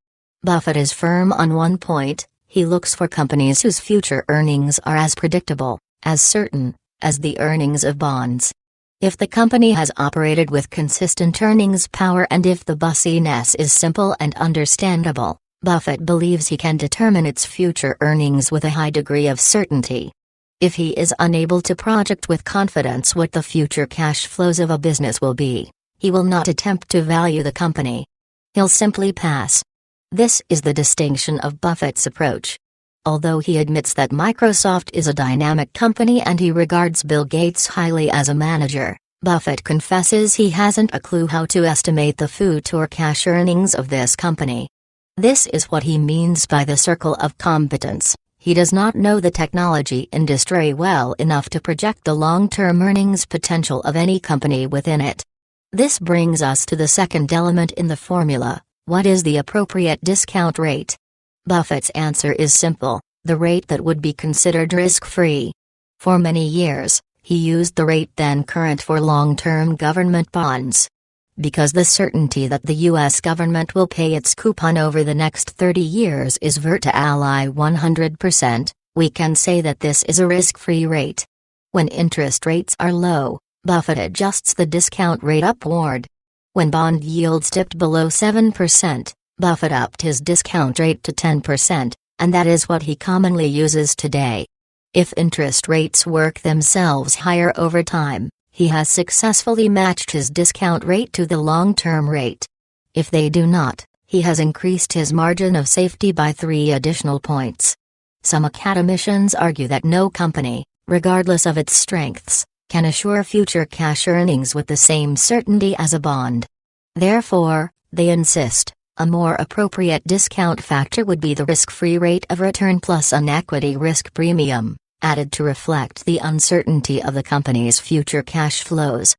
Buffett is firm on one point: he looks for companies whose future earnings are as predictable, as certain, as the earnings of bonds. If the company has operated with consistent earnings power and if the bussiness is simple and understandable, Buffett believes he can determine its future earnings with a high degree of certainty. If he is unable to project with confidence what the future cash flows of a business will be, he will not attempt to value the company. He'll simply pass. This is the distinction of Buffett's approach. Although he admits that Microsoft is a dynamic company and he regards Bill Gates highly as a manager, Buffett confesses he hasn't a clue how to estimate the future cash earnings of this company. This is what he means by the circle of competence. He does not know the technology industry well enough to project the long-term earnings potential of any company within it. This brings us to the second element in the formula: what is the appropriate discount rate? Buffett's answer is simple: the rate that would be considered risk-free. For many years, he used the rate then current for long-term government bonds. Because the certainty that the U.S. government will pay its coupon over the next 30 years is ally 100%, we can say that this is a risk-free rate. When interest rates are low, Buffett adjusts the discount rate upward. When bond yields dipped below 7%, Buffett upped his discount rate to 10%, and that is what he commonly uses today. If interest rates work themselves higher over time, he has successfully matched his discount rate to the long-term rate. If they do not, he has increased his margin of safety by 3 additional points. Some academicians argue that no company, regardless of its strengths, can assure future cash earnings with the same certainty as a bond. Therefore, they insist, a more appropriate discount factor would be the risk-free rate of return plus an equity risk premium, added to reflect the uncertainty of the company's future cash flows.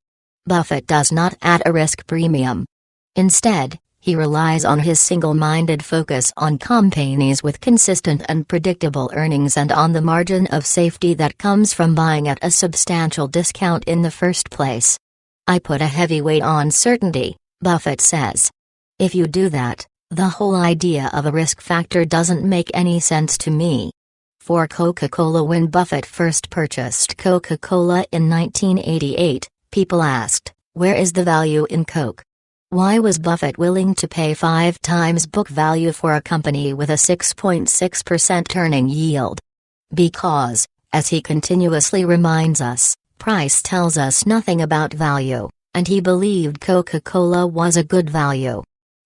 Buffett does not add a risk premium. Instead, he relies on his single-minded focus on companies with consistent and predictable earnings and on the margin of safety that comes from buying at a substantial discount in the first place. "I put a heavy weight on certainty," Buffett says. "If you do that, the whole idea of a risk factor doesn't make any sense to me." For Coca-Cola, when Buffett first purchased Coca-Cola in 1988, people asked, where is the value in Coke? Why was Buffett willing to pay 5 times book value for a company with a 6.6% earning yield? Because, as he continuously reminds us, price tells us nothing about value, and he believed Coca-Cola was a good value.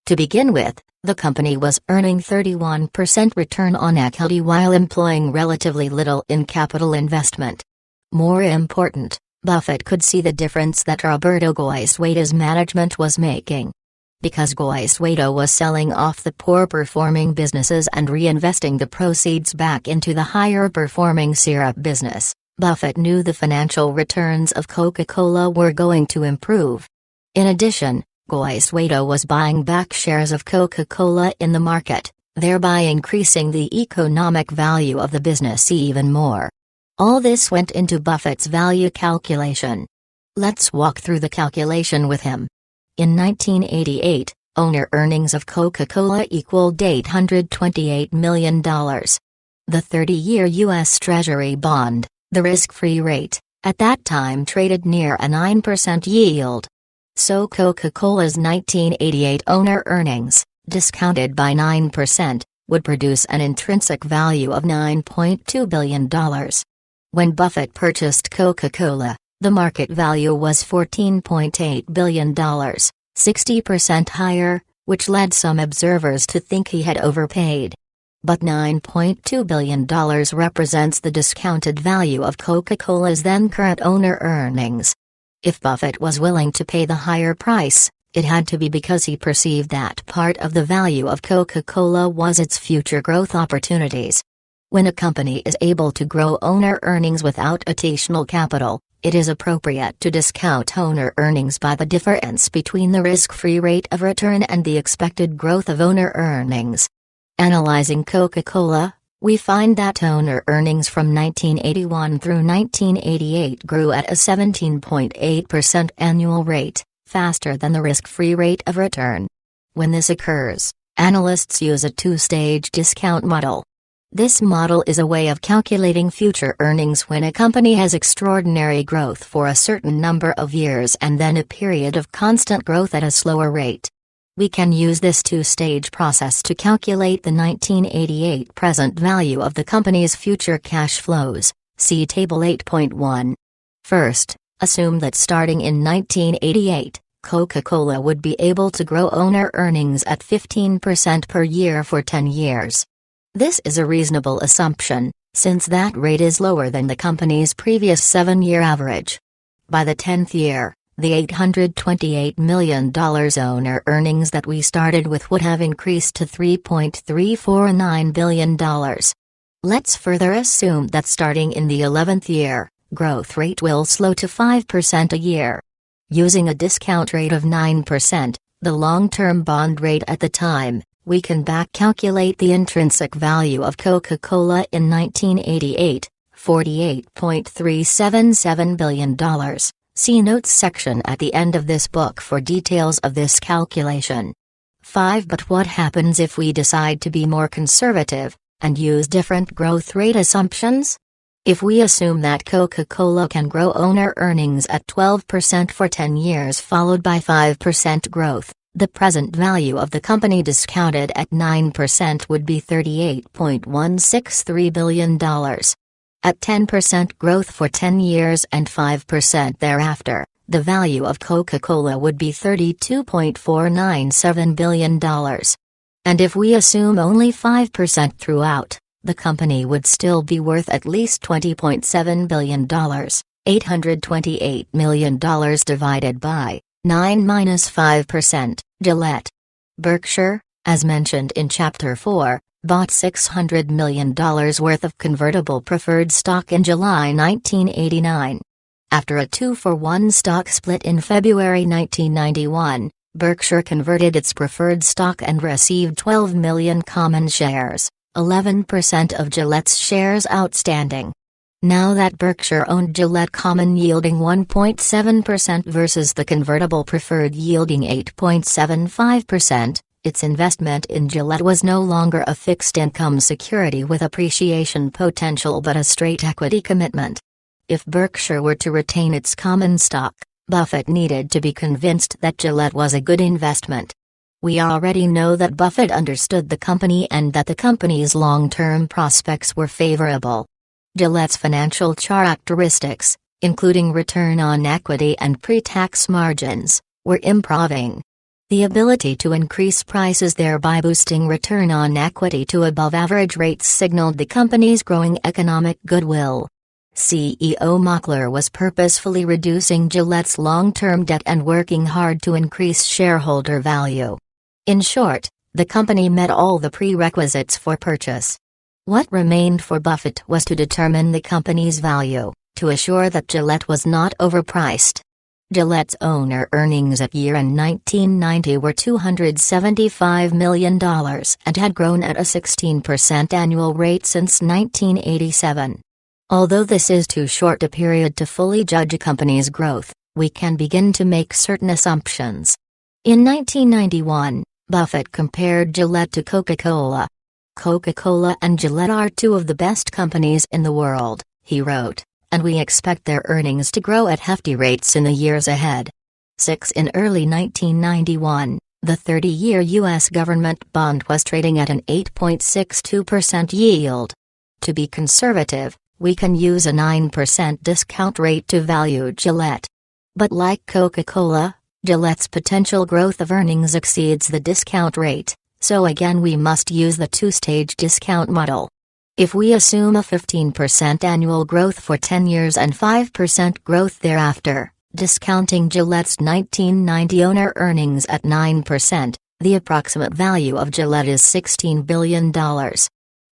To begin with, the company was earning 31% return on equity while employing relatively little in capital investment. More important, Buffett could see the difference that Roberto Goizueta's management was making. Because Goizueta was selling off the poor-performing businesses and reinvesting the proceeds back into the higher-performing syrup business, Buffett knew the financial returns of Coca-Cola were going to improve. In addition, Goizueta was buying back shares of Coca-Cola in the market, thereby increasing the economic value of the business even more. All this went into Buffett's value calculation. Let's walk through the calculation with him. In 1988, owner earnings of Coca-Cola equaled $828 million. The 30-year U.S. Treasury bond, the risk-free rate, at that time traded near a 9% yield. So Coca-Cola's 1988 owner earnings, discounted by 9%, would produce an intrinsic value of $9.2 billion. When Buffett purchased Coca-Cola, the market value was $14.8 billion, 60% higher, which led some observers to think he had overpaid. But $9.2 billion represents the discounted value of Coca-Cola's then current owner earnings. If Buffett was willing to pay the higher price, It had to be because he perceived that part of the value of Coca-Cola was its future growth opportunities. When a company is able to grow owner earnings without additional capital, it is appropriate to discount owner earnings by the difference between the risk-free rate of return and the expected growth of owner earnings. Analyzing Coca-Cola, we find that owner earnings from 1981 through 1988 grew at a 17.8% annual rate, faster than the risk-free rate of return. When this occurs, analysts use a two-stage discount model. This model is a way of calculating future earnings when a company has extraordinary growth for a certain number of years and then a period of constant growth at a slower rate. We can use this two-stage process to calculate the 1988 present value of the company's future cash flows. See Table 8.1. First, assume that starting in 1988, Coca-Cola would be able to grow owner earnings at 15% per year for 10 years. This is a reasonable assumption, since that rate is lower than the company's previous 7-year average. By the 10th year, the $828 million owner earnings that we started with would have increased to $3.349 billion. Let's further assume that starting in the 11th year, growth rate will slow to 5% a year. Using a discount rate of 9%, the long-term bond rate at the time, we can back-calculate the intrinsic value of Coca-Cola in 1988, $48.377 billion. See Notes section at the end of this book for details of this calculation. 5. But what happens if we decide to be more conservative, and use different growth rate assumptions? If we assume that Coca-Cola can grow owner earnings at 12% for 10 years followed by 5% growth, the present value of the company discounted at 9% would be $38.163 billion. At 10% growth for 10 years and 5% thereafter, the value of Coca-Cola would be $32.497 billion. And if we assume only 5% throughout, the company would still be worth at least $20.7 billion, $828 million divided by 9 minus 5%. Gillette. Berkshire, as mentioned in Chapter 4, bought $600 million worth of convertible preferred stock in July 1989. After a 2-for-1 stock split in February 1991, Berkshire converted its preferred stock and received 12 million common shares, 11% of Gillette's shares outstanding. Now that Berkshire owned Gillette common yielding 1.7% versus the convertible preferred yielding 8.75%, its investment in Gillette was no longer a fixed income security with appreciation potential but a straight equity commitment. If Berkshire were to retain its common stock, Buffett needed to be convinced that Gillette was a good investment. We already know that Buffett understood the company and that the company's long-term prospects were favorable. Gillette's financial characteristics, including return on equity and pre-tax margins, were improving. The ability to increase prices thereby boosting return on equity to above-average rates signaled the company's growing economic goodwill. CEO Mockler was purposefully reducing Gillette's long-term debt and working hard to increase shareholder value. In short, the company met all the prerequisites for purchase. What remained for Buffett was to determine the company's value, to assure that Gillette was not overpriced. Gillette's owner earnings at year-end 1990 were $275 million and had grown at a 16% annual rate since 1987. Although this is too short a period to fully judge a company's growth, we can begin to make certain assumptions. In 1991, Buffett compared Gillette to Coca-Cola. Coca-Cola and Gillette are two of the best companies in the world, he wrote, and we expect their earnings to grow at hefty rates in the years ahead. 6. In early 1991, the 30-year U.S. government bond was trading at an 8.62% yield. To be conservative, we can use a 9% discount rate to value Gillette. But like Coca-Cola, Gillette's potential growth of earnings exceeds the discount rate, so again we must use the two-stage discount model. If we assume a 15% annual growth for 10 years and 5% growth thereafter, Discounting Gillette's 1990 owner earnings at 9%, the approximate value of Gillette is $16 billion.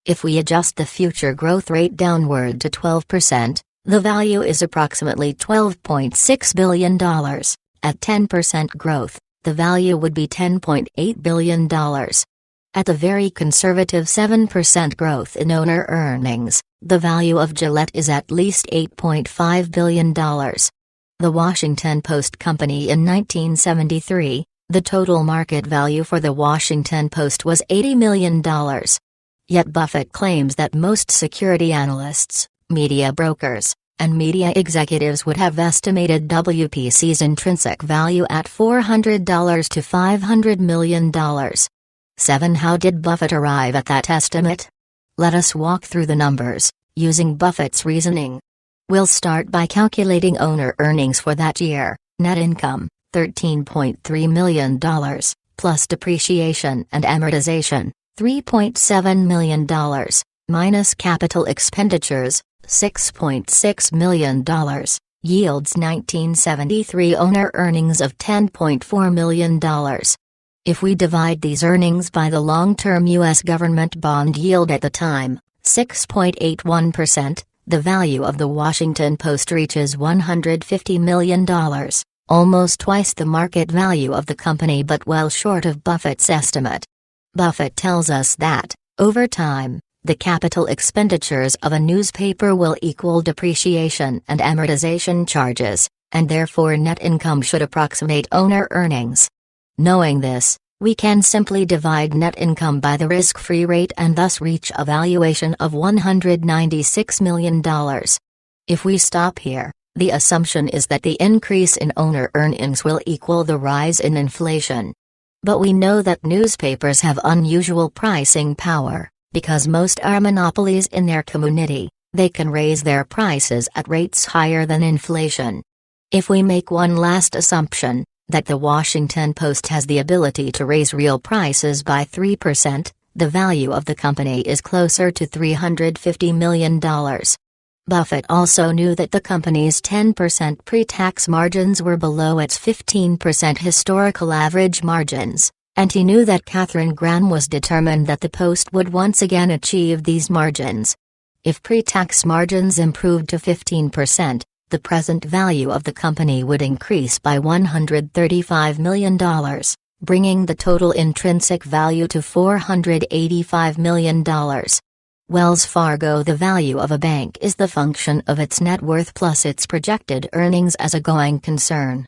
If we adjust the future growth rate downward to 12%, the value is approximately $12.6 billion. At 10% growth, the value would be $10.8 billion. At the very conservative 7% growth in owner earnings, the value of Gillette is at least $8.5 billion. The Washington Post Company in 1973, the total market value for the Washington Post was $80 million. Yet Buffett claims that most security analysts, media brokers, and media executives would have estimated WPC's intrinsic value at $400 to $500 million. 7. How did Buffett arrive at that estimate? Let us walk through the numbers, using Buffett's reasoning. We'll start by calculating owner earnings for that year. Net income, $13.3 million, plus depreciation and amortization, $3.7 million, minus capital expenditures, $6.6 million, yields 1973 owner earnings of $10.4 million. If we divide these earnings by the long-term U.S. government bond yield at the time, 6.81%, the value of the Washington Post reaches $150 million, almost twice the market value of the company but well short of Buffett's estimate. Buffett tells us that, over time, the capital expenditures of a newspaper will equal depreciation and amortization charges, and therefore net income should approximate owner earnings. Knowing this, we can simply divide net income by the risk-free rate and thus reach a valuation of $196 million. If we stop here, the assumption is that the increase in owner earnings will equal the rise in inflation. But we know that newspapers have unusual pricing power, because most are monopolies in their community. They can raise their prices at rates higher than inflation. If we make one last assumption, that the Washington Post has the ability to raise real prices by 3%, the value of the company is closer to $350 million. Buffett also knew that the company's 10% pre-tax margins were below its 15% historical average margins, and he knew that Katharine Graham was determined that the Post would once again achieve these margins. If pre-tax margins improved to 15%, the present value of the company would increase by $135 million, bringing the total intrinsic value to $485 million. Wells Fargo. The value of a bank is the function of its net worth plus its projected earnings as a going concern.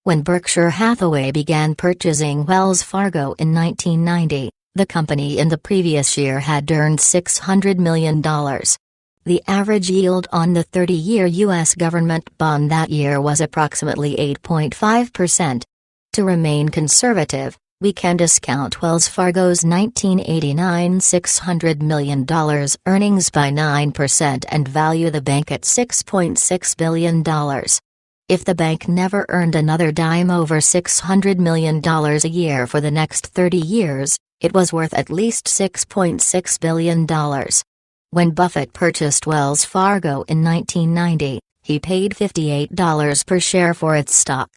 When Berkshire Hathaway began purchasing Wells Fargo in 1990, the company in the previous year had earned $600 million. The average yield on the 30-year U.S. government bond that year was approximately 8.5%. To remain conservative, we can discount Wells Fargo's 1989 $600 million earnings by 9% and value the bank at $6.6 billion. If the bank never earned another dime over $600 million a year for the next 30 years, it was worth at least $6.6 billion. When Buffett purchased Wells Fargo in 1990, he paid $58 per share for its stock.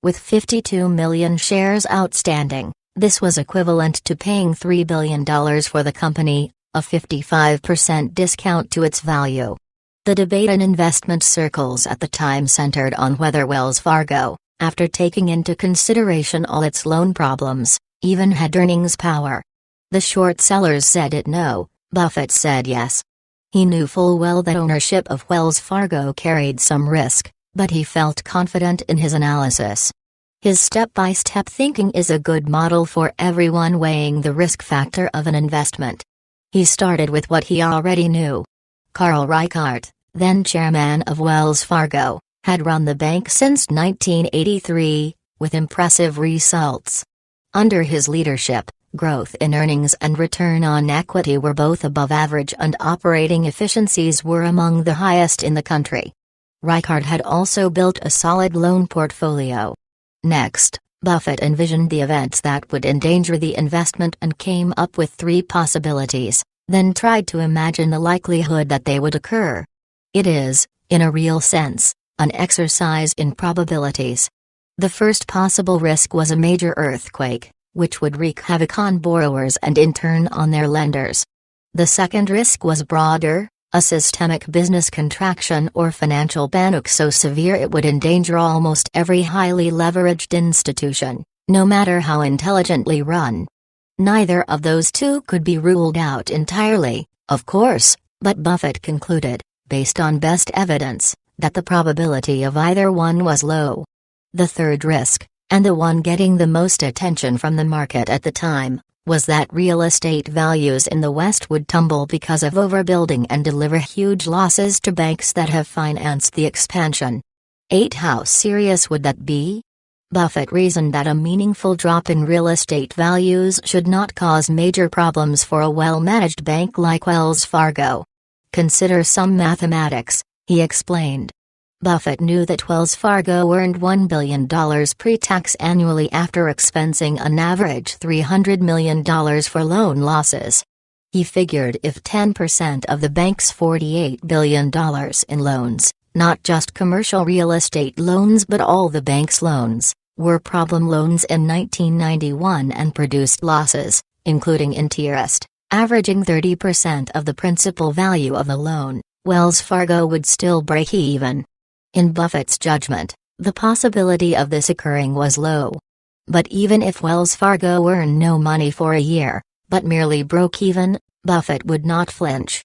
With 52 million shares outstanding, this was equivalent to paying $3 billion for the company, a 55% discount to its value. The debate in investment circles at the time centered on whether Wells Fargo, after taking into consideration all its loan problems, even had earnings power. The short sellers said it no. Buffett said yes. He knew full well that ownership of Wells Fargo carried some risk, but he felt confident in his analysis. His step-by-step thinking is a good model for everyone weighing the risk factor of an investment. He started with what he already knew. Carl Reichardt, then chairman of Wells Fargo, had run the bank since 1983, with impressive results. Under his leadership, growth in earnings and return on equity were both above average and operating efficiencies were among the highest in the country. Reichardt had also built a solid loan portfolio. Next, Buffett envisioned the events that would endanger the investment and came up with 3 possibilities, then tried to imagine the likelihood that they would occur. It is, in a real sense, an exercise in probabilities. The first possible risk was a major earthquake, which would wreak havoc on borrowers and in turn on their lenders. The second risk was broader, a systemic business contraction or financial panic so severe it would endanger almost every highly leveraged institution, no matter how intelligently run. Neither of those two could be ruled out entirely, of course, but Buffett concluded, based on best evidence, that the probability of either one was low. The third risk, and the one getting the most attention from the market at the time, was that real estate values in the West would tumble because of overbuilding and deliver huge losses to banks that have financed the expansion. How serious would that be? Buffett reasoned that a meaningful drop in real estate values should not cause major problems for a well-managed bank like Wells Fargo. Consider some mathematics, he explained. Buffett knew that Wells Fargo earned $1 billion pre-tax annually after expensing an average $300 million for loan losses. He figured if 10% of the bank's $48 billion in loans, not just commercial real estate loans but all the bank's loans, were problem loans in 1991 and produced losses, including interest, averaging 30% of the principal value of the loan, Wells Fargo would still break even. In Buffett's judgment, the possibility of this occurring was low. But even if Wells Fargo earned no money for a year, but merely broke even, Buffett would not flinch.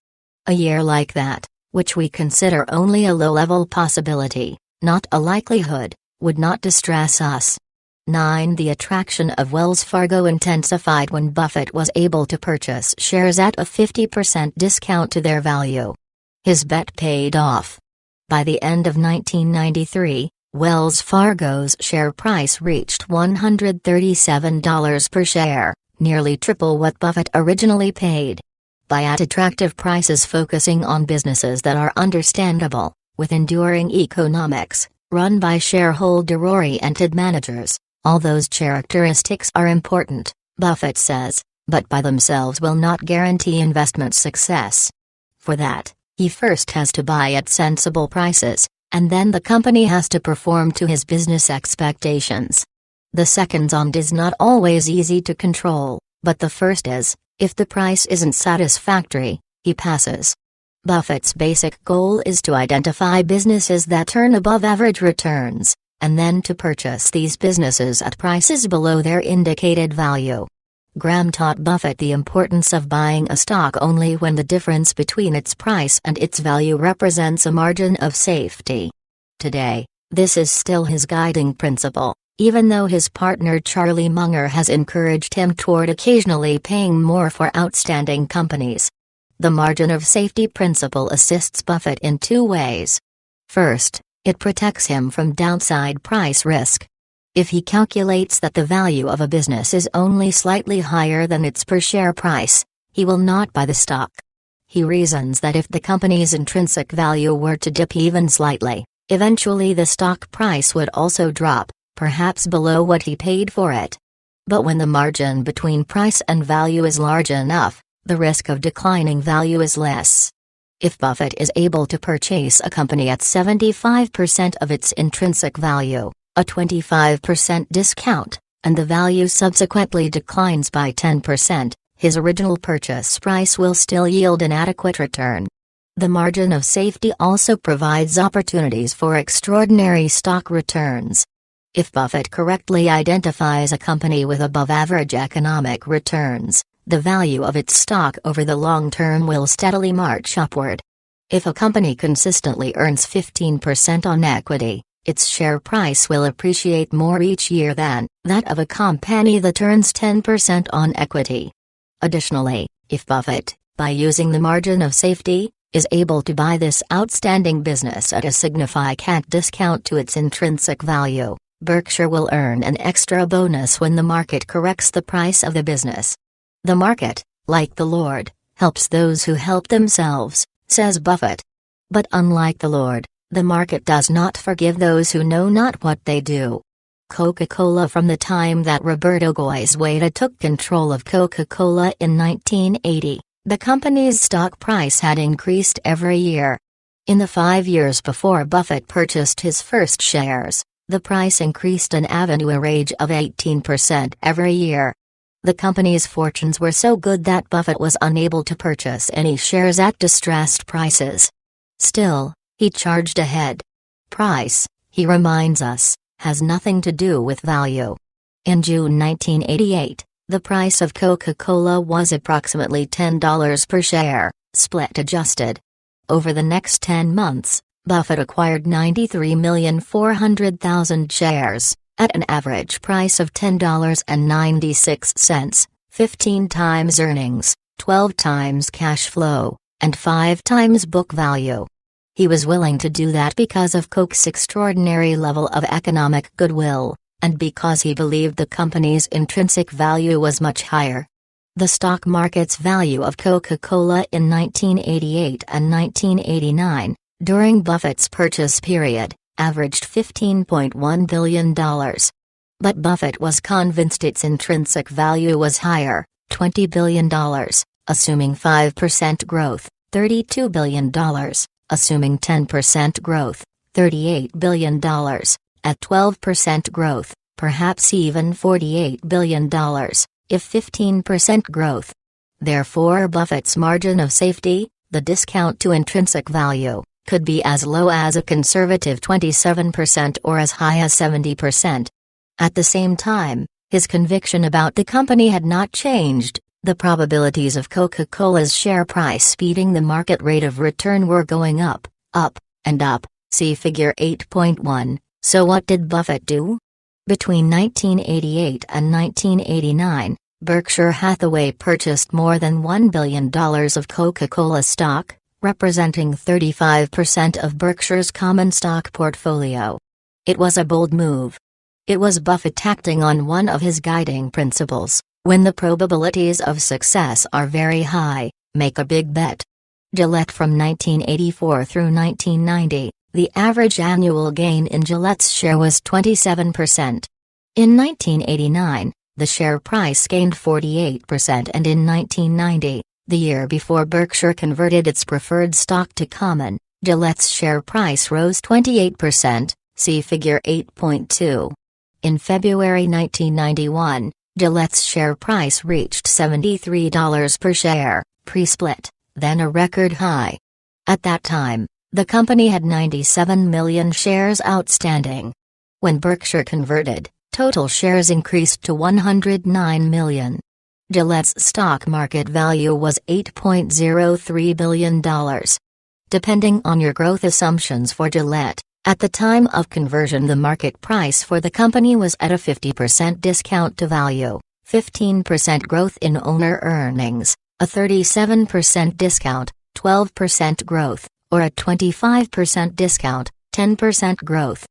A year like that, which we consider only a low-level possibility, not a likelihood, would not distress us. 9. The attraction of Wells Fargo intensified when Buffett was able to purchase shares at a 50% discount to their value. His bet paid off. By the end of 1993, Wells Fargo's share price reached $137 per share, nearly triple what Buffett originally paid. At attractive prices focusing on businesses that are understandable, with enduring economics, run by shareholder-oriented managers, all those characteristics are important, Buffett says, but by themselves will not guarantee investment success. For that, he first has to buy at sensible prices, and then the company has to perform to his business expectations. The second is not always easy to control, but the first is, if the price isn't satisfactory, he passes. Buffett's basic goal is to identify businesses that earn above-average returns, and then to purchase these businesses at prices below their indicated value. Graham taught Buffett the importance of buying a stock only when the difference between its price and its value represents a margin of safety. Today, this is still his guiding principle, even though his partner Charlie Munger has encouraged him toward occasionally paying more for outstanding companies. The margin of safety principle assists Buffett in two ways. First, it protects him from downside price risk. If he calculates that the value of a business is only slightly higher than its per-share price, he will not buy the stock. He reasons that if the company's intrinsic value were to dip even slightly, eventually the stock price would also drop, perhaps below what he paid for it. But when the margin between price and value is large enough, the risk of declining value is less. If Buffett is able to purchase a company at 75% of its intrinsic value, a 25% discount, and the value subsequently declines by 10%, his original purchase price will still yield an adequate return. The margin of safety also provides opportunities for extraordinary stock returns. If Buffett correctly identifies a company with above-average economic returns, the value of its stock over the long term will steadily march upward. If a company consistently earns 15% on equity, its share price will appreciate more each year than that of a company that earns 10% on equity. Additionally, if Buffett, by using the margin of safety, is able to buy this outstanding business at a significant discount to its intrinsic value, Berkshire will earn an extra bonus when the market corrects the price of the business. The market, like the Lord, helps those who help themselves, says Buffett. But unlike the Lord, the market does not forgive those who know not what they do. Coca-Cola. From the time that Roberto Goizueta took control of Coca-Cola in 1980, the company's stock price had increased every year. In the 5 years before Buffett purchased his first shares, the price increased an average of 18% every year. The company's fortunes were so good that Buffett was unable to purchase any shares at distressed prices. Still, he charged ahead. Price, he reminds us, has nothing to do with value. In June 1988, the price of Coca-Cola was approximately $10 per share, split adjusted. Over the next 10 months, Buffett acquired 93,400,000 shares, at an average price of $10.96, 15 times earnings, 12 times cash flow, and 5 times book value. He was willing to do that because of Coke's extraordinary level of economic goodwill, and because he believed the company's intrinsic value was much higher. The stock market's value of Coca-Cola in 1988 and 1989, during Buffett's purchase period, averaged $15.1 billion. But Buffett was convinced its intrinsic value was higher, $20 billion, assuming 5% growth, $32 billion, assuming 10% growth, $38 billion, at 12% growth, perhaps even $48 billion, if 15% growth. Therefore, Buffett's margin of safety, the discount to intrinsic value, could be as low as a conservative 27% or as high as 70%. At the same time, his conviction about the company had not changed. The probabilities of Coca-Cola's share price beating the market rate of return were going up, and up, see Figure 8.1. So what did Buffett do? Between 1988 and 1989, Berkshire Hathaway purchased more than $1 billion of Coca-Cola stock, representing 35% of Berkshire's common stock portfolio. It was a bold move. It was Buffett acting on one of his guiding principles: when the probabilities of success are very high, make a big bet. Gillette from 1984 through 1990, the average annual gain in Gillette's share was 27%. In 1989, the share price gained 48%, and in 1990, the year before Berkshire converted its preferred stock to common, Gillette's share price rose 28%, see Figure 8.2. In February 1991, Gillette's share price reached $73 per share, pre-split, then a record high. At that time, the company had 97 million shares outstanding. When Berkshire converted, total shares increased to 109 million. Gillette's stock market value was $8.03 billion. Depending on your growth assumptions for Gillette, at the time of conversion the market price for the company was at a 50% discount to value, 15% growth in owner earnings, a 37% discount, 12% growth, or a 25% discount, 10% growth.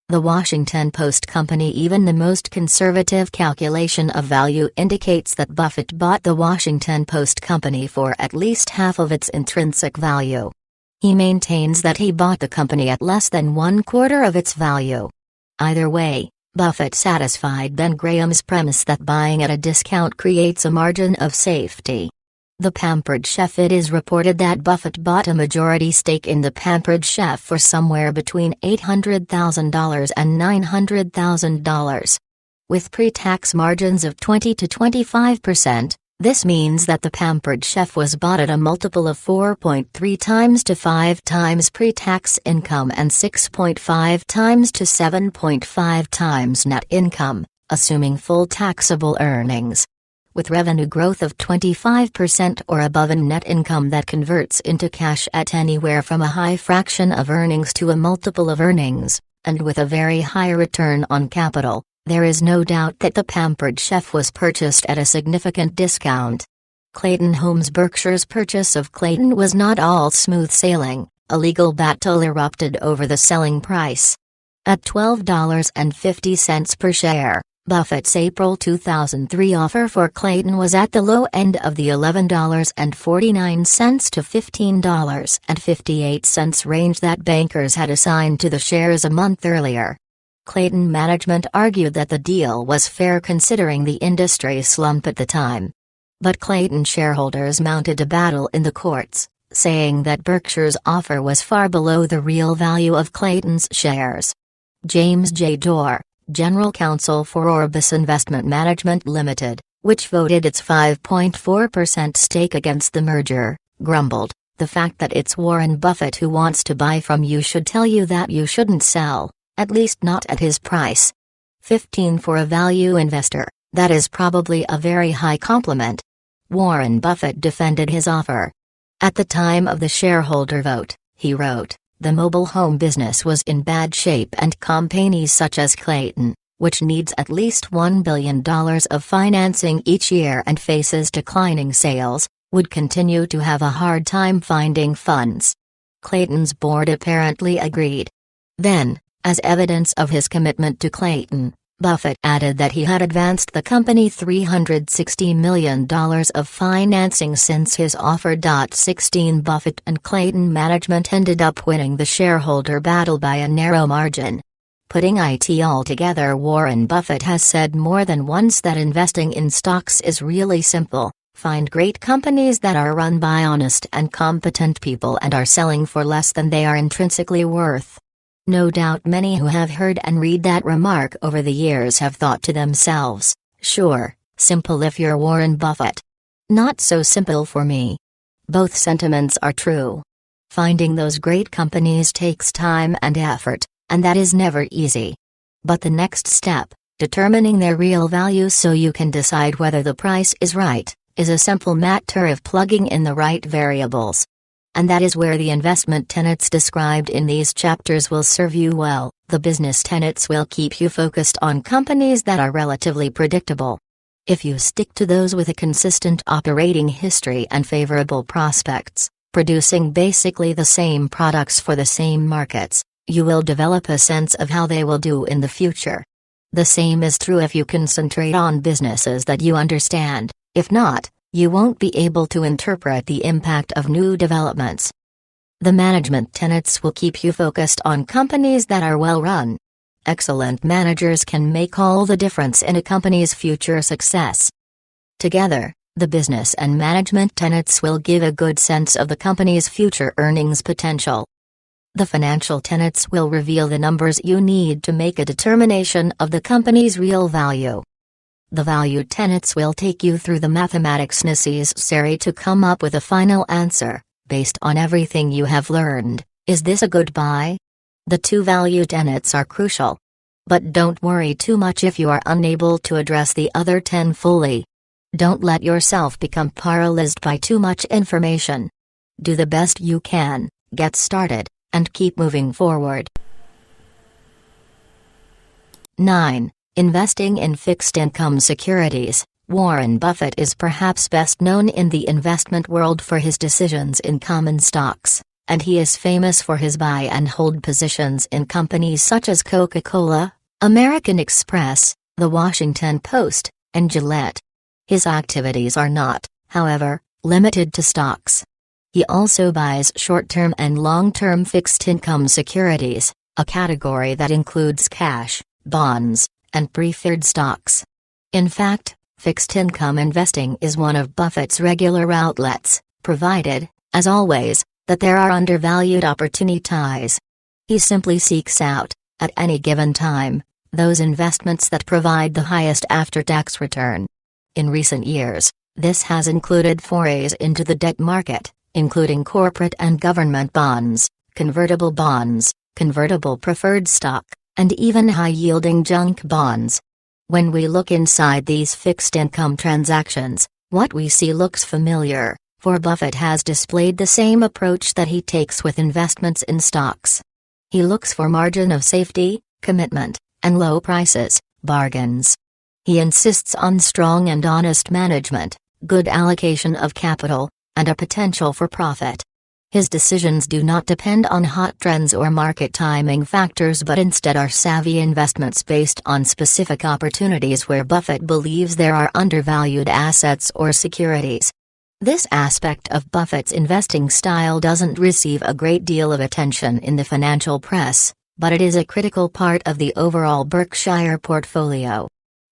The Washington Post Company. Even the most conservative calculation of value indicates that Buffett bought the Washington Post Company for at least half of its intrinsic value. He maintains that he bought the company at less than 1/4 of its value. Either way, Buffett satisfied Ben Graham's premise that buying at a discount creates a margin of safety. The Pampered Chef. It is reported that Buffett bought a majority stake in the Pampered Chef for somewhere between $800,000 and $900,000. With pre-tax margins of 20 to 25%, this means that the Pampered Chef was bought at a multiple of 4.3 times to 5 times pre-tax income and 6.5 times to 7.5 times net income, assuming full taxable earnings. With revenue growth of 25% or above and net income that converts into cash at anywhere from a high fraction of earnings to a multiple of earnings, and with a very high return on capital, there is no doubt that the Pampered Chef was purchased at a significant discount. Clayton Homes. Berkshire's purchase of Clayton was not all smooth sailing. A legal battle erupted over the selling price. At $12.50 per share, Buffett's April 2003 offer for Clayton was at the low end of the $11.49 to $15.58 range that bankers had assigned to the shares a month earlier. Clayton management argued that the deal was fair considering the industry slump at the time. But Clayton shareholders mounted a battle in the courts, saying that Berkshire's offer was far below the real value of Clayton's shares. James J. Dorr, General Counsel for Orbis Investment Management Limited, which voted its 5.4% stake against the merger, grumbled, "The fact that it's Warren Buffett who wants to buy from you should tell you that you shouldn't sell, at least not at his price. 15 for a value investor, that is probably a very high compliment." Warren Buffett defended his offer. At the time of the shareholder vote, he wrote, "The mobile home business was in bad shape and companies such as Clayton, which needs at least $1 billion of financing each year and faces declining sales, would continue to have a hard time finding funds." Clayton's board apparently agreed. Then, as evidence of his commitment to Clayton, Buffett added that he had advanced the company $360 million of financing since his offer. 16 Buffett and Clayton management ended up winning the shareholder battle by a narrow margin. Putting it all together, Warren Buffett has said more than once that investing in stocks is really simple. Find great companies that are run by honest and competent people and are selling for less than they are intrinsically worth. No doubt many who have heard and read that remark over the years have thought to themselves, "Sure, simple if you're Warren Buffett. Not so simple for me." Both sentiments are true. Finding those great companies takes time and effort, and that is never easy. But the next step, determining their real value so you can decide whether the price is right, is a simple matter of plugging in the right variables. And that is where the investment tenets described in these chapters will serve you well. The business tenets will keep you focused on companies that are relatively predictable. If you stick to those with a consistent operating history and favorable prospects, producing basically the same products for the same markets, you will develop a sense of how they will do in the future. The same is true if you concentrate on businesses that you understand. If not, you won't be able to interpret the impact of new developments. The management tenets will keep you focused on companies that are well run. Excellent managers can make all the difference in a company's future success. Together, the business and management tenets will give a good sense of the company's future earnings potential. The financial tenets will reveal the numbers you need to make a determination of the company's real value. The value tenets will take you through the mathematics necessary to come up with a final answer, based on everything you have learned. Is this a good buy? The two value tenets are crucial. But don't worry too much if you are unable to address the other 10 fully. Don't let yourself become paralyzed by too much information. Do the best you can, get started, and keep moving forward. 9. Investing in fixed income securities. Warren Buffett is perhaps best known in the investment world for his decisions in common stocks, and he is famous for his buy and hold positions in companies such as Coca-Cola, American Express, The Washington Post, and Gillette. His activities are not, however, limited to stocks. He also buys short-term and long-term fixed income securities, a category that includes cash, bonds, and preferred stocks. In fact, fixed income investing is one of Buffett's regular outlets, provided, as always, that there are undervalued opportunities. He simply seeks out, at any given time, those investments that provide the highest after-tax return. In recent years, this has included forays into the debt market, including corporate and government bonds, convertible preferred stock, and even high-yielding junk bonds. When we look inside these fixed income transactions, what we see looks familiar, for Buffett has displayed the same approach that he takes with investments in stocks. He looks for margin of safety, commitment, and low prices, bargains. He insists on strong and honest management, good allocation of capital, and a potential for profit. His decisions do not depend on hot trends or market timing factors but instead are savvy investments based on specific opportunities where Buffett believes there are undervalued assets or securities. This aspect of Buffett's investing style doesn't receive a great deal of attention in the financial press, but it is a critical part of the overall Berkshire portfolio.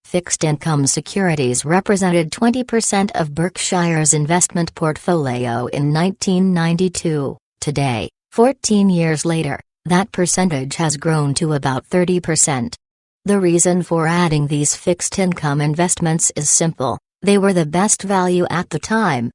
Fixed income securities represented 20% of Berkshire's investment portfolio in 1992. Today, 14 years later, that percentage has grown to about 30%. The reason for adding these fixed income investments is simple: they were the best value at the time.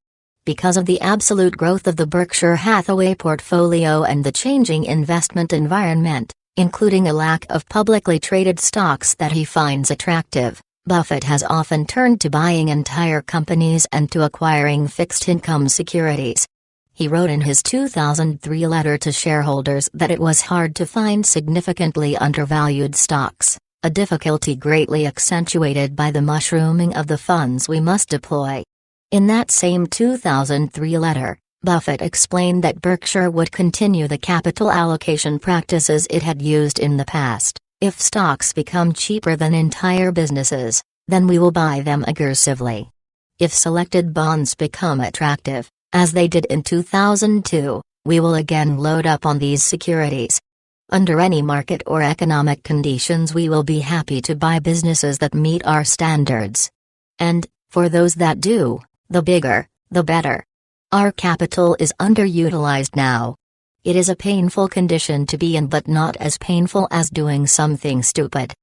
Because of the absolute growth of the Berkshire Hathaway portfolio and the changing investment environment, including a lack of publicly traded stocks that he finds attractive, Buffett has often turned to buying entire companies and to acquiring fixed income securities. He wrote in his 2003 letter to shareholders that it was hard to find significantly undervalued stocks, a difficulty greatly accentuated by the mushrooming of the funds we must deploy. In that same 2003 letter, Buffett explained that Berkshire would continue the capital allocation practices it had used in the past. If stocks become cheaper than entire businesses, then we will buy them aggressively. If selected bonds become attractive, as they did in 2002, we will again load up on these securities. Under any market or economic conditions, we will be happy to buy businesses that meet our standards. And, for those that do, the bigger, the better. Our capital is underutilized now. It is a painful condition to be in, but not as painful as doing something stupid.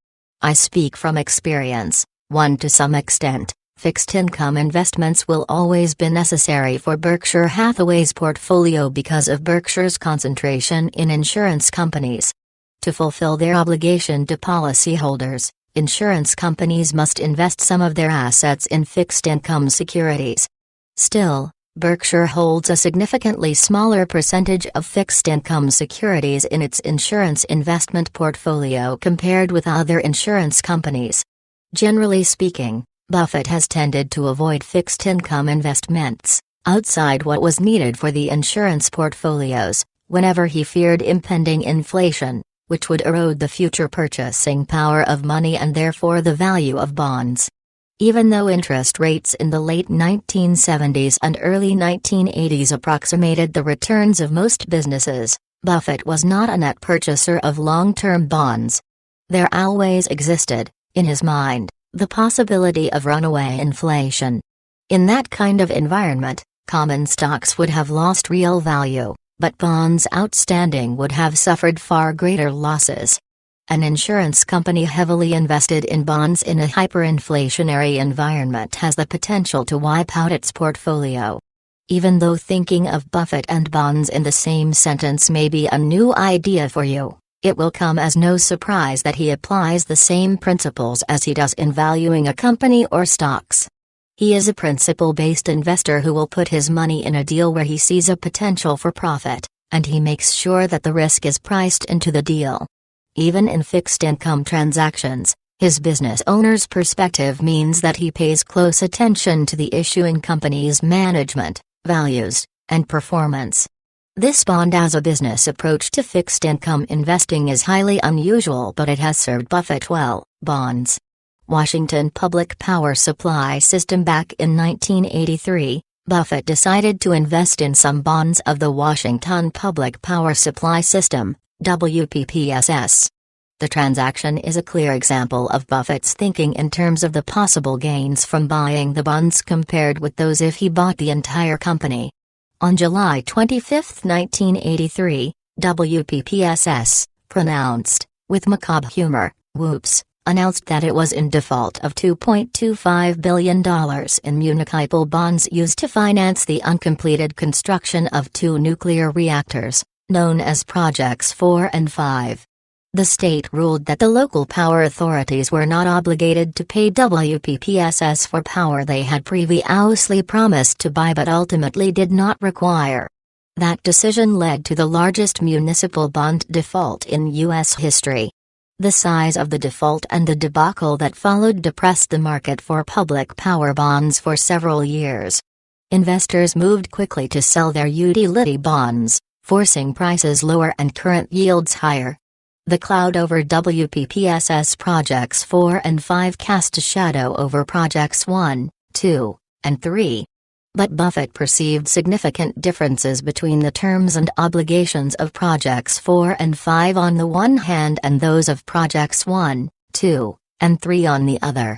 I speak from experience. To some extent, fixed income investments will always be necessary for Berkshire Hathaway's portfolio because of Berkshire's concentration in insurance companies. To fulfill their obligation to policyholders, insurance companies must invest some of their assets in fixed income securities. Still, Berkshire holds a significantly smaller percentage of fixed income securities in its insurance investment portfolio compared with other insurance companies. Generally speaking, Buffett has tended to avoid fixed income investments, outside what was needed for the insurance portfolios, whenever he feared impending inflation, which would erode the future purchasing power of money and therefore the value of bonds. Even though interest rates in the late 1970s and early 1980s approximated the returns of most businesses, Buffett was not a net purchaser of long-term bonds. There always existed, in his mind, the possibility of runaway inflation. In that kind of environment, common stocks would have lost real value, but bonds outstanding would have suffered far greater losses. An insurance company heavily invested in bonds in a hyperinflationary environment has the potential to wipe out its portfolio. Even though thinking of Buffett and bonds in the same sentence may be a new idea for you, it will come as no surprise that he applies the same principles as he does in valuing a company or stocks. He is a principle-based investor who will put his money in a deal where he sees a potential for profit, and he makes sure that the risk is priced into the deal. Even in fixed income transactions, his business owner's perspective means that he pays close attention to the issuing company's management, values, and performance. This bond as a business approach to fixed income investing is highly unusual, but it has served Buffett well. Bonds. Washington Public Power Supply System. Back in 1983, Buffett decided to invest in some bonds of the Washington Public Power Supply System, WPPSS. The transaction is a clear example of Buffett's thinking in terms of the possible gains from buying the bonds compared with those if he bought the entire company. On July 25, 1983, WPPSS, pronounced, with macabre humor, whoops, announced that it was in default of $2.25 billion in municipal bonds used to finance the uncompleted construction of 2 nuclear reactors, known as Projects 4 and 5. The state ruled that the local power authorities were not obligated to pay WPPSS for power they had previously promised to buy but ultimately did not require. That decision led to the largest municipal bond default in U.S. history. The size of the default and the debacle that followed depressed the market for public power bonds for several years. Investors moved quickly to sell their utility bonds, forcing prices lower and current yields higher. The cloud over WPPSS Projects 4 and 5 cast a shadow over Projects 1, 2, and 3. But Buffett perceived significant differences between the terms and obligations of Projects 4 and 5 on the one hand and those of Projects 1, 2, and 3 on the other.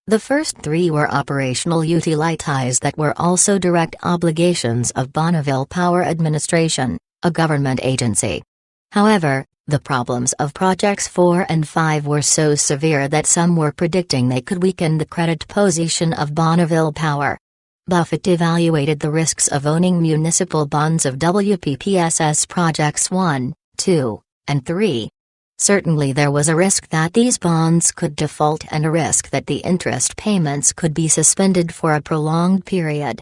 The first three were operational utilities that were also direct obligations of Bonneville Power Administration, a government agency. However, the problems of Projects 4 and 5 were so severe that some were predicting they could weaken the credit position of Bonneville Power. Buffett evaluated the risks of owning municipal bonds of WPPSS Projects 1, 2, and 3. Certainly there was a risk that these bonds could default and a risk that the interest payments could be suspended for a prolonged period.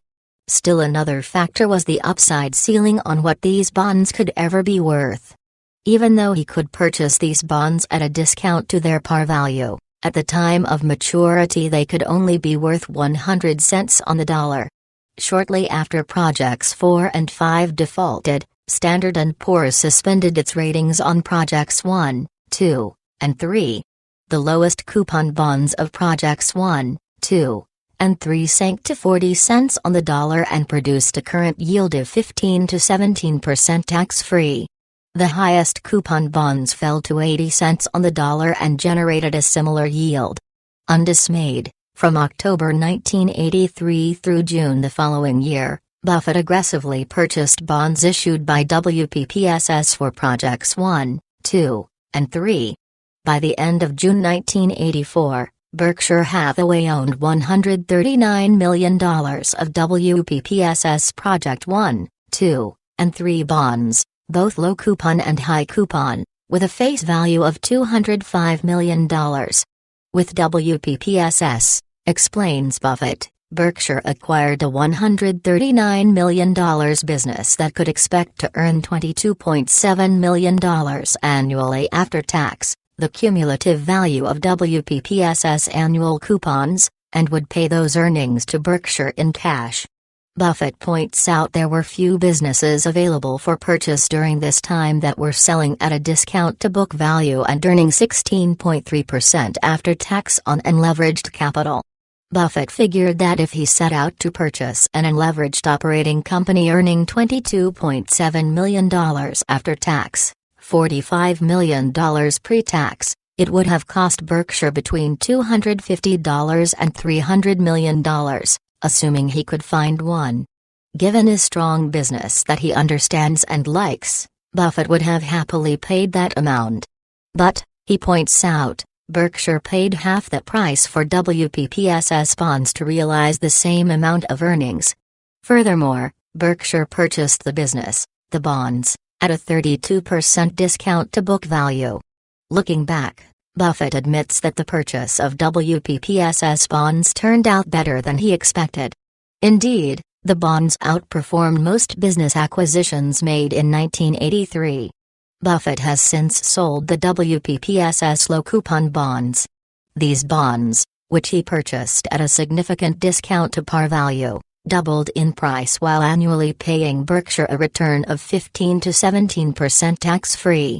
Still another factor was the upside ceiling on what these bonds could ever be worth. Even though he could purchase these bonds at a discount to their par value, at the time of maturity they could only be worth 100 cents on the dollar. Shortly after Projects 4 and 5 defaulted, Standard & Poor's suspended its ratings on Projects 1, 2, and 3. The lowest coupon bonds of Projects 1, 2, and 3 sank to 40 cents on the dollar and produced a current yield of 15 to 17% tax-free. The highest coupon bonds fell to 80 cents on the dollar and generated a similar yield. Undismayed, from October 1983 through June the following year, Buffett aggressively purchased bonds issued by WPPSS for Projects 1, 2, and 3. By the end of June 1984, Berkshire Hathaway owned $139 million of WPPSS Project 1, 2, and 3 bonds, both low coupon and high coupon, with a face value of $205 million. With WPPSS, explains Buffett, Berkshire acquired a $139 million business that could expect to earn $22.7 million annually after tax, the cumulative value of WPPSS annual coupons, and would pay those earnings to Berkshire in cash. Buffett points out there were few businesses available for purchase during this time that were selling at a discount to book value and earning 16.3% after tax on unleveraged capital. Buffett figured that if he set out to purchase an unleveraged operating company earning $22.7 million after tax, $45 million pre-tax, it would have cost Berkshire between $250 and $300 million, assuming he could find one. Given his strong business that he understands and likes, Buffett would have happily paid that amount. But, he points out, Berkshire paid half that price for WPPSS bonds to realize the same amount of earnings. Furthermore, Berkshire purchased the business, the bonds, at a 32% discount to book value. Looking back, Buffett admits that the purchase of WPPSS bonds turned out better than he expected. Indeed, the bonds outperformed most business acquisitions made in 1983. Buffett has since sold the WPPSS low-coupon bonds. These bonds, which he purchased at a significant discount to par value, doubled in price while annually paying Berkshire a return of 15 to 17% tax-free.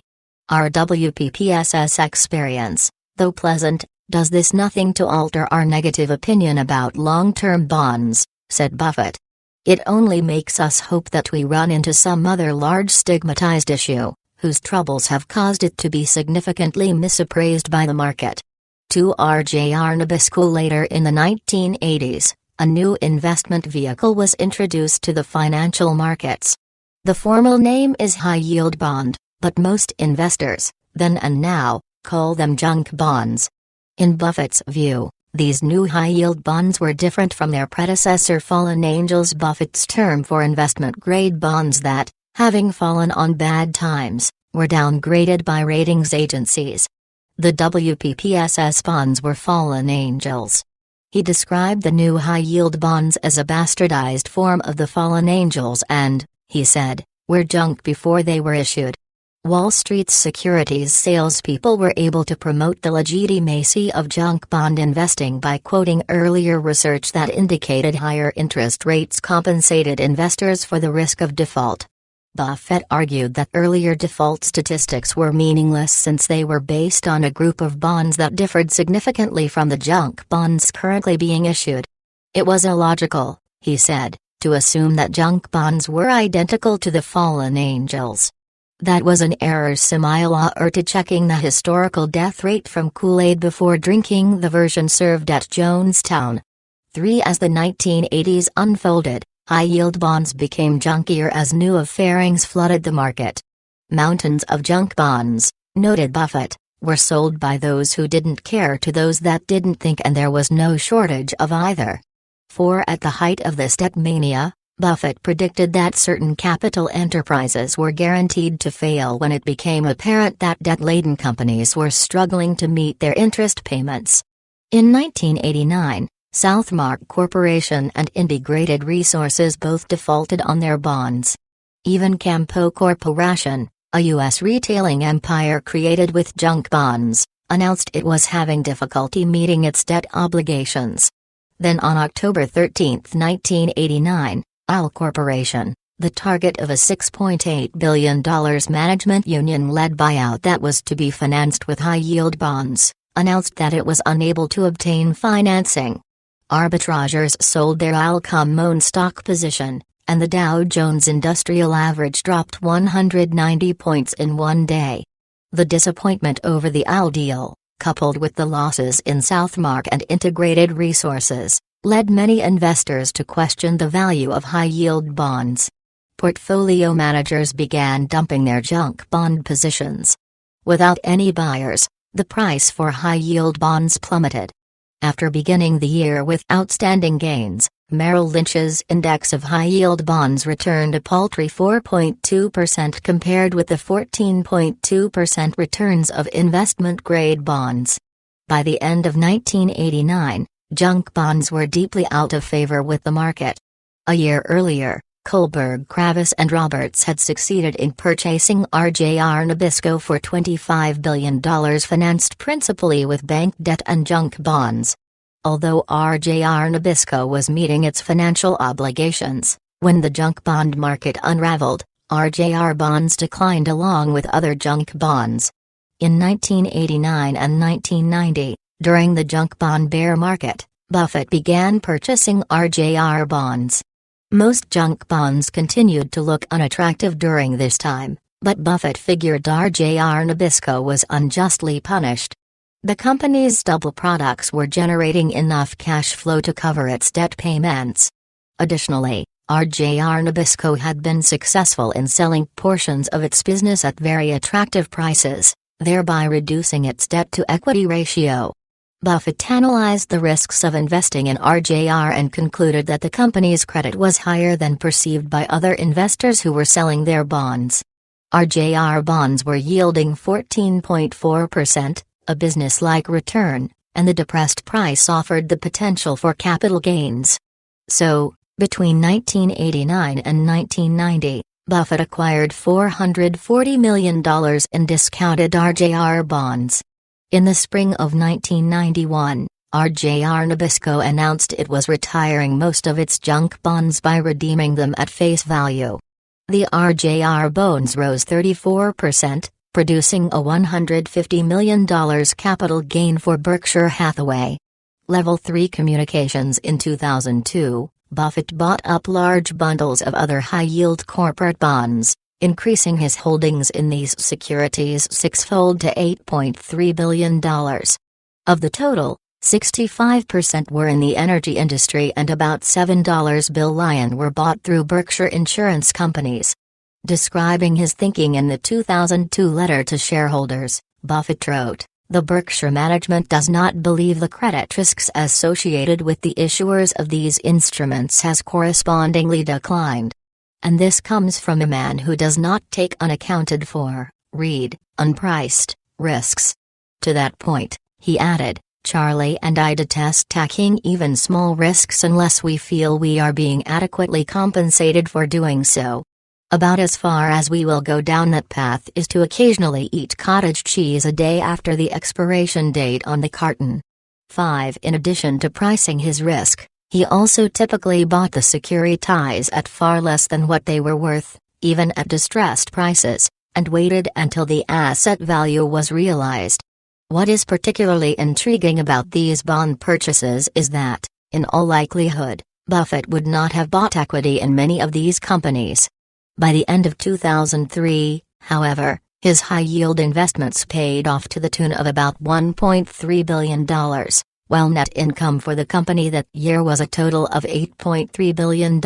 Our WPPSS experience, though pleasant, does this nothing to alter our negative opinion about long-term bonds, said Buffett. It only makes us hope that we run into some other large stigmatized issue, whose troubles have caused it to be significantly misappraised by the market. To R.J.R. Nabisco later in the 1980s, a new investment vehicle was introduced to the financial markets. The formal name is high-yield bond, but most investors, then and now, call them junk bonds. In Buffett's view, these new high-yield bonds were different from their predecessor fallen angels, Buffett's term for investment-grade bonds that, having fallen on bad times, were downgraded by ratings agencies. The WPPSS bonds were fallen angels. He described the new high-yield bonds as a bastardized form of the fallen angels and, he said, were junk before they were issued. Wall Street's securities salespeople were able to promote the legitimacy of junk bond investing by quoting earlier research that indicated higher interest rates compensated investors for the risk of default. Buffett argued that earlier default statistics were meaningless since they were based on a group of bonds that differed significantly from the junk bonds currently being issued. It was illogical, he said, to assume that junk bonds were identical to the fallen angels. That was an error similar to checking the historical death rate from Kool-Aid before drinking the version served at Jonestown. 3. As the 1980s unfolded, high-yield bonds became junkier as new offerings flooded the market. Mountains of junk bonds, noted Buffett, were sold by those who didn't care to those that didn't think, and there was no shortage of either. 4. At the height of this debt mania, Buffett predicted that certain capital enterprises were guaranteed to fail when it became apparent that debt-laden companies were struggling to meet their interest payments. In 1989, Southmark Corporation and Integrated Resources both defaulted on their bonds. Even Campo Corporation, a U.S. retailing empire created with junk bonds, announced it was having difficulty meeting its debt obligations. Then on October 13, 1989, Al Corporation, the target of a $6.8 billion management union-led buyout that was to be financed with high-yield bonds, announced that it was unable to obtain financing. Arbitrageurs sold their Al common stock position, and the Dow Jones Industrial Average dropped 190 points in one day. The disappointment over the Al deal, coupled with the losses in Southmark and Integrated Resources, led many investors to question the value of high-yield bonds. Portfolio managers began dumping their junk bond positions. Without any buyers, the price for high-yield bonds plummeted. After beginning the year with outstanding gains, Merrill Lynch's index of high-yield bonds returned a paltry 4.2% compared with the 14.2% returns of investment-grade bonds. By the end of 1989, junk bonds were deeply out of favor with the market. A year earlier, Kohlberg Kravis and Roberts had succeeded in purchasing RJR Nabisco for $25 billion, financed principally with bank debt and junk bonds. Although RJR Nabisco was meeting its financial obligations, when the junk bond market unraveled, RJR bonds declined along with other junk bonds. In 1989 and 1990, during the junk bond bear market, Buffett began purchasing RJR bonds. Most junk bonds continued to look unattractive during this time, but Buffett figured RJR Nabisco was unjustly punished. The company's stubble products were generating enough cash flow to cover its debt payments. Additionally, RJR Nabisco had been successful in selling portions of its business at very attractive prices, thereby reducing its debt-to-equity ratio. Buffett analyzed the risks of investing in RJR and concluded that the company's credit was higher than perceived by other investors who were selling their bonds. RJR bonds were yielding 14.4%, a business-like return, and the depressed price offered the potential for capital gains. So, between 1989 and 1990, Buffett acquired $440 million in discounted RJR bonds. In the spring of 1991, RJR Nabisco announced it was retiring most of its junk bonds by redeeming them at face value. The RJR bonds rose 34%, producing a $150 million capital gain for Berkshire Hathaway. Level 3 Communications. In 2002, Buffett bought up large bundles of other high-yield corporate bonds, increasing his holdings in these securities sixfold to $8.3 billion. Of the total, 65% were in the energy industry and about $7 billion were bought through Berkshire insurance companies. Describing his thinking in the 2002 letter to shareholders, Buffett wrote, "The Berkshire management does not believe the credit risks associated with the issuers of these instruments has correspondingly declined. And this comes from a man who does not take unaccounted for, unpriced, risks." To that point, he added, "Charlie and I detest taking even small risks unless we feel we are being adequately compensated for doing so. About as far as we will go down that path is to occasionally eat cottage cheese a day after the expiration date on the carton." 5. In addition to pricing his risk, he also typically bought the securities at far less than what they were worth, even at distressed prices, and waited until the asset value was realized. What is particularly intriguing about these bond purchases is that, in all likelihood, Buffett would not have bought equity in many of these companies. By the end of 2003, However, his high-yield investments paid off to the tune of about $1.3 billion, while net income for the company that year was a total of $8.3 billion.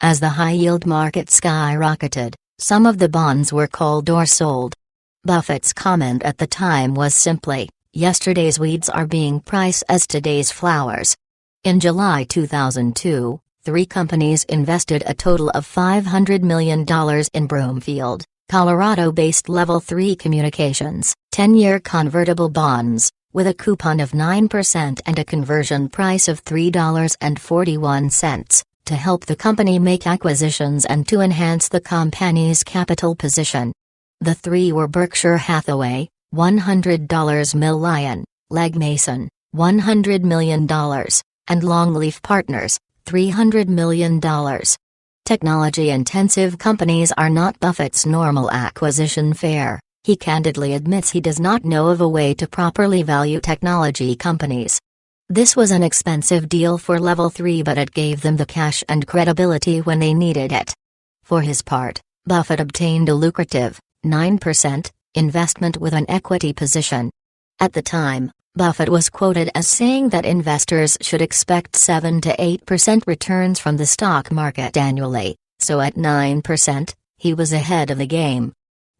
As the high-yield market skyrocketed, some of the bonds were called or sold. Buffett's comment at the time was simply, "Yesterday's weeds are being priced as today's flowers." In July 2002, 3 companies invested a total of $500 million in Broomfield, Colorado-based Level 3 Communications, 10-year convertible bonds, with a coupon of 9% and a conversion price of $3.41, to help the company make acquisitions and to enhance the company's capital position. The 3 were Berkshire Hathaway, $100 million, Legg Mason, $100 million, and Longleaf Partners, $300 million. Technology-intensive companies are not Buffett's normal acquisition fare. He candidly admits he does not know of a way to properly value technology companies. This was an expensive deal for Level 3, but it gave them the cash and credibility when they needed it. For his part, Buffett obtained a lucrative 9% investment with an equity position. At the time, Buffett was quoted as saying that investors should expect 7 to 8% returns from the stock market annually, so at 9%, he was ahead of the game.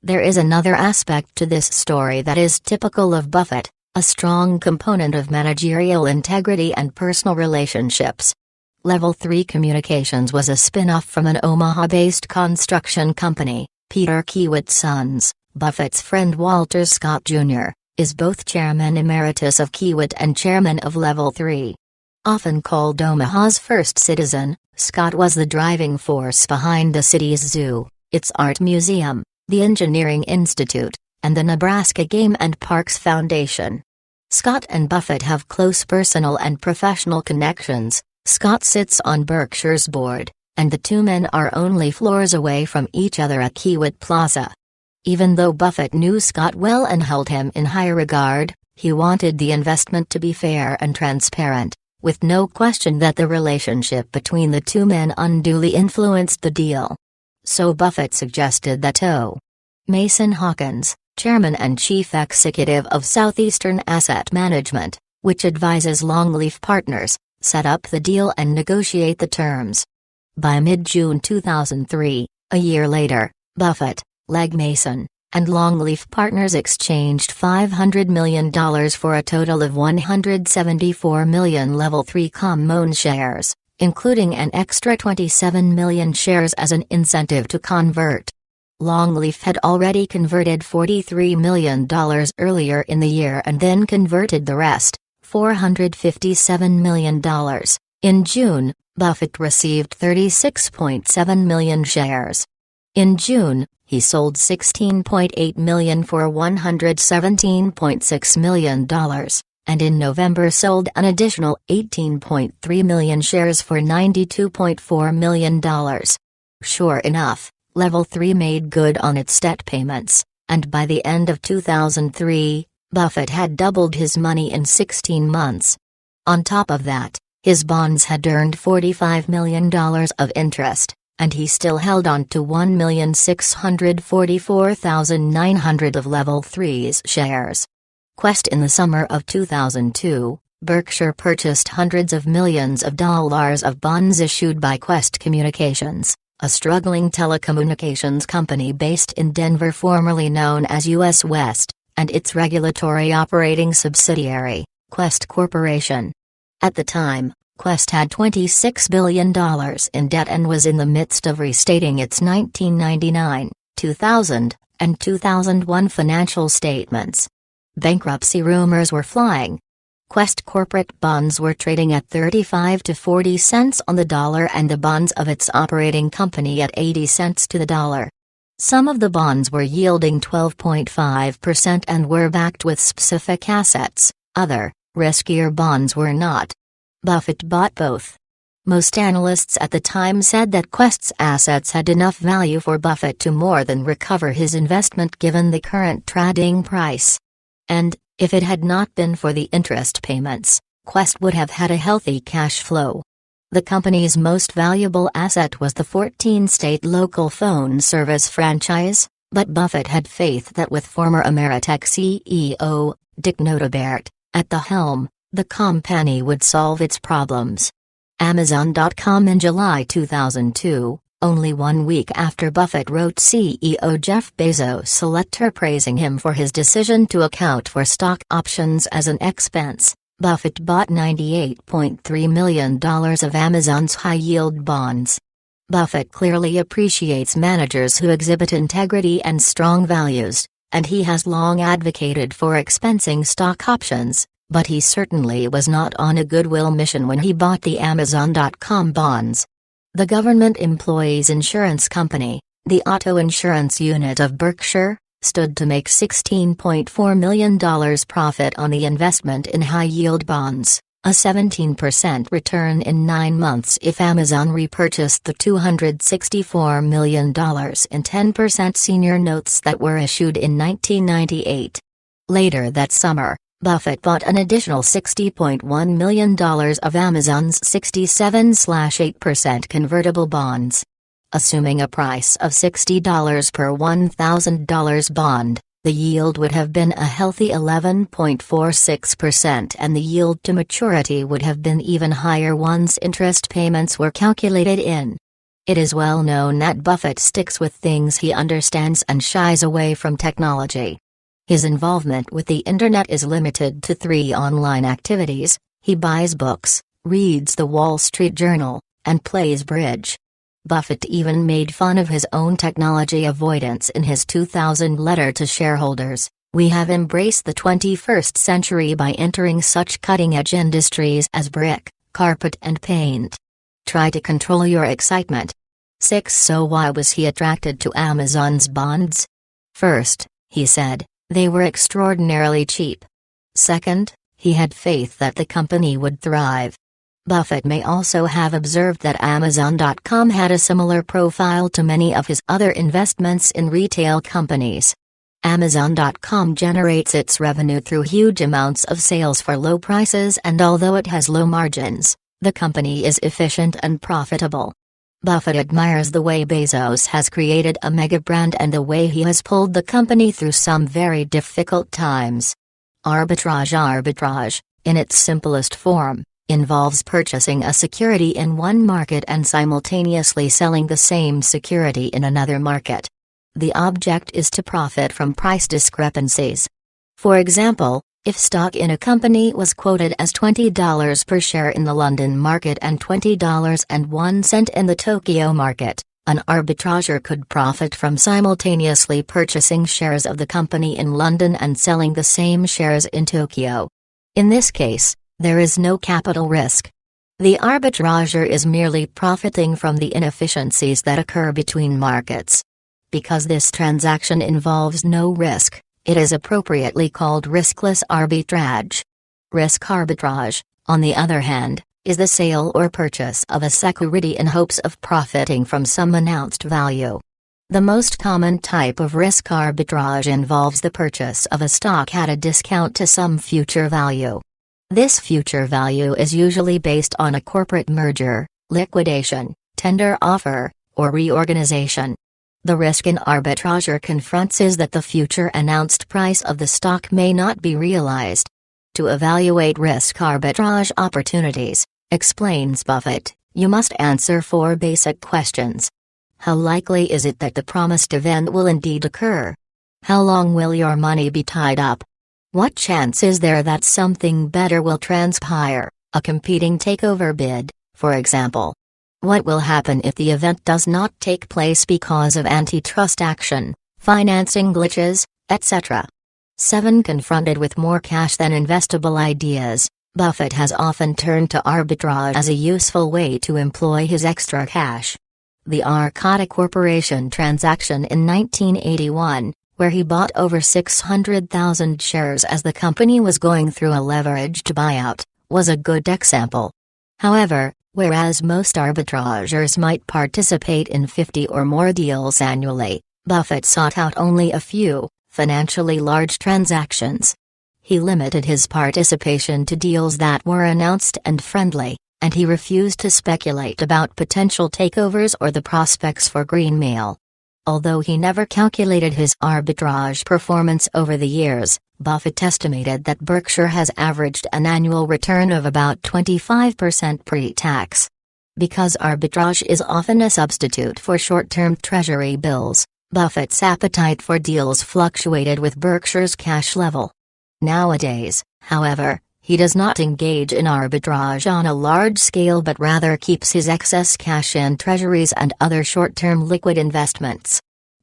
There is another aspect to this story that is typical of Buffett, a strong component of managerial integrity and personal relationships. Level 3 Communications was a spin-off from an Omaha-based construction company. Peter Kiewit's Sons, Buffett's friend Walter Scott Jr., is both chairman emeritus of Kiewit and chairman of Level 3. Often called Omaha's first citizen, Scott was the driving force behind the city's zoo, its art museum, the Engineering Institute, and the Nebraska Game and Parks Foundation. Scott and Buffett have close personal and professional connections. Scott sits on Berkshire's board, and the 2 men are only floors away from each other at Kiewit Plaza. Even though Buffett knew Scott well and held him in high regard, he wanted the investment to be fair and transparent, with no question that the relationship between the 2 men unduly influenced the deal. So Buffett suggested that O. Mason Hawkins, chairman and chief executive of Southeastern Asset Management, which advises Longleaf Partners, set up the deal and negotiate the terms. By mid-June 2003, a year later, Buffett, Legg Mason, and Longleaf Partners exchanged $500 million for a total of 174 million Level 3 common shares, including an extra 27 million shares as an incentive to convert. Longleaf had already converted $43 million earlier in the year and then converted the rest, $457 million. In June, Buffett received 36.7 million shares. In June, he sold 16.8 million for $117.6 million, and in November sold an additional 18.3 million shares for $92.4 million. Sure enough, Level 3 made good on its debt payments, and by the end of 2003, Buffett had doubled his money in 16 months. On top of that, his bonds had earned $45 million of interest, and he still held on to 1,644,900 of Level 3's shares. Quest In the summer of 2002, Berkshire purchased hundreds of millions of dollars of bonds issued by Quest Communications, a struggling telecommunications company based in Denver formerly known as US West, and its regulatory operating subsidiary, Quest Corporation. At the time, Quest had $26 billion in debt and was in the midst of restating its 1999, 2000, and 2001 financial statements. Bankruptcy rumors were flying. Quest corporate bonds were trading at 35 to 40 cents on the dollar and the bonds of its operating company at 80 cents to the dollar. Some of the bonds were yielding 12.5% and were backed with specific assets, other, riskier bonds were not. Buffett bought both. Most analysts at the time said that Quest's assets had enough value for Buffett to more than recover his investment given the current trading price. And, if it had not been for the interest payments, Quest would have had a healthy cash flow. The company's most valuable asset was the 14-state local phone service franchise, But Buffett had faith that with former Ameritech CEO, Dick Notabert, at the helm, the company would solve its problems. Amazon.com in July 2002, only 1 week after Buffett wrote CEO Jeff Bezos a letter praising him for his decision to account for stock options as an expense, Buffett bought $98.3 million of Amazon's high-yield bonds. Buffett clearly appreciates managers who exhibit integrity and strong values, and he has long advocated for expensing stock options, but he certainly was not on a goodwill mission when he bought the Amazon.com bonds. The government employees insurance company, the auto insurance unit of Berkshire, stood to make $16.4 million profit on the investment in high-yield bonds, a 17% return in 9 months if Amazon repurchased the $264 million in 10% senior notes that were issued in 1998. Later that summer, Buffett bought an additional $60.1 million of Amazon's 67/8% convertible bonds. Assuming a price of $60 per $1,000 bond, the yield would have been a healthy 11.46% and the yield to maturity would have been even higher once interest payments were calculated in. It is well known that Buffett sticks with things he understands and shies away from technology. His involvement with the internet is limited to 3 online activities: he buys books, reads the Wall Street Journal, and plays bridge. Buffett even made fun of his own technology avoidance in his 2000 letter to shareholders. "We have embraced the 21st century by entering such cutting-edge industries as brick, carpet and paint. Try to control your excitement." 6. So why was he attracted to Amazon's bonds? First, he said, they were extraordinarily cheap. Second, he had faith that the company would thrive. Buffett may also have observed that Amazon.com had a similar profile to many of his other investments in retail companies. Amazon.com generates its revenue through huge amounts of sales for low prices, and although it has low margins, the company is efficient and profitable. Buffett admires the way Bezos has created a mega brand and the way he has pulled the company through some very difficult times. Arbitrage, in its simplest form, involves purchasing a security in one market and simultaneously selling the same security in another market. The object is to profit from price discrepancies. For example, if stock in a company was quoted as $20 per share in the London market and $20.01 in the Tokyo market, an arbitrager could profit from simultaneously purchasing shares of the company in London and selling the same shares in Tokyo. In this case, there is no capital risk. The arbitrager is merely profiting from the inefficiencies that occur between markets. Because this transaction involves no risk, it is appropriately called riskless arbitrage. Risk arbitrage, on the other hand, is the sale or purchase of a security in hopes of profiting from some announced value. The most common type of risk arbitrage involves the purchase of a stock at a discount to some future value. This future value is usually based on a corporate merger, liquidation, tender offer, or reorganization. The risk an arbitrager confronts is that the future announced price of the stock may not be realized. To evaluate risk arbitrage opportunities, explains Buffett, you must answer 4 basic questions. How likely is it that the promised event will indeed occur? How long will your money be tied up? What chance is there that something better will transpire, a competing takeover bid, for example? What will happen if the event does not take place because of antitrust action, financing glitches, etc.? 7. Confronted with more cash than investable ideas, Buffett has often turned to arbitrage as a useful way to employ his extra cash. The Arcata Corporation transaction in 1981, where he bought over 600,000 shares as the company was going through a leveraged buyout, was a good example. However, whereas most arbitrageurs might participate in 50 or more deals annually, Buffett sought out only a few, financially large transactions. He limited his participation to deals that were announced and friendly, and he refused to speculate about potential takeovers or the prospects for greenmail. Although he never calculated his arbitrage performance over the years, Buffett estimated that Berkshire has averaged an annual return of about 25% pre-tax. Because arbitrage is often a substitute for short-term treasury bills, Buffett's appetite for deals fluctuated with Berkshire's cash level. Nowadays, however, he does not engage in arbitrage on a large scale but rather keeps his excess cash in treasuries and other short-term liquid investments.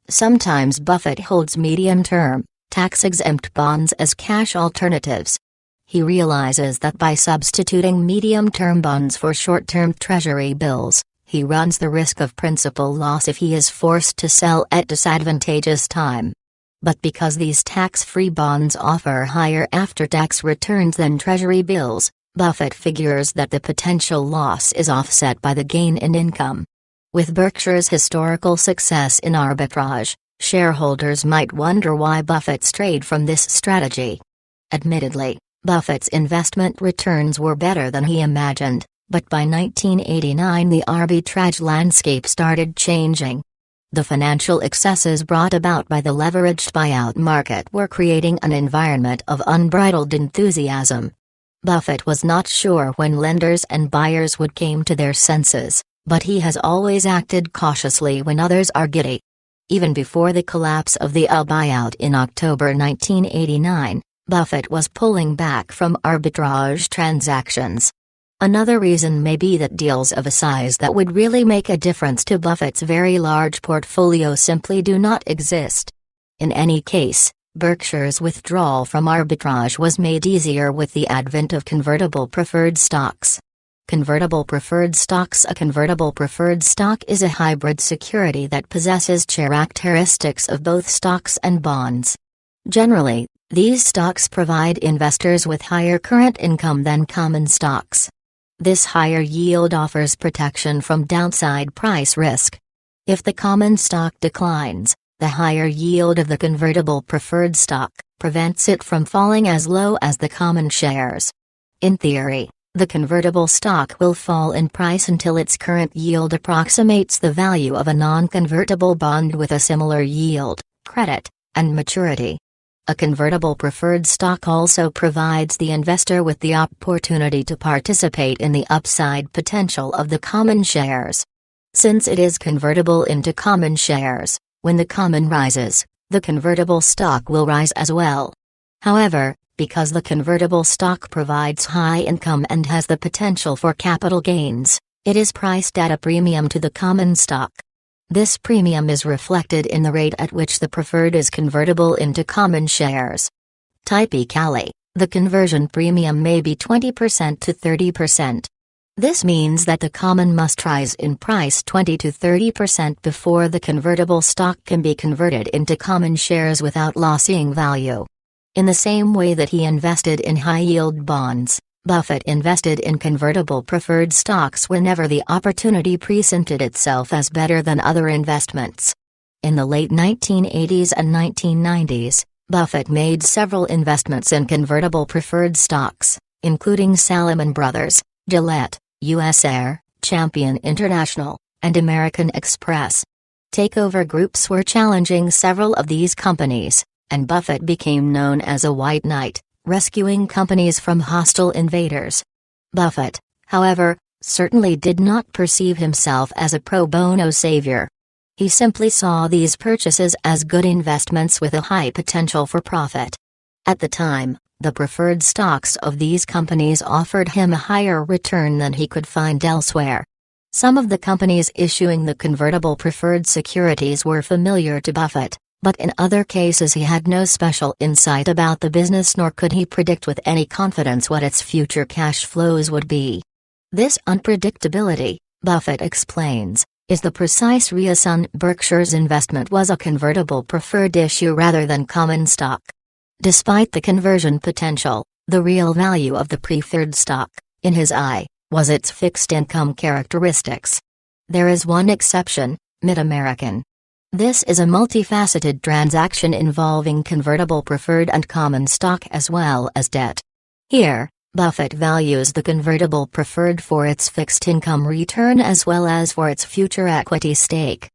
Sometimes Buffett holds medium-term, tax-exempt bonds as cash alternatives. He realizes that by substituting medium-term bonds for short-term treasury bills, he runs the risk of principal loss if he is forced to sell at disadvantageous time. But because these tax-free bonds offer higher after-tax returns than treasury bills, Buffett figures that the potential loss is offset by the gain in income. With Berkshire's historical success in arbitrage, shareholders might wonder why Buffett strayed from this strategy. Admittedly, Buffett's investment returns were better than he imagined, but by 1989 the arbitrage landscape started changing. The financial excesses brought about by the leveraged buyout market were creating an environment of unbridled enthusiasm. Buffett was not sure when lenders and buyers would come to their senses, but he has always acted cautiously when others are giddy. Even before the collapse of the buyout in October 1989, Buffett was pulling back from arbitrage transactions. Another reason may be that deals of a size that would really make a difference to Buffett's very large portfolio simply do not exist. In any case, Berkshire's withdrawal from arbitrage was made easier with the advent of convertible preferred stocks. Convertible preferred stocks. A convertible preferred stock is a hybrid security that possesses characteristics of both stocks and bonds. Generally, these stocks provide investors with higher current income than common stocks. This higher yield offers protection from downside price risk. If the common stock declines, the higher yield of the convertible preferred stock prevents it from falling as low as the common shares. In theory, the convertible stock will fall in price until its current yield approximates the value of a non-convertible bond with a similar yield, credit, and maturity. A convertible preferred stock also provides the investor with the opportunity to participate in the upside potential of the common shares. Since it is convertible into common shares, when the common rises, the convertible stock will rise as well. However, because the convertible stock provides high income and has the potential for capital gains, it is priced at a premium to the common stock. This premium is reflected in the rate at which the preferred is convertible into common shares. Typically, the conversion premium may be 20% to 30%. This means that the common must rise in price 20 to 30% before the convertible stock can be converted into common shares without losing value. In the same way that he invested in high-yield bonds, Buffett invested in convertible preferred stocks whenever the opportunity presented itself as better than other investments. In the late 1980s and 1990s, Buffett made several investments in convertible preferred stocks, including Salomon Brothers, Gillette, US Air, Champion International, and American Express. Takeover groups were challenging several of these companies, and Buffett became known as a white knight, rescuing companies from hostile invaders. Buffett, however, certainly did not perceive himself as a pro bono savior. He simply saw these purchases as good investments with a high potential for profit. At the time, the preferred stocks of these companies offered him a higher return than he could find elsewhere. Some of the companies issuing the convertible preferred securities were familiar to Buffett, but in other cases he had no special insight about the business nor could he predict with any confidence what its future cash flows would be. This unpredictability, Buffett explains, is the precise reason Berkshire's investment was a convertible preferred issue rather than common stock. Despite the conversion potential, the real value of the preferred stock, in his eye, was its fixed income characteristics. There is one exception, Mid-American. This is a multifaceted transaction involving convertible preferred and common stock as well as debt. Here, Buffett values the convertible preferred for its fixed income return as well as for its future equity stake.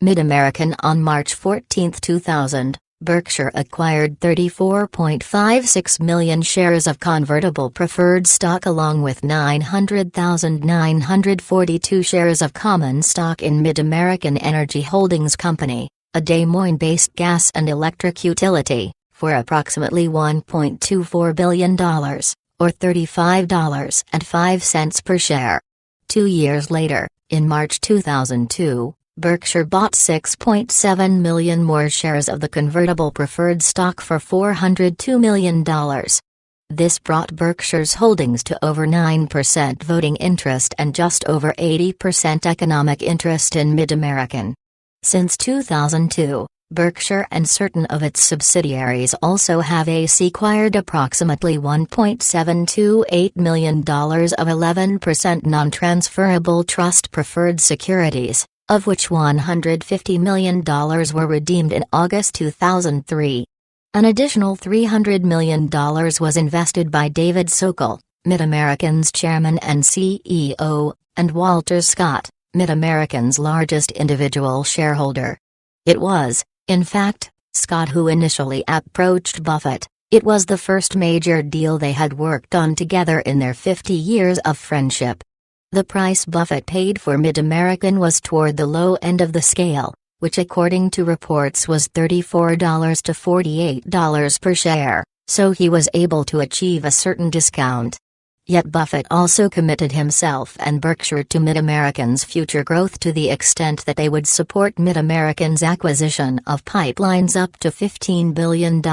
Mid-American. On March 14, 2000, Berkshire acquired 34.56 million shares of convertible preferred stock along with 900,942 shares of common stock in Mid-American Energy Holdings Company, a Des Moines-based gas and electric utility, for approximately $1.24 billion, or $35.05 per share. 2 years later, in March 2002, Berkshire bought 6.7 million more shares of the convertible preferred stock for $402 million. This brought Berkshire's holdings to over 9% voting interest and just over 80% economic interest in Mid-American. Since 2002, Berkshire and certain of its subsidiaries also have acquired approximately $1.728 million of 11% non-transferable trust preferred securities, of which $150 million were redeemed in August 2003. An additional $300 million was invested by David Sokol, Mid-American's chairman and CEO, and Walter Scott, Mid-American's largest individual shareholder. It was, in fact, Scott who initially approached Buffett. It was the first major deal they had worked on together in their 50 years of friendship. The price Buffett paid for Mid-American was toward the low end of the scale, which according to reports was $34 to $48 per share, so he was able to achieve a certain discount. Yet Buffett also committed himself and Berkshire to Mid-American's future growth to the extent that they would support Mid-American's acquisition of pipelines up to $15 billion.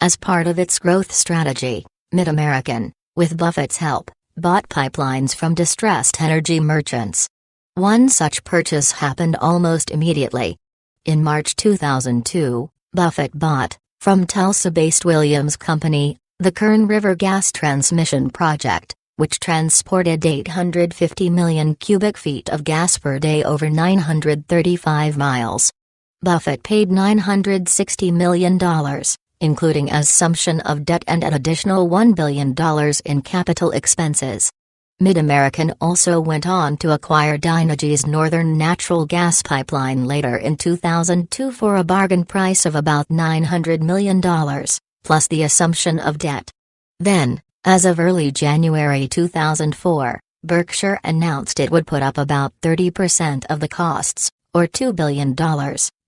As part of its growth strategy, Mid-American, with Buffett's help, bought pipelines from distressed energy merchants. One such purchase happened almost immediately. In March 2002, Buffett bought, from Tulsa-based Williams Company, the Kern River Gas Transmission Project, which transported 850 million cubic feet of gas per day over 935 miles. Buffett paid $960 million, including assumption of debt and an additional $1 billion in capital expenses. Mid-American also went on to acquire Dynegy's Northern Natural Gas Pipeline later in 2002 for a bargain price of about $900 million. Plus the assumption of debt. Then, as of early January 2004, Berkshire announced it would put up about 30% of the costs, or $2 billion,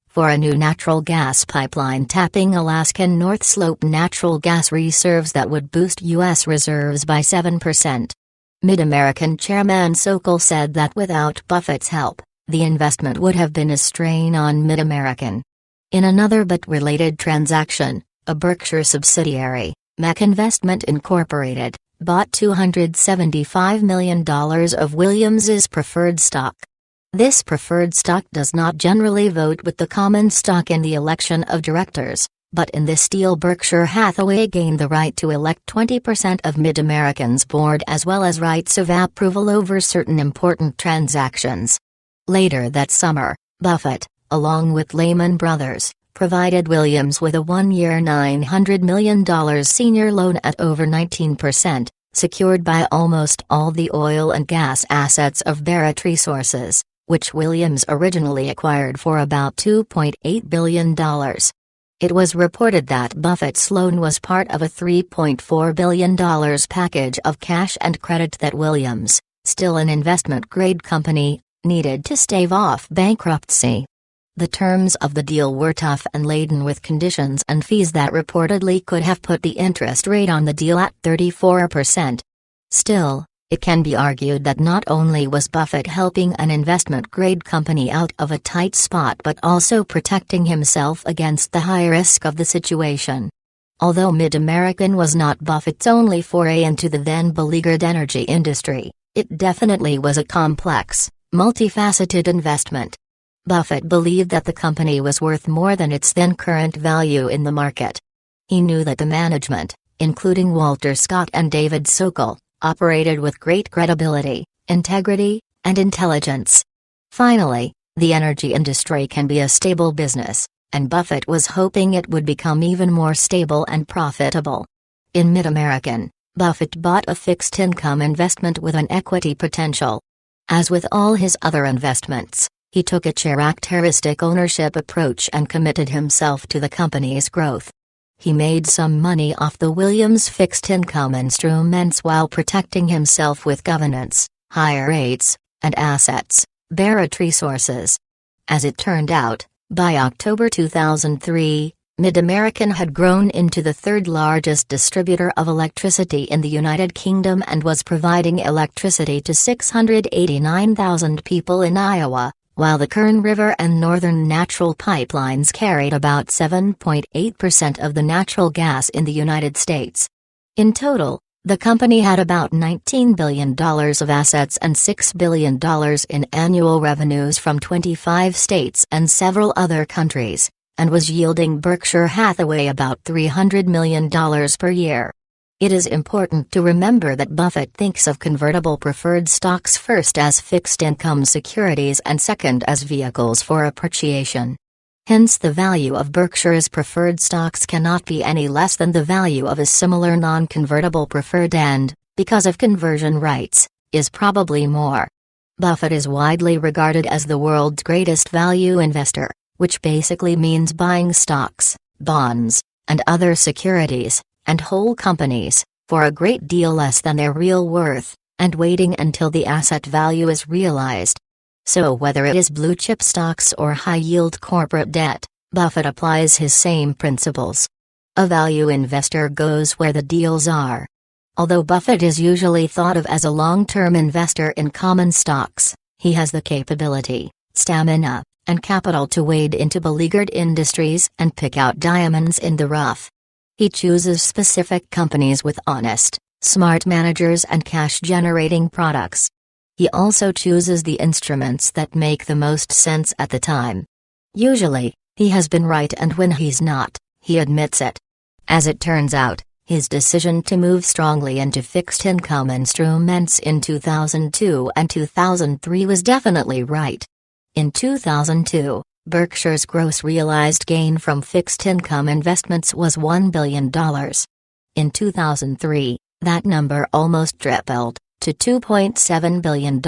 for a new natural gas pipeline tapping Alaskan North Slope natural gas reserves that would boost U.S. reserves by 7%. Mid-American chairman Sokol said that without Buffett's help, the investment would have been a strain on Mid-American. In another but related transaction, a Berkshire subsidiary, Mech Investment Incorporated, bought $275 million of Williams's preferred stock. This preferred stock does not generally vote with the common stock in the election of directors, but in this deal Berkshire Hathaway gained the right to elect 20% of Mid-American's board as well as rights of approval over certain important transactions. Later that summer, Buffett, along with Lehman Brothers, provided Williams with a one-year $900 million senior loan at over 19%, secured by almost all the oil and gas assets of Barrett Resources, which Williams originally acquired for about $2.8 billion. It was reported that Buffett's loan was part of a $3.4 billion package of cash and credit that Williams, still an investment-grade company, needed to stave off bankruptcy. The terms of the deal were tough and laden with conditions and fees that reportedly could have put the interest rate on the deal at 34%. Still, it can be argued that not only was Buffett helping an investment-grade company out of a tight spot but also protecting himself against the high risk of the situation. Although Mid-American was not Buffett's only foray into the then beleaguered energy industry, it definitely was a complex, multifaceted investment. Buffett believed that the company was worth more than its then current value in the market. He knew that the management, including Walter Scott and David Sokol, operated with great credibility, integrity, and intelligence. Finally, the energy industry can be a stable business, and Buffett was hoping it would become even more stable and profitable. In Mid-American, Buffett bought a fixed income investment with an equity potential. As with all his other investments, He took a characteristic ownership approach and committed himself to the company's growth. He made some money off the Williams fixed income instruments while protecting himself with governance, higher rates, and assets, Barrett Resources. As it turned out, by October 2003, Mid-American had grown into the third largest distributor of electricity in the United Kingdom and was providing electricity to 689,000 people in Iowa, while the Kern River and Northern Natural Pipelines carried about 7.8% of the natural gas in the United States. In total, the company had about $19 billion of assets and $6 billion in annual revenues from 25 states and several other countries, and was yielding Berkshire Hathaway about $300 million per year. It is important to remember that Buffett thinks of convertible preferred stocks first as fixed income securities and second as vehicles for appreciation. Hence, the value of Berkshire's preferred stocks cannot be any less than the value of a similar non-convertible preferred and, because of conversion rights, is probably more. Buffett is widely regarded as the world's greatest value investor, which basically means buying stocks, bonds, and other securities, and whole companies, for a great deal less than their real worth, and waiting until the asset value is realized. So whether it is blue-chip stocks or high-yield corporate debt, Buffett applies his same principles. A value investor goes where the deals are. Although Buffett is usually thought of as a long-term investor in common stocks, he has the capability, stamina, and capital to wade into beleaguered industries and pick out diamonds in the rough. He chooses specific companies with honest, smart managers and cash-generating products. He also chooses the instruments that make the most sense at the time. Usually, he has been right, and when he's not, he admits it. As it turns out, his decision to move strongly into fixed income instruments in 2002 and 2003 was definitely right. In 2002, Berkshire's gross realized gain from fixed income investments was $1 billion. In 2003, that number almost tripled to $2.7 billion.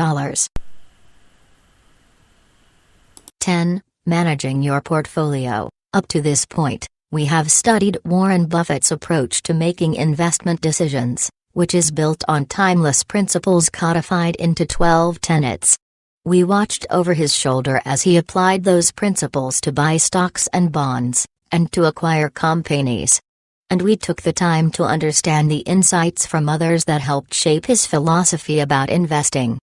10. Managing your portfolio. Up to this point, we have studied Warren Buffett's approach to making investment decisions, which is built on timeless principles codified into 12 tenets. We watched over his shoulder as he applied those principles to buy stocks and bonds, and to acquire companies. And we took the time to understand the insights from others that helped shape his philosophy about investing.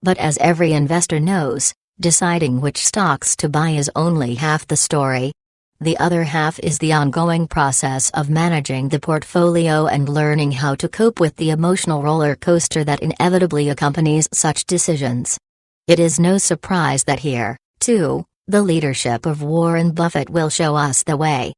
But as every investor knows, deciding which stocks to buy is only half the story. The other half is the ongoing process of managing the portfolio and learning how to cope with the emotional roller coaster that inevitably accompanies such decisions. It is no surprise that here, too, the leadership of Warren Buffett will show us the way.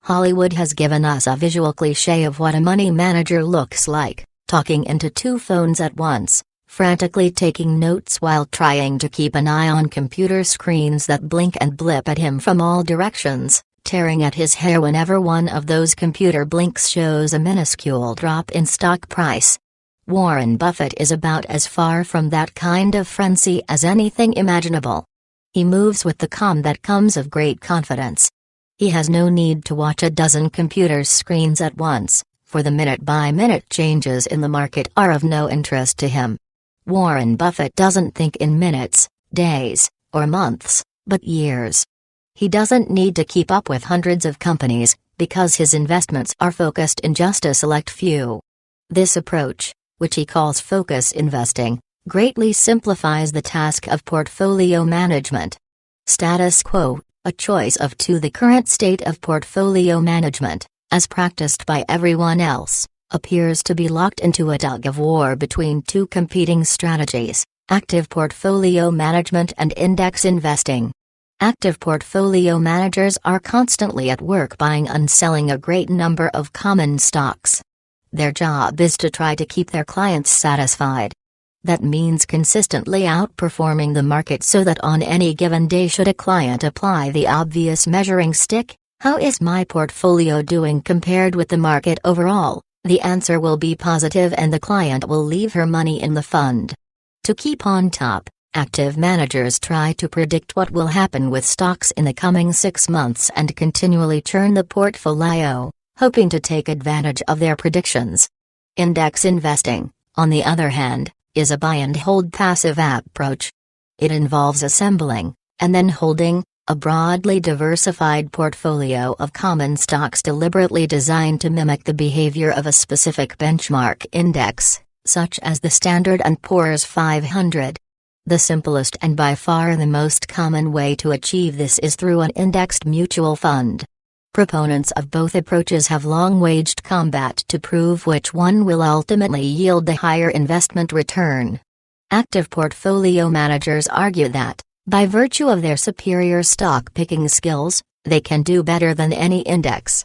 Hollywood has given us a visual cliché of what a money manager looks like, talking into two phones at once, frantically taking notes while trying to keep an eye on computer screens that blink and blip at him from all directions, tearing at his hair whenever one of those computer blinks shows a minuscule drop in stock price. Warren Buffett is about as far from that kind of frenzy as anything imaginable. He moves with the calm that comes of great confidence. He has no need to watch a dozen computer screens at once, for the minute-by-minute changes in the market are of no interest to him. Warren Buffett doesn't think in minutes, days, or months, but years. He doesn't need to keep up with hundreds of companies, because his investments are focused in just a select few. This approach, which he calls focus investing, greatly simplifies the task of portfolio management. Status quo, a choice of to the current state of portfolio management, as practiced by everyone else, appears to be locked into a tug-of-war between two competing strategies: active portfolio management and index investing. Active portfolio managers are constantly at work buying and selling a great number of common stocks. Their job is to try to keep their clients satisfied. That means consistently outperforming the market so that on any given day, should a client apply the obvious measuring stick, how is my portfolio doing compared with the market overall, the answer will be positive and the client will leave her money in the fund. To keep on top, Active managers try to predict what will happen with stocks in the coming 6 months and continually churn the portfolio, hoping to take advantage of their predictions. Index investing, on the other hand, is a buy-and-hold passive approach. It involves assembling, and then holding, a broadly diversified portfolio of common stocks deliberately designed to mimic the behavior of a specific benchmark index, such as the Standard & Poor's 500. The simplest and by far the most common way to achieve this is through an indexed mutual fund. Proponents of both approaches have long waged combat to prove which one will ultimately yield the higher investment return. Active portfolio managers argue that, by virtue of their superior stock-picking skills, they can do better than any index.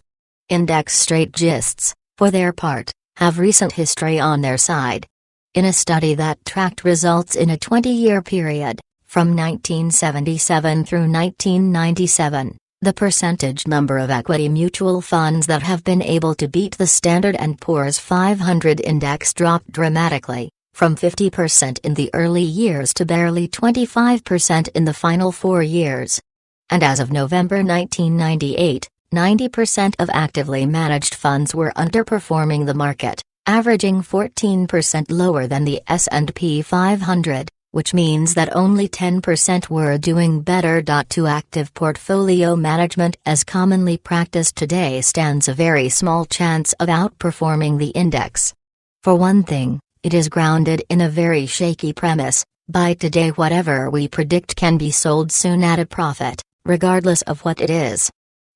Index strategists, for their part, have recent history on their side. In a study that tracked results in a 20-year period, from 1977 through 1997, the percentage number of equity mutual funds that have been able to beat the Standard & Poor's 500 index dropped dramatically, from 50% in the early years to barely 25% in the final 4 years. And as of November 1998, 90% of actively managed funds were underperforming the market, averaging 14% lower than the S&P 500, which means that only 10% were doing better. To active portfolio management as commonly practiced today stands a very small chance of outperforming the index. For one thing, it is grounded in a very shaky premise: by today whatever we predict can be sold soon at a profit, regardless of what it is.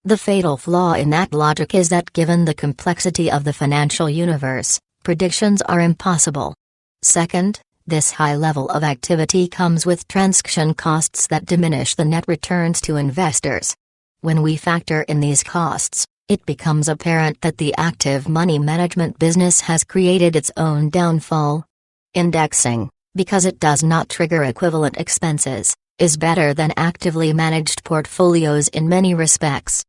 The fatal flaw in that logic is that given the complexity of the financial universe, predictions are impossible. Second, this high level of activity comes with transaction costs that diminish the net returns to investors. When we factor in these costs, it becomes apparent that the active money management business has created its own downfall. Indexing, because it does not trigger equivalent expenses, is better than actively managed portfolios in many respects.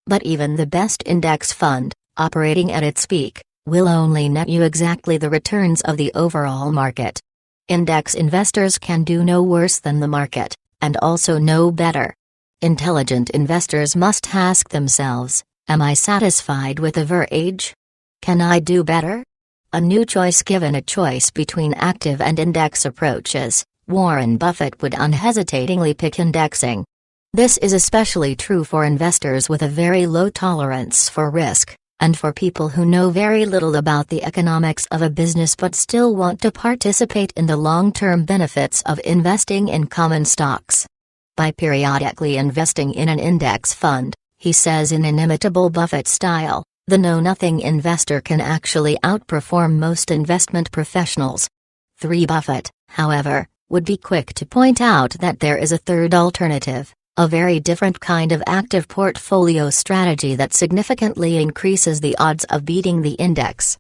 But even the best index fund, operating at its peak, will only net you exactly the returns of the overall market. Index investors can do no worse than the market, and also no better. Intelligent investors must ask themselves, am I satisfied with average? Can I do better? A new choice. Given a choice between active and index approaches, Warren Buffett would unhesitatingly pick indexing. This is especially true for investors with a very low tolerance for risk, and for people who know very little about the economics of a business but still want to participate in the long-term benefits of investing in common stocks. By periodically investing in an index fund, he says in inimitable Buffett style, the know-nothing investor can actually outperform most investment professionals. 3. Buffett, however, would be quick to point out that there is a third alternative, a very different kind of active portfolio strategy that significantly increases the odds of beating the index.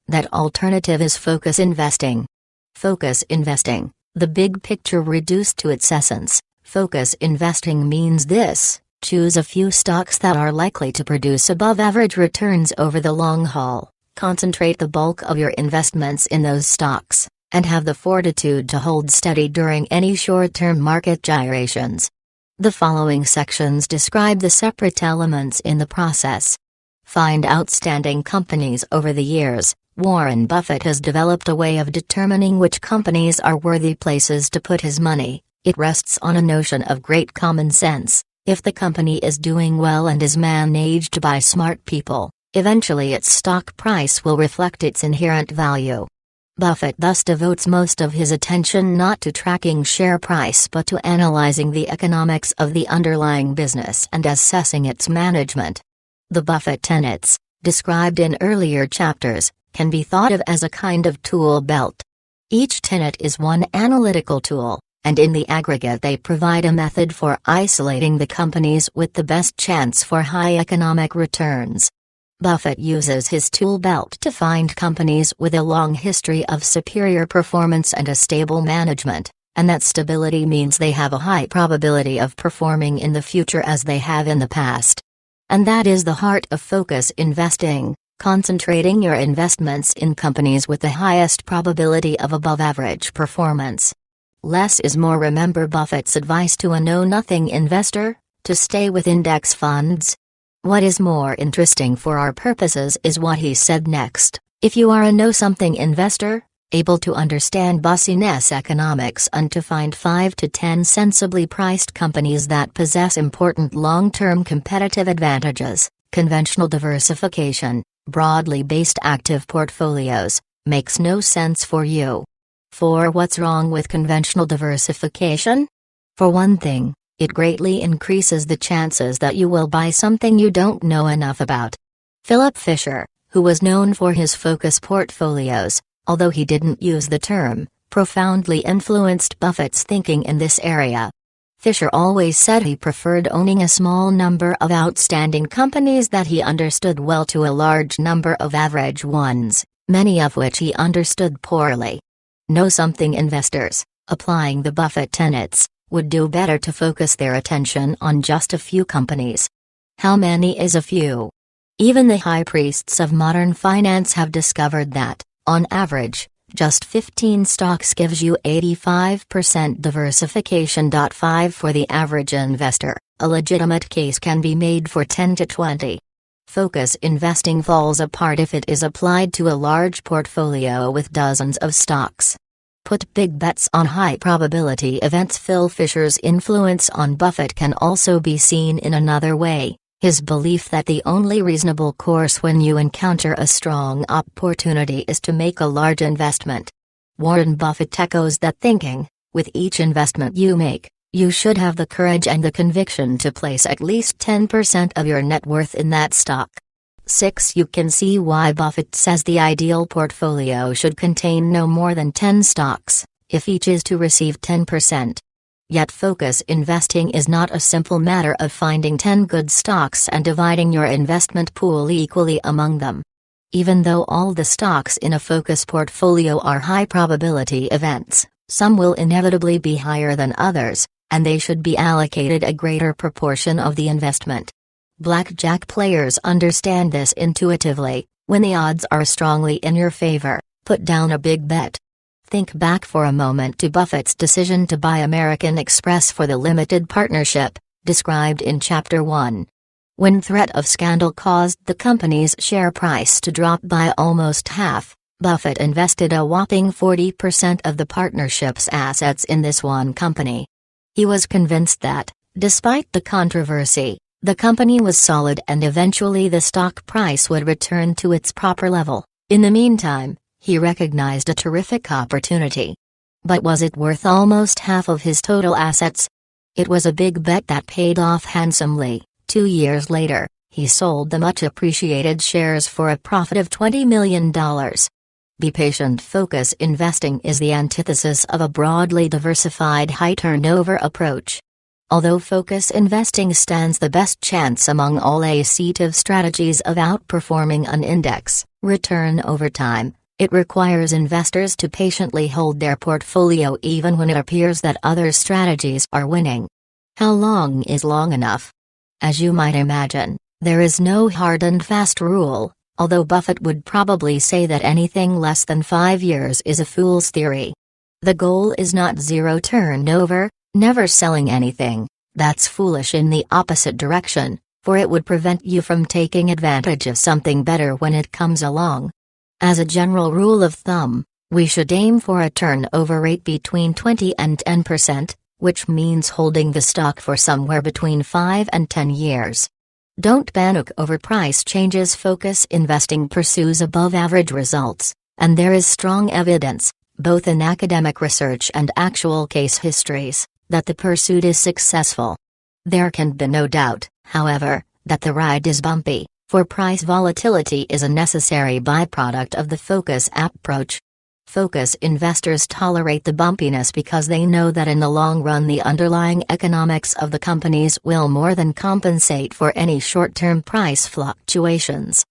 That alternative is focus investing. Focus investing, the big picture reduced to its essence. Focus investing means this: choose a few stocks that are likely to produce above-average returns over the long haul, concentrate the bulk of your investments in those stocks, and have the fortitude to hold steady during any short-term market gyrations. The following sections describe the separate elements in the process. Find outstanding companies. Over the years, Warren Buffett has developed a way of determining which companies are worthy places to put his money. It rests on a notion of great common sense. If the company is doing well and is managed by smart people, eventually its stock price will reflect its inherent value. Buffett thus devotes most of his attention not to tracking share price but to analyzing the economics of the underlying business and assessing its management. The Buffett tenets, described in earlier chapters, can be thought of as a kind of tool belt. Each tenet is one analytical tool, and in the aggregate they provide a method for isolating the companies with the best chance for high economic returns. Buffett uses his tool belt to find companies with a long history of superior performance and a stable management, and that stability means they have a high probability of performing in the future as they have in the past. And that is the heart of focus investing, concentrating your investments in companies with the highest probability of above-average performance. Less is more. Remember Buffett's advice to a know-nothing investor? To stay with index funds? What is more interesting for our purposes is what he said next. If you are a know-something investor, able to understand business economics and to find 5 to 10 sensibly priced companies that possess important long-term competitive advantages, conventional diversification, broadly based active portfolios, makes no sense for you. For what's wrong with conventional diversification? For one thing, it greatly increases the chances that you will buy something you don't know enough about. Philip Fisher, who was known for his focus portfolios, although he didn't use the term, profoundly influenced Buffett's thinking in this area. Fisher always said he preferred owning a small number of outstanding companies that he understood well to a large number of average ones, many of which he understood poorly. Know-something investors, applying the Buffett tenets, would do better to focus their attention on just a few companies. How many is a few? Even the high priests of modern finance have discovered that, on average, just 15 stocks gives you 85% diversification. 5 For the average investor, a legitimate case can be made for 10 to 20. Focus investing falls apart if it is applied to a large portfolio with dozens of stocks. Put big bets on high probability events. Phil Fisher's influence on Buffett can also be seen in another way. His belief that the only reasonable course when you encounter a strong opportunity is to make a large investment. Warren Buffett echoes that thinking. With each investment you make, you should have the courage and the conviction to place at least 10% of your net worth in that stock. 6 You can see why Buffett says the ideal portfolio should contain no more than 10 stocks, if each is to receive 10%. Yet focus investing is not a simple matter of finding 10 good stocks and dividing your investment pool equally among them. Even though all the stocks in a focus portfolio are high probability events, some will inevitably be higher than others, and they should be allocated a greater proportion of the investment. Blackjack players understand this intuitively. When the odds are strongly in your favor, put down a big bet. Think back for a moment to Buffett's decision to buy American Express for the limited partnership, described in Chapter 1. When threat of scandal caused the company's share price to drop by almost half, Buffett invested a whopping 40% of the partnership's assets in this one company. He was convinced that, despite the controversy, the company was solid and eventually the stock price would return to its proper level. In the meantime, he recognized a terrific opportunity. But was it worth almost half of his total assets? It was a big bet that paid off handsomely. 2 years later, he sold the much appreciated shares for a profit of $20 million. Be patient. Focus investing is the antithesis of a broadly diversified high turnover approach. Although focus investing stands the best chance among all active strategies of outperforming an index return over time, it requires investors to patiently hold their portfolio even when it appears that other strategies are winning. How long is long enough? As you might imagine, there is no hard and fast rule, although Buffett would probably say that anything less than 5 years is a fool's theory. The goal is not zero turnover, never selling anything. That's foolish in the opposite direction, for it would prevent you from taking advantage of something better when it comes along. As a general rule of thumb, we should aim for a turnover rate between 20 and 10%, which means holding the stock for somewhere between 5 and 10 years. Don't panic over price changes. Focus investing pursues above-average results, and there is strong evidence, both in academic research and actual case histories, that the pursuit is successful. There can be no doubt, however, that the ride is bumpy, for price volatility is a necessary byproduct of the focus approach. Focus investors tolerate the bumpiness because they know that in the long run the underlying economics of the companies will more than compensate for any short-term price fluctuations.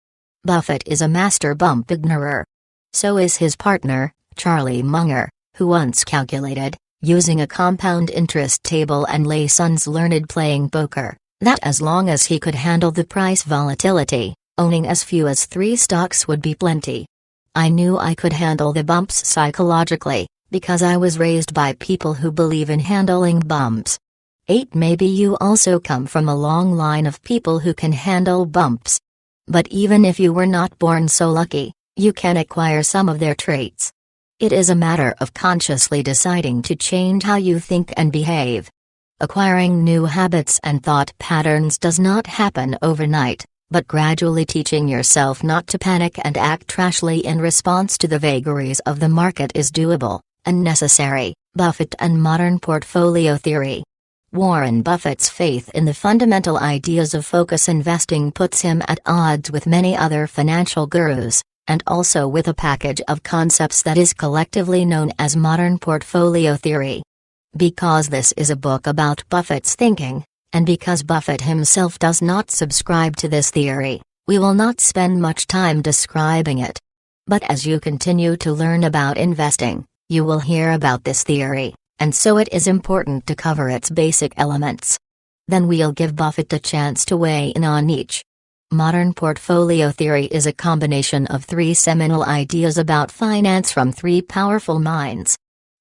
Buffett is a master bump ignorer. So is his partner, Charlie Munger, who once calculated, using a compound interest table and lessons learned playing poker, that as long as he could handle the price volatility, owning as few as 3 stocks would be plenty. I knew I could handle the bumps psychologically, Because I was raised by people who believe in handling bumps. 8. Maybe you also come from a long line of people who can handle bumps. But even if you were not born so lucky, you can acquire some of their traits. It is a matter of consciously deciding to change how you think and behave. Acquiring new habits and thought patterns does not happen overnight, but gradually teaching yourself not to panic and act rashly in response to the vagaries of the market is doable and necessary. Buffett and modern portfolio theory. Warren Buffett's faith in the fundamental ideas of focus investing puts him at odds with many other financial gurus, and also with a package of concepts that is collectively known as modern portfolio theory. Because this is a book about Buffett's thinking, and because Buffett himself does not subscribe to this theory, we will not spend much time describing it. But as you continue to learn about investing, you will hear about this theory, and so it is important to cover its basic elements. Then we'll give Buffett the chance to weigh in on each. Modern portfolio theory is a combination of 3 seminal ideas about finance from 3 powerful minds.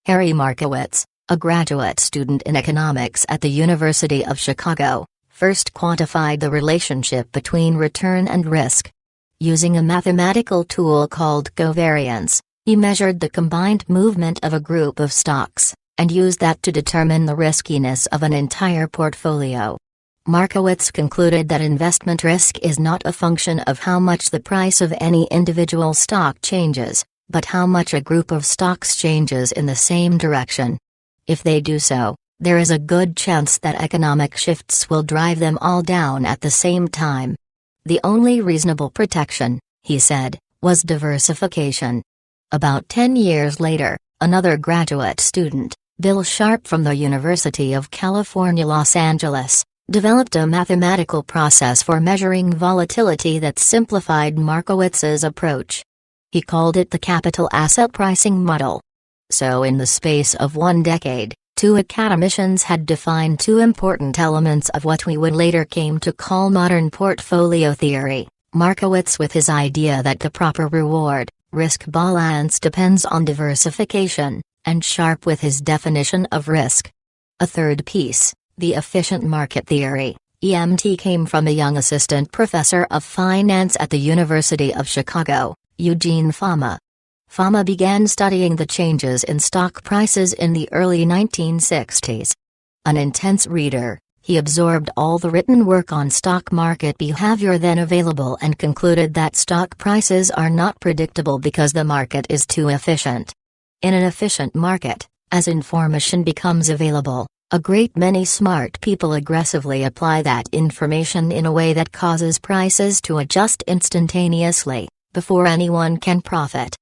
Harry Markowitz, a graduate student in economics at the University of Chicago, first quantified the relationship between return and risk. Using a mathematical tool called covariance, he measured the combined movement of a group of stocks, and used that to determine the riskiness of an entire portfolio. Markowitz concluded that investment risk is not a function of how much the price of any individual stock changes, but how much a group of stocks changes in the same direction. If they do so, there is a good chance that economic shifts will drive them all down at the same time. The only reasonable protection, he said, was diversification. About 10 years later, another graduate student, Bill Sharp from the University of California, Los Angeles, developed a mathematical process for measuring volatility that simplified Markowitz's approach. He called it the capital asset pricing model. So in the space of 1 decade, 2 academicians had defined 2 important elements of what we would later came to call modern portfolio theory. Markowitz with his idea that the proper reward-risk balance depends on diversification, and Sharp with his definition of risk. A third piece, the efficient market theory, EMT, came from a young assistant professor of finance at the University of Chicago, Eugene Fama. Fama began studying the changes in stock prices in the early 1960s. An intense reader, he absorbed all the written work on stock market behavior then available and concluded that stock prices are not predictable because the market is too efficient. In an efficient market, as information becomes available, a great many smart people aggressively apply that information in a way that causes prices to adjust instantaneously, before anyone can profit.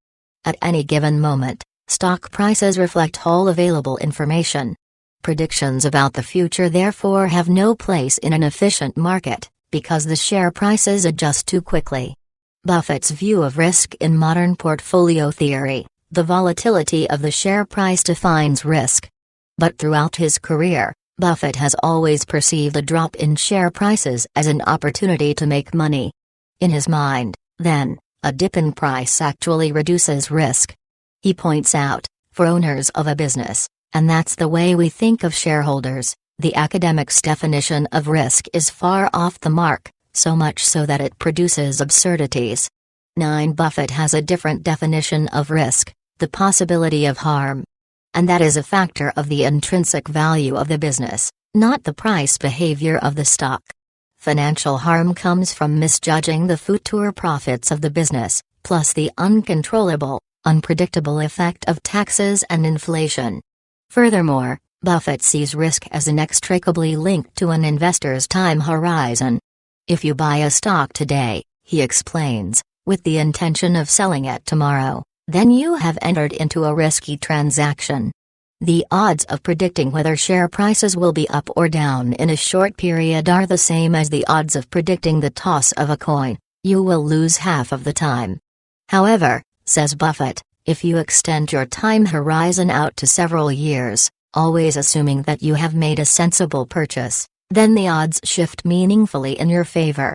At any given moment, stock prices reflect all available information. Predictions about the future therefore have no place in an efficient market, because the share prices adjust too quickly. Buffett's view of risk in modern portfolio theory, the volatility of the share price defines risk. But throughout his career, Buffett has always perceived a drop in share prices as an opportunity to make money. In his mind, then, a dip in price actually reduces risk. He points out, for owners of a business, and that's the way we think of shareholders, the academic's definition of risk is far off the mark, so much so that it produces absurdities. 9. Buffett has a different definition of risk, the possibility of harm. And that is a factor of the intrinsic value of the business, not the price behavior of the stock. Financial harm comes from misjudging the future profits of the business, plus the uncontrollable, unpredictable effect of taxes and inflation. Furthermore, Buffett sees risk as inextricably linked to an investor's time horizon. If you buy a stock today, he explains, with the intention of selling it tomorrow, then you have entered into a risky transaction. The odds of predicting whether share prices will be up or down in a short period are the same as the odds of predicting the toss of a coin. You will lose half of the time. However, says Buffett, if you extend your time horizon out to several years, always assuming that you have made a sensible purchase, then the odds shift meaningfully in your favor.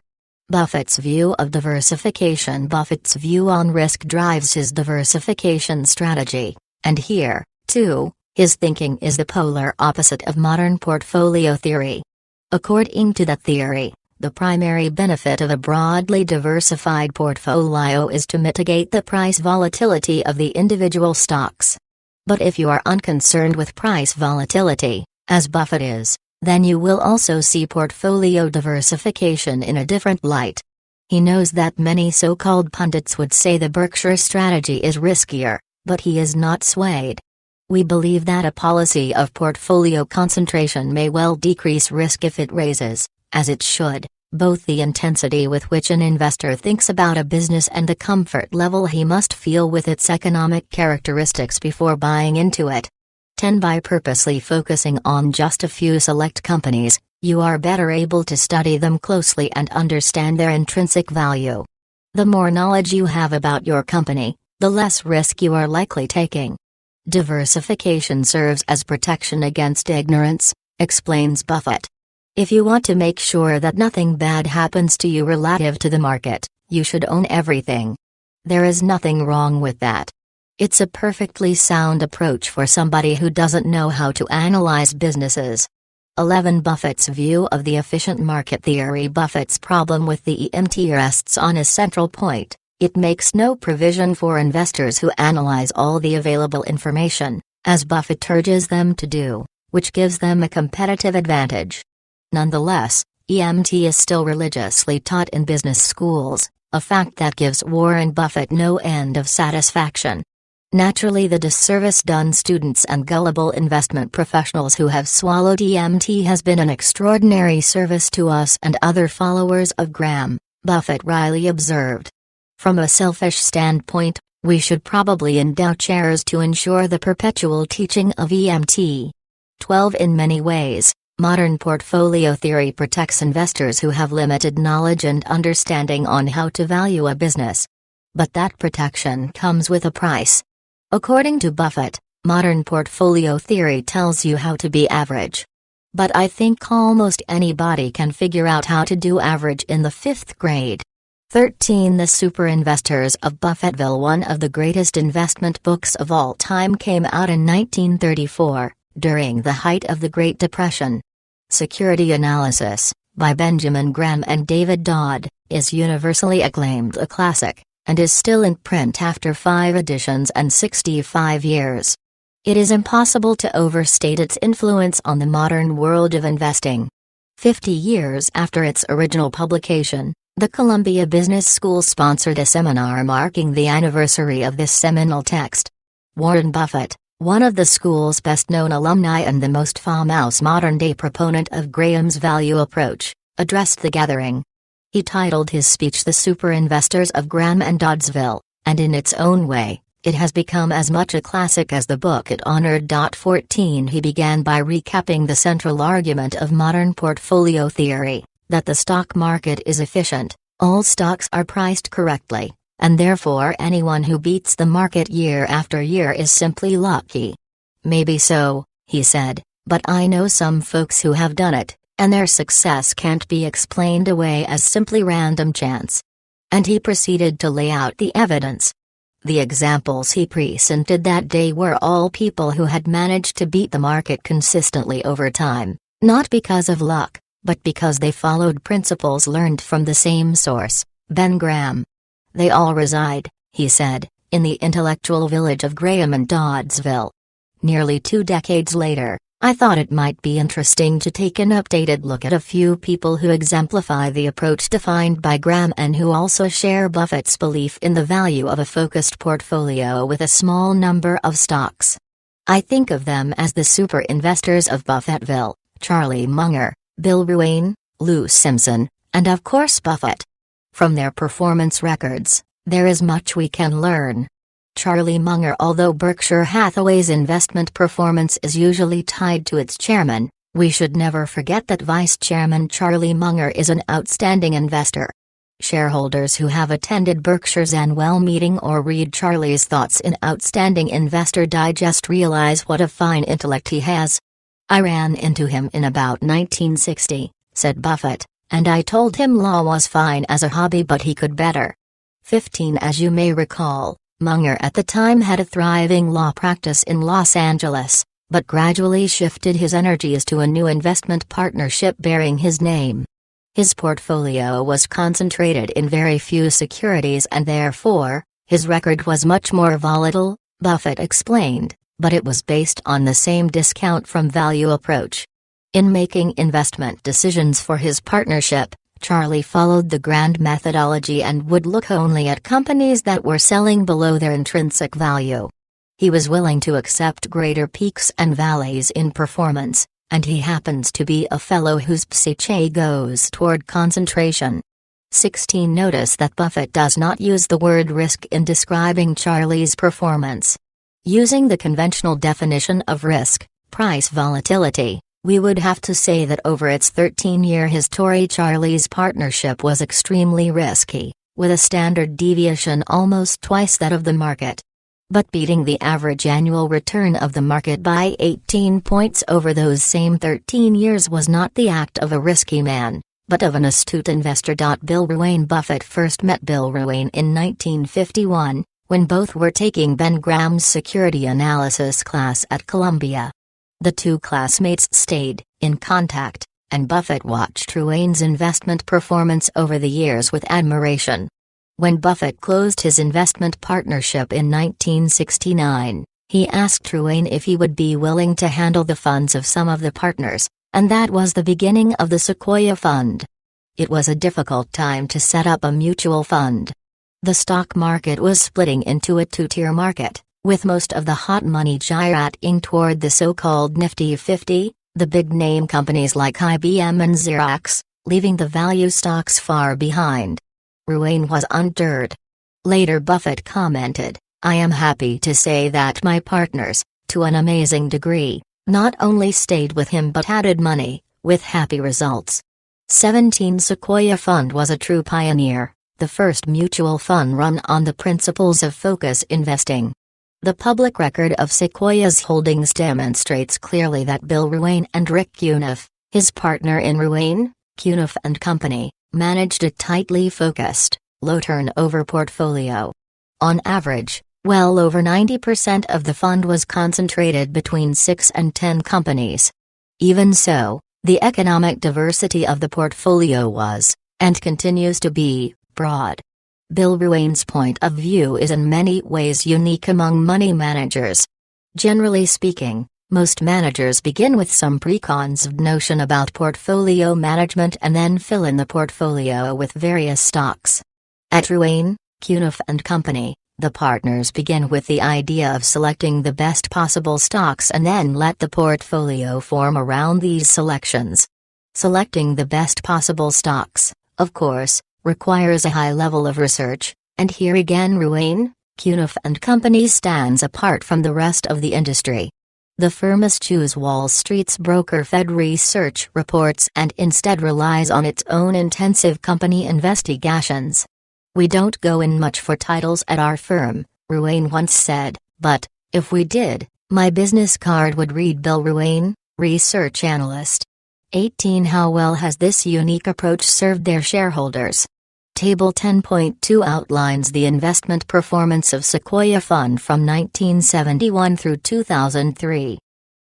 Buffett's view of diversification. Buffett's view on risk drives his diversification strategy, and here, 2, his thinking is the polar opposite of modern portfolio theory. According to that theory, the primary benefit of a broadly diversified portfolio is to mitigate the price volatility of the individual stocks. But if you are unconcerned with price volatility, as Buffett is, then you will also see portfolio diversification in a different light. He knows that many so-called pundits would say the Berkshire strategy is riskier, but he is not swayed. We believe that a policy of portfolio concentration may well decrease risk if it raises, as it should, both the intensity with which an investor thinks about a business and the comfort level he must feel with its economic characteristics before buying into it. 10. By purposely focusing on just a few select companies, you are better able to study them closely and understand their intrinsic value. The more knowledge you have about your company, the less risk you are likely taking. Diversification serves as protection against ignorance, explains Buffett. If you want to make sure that nothing bad happens to you relative to the market, you should own everything. There is nothing wrong with that. It's a perfectly sound approach for somebody who doesn't know how to analyze businesses. 11. Buffett's view of the efficient market theory. Buffett's problem with the EMT rests on a central point: it makes no provision for investors who analyze all the available information, as Buffett urges them to do, which gives them a competitive advantage. Nonetheless, EMT is still religiously taught in business schools, a fact that gives Warren Buffett no end of satisfaction. Naturally, the disservice done students and gullible investment professionals who have swallowed EMT has been an extraordinary service to us and other followers of Graham, Buffett wryly observed. From a selfish standpoint, we should probably endow chairs to ensure the perpetual teaching of EMT. 12. In many ways, modern portfolio theory protects investors who have limited knowledge and understanding on how to value a business. But that protection comes with a price. According to Buffett, modern portfolio theory tells you how to be average. But I think almost anybody can figure out how to do average in the 5th grade. 13. The Super Investors of Buffettville. One of the greatest investment books of all time came out in 1934, during the height of the Great Depression. Security Analysis, by Benjamin Graham and David Dodd, is universally acclaimed a classic, and is still in print after 5 editions and 65 years. It is impossible to overstate its influence on the modern world of investing. 50 years after its original publication, the Columbia Business School sponsored a seminar marking the anniversary of this seminal text. Warren Buffett, one of the school's best-known alumni and the most famous modern-day proponent of Graham's value approach, addressed the gathering. He titled his speech The Super Investors of Graham and Doddsville, and in its own way, it has become as much a classic as the book it honored. 14. He began by recapping the central argument of modern portfolio theory, that the stock market is efficient, all stocks are priced correctly, and therefore anyone who beats the market year after year is simply lucky. Maybe so, he said, but I know some folks who have done it, and their success can't be explained away as simply random chance. And he proceeded to lay out the evidence. The examples he presented that day were all people who had managed to beat the market consistently over time, not because of luck, but because they followed principles learned from the same source, Ben Graham. They all reside, he said, in the intellectual village of Graham and Doddsville. Nearly 2 decades later, I thought it might be interesting to take an updated look at a few people who exemplify the approach defined by Graham and who also share Buffett's belief in the value of a focused portfolio with a small number of stocks. I think of them as the super investors of Buffettville: Charlie Munger, Bill Ruane, Lou Simpson, and of course Buffett. From their performance records, there is much we can learn. Charlie Munger. Although Berkshire Hathaway's investment performance is usually tied to its chairman, we should never forget that Vice Chairman Charlie Munger is an outstanding investor. Shareholders who have attended Berkshire's annual meeting or read Charlie's thoughts in Outstanding Investor Digest realize what a fine intellect he has. I ran into him in about 1960, said Buffett, and I told him law was fine as a hobby but he could better. 15. As you may recall, Munger at the time had a thriving law practice in Los Angeles, but gradually shifted his energies to a new investment partnership bearing his name. His portfolio was concentrated in very few securities and therefore, his record was much more volatile, Buffett explained, but it was based on the same discount from value approach. In making investment decisions for his partnership, Charlie followed the grand methodology and would look only at companies that were selling below their intrinsic value. He was willing to accept greater peaks and valleys in performance, and he happens to be a fellow whose psyche goes toward concentration. 16. Notice that Buffett does not use the word risk in describing Charlie's performance. Using the conventional definition of risk, price volatility, we would have to say that over its 13-year history Charlie's partnership was extremely risky, with a standard deviation almost twice that of the market. But beating the average annual return of the market by 18 points over those same 13 years was not the act of a risky man, but of an astute investor. Bill Ruane. Buffett first met Bill Ruane in 1951, when both were taking Ben Graham's security analysis class at Columbia. The two classmates stayed in contact, and Buffett watched Ruane's investment performance over the years with admiration. When Buffett closed his investment partnership in 1969, he asked Ruane if he would be willing to handle the funds of some of the partners, and that was the beginning of the Sequoia Fund. It was a difficult time to set up a mutual fund. The stock market was splitting into a two-tier market, with most of the hot money gyrating toward the so-called Nifty 50, the big-name companies like IBM and Xerox, leaving the value stocks far behind. Ruane was undeterred. Later Buffett commented, "I am happy to say that my partners, to an amazing degree, not only stayed with him but added money, with happy results." 17. Sequoia Fund was a true pioneer, the first mutual fund run on the principles of focus investing. The public record of Sequoia's holdings demonstrates clearly that Bill Ruane and Rick Kenneth, his partner in Ruane, Kenneth and Company, managed a tightly focused, low-turnover portfolio. On average, well over 90% of the fund was concentrated between 6 and 10 companies. Even so, the economic diversity of the portfolio was, and continues to be, broad. Bill Ruane's point of view is in many ways unique among money managers. Generally speaking, most managers begin with some preconceived notion about portfolio management and then fill in the portfolio with various stocks. At Ruane, Kenneth and Company, the partners begin with the idea of selecting the best possible stocks and then let the portfolio form around these selections. Selecting the best possible stocks, of course, requires a high level of research, and here again Ruane, Kenneth and Company stands apart from the rest of the industry. The firm eschews Wall Street's broker-fed research reports and instead relies on its own intensive company investigations. "We don't go in much for titles at our firm," Ruane once said, "but, if we did, my business card would read Bill Ruane, research analyst." 18. How well has this unique approach served their shareholders? Table 10.2 outlines the investment performance of Sequoia Fund from 1971 through 2003.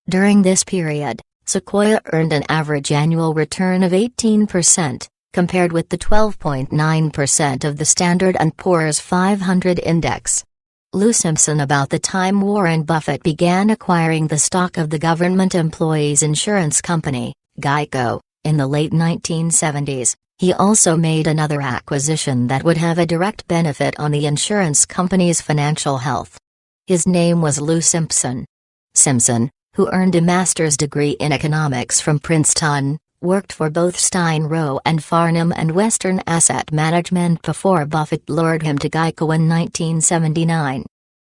During this period, Sequoia earned an average annual return of 18%, compared with the 12.9% of the Standard & Poor's 500 index. Lou Simpson. About the time Warren Buffett began acquiring the stock of the government employees insurance company, Geico, in the late 1970s, he also made another acquisition that would have a direct benefit on the insurance company's financial health. His name was Lou Simpson. Simpson, who earned a master's degree in economics from Princeton, worked for both Stein Rowe and Farnham and Western Asset Management before Buffett lured him to Geico in 1979.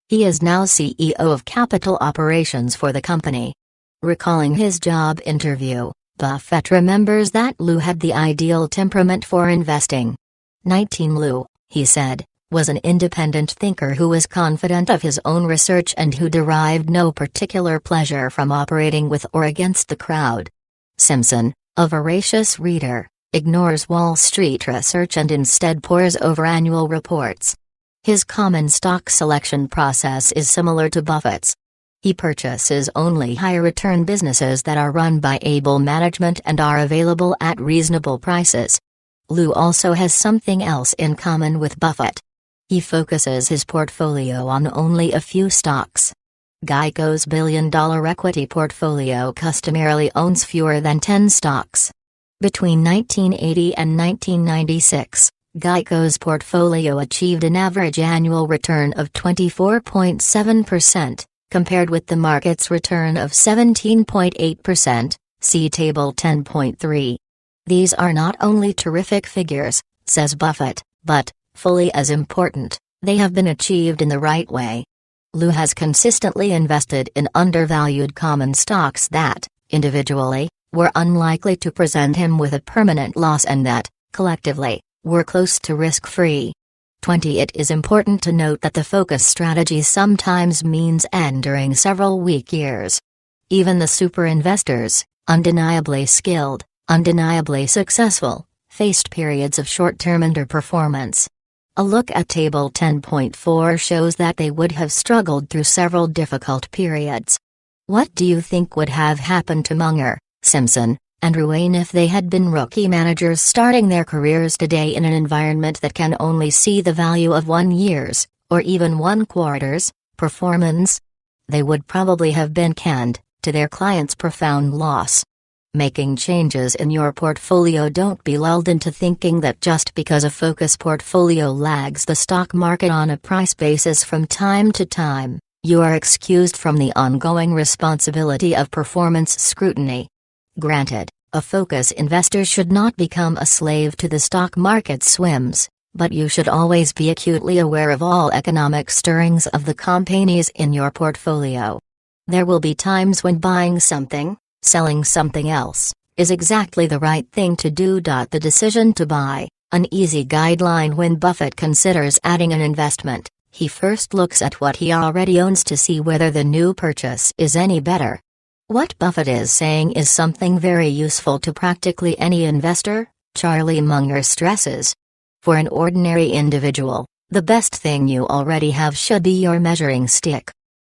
He is now CEO of capital operations for the company. Recalling his job interview, Buffett remembers that Lou had the ideal temperament for investing. 19. Lou, he said, was an independent thinker who was confident of his own research and who derived no particular pleasure from operating with or against the crowd. Simpson, a voracious reader, ignores Wall Street research and instead pores over annual reports. His common stock selection process is similar to Buffett's. He purchases only high-return businesses that are run by able management and are available at reasonable prices. Lou also has something else in common with Buffett. He focuses his portfolio on only a few stocks. Geico's billion-dollar equity portfolio customarily owns fewer than 10 stocks. Between 1980 and 1996, Geico's portfolio achieved an average annual return of 24.7%, compared with the market's return of 17.8%, see Table 10.3. These are not only terrific figures, says Buffett, but, fully as important, they have been achieved in the right way. Lou has consistently invested in undervalued common stocks that, individually, were unlikely to present him with a permanent loss and that, collectively, were close to risk-free. 20. It is important to note that the focus strategy sometimes means enduring several weak years. Even the super investors, undeniably skilled, undeniably successful, faced periods of short-term underperformance. A look at Table 10.4 shows that they would have struggled through several difficult periods. What do you think would have happened to Munger, Simpson, and Ruane if they had been rookie managers starting their careers today in an environment that can only see the value of 1 year's, or even 1 quarter's, performance? They would probably have been canned, to their clients' profound loss. Making changes in your portfolio. Don't be lulled into thinking that just because a focus portfolio lags the stock market on a price basis from time to time, you are excused from the ongoing responsibility of performance scrutiny. Granted, a focus investor should not become a slave to the stock market's swings, but you should always be acutely aware of all economic stirrings of the companies in your portfolio. There will be times when buying something, selling something else, is exactly the right thing to do. The decision to buy, an easy guideline. When Buffett considers adding an investment, he first looks at what he already owns to see whether the new purchase is any better. What Buffett is saying is something very useful to practically any investor, Charlie Munger stresses. For an ordinary individual, the best thing you already have should be your measuring stick.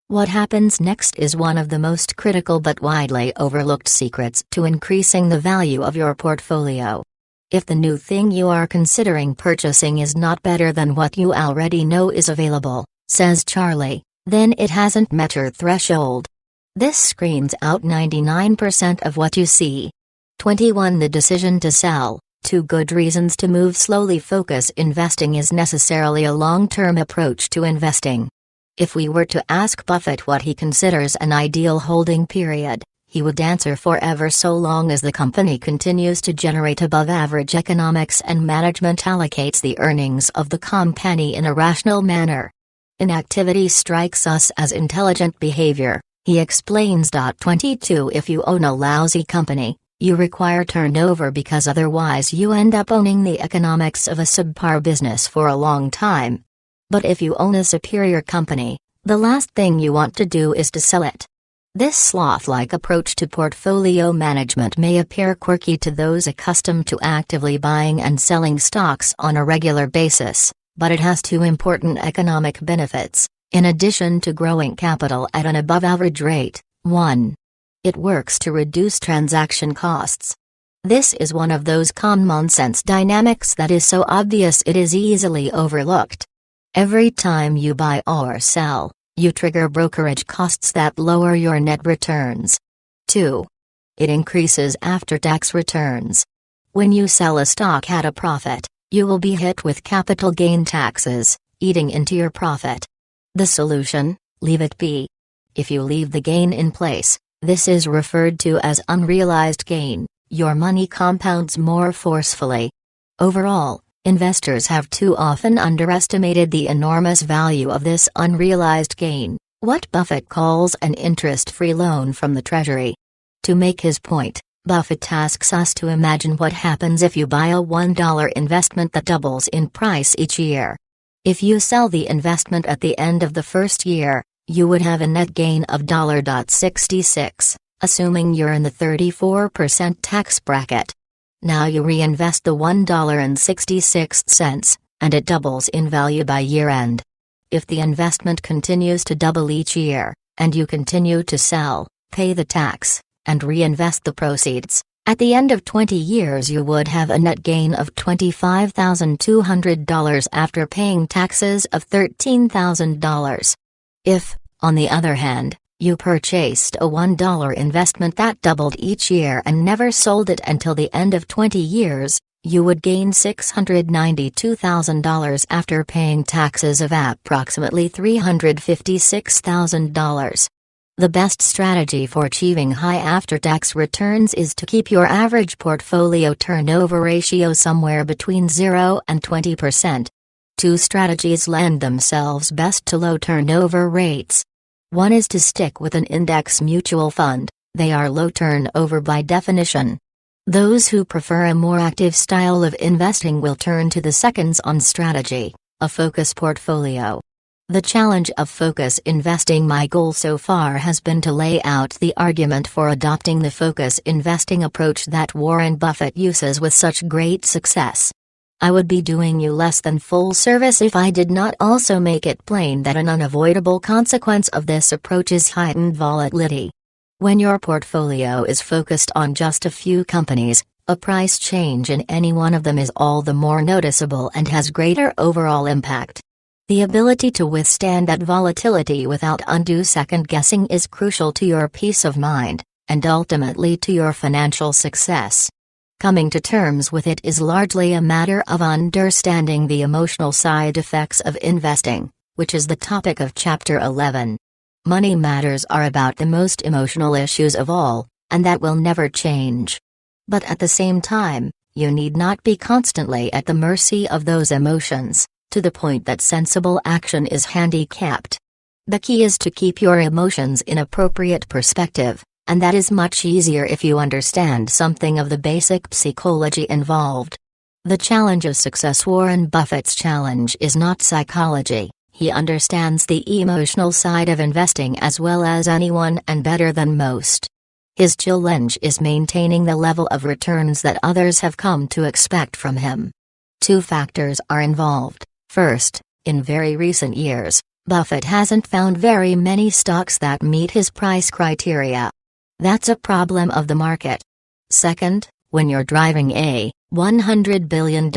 What happens next is one of the most critical but widely overlooked secrets to increasing the value of your portfolio. If the new thing you are considering purchasing is not better than what you already know is available, says Charlie, then it hasn't met your threshold. This screens out 99% of what you see. 21. The decision to sell. 2 good reasons to move slowly. Focus investing is necessarily a long-term approach to investing. If we were to ask Buffett what he considers an ideal holding period, he would answer forever, so long as the company continues to generate above-average economics and management allocates the earnings of the company in a rational manner. Inactivity strikes us as intelligent behavior, he explains. 22. If you own a lousy company, you require turnover because otherwise you end up owning the economics of a subpar business for a long time. But if you own a superior company, the last thing you want to do is to sell it. This sloth-like approach to portfolio management may appear quirky to those accustomed to actively buying and selling stocks on a regular basis, but it has 2 important economic benefits, in addition to growing capital at an above-average rate. 1. It works to reduce transaction costs. This is one of those common-sense dynamics that is so obvious it is easily overlooked. Every time you buy or sell, you trigger brokerage costs that lower your net returns. 2. It increases after-tax returns. When you sell a stock at a profit, you will be hit with capital gain taxes, eating into your profit. The solution: leave it be. If you leave the gain in place, this is referred to as unrealized gain, your money compounds more forcefully. Overall, investors have too often underestimated the enormous value of this unrealized gain, what Buffett calls an interest-free loan from the Treasury. To make his point, Buffett asks us to imagine what happens if you buy a $1 investment that doubles in price each year. If you sell the investment at the end of the first year, you would have a net gain of $66, assuming you're in the 34% tax bracket. Now you reinvest the $1.66, and it doubles in value by year-end. If the investment continues to double each year, and you continue to sell, pay the tax, and reinvest the proceeds, at the end of 20 years you would have a net gain of $25,200 after paying taxes of $13,000. If, on the other hand, you purchased a $1 investment that doubled each year and never sold it until the end of 20 years, you would gain $692,000 after paying taxes of approximately $356,000. The best strategy for achieving high after-tax returns is to keep your average portfolio turnover ratio somewhere between 0 and 20%. Two strategies lend themselves best to low turnover rates. One is to stick with an index mutual fund. They are low turnover by definition. Those who prefer a more active style of investing will turn to the seconds on strategy, a focus portfolio. The challenge of focus investing. My goal so far has been to lay out the argument for adopting the focus investing approach that Warren Buffett uses with such great success. I would be doing you less than full service if I did not also make it plain that an unavoidable consequence of this approach is heightened volatility. When your portfolio is focused on just a few companies, a price change in any one of them is all the more noticeable and has greater overall impact. The ability to withstand that volatility without undue second-guessing is crucial to your peace of mind, and ultimately to your financial success. Coming to terms with it is largely a matter of understanding the emotional side effects of investing, which is the topic of Chapter 11. Money matters are about the most emotional issues of all, and that will never change. But at the same time, you need not be constantly at the mercy of those emotions, to the point that sensible action is handicapped. The key is to keep your emotions in appropriate perspective, and that is much easier if you understand something of the basic psychology involved. The challenge of success. Warren Buffett's challenge is not psychology. He understands the emotional side of investing as well as anyone and better than most. His challenge is maintaining the level of returns that others have come to expect from him. Two factors are involved. First, in very recent years, Buffett hasn't found very many stocks that meet his price criteria. That's a problem of the market. Second, when you're driving a $100 billion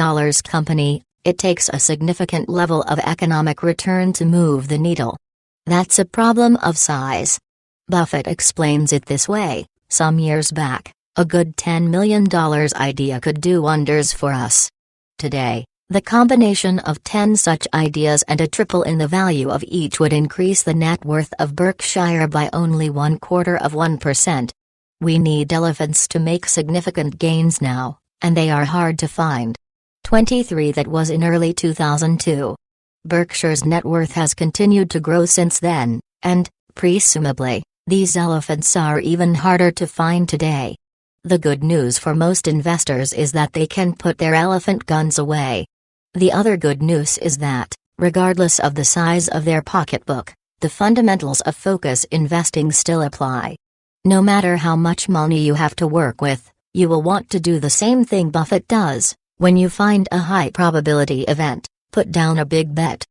company, it takes a significant level of economic return to move the needle. That's a problem of size. Buffett explains it this way: some years back, a good $10 million idea could do wonders for us. Today, the combination of 10 such ideas and a triple in the value of each would increase the net worth of Berkshire by only 0.25%. We need elephants to make significant gains now, and they are hard to find. 23 That was in early 2002. Berkshire's net worth has continued to grow since then, and, presumably, these elephants are even harder to find today. The good news for most investors is that they can put their elephant guns away. The other good news is that, regardless of the size of their pocketbook, the fundamentals of focus investing still apply. No matter how much money you have to work with, you will want to do the same thing Buffett does. When you find a high probability event, put down a big bet.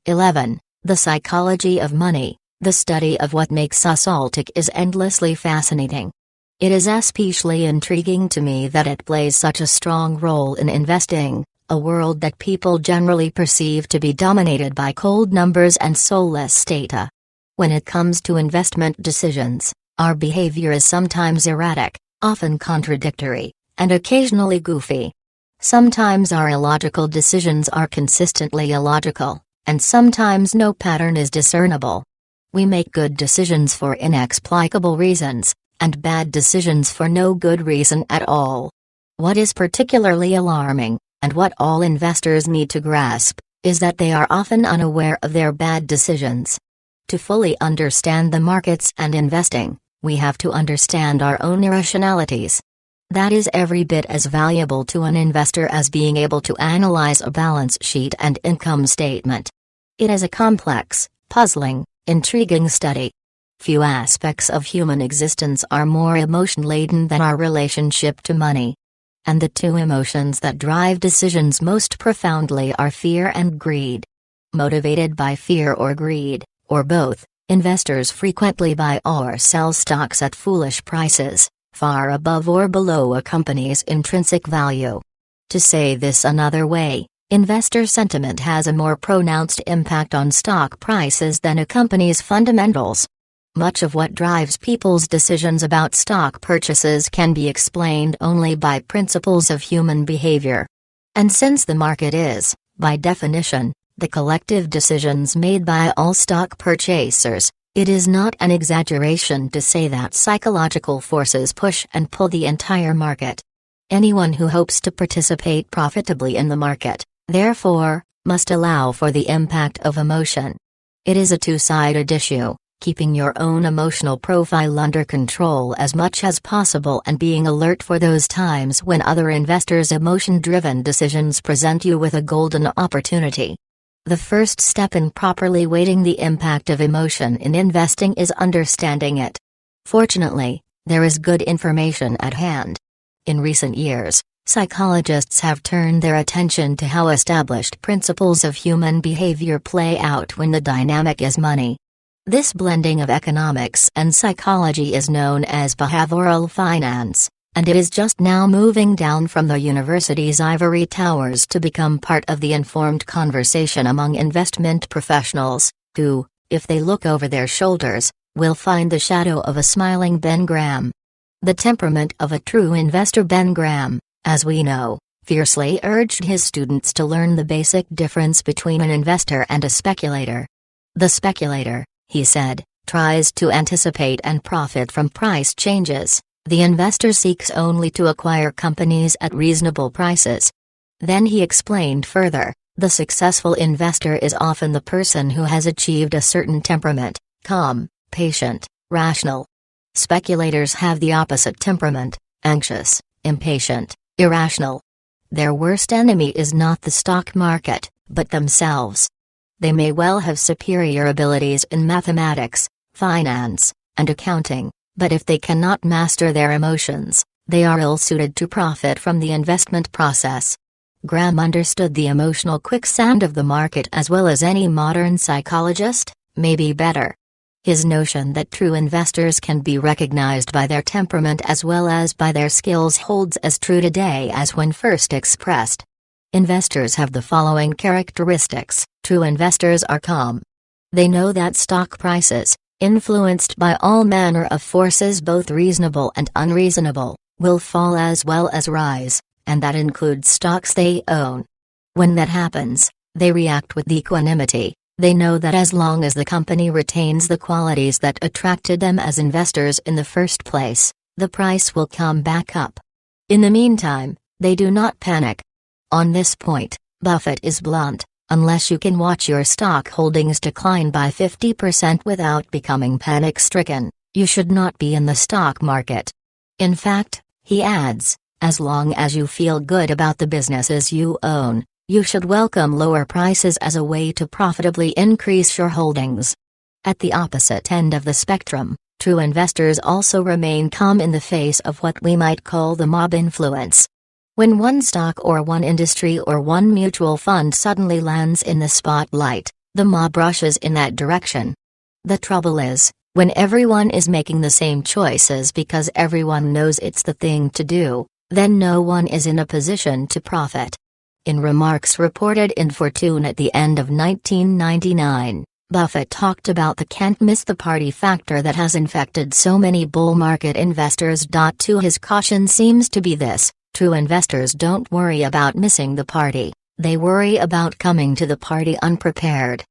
11. The psychology of money. The study of what makes us all tick is endlessly fascinating. It is especially intriguing to me that it plays such a strong role in investing, a world that people generally perceive to be dominated by cold numbers and soulless data. When it comes to investment decisions, our behavior is sometimes erratic, often contradictory, and occasionally goofy. Sometimes our illogical decisions are consistently illogical, and sometimes no pattern is discernible. We make good decisions for inexplicable reasons, and bad decisions for no good reason at all. What is particularly alarming, and what all investors need to grasp, is that they are often unaware of their bad decisions. To fully understand the markets and investing, we have to understand our own irrationalities. That is every bit as valuable to an investor as being able to analyze a balance sheet and income statement. It is a complex, puzzling, intriguing study. Few aspects of human existence are more emotion-laden than our relationship to money. And the two emotions that drive decisions most profoundly are fear and greed. Motivated by fear or greed, or both, investors frequently buy or sell stocks at foolish prices, far above or below a company's intrinsic value. To say this another way, investor sentiment has a more pronounced impact on stock prices than a company's fundamentals. Much of what drives people's decisions about stock purchases can be explained only by principles of human behavior. And since the market is, by definition, the collective decisions made by all stock purchasers, it is not an exaggeration to say that psychological forces push and pull the entire market. Anyone who hopes to participate profitably in the market, therefore, must allow for the impact of emotion. It is a two-sided issue, keeping your own emotional profile under control as much as possible and being alert for those times when other investors' emotion-driven decisions present you with a golden opportunity. The first step in properly weighting the impact of emotion in investing is understanding it. Fortunately, there is good information at hand. In recent years, psychologists have turned their attention to how established principles of human behavior play out when the dynamic is money. This blending of economics and psychology is known as behavioral finance, and it is just now moving down from the university's ivory towers to become part of the informed conversation among investment professionals, who, if they look over their shoulders, will find the shadow of a smiling Ben Graham. The temperament of a true investor. Ben Graham, as we know, fiercely urged his students to learn the basic difference between an investor and a speculator. The speculator, he said, tries to anticipate and profit from price changes. The investor seeks only to acquire companies at reasonable prices. Then he explained further, the successful investor is often the person who has achieved a certain temperament, calm, patient, rational. Speculators have the opposite temperament, anxious, impatient, irrational. Their worst enemy is not the stock market, but themselves. They may well have superior abilities in mathematics, finance, and accounting, but if they cannot master their emotions, they are ill-suited to profit from the investment process. Graham understood the emotional quicksand of the market as well as any modern psychologist, maybe better. His notion that true investors can be recognized by their temperament as well as by their skills holds as true today as when first expressed. Investors have the following characteristics. True investors are calm. They know that stock prices, influenced by all manner of forces both reasonable and unreasonable, will fall as well as rise, and that includes stocks they own. When that happens, they react with equanimity. They know that as long as the company retains the qualities that attracted them as investors in the first place, the price will come back up. In the meantime, they do not panic. On this point, Buffett is blunt. Unless you can watch your stock holdings decline by 50% without becoming panic-stricken, you should not be in the stock market. In fact, he adds, as long as you feel good about the businesses you own, you should welcome lower prices as a way to profitably increase your holdings. At the opposite end of the spectrum, true investors also remain calm in the face of what we might call the mob influence. When one stock or one industry or one mutual fund suddenly lands in the spotlight, the mob rushes in that direction. The trouble is, when everyone is making the same choices because everyone knows it's the thing to do, then no one is in a position to profit. In remarks reported in Fortune at the end of 1999, Buffett talked about the can't miss the party factor that has infected so many bull market investors. To his caution seems to be this. True investors don't worry about missing the party, they worry about coming to the party unprepared.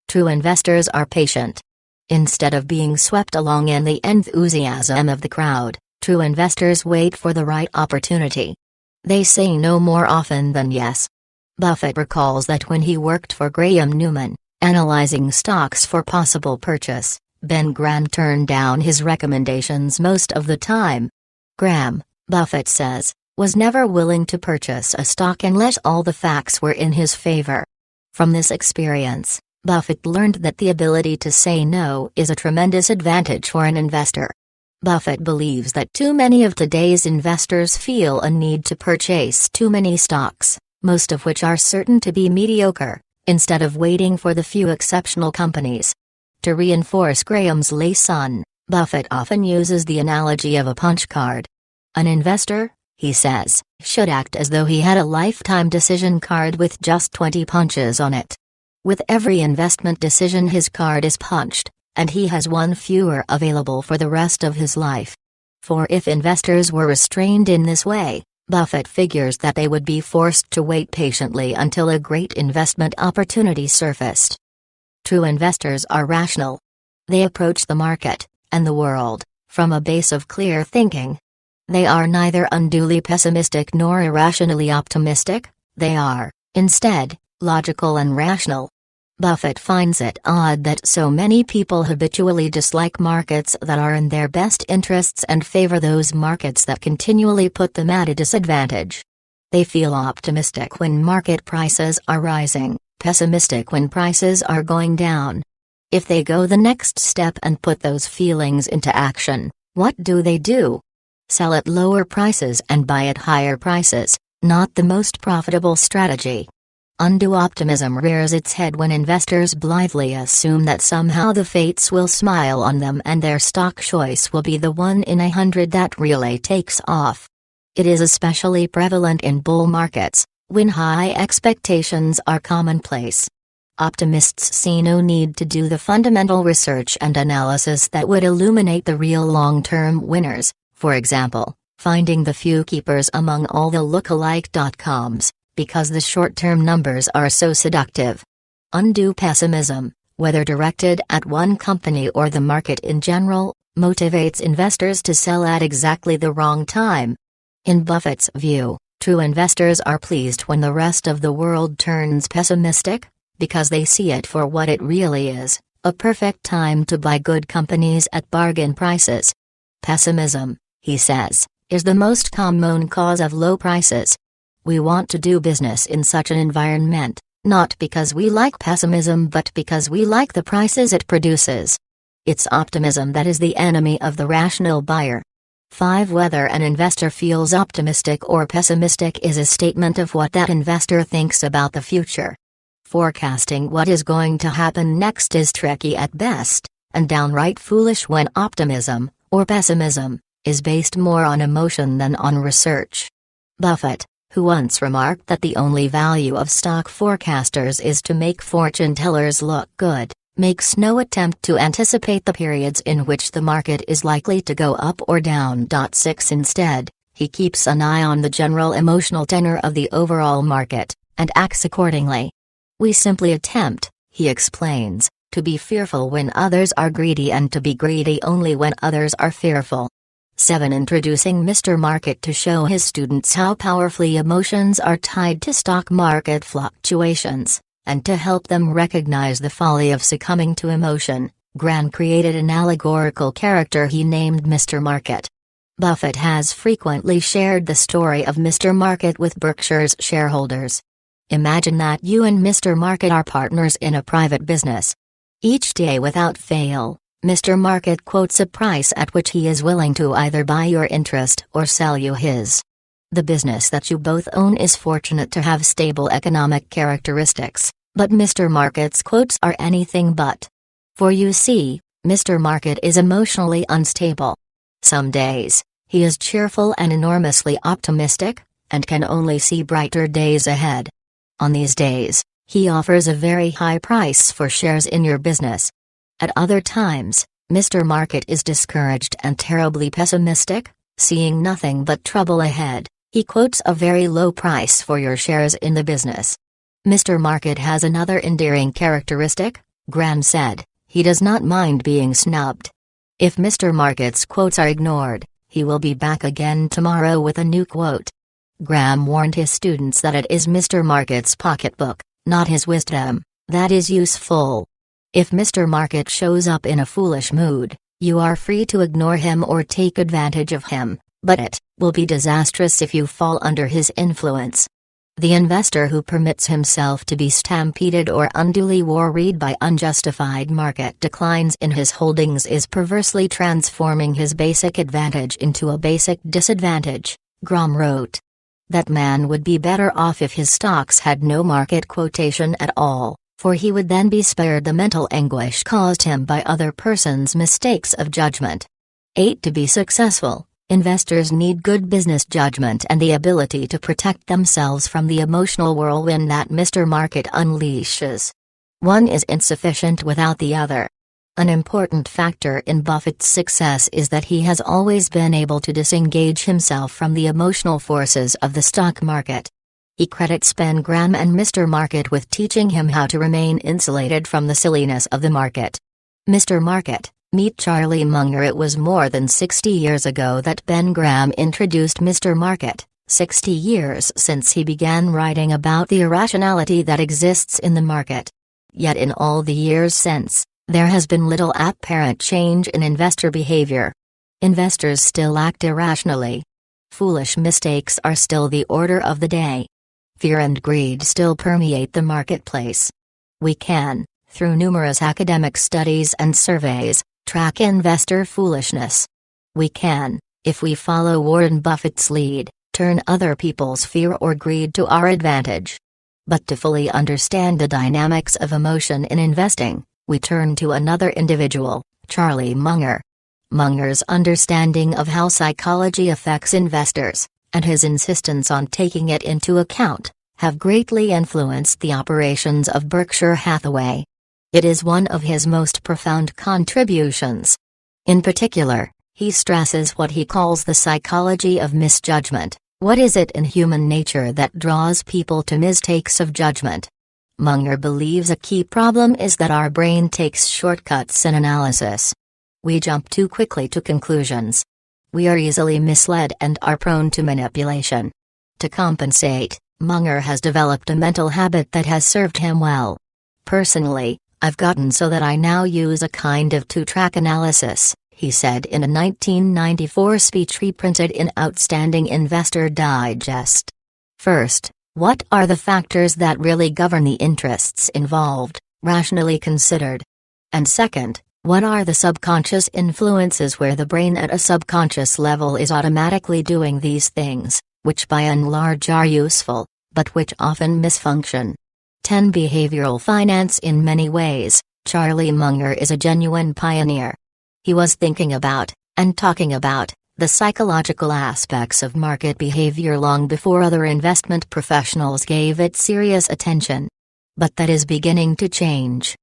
True investors are patient. Instead of being swept along in the enthusiasm of the crowd, true investors wait for the right opportunity. They say no more often than yes. Buffett recalls that when he worked for Graham Newman, analyzing stocks for possible purchase, Ben Graham turned down his recommendations most of the time. Graham, Buffett says, was never willing to purchase a stock unless all the facts were in his favor. From this experience, Buffett learned that the ability to say no is a tremendous advantage for an investor. Buffett believes that too many of today's investors feel a need to purchase too many stocks, most of which are certain to be mediocre, instead of waiting for the few exceptional companies. To reinforce Graham's lesson, Buffett often uses the analogy of a punch card. An investor, he says, should act as though he had a lifetime decision card with just 20 punches on it. With every investment decision his card is punched, and he has one fewer available for the rest of his life. For if investors were restrained in this way, Buffett figures that they would be forced to wait patiently until a great investment opportunity surfaced. True investors are rational. They approach the market, and the world, from a base of clear thinking. They are neither unduly pessimistic nor irrationally optimistic, they are, instead, logical and rational. Buffett finds it odd that so many people habitually dislike markets that are in their best interests and favor those markets that continually put them at a disadvantage. They feel optimistic when market prices are rising, pessimistic when prices are going down. If they go the next step and put those feelings into action, what do? Sell at lower prices and buy at higher prices, not the most profitable strategy. Undue optimism rears its head when investors blithely assume that somehow the fates will smile on them and their stock choice will be the 1 in 100 that really takes off. It is especially prevalent in bull markets, when high expectations are commonplace. Optimists see no need to do the fundamental research and analysis that would illuminate the real long-term winners, for example, finding the few keepers among all the look-alike.coms. Because the short-term numbers are so seductive. Undue pessimism, whether directed at one company or the market in general, motivates investors to sell at exactly the wrong time. In Buffett's view, true investors are pleased when the rest of the world turns pessimistic, because they see it for what it really is, a perfect time to buy good companies at bargain prices. Pessimism, he says, is the most common cause of low prices. We want to do business in such an environment, not because we like pessimism but because we like the prices it produces. It's optimism that is the enemy of the rational buyer. 5. Whether an investor feels optimistic or pessimistic is a statement of what that investor thinks about the future. Forecasting what is going to happen next is tricky at best, and downright foolish when optimism, or pessimism, is based more on emotion than on research. Buffett, who once remarked that the only value of stock forecasters is to make fortune tellers look good, makes no attempt to anticipate the periods in which the market is likely to go up or down. 6. Instead, he keeps an eye on the general emotional tenor of the overall market, and acts accordingly. We simply attempt, he explains, to be fearful when others are greedy and to be greedy only when others are fearful. 7. Introducing Mr. Market to show his students how powerfully emotions are tied to stock market fluctuations, and to help them recognize the folly of succumbing to emotion, Graham created an allegorical character he named Mr. Market. Buffett has frequently shared the story of Mr. Market with Berkshire's shareholders. Imagine that you and Mr. Market are partners in a private business. Each day without fail, Mr. Market quotes a price at which he is willing to either buy your interest or sell you his. The business that you both own is fortunate to have stable economic characteristics, but Mr. Market's quotes are anything but. For you see, Mr. Market is emotionally unstable. Some days, he is cheerful and enormously optimistic, and can only see brighter days ahead. On these days, he offers a very high price for shares in your business. At other times, Mr. Market is discouraged and terribly pessimistic, seeing nothing but trouble ahead. He quotes a very low price for your shares in the business. Mr. Market has another endearing characteristic, Graham said: he does not mind being snubbed. If Mr. Market's quotes are ignored, he will be back again tomorrow with a new quote. Graham warned his students that it is Mr. Market's pocketbook, not his wisdom, that is useful. If Mr. Market shows up in a foolish mood, you are free to ignore him or take advantage of him, but it will be disastrous if you fall under his influence. The investor who permits himself to be stampeded or unduly worried by unjustified market declines in his holdings is perversely transforming his basic advantage into a basic disadvantage, Grom wrote. That man would be better off if his stocks had no market quotation at all, for he would then be spared the mental anguish caused him by other persons' mistakes of judgment. 8. To be successful, investors need good business judgment and the ability to protect themselves from the emotional whirlwind that Mr. Market unleashes. One is insufficient without the other. An important factor in Buffett's success is that he has always been able to disengage himself from the emotional forces of the stock market. He credits Ben Graham and Mr. Market with teaching him how to remain insulated from the silliness of the market. Mr. Market, meet Charlie Munger. It was more than 60 years ago that Ben Graham introduced Mr. Market, 60 years since he began writing about the irrationality that exists in the market. Yet in all the years since, there has been little apparent change in investor behavior. Investors still act irrationally. Foolish mistakes are still the order of the day. Fear and greed still permeate the marketplace. We can, through numerous academic studies and surveys, track investor foolishness. We can, if we follow Warren Buffett's lead, turn other people's fear or greed to our advantage. But to fully understand the dynamics of emotion in investing, we turn to another individual, Charlie Munger. Munger's understanding of how psychology affects investors, and his insistence on taking it into account, have greatly influenced the operations of Berkshire Hathaway. It is one of his most profound contributions. In particular, he stresses what he calls the psychology of misjudgment. What is it in human nature that draws people to mistakes of judgment? Munger believes a key problem is that our brain takes shortcuts in analysis. We jump too quickly to conclusions. We are easily misled and are prone to manipulation. To compensate, Munger has developed a mental habit that has served him well. Personally, I've gotten so that I now use a kind of two-track analysis, he said in a 1994 speech reprinted in Outstanding Investor Digest. First, what are the factors that really govern the interests involved, rationally considered? And second, what are the subconscious influences where the brain at a subconscious level is automatically doing these things, which by and large are useful, but which often misfunction? 10. Behavioral finance. In many ways, Charlie Munger is a genuine pioneer. He was thinking about, and talking about, the psychological aspects of market behavior long before other investment professionals gave it serious attention. But that is beginning to change.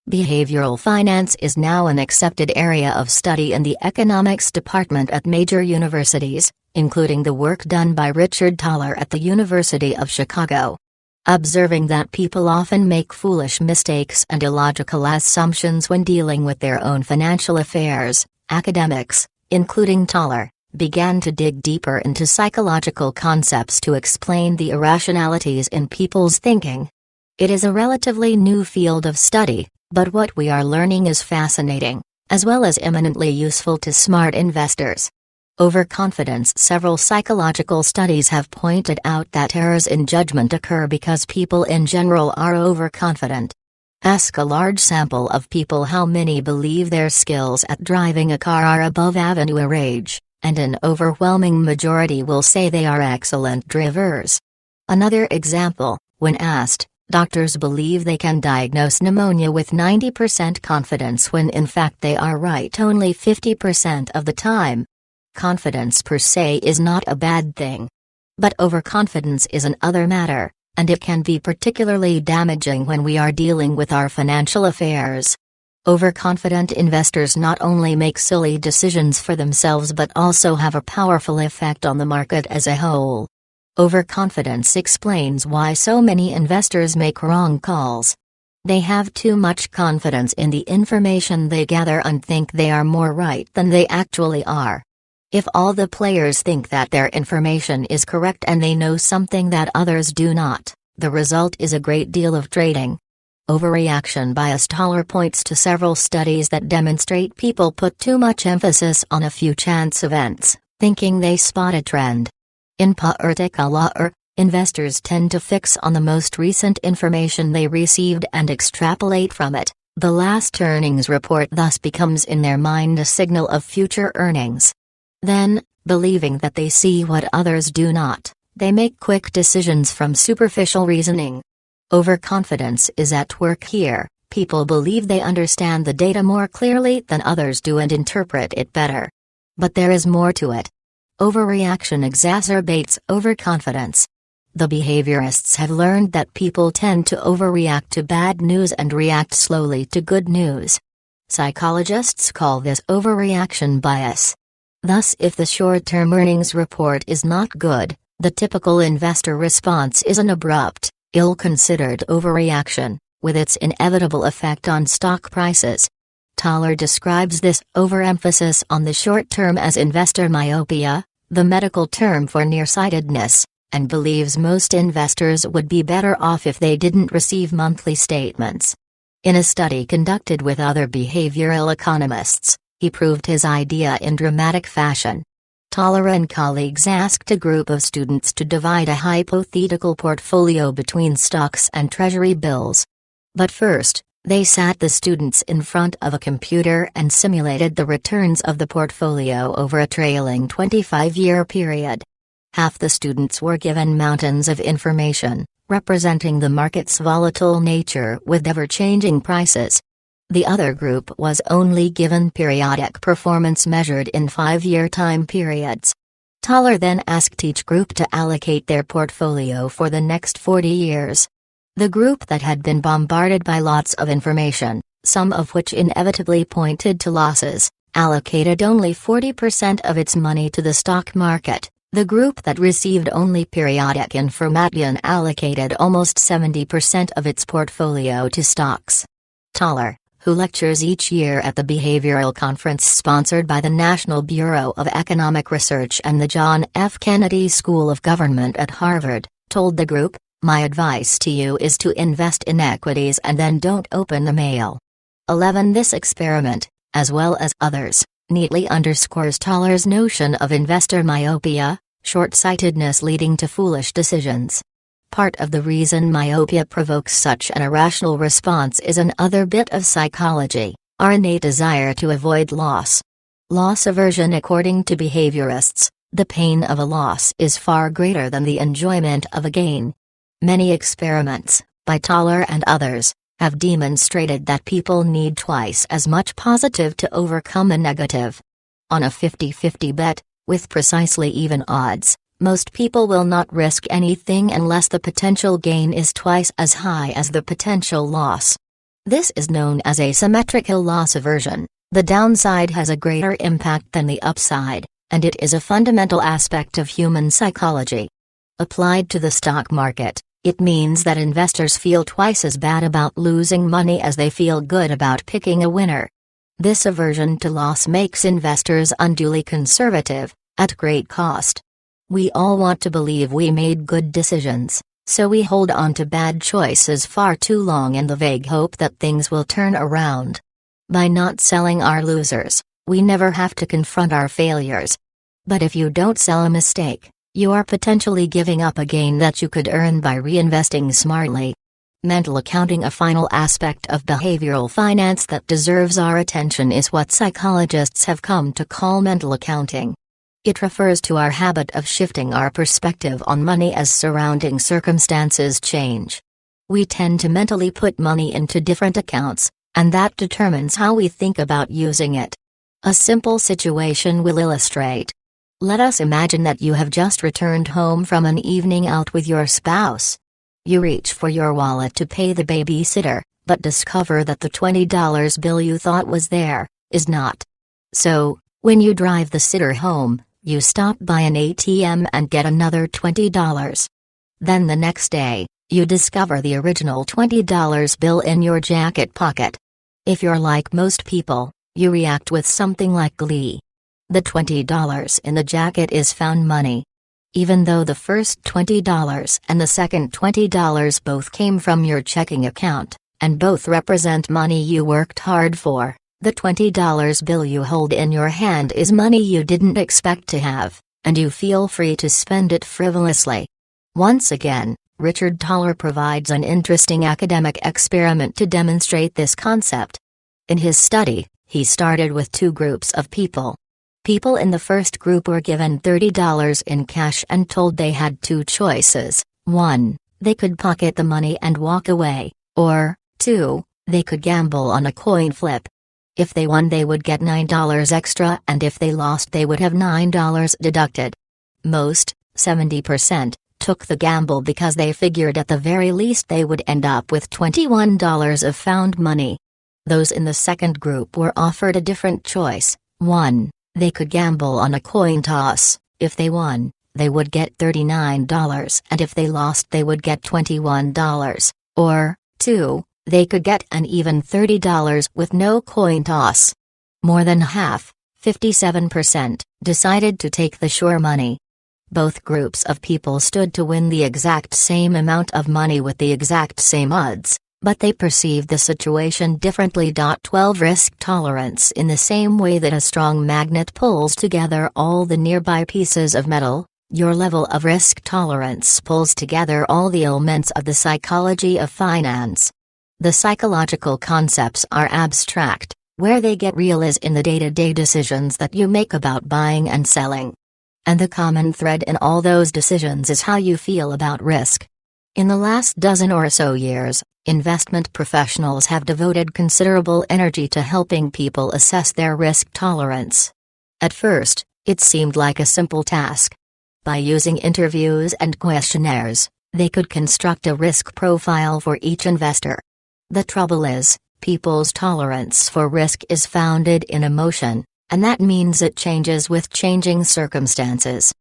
Behavioral finance is now an accepted area of study in the economics department at major universities, including the work done by Richard Thaler at the University of Chicago. Observing that people often make foolish mistakes and illogical assumptions when dealing with their own financial affairs, academics, including Thaler, began to dig deeper into psychological concepts to explain the irrationalities in people's thinking. It is a relatively new field of study, but what we are learning is fascinating, as well as eminently useful to smart investors. Overconfidence. Several psychological studies have pointed out that errors in judgment occur because people in general are overconfident. Ask a large sample of people how many believe their skills at driving a car are above average age, and an overwhelming majority will say they are excellent drivers. Another example, when asked, doctors believe they can diagnose pneumonia with 90% confidence when in fact they are right only 50% of the time. Confidence per se is not a bad thing. But overconfidence is another matter, and it can be particularly damaging when we are dealing with our financial affairs. Overconfident investors not only make silly decisions for themselves but also have a powerful effect on the market as a whole. Overconfidence explains why so many investors make wrong calls. They have too much confidence in the information they gather and think they are more right than they actually are. If all the players think that their information is correct and they know something that others do not, the result is a great deal of trading. Overreaction bias. Thaler points to several studies that demonstrate people put too much emphasis on a few chance events, thinking they spot a trend. In particular, Investors tend to fix on the most recent information they received and extrapolate from it. The last earnings report thus becomes in their mind a signal of future earnings. Then, believing that they see what others do not, they make quick decisions from superficial reasoning. Overconfidence is at work here. People believe they understand the data more clearly than others do and interpret it better. But there is more to it. Overreaction exacerbates overconfidence. The behaviorists have learned that people tend to overreact to bad news and react slowly to good news. Psychologists call this overreaction bias. Thus, if the short-term earnings report is not good, the typical investor response is an abrupt, ill-considered overreaction, with its inevitable effect on stock prices. Thaler describes this overemphasis on the short term as investor myopia, the medical term for nearsightedness, and believes most investors would be better off if they didn't receive monthly statements. In a study conducted with other behavioral economists, he proved his idea in dramatic fashion. Thaler and colleagues asked a group of students to divide a hypothetical portfolio between stocks and treasury bills. But first, they sat the students in front of a computer and simulated the returns of the portfolio over a trailing 25-year period. Half the students were given mountains of information, representing the market's volatile nature with ever-changing prices. The other group was only given periodic performance measured in 5-year time periods. Thaler then asked each group to allocate their portfolio for the next 40 years. The group that had been bombarded by lots of information, some of which inevitably pointed to losses, allocated only 40% of its money to the stock market. The group that received only periodic information allocated almost 70% of its portfolio to stocks. Thaler, who lectures each year at the behavioral conference sponsored by the National Bureau of Economic Research and the John F. Kennedy School of Government at Harvard, told the group, "My advice to you is to invest in equities and then don't open the mail." 11. This experiment, as well as others, neatly underscores Thaler's notion of investor myopia, short-sightedness leading to foolish decisions. Part of the reason myopia provokes such an irrational response is another bit of psychology, our innate desire to avoid loss. Loss aversion. According to behaviorists, the pain of a loss is far greater than the enjoyment of a gain. Many experiments, by Thaler and others, have demonstrated that people need twice as much positive to overcome a negative. On a 50-50 bet, with precisely even odds, most people will not risk anything unless the potential gain is twice as high as the potential loss. This is known as asymmetrical loss aversion. The downside has a greater impact than the upside, and it is a fundamental aspect of human psychology. Applied to the stock market, it means that investors feel twice as bad about losing money as they feel good about picking a winner. This aversion to loss makes investors unduly conservative, at great cost. We all want to believe we made good decisions, so we hold on to bad choices far too long in the vague hope that things will turn around. By not selling our losers, we never have to confront our failures. But if you don't sell a mistake, you are potentially giving up a gain that you could earn by reinvesting smartly. Mental accounting. A final aspect of behavioral finance that deserves our attention is what psychologists have come to call mental accounting. It refers to our habit of shifting our perspective on money as surrounding circumstances change. We tend to mentally put money into different accounts, and that determines how we think about using it. A simple situation will illustrate. Let us imagine that you have just returned home from an evening out with your spouse. You reach for your wallet to pay the babysitter, but discover that the $20 bill you thought was there is not. So, when you drive the sitter home, you stop by an ATM and get another $20. Then the next day, you discover the original $20 bill in your jacket pocket. If you're like most people, you react with something like glee. The $20 in the jacket is found money. Even though the first $20 and the second $20 both came from your checking account, and both represent money you worked hard for, the $20 bill you hold in your hand is money you didn't expect to have, and you feel free to spend it frivolously. Once again, Richard Thaler provides an interesting academic experiment to demonstrate this concept. In his study, he started with two groups of people. People in the first group were given $30 in cash and told they had two choices: 1, they could pocket the money and walk away, or 2, they could gamble on a coin flip. If they won, they would get $9 extra, and if they lost, they would have $9 deducted. Most, 70%, took the gamble because they figured at the very least they would end up with $21 of found money. Those in the second group were offered a different choice: 1, they could gamble on a coin toss. If they won, they would get $39, and if they lost, they would get $21. Or 2, they could get an even $30 with no coin toss. More than half, 57%, decided to take the sure money. Both groups of people stood to win the exact same amount of money with the exact same odds, but they perceived the situation differently. 12 Risk tolerance. In the same way that a strong magnet pulls together all the nearby pieces of metal, your level of risk tolerance pulls together all the elements of the psychology of finance. The psychological concepts are abstract; where they get real is in the day-to-day decisions that you make about buying and selling. And the common thread in all those decisions is how you feel about risk. In the last dozen or so years, investment professionals have devoted considerable energy to helping people assess their risk tolerance. At first, it seemed like a simple task. By using interviews and questionnaires, they could construct a risk profile for each investor. The trouble is, people's tolerance for risk is founded in emotion, and that means it changes with changing circumstances.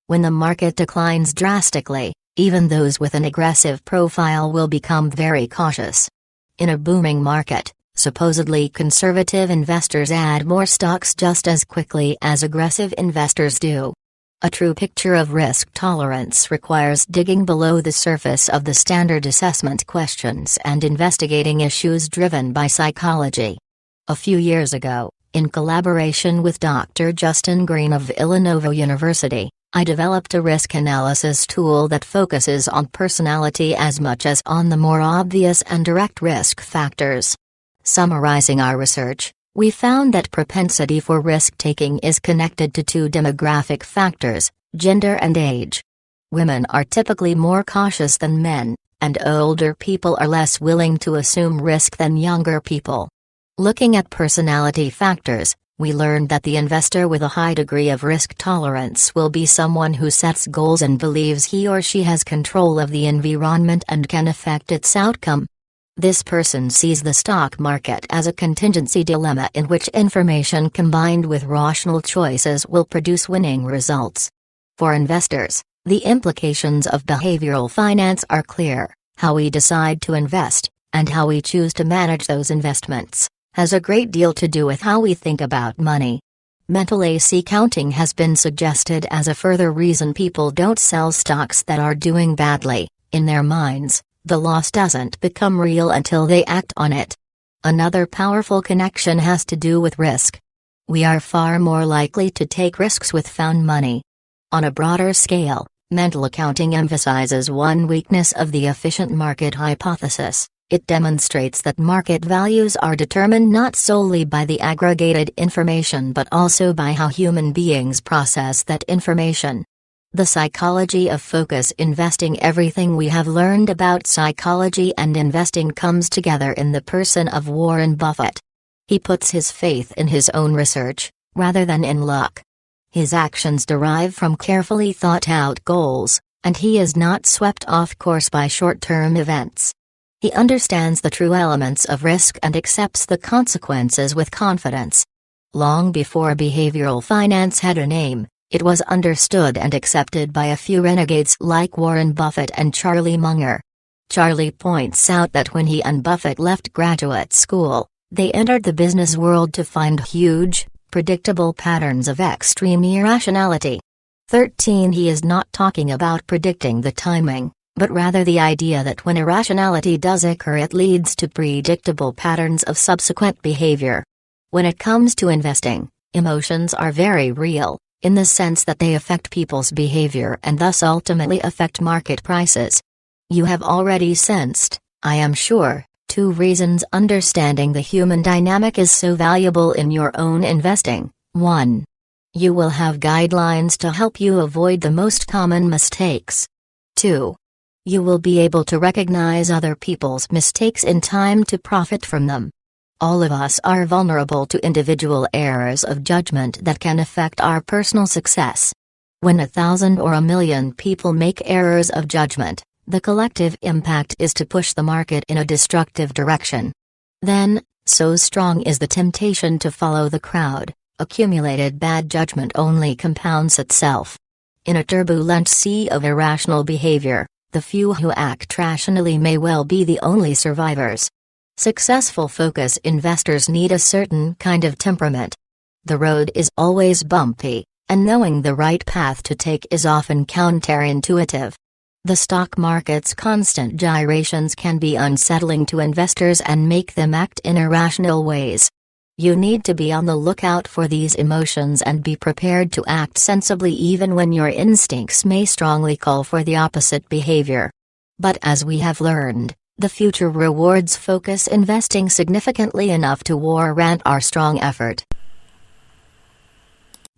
When the market declines drastically, even those with an aggressive profile will become very cautious. In a booming market, supposedly conservative investors add more stocks just as quickly as aggressive investors do. A true picture of risk tolerance requires digging below the surface of the standard assessment questions and investigating issues driven by psychology. A few years ago, in collaboration with Dr. Justin Green of Villanova University, I developed a risk analysis tool that focuses on personality as much as on the more obvious and direct risk factors. Summarizing our research, we found that propensity for risk-taking is connected to two demographic factors: gender and age. Women are typically more cautious than men, and older people are less willing to assume risk than younger people. Looking at personality factors, we learned that the investor with a high degree of risk tolerance will be someone who sets goals and believes he or she has control of the environment and can affect its outcome. This person sees the stock market as a contingency dilemma in which information combined with rational choices will produce winning results. For investors, the implications of behavioral finance are clear: how we decide to invest, and how we choose to manage those investments, has a great deal to do with how we think about money. Mental AC counting has been suggested as a further reason people don't sell stocks that are doing badly. In their minds, the loss doesn't become real until they act on it. Another powerful connection has to do with risk. We are far more likely to take risks with found money. On a broader scale, mental accounting emphasizes one weakness of the efficient market hypothesis. It demonstrates that market values are determined not solely by the aggregated information but also by how human beings process that information. The psychology of focus investing. Everything we have learned about psychology and investing comes together in the person of Warren Buffett. He puts his faith in his own research, rather than in luck. His actions derive from carefully thought-out goals, and he is not swept off course by short-term events. He understands the true elements of risk and accepts the consequences with confidence. Long before behavioral finance had a name, it was understood and accepted by a few renegades like Warren Buffett and Charlie Munger. Charlie points out that when he and Buffett left graduate school, they entered the business world to find huge, predictable patterns of extreme irrationality. 13. He is not talking about predicting the timing, but rather the idea that when irrationality does occur, it leads to predictable patterns of subsequent behavior. When it comes to investing, emotions are very real. in the sense that they affect people's behavior and thus ultimately affect market prices. You have already sensed, I am sure, 2 reasons understanding the human dynamic is so valuable in your own investing. 1. You will have guidelines to help you avoid the most common mistakes. 2. You will be able to recognize other people's mistakes in time to profit from them. All of us are vulnerable to individual errors of judgment that can affect our personal success. When 1,000 or 1,000,000 people make errors of judgment, the collective impact is to push the market in a destructive direction. Then, so strong is the temptation to follow the crowd, accumulated bad judgment only compounds itself. In a turbulent sea of irrational behavior, the few who act rationally may well be the only survivors. Successful focus investors need a certain kind of temperament. The road is always bumpy, and knowing the right path to take is often counterintuitive. The stock market's constant gyrations can be unsettling to investors and make them act in irrational ways. You need to be on the lookout for these emotions and be prepared to act sensibly even when your instincts may strongly call for the opposite behavior. But as we have learned, the future rewards focus investing significantly enough to warrant our strong effort.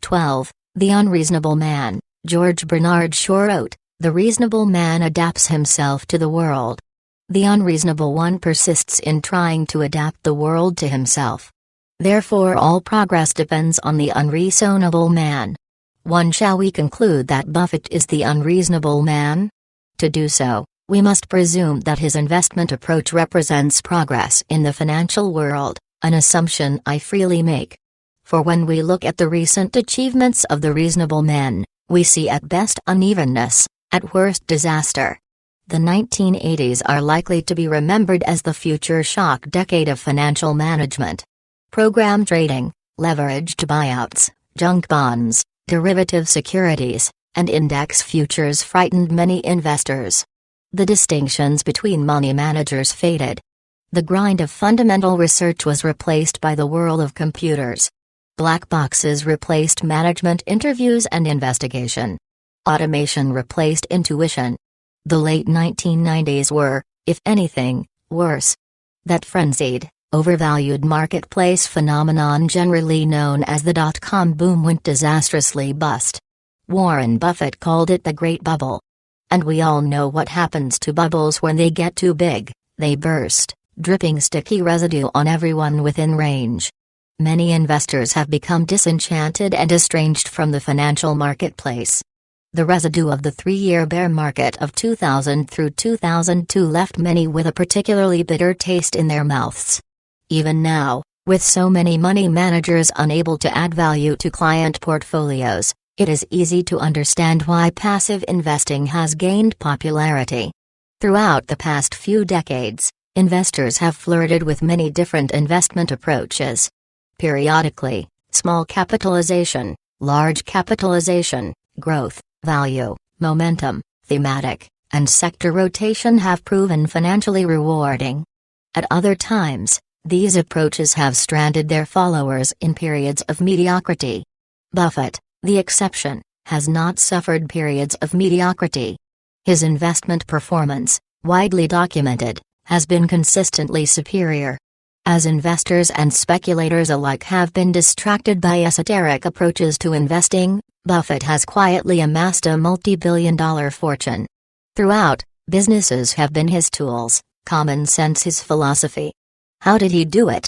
12. The Unreasonable Man. George Bernard Shaw wrote, "The reasonable man adapts himself to the world. The unreasonable one persists in trying to adapt the world to himself. Therefore all progress depends on the unreasonable man." Shall we conclude that Buffett is the unreasonable man? To do so, we must presume that his investment approach represents progress in the financial world, an assumption I freely make. For when we look at the recent achievements of the reasonable men, we see at best unevenness, at worst disaster. The 1980s are likely to be remembered as the future shock decade of financial management. Program trading, leveraged buyouts, junk bonds, derivative securities, and index futures frightened many investors. The distinctions between money managers faded. The grind of fundamental research was replaced by the whirl of computers. Black boxes replaced management interviews and investigation. Automation replaced intuition. The late 1990s were, if anything, worse. That frenzied, overvalued marketplace phenomenon generally known as the dot-com boom went disastrously bust. Warren Buffett called it the Great Bubble. And we all know what happens to bubbles when they get too big: they burst, dripping sticky residue on everyone within range. Many investors have become disenchanted and estranged from the financial marketplace. The residue of the 3-year bear market of 2000 through 2002 left many with a particularly bitter taste in their mouths. Even now, with so many money managers unable to add value to client portfolios, it is easy to understand why passive investing has gained popularity. Throughout the past few decades, investors have flirted with many different investment approaches. Periodically, small capitalization, large capitalization, growth, value, momentum, thematic, and sector rotation have proven financially rewarding. At other times, these approaches have stranded their followers in periods of mediocrity. Buffett, the exception, has not suffered periods of mediocrity. His investment performance, widely documented, has been consistently superior. As investors and speculators alike have been distracted by esoteric approaches to investing, Buffett has quietly amassed a multi-billion-dollar fortune. Throughout, businesses have been his tools, common sense his philosophy. How did he do it?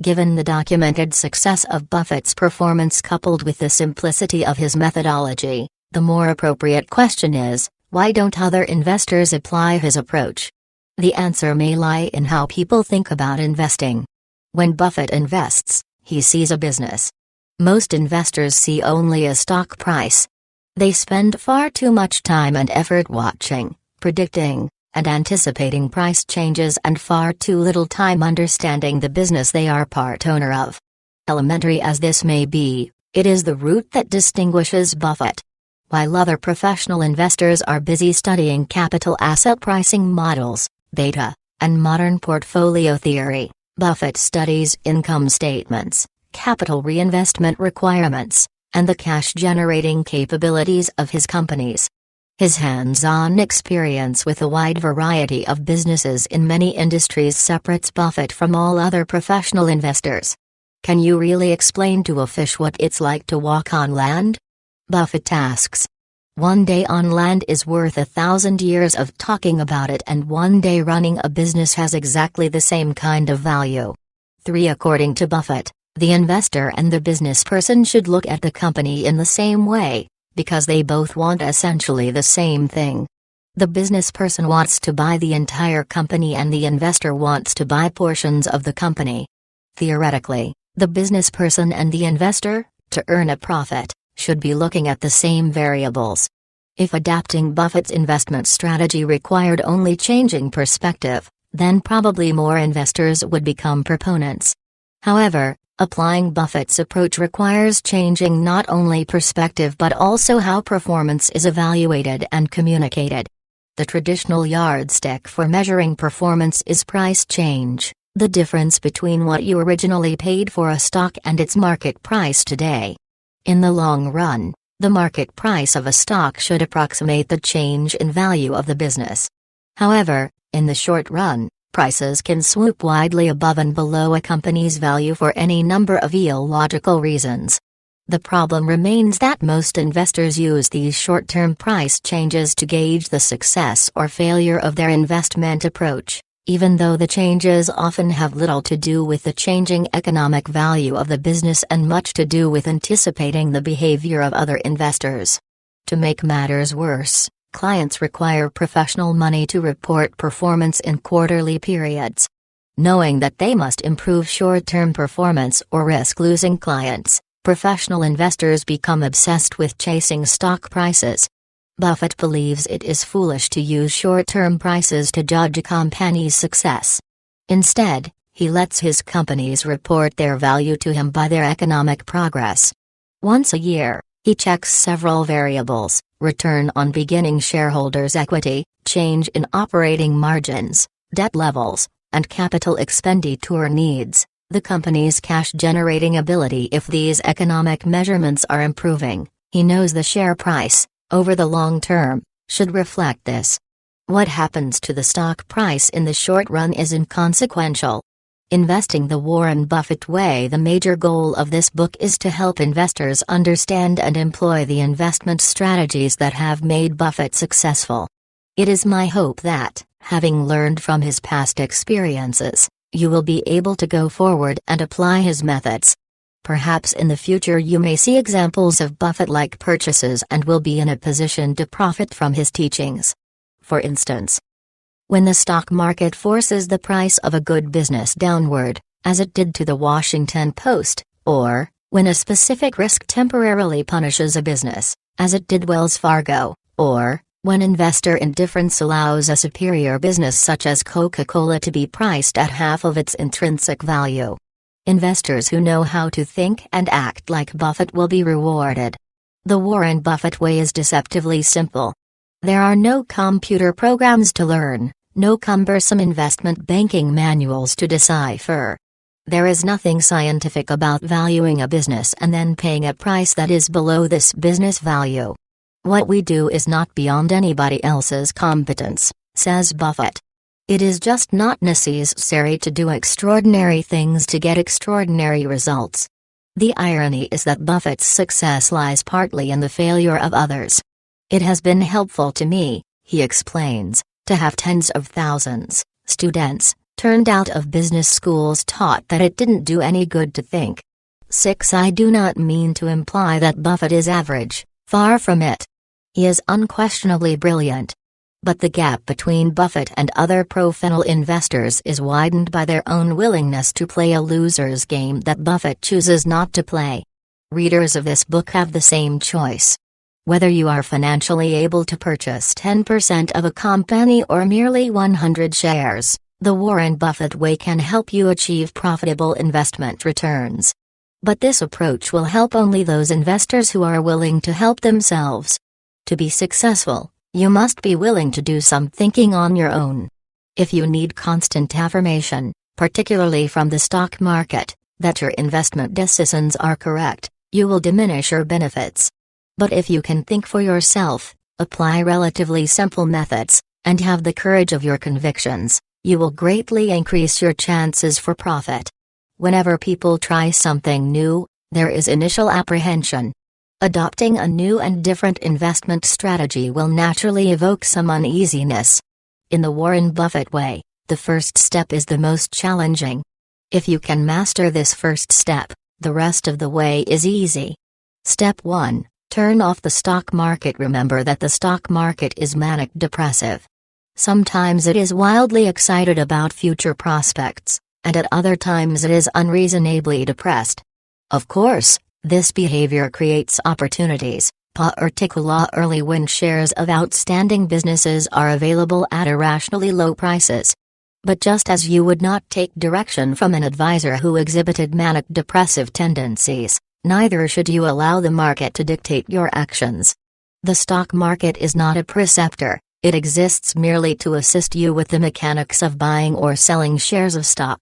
Given the documented success of Buffett's performance coupled with the simplicity of his methodology, the more appropriate question is, why don't other investors apply his approach? The answer may lie in how people think about investing. When Buffett invests, he sees a business. Most investors see only a stock price. They spend far too much time and effort watching, predicting, and anticipating price changes and far too little time understanding the business they are part owner of. Elementary as this may be, it is the root that distinguishes Buffett. While other professional investors are busy studying capital asset pricing models, data, and modern portfolio theory, Buffett studies income statements, capital reinvestment requirements, and the cash-generating capabilities of his companies. His hands-on experience with a wide variety of businesses in many industries separates Buffett from all other professional investors. Can you really explain to a fish what it's like to walk on land? Buffett asks. One day on land is worth 1,000 years of talking about it, and one day running a business has exactly the same kind of value. 3. According to Buffett, the investor and the business person should look at the company in the same way, because they both want essentially the same thing. The business person wants to buy the entire company and the investor wants to buy portions of the company. Theoretically, the business person and the investor, to earn a profit, should be looking at the same variables. If adapting Buffett's investment strategy required only changing perspective, then probably more investors would become proponents. However, applying Buffett's approach requires changing not only perspective but also how performance is evaluated and communicated. The traditional yardstick for measuring performance is price change, the difference between what you originally paid for a stock and its market price today. In the long run, the market price of a stock should approximate the change in value of the business. However, in the short run, prices can swoop widely above and below a company's value for any number of illogical reasons. The problem remains that most investors use these short-term price changes to gauge the success or failure of their investment approach, even though the changes often have little to do with the changing economic value of the business and much to do with anticipating the behavior of other investors. To make matters worse, clients require professional money to report performance in quarterly periods. Knowing that they must improve short-term performance or risk losing clients, professional investors become obsessed with chasing stock prices. Buffett believes it is foolish to use short-term prices to judge a company's success. Instead, he lets his companies report their value to him by their economic progress. Once a year, he checks several variables: return on beginning shareholders' equity, change in operating margins, debt levels, and capital expenditure needs, the company's cash-generating ability. If these economic measurements are improving, he knows the share price, over the long term, should reflect this. What happens to the stock price in the short run is inconsequential. Investing the Warren Buffett way. The major goal of this book is to help investors understand and employ the investment strategies that have made Buffett successful. It is my hope that, having learned from his past experiences, you will be able to go forward and apply his methods. Perhaps in the future you may see examples of Buffett-like purchases and will be in a position to profit from his teachings. For instance, when the stock market forces the price of a good business downward, as it did to the Washington Post, or, when a specific risk temporarily punishes a business, as it did Wells Fargo, or, when investor indifference allows a superior business such as Coca-Cola to be priced at half of its intrinsic value. Investors who know how to think and act like Buffett will be rewarded. The Warren Buffett way is deceptively simple. There are no computer programs to learn, no cumbersome investment banking manuals to decipher. There is nothing scientific about valuing a business and then paying a price that is below this business value. What we do is not beyond anybody else's competence, says Buffett. It is just not necessary to do extraordinary things to get extraordinary results. The irony is that Buffett's success lies partly in the failure of others. It has been helpful to me, he explains, to have tens of thousands, students, turned out of business schools taught that it didn't do any good to think. 6. I do not mean to imply that Buffett is average, far from it. He is unquestionably brilliant. But the gap between Buffett and other professional investors is widened by their own willingness to play a loser's game that Buffett chooses not to play. Readers of this book have the same choice. Whether you are financially able to purchase 10% of a company or merely 100 shares, the Warren Buffett way can help you achieve profitable investment returns. But this approach will help only those investors who are willing to help themselves. To be successful, you must be willing to do some thinking on your own. If you need constant affirmation, particularly from the stock market, that your investment decisions are correct, you will diminish your benefits. But if you can think for yourself, apply relatively simple methods, and have the courage of your convictions, you will greatly increase your chances for profit. Whenever people try something new, there is initial apprehension. Adopting a new and different investment strategy will naturally evoke some uneasiness. In the Warren Buffett way, the first step is the most challenging. If you can master this first step, the rest of the way is easy. Step 1. Turn off the stock market. Remember that the stock market is manic depressive. Sometimes it is wildly excited about future prospects, and at other times it is unreasonably depressed. Of course, this behavior creates opportunities, particularly when shares of outstanding businesses are available at irrationally low prices. But just as you would not take direction from an advisor who exhibited manic depressive tendencies, neither should you allow the market to dictate your actions. The stock market is not a preceptor, it exists merely to assist you with the mechanics of buying or selling shares of stock.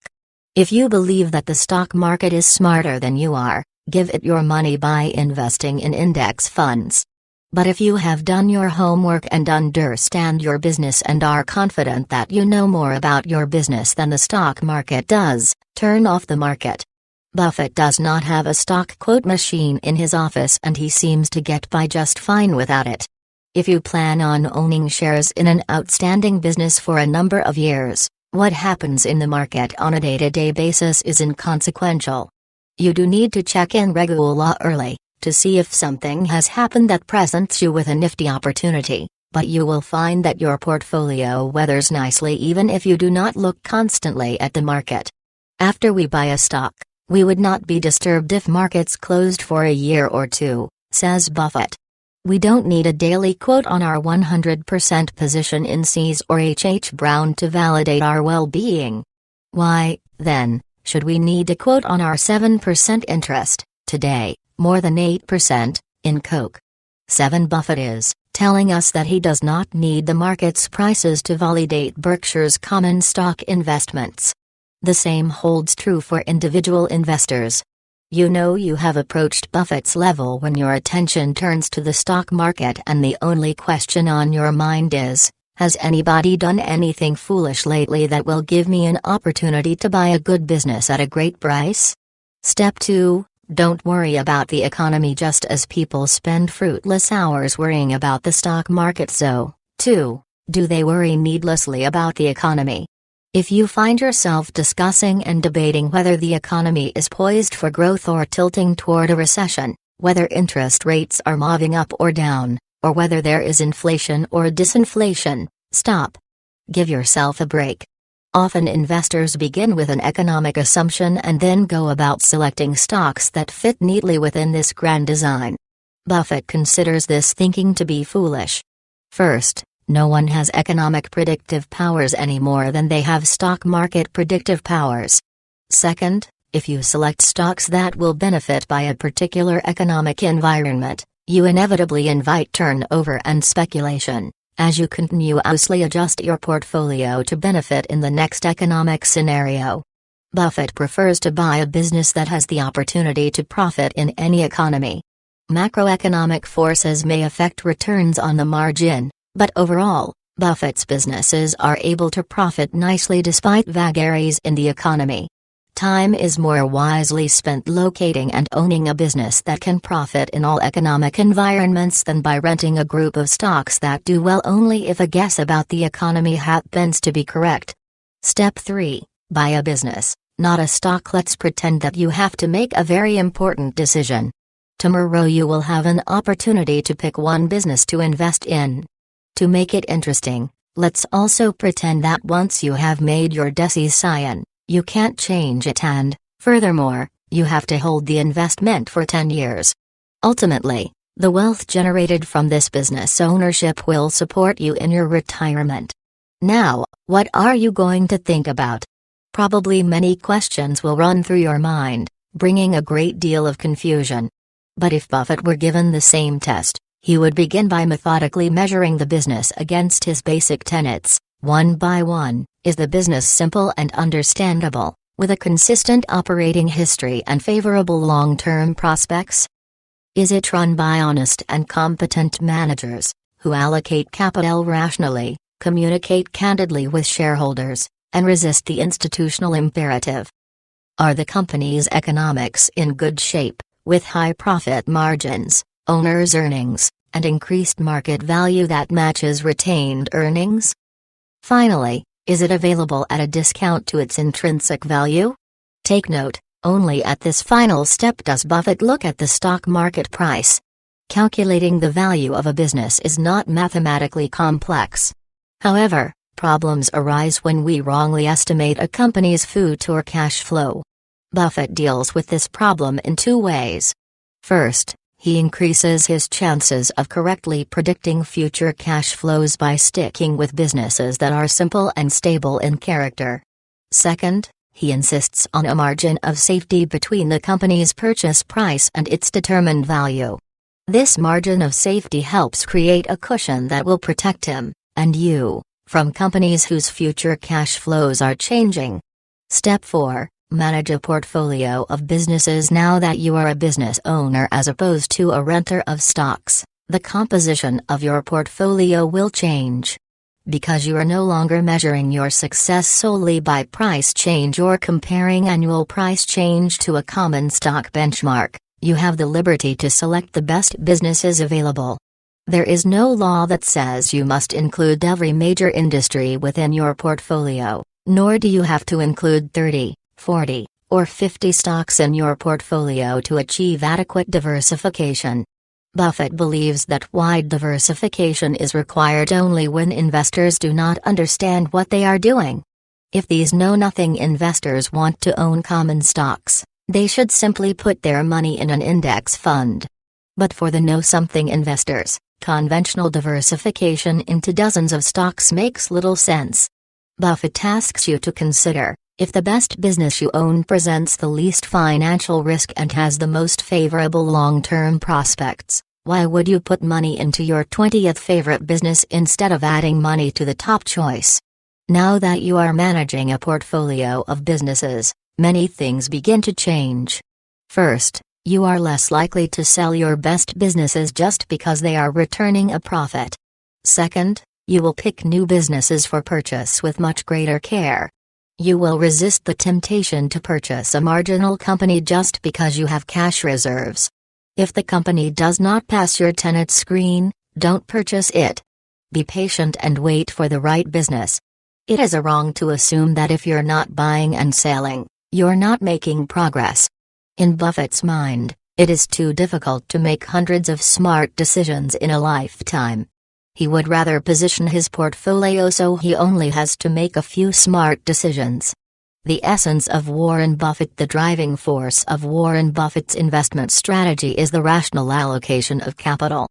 If you believe that the stock market is smarter than you are, give it your money by investing in index funds. But if you have done your homework and understand your business and are confident that you know more about your business than the stock market does, turn off the market. Buffett does not have a stock quote machine in his office, and he seems to get by just fine without it. If you plan on owning shares in an outstanding business for a number of years, what happens in the market on a day-to-day basis is inconsequential. You do need to check in regularly to see if something has happened that presents you with a nifty opportunity, but you will find that your portfolio weathers nicely even if you do not look constantly at the market. After we buy a stock, we would not be disturbed if markets closed for a year or two, says Buffett. We don't need a daily quote on our 100% position in C's or H.H. Brown to validate our well-being. Why, then, should we need a quote on our 7% interest, today, more than 8%, in Coke? 7. Buffett is telling us that he does not need the market's prices to validate Berkshire's common stock investments. The same holds true for individual investors. You know you have approached Buffett's level when your attention turns to the stock market and the only question on your mind is, has anybody done anything foolish lately that will give me an opportunity to buy a good business at a great price? Step 2. Don't worry about the economy just as people spend fruitless hours worrying about the stock market. So, 2. Do they worry needlessly about the economy? If you find yourself discussing and debating whether the economy is poised for growth or tilting toward a recession, whether interest rates are moving up or down, or whether there is inflation or disinflation, stop. Give yourself a break. Often investors begin with an economic assumption and then go about selecting stocks that fit neatly within this grand design. Buffett considers this thinking to be foolish. First, no one has economic predictive powers any more than they have stock market predictive powers. Second, if you select stocks that will benefit by a particular economic environment, you inevitably invite turnover and speculation, as you continuously adjust your portfolio to benefit in the next economic scenario. Buffett prefers to buy a business that has the opportunity to profit in any economy. Macroeconomic forces may affect returns on the margin, but overall, Buffett's businesses are able to profit nicely despite vagaries in the economy. Time is more wisely spent locating and owning a business that can profit in all economic environments than by renting a group of stocks that do well only if a guess about the economy happens to be correct. Step 3. Buy a business, not a stock. Let's pretend that you have to make a very important decision. Tomorrow you will have an opportunity to pick one business to invest in. To make it interesting, let's also pretend that once you have made your decision, you can't change it and, furthermore, you have to hold the investment for 10 years. Ultimately, the wealth generated from this business ownership will support you in your retirement. Now, what are you going to think about? Probably many questions will run through your mind, bringing a great deal of confusion. But if Buffett were given the same test, he would begin by methodically measuring the business against his basic tenets, one by one. Is the business simple and understandable, with a consistent operating history and favorable long-term prospects? Is it run by honest and competent managers, who allocate capital rationally, communicate candidly with shareholders, and resist the institutional imperative? Are the company's economics in good shape, with high profit margins, owners' earnings, and increased market value that matches retained earnings? Finally, is it available at a discount to its intrinsic value? Take note, only at this final step does Buffett look at the stock market price. Calculating the value of a business is not mathematically complex. However, problems arise when we wrongly estimate a company's future cash flow. Buffett deals with this problem in two ways. First, he increases his chances of correctly predicting future cash flows by sticking with businesses that are simple and stable in character. Second, he insists on a margin of safety between the company's purchase price and its determined value. This margin of safety helps create a cushion that will protect him, and you, from companies whose future cash flows are changing. Step 4. Manage a portfolio of businesses. Now that you are a business owner as opposed to a renter of stocks, the composition of your portfolio will change. Because you are no longer measuring your success solely by price change or comparing annual price change to a common stock benchmark, you have the liberty to select the best businesses available. There is no law that says you must include every major industry within your portfolio, nor do you have to include 30, 40, or 50 stocks in your portfolio to achieve adequate diversification. Buffett believes that wide diversification is required only when investors do not understand what they are doing. If these know-nothing investors want to own common stocks, they should simply put their money in an index fund. But for the know-something investors, conventional diversification into dozens of stocks makes little sense. Buffett asks you to consider, if the best business you own presents the least financial risk and has the most favorable long-term prospects, why would you put money into your 20th favorite business instead of adding money to the top choice? Now that you are managing a portfolio of businesses, many things begin to change. First, you are less likely to sell your best businesses just because they are returning a profit. Second, you will pick new businesses for purchase with much greater care. You will resist the temptation to purchase a marginal company just because you have cash reserves. If the company does not pass your tenant screen, don't purchase it. Be patient and wait for the right business. It is wrong to assume that if you're not buying and selling, you're not making progress. In Buffett's mind, it is too difficult to make hundreds of smart decisions in a lifetime. He would rather position his portfolio so he only has to make a few smart decisions. The essence of Warren Buffett. The driving force of Warren Buffett's investment strategy is the rational allocation of capital.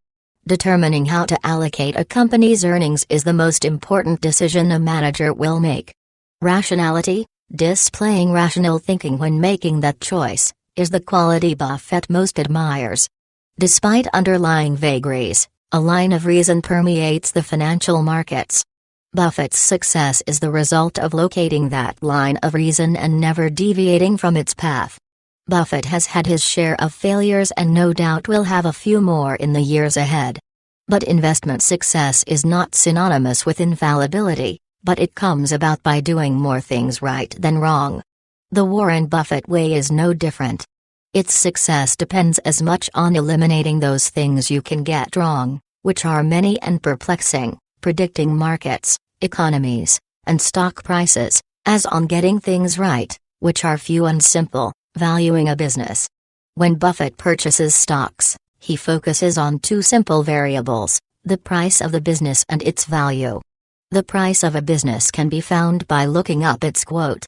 Determining how to allocate a company's earnings is the most important decision a manager will make. Rationality, displaying rational thinking when making that choice, is the quality Buffett most admires. Despite underlying vagaries, a line of reason permeates the financial markets. Buffett's success is the result of locating that line of reason and never deviating from its path. Buffett has had his share of failures and no doubt will have a few more in the years ahead. But investment success is not synonymous with infallibility, but it comes about by doing more things right than wrong. The Warren Buffett way is no different. Its success depends as much on eliminating those things you can get wrong, which are many and perplexing, predicting markets, economies, and stock prices, as on getting things right, which are few and simple, valuing a business. When Buffett purchases stocks, he focuses on two simple variables: the price of the business and its value. The price of a business can be found by looking up its quote.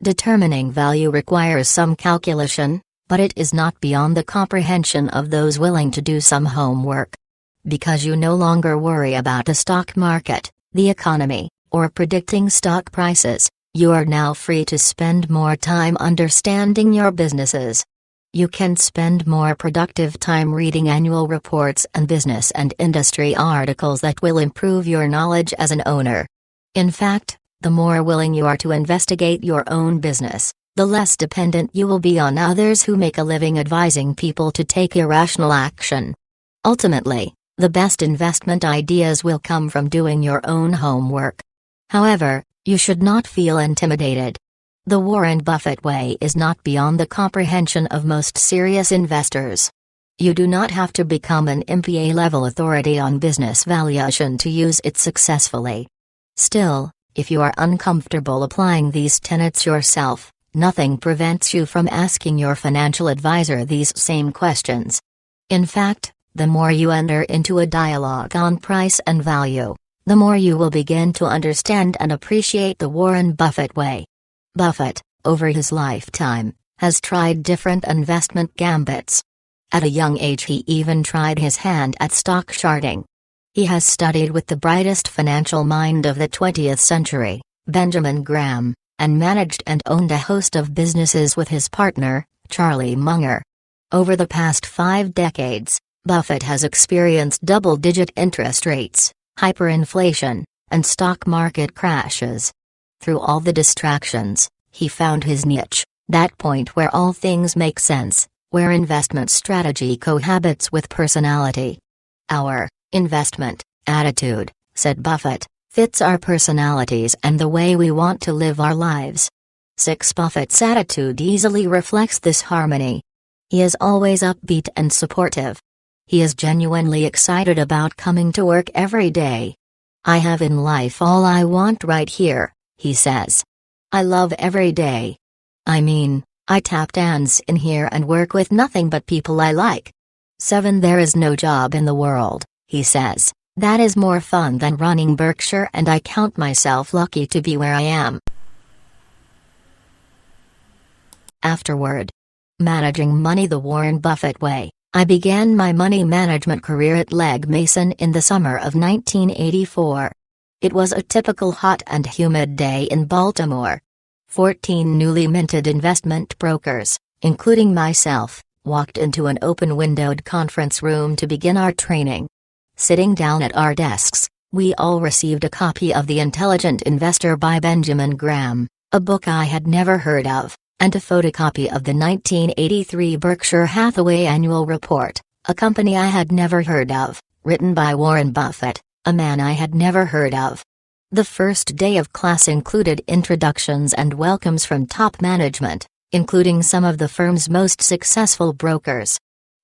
Determining value requires some calculation, but it is not beyond the comprehension of those willing to do some homework. Because you no longer worry about the stock market, the economy, or predicting stock prices, you are now free to spend more time understanding your businesses. You can spend more productive time reading annual reports and business and industry articles that will improve your knowledge as an owner. In fact, the more willing you are to investigate your own business, the less dependent you will be on others who make a living advising people to take irrational action. Ultimately, the best investment ideas will come from doing your own homework. However, you should not feel intimidated. The Warren Buffett way is not beyond the comprehension of most serious investors. You do not have to become an MBA-level authority on business valuation to use it successfully. Still, if you are uncomfortable applying these tenets yourself, nothing prevents you from asking your financial advisor these same questions. In fact, the more you enter into a dialogue on price and value, the more you will begin to understand and appreciate the Warren Buffett way. Buffett, over his lifetime, has tried different investment gambits. At a young age he even tried his hand at stock charting. He has studied with the brightest financial mind of the 20th century, Benjamin Graham, and managed and owned a host of businesses with his partner, Charlie Munger. Over the past 5 decades, Buffett has experienced double-digit interest rates, hyperinflation, and stock market crashes. Through all the distractions, he found his niche, that point where all things make sense, where investment strategy cohabits with personality. Our investment attitude, said Buffett, fits our personalities and the way we want to live our lives. 6. Buffett's attitude easily reflects this harmony. He is always upbeat and supportive. He is genuinely excited about coming to work every day. I have in life all I want right here, he says. I love every day. I mean, I tap dance in here and work with nothing but people I like. 7. There is no job in the world, he says, that is more fun than running Berkshire, and I count myself lucky to be where I am. Afterward. Managing money the Warren Buffett way. I began my money management career at Legg Mason in the summer of 1984. It was a typical hot and humid day in Baltimore. 14 newly minted investment brokers, including myself, walked into an open-windowed conference room to begin our training. Sitting down at our desks, we all received a copy of The Intelligent Investor by Benjamin Graham, a book I had never heard of, and a photocopy of the 1983 Berkshire Hathaway Annual Report, a company I had never heard of, written by Warren Buffett, a man I had never heard of. The first day of class included introductions and welcomes from top management, including some of the firm's most successful brokers.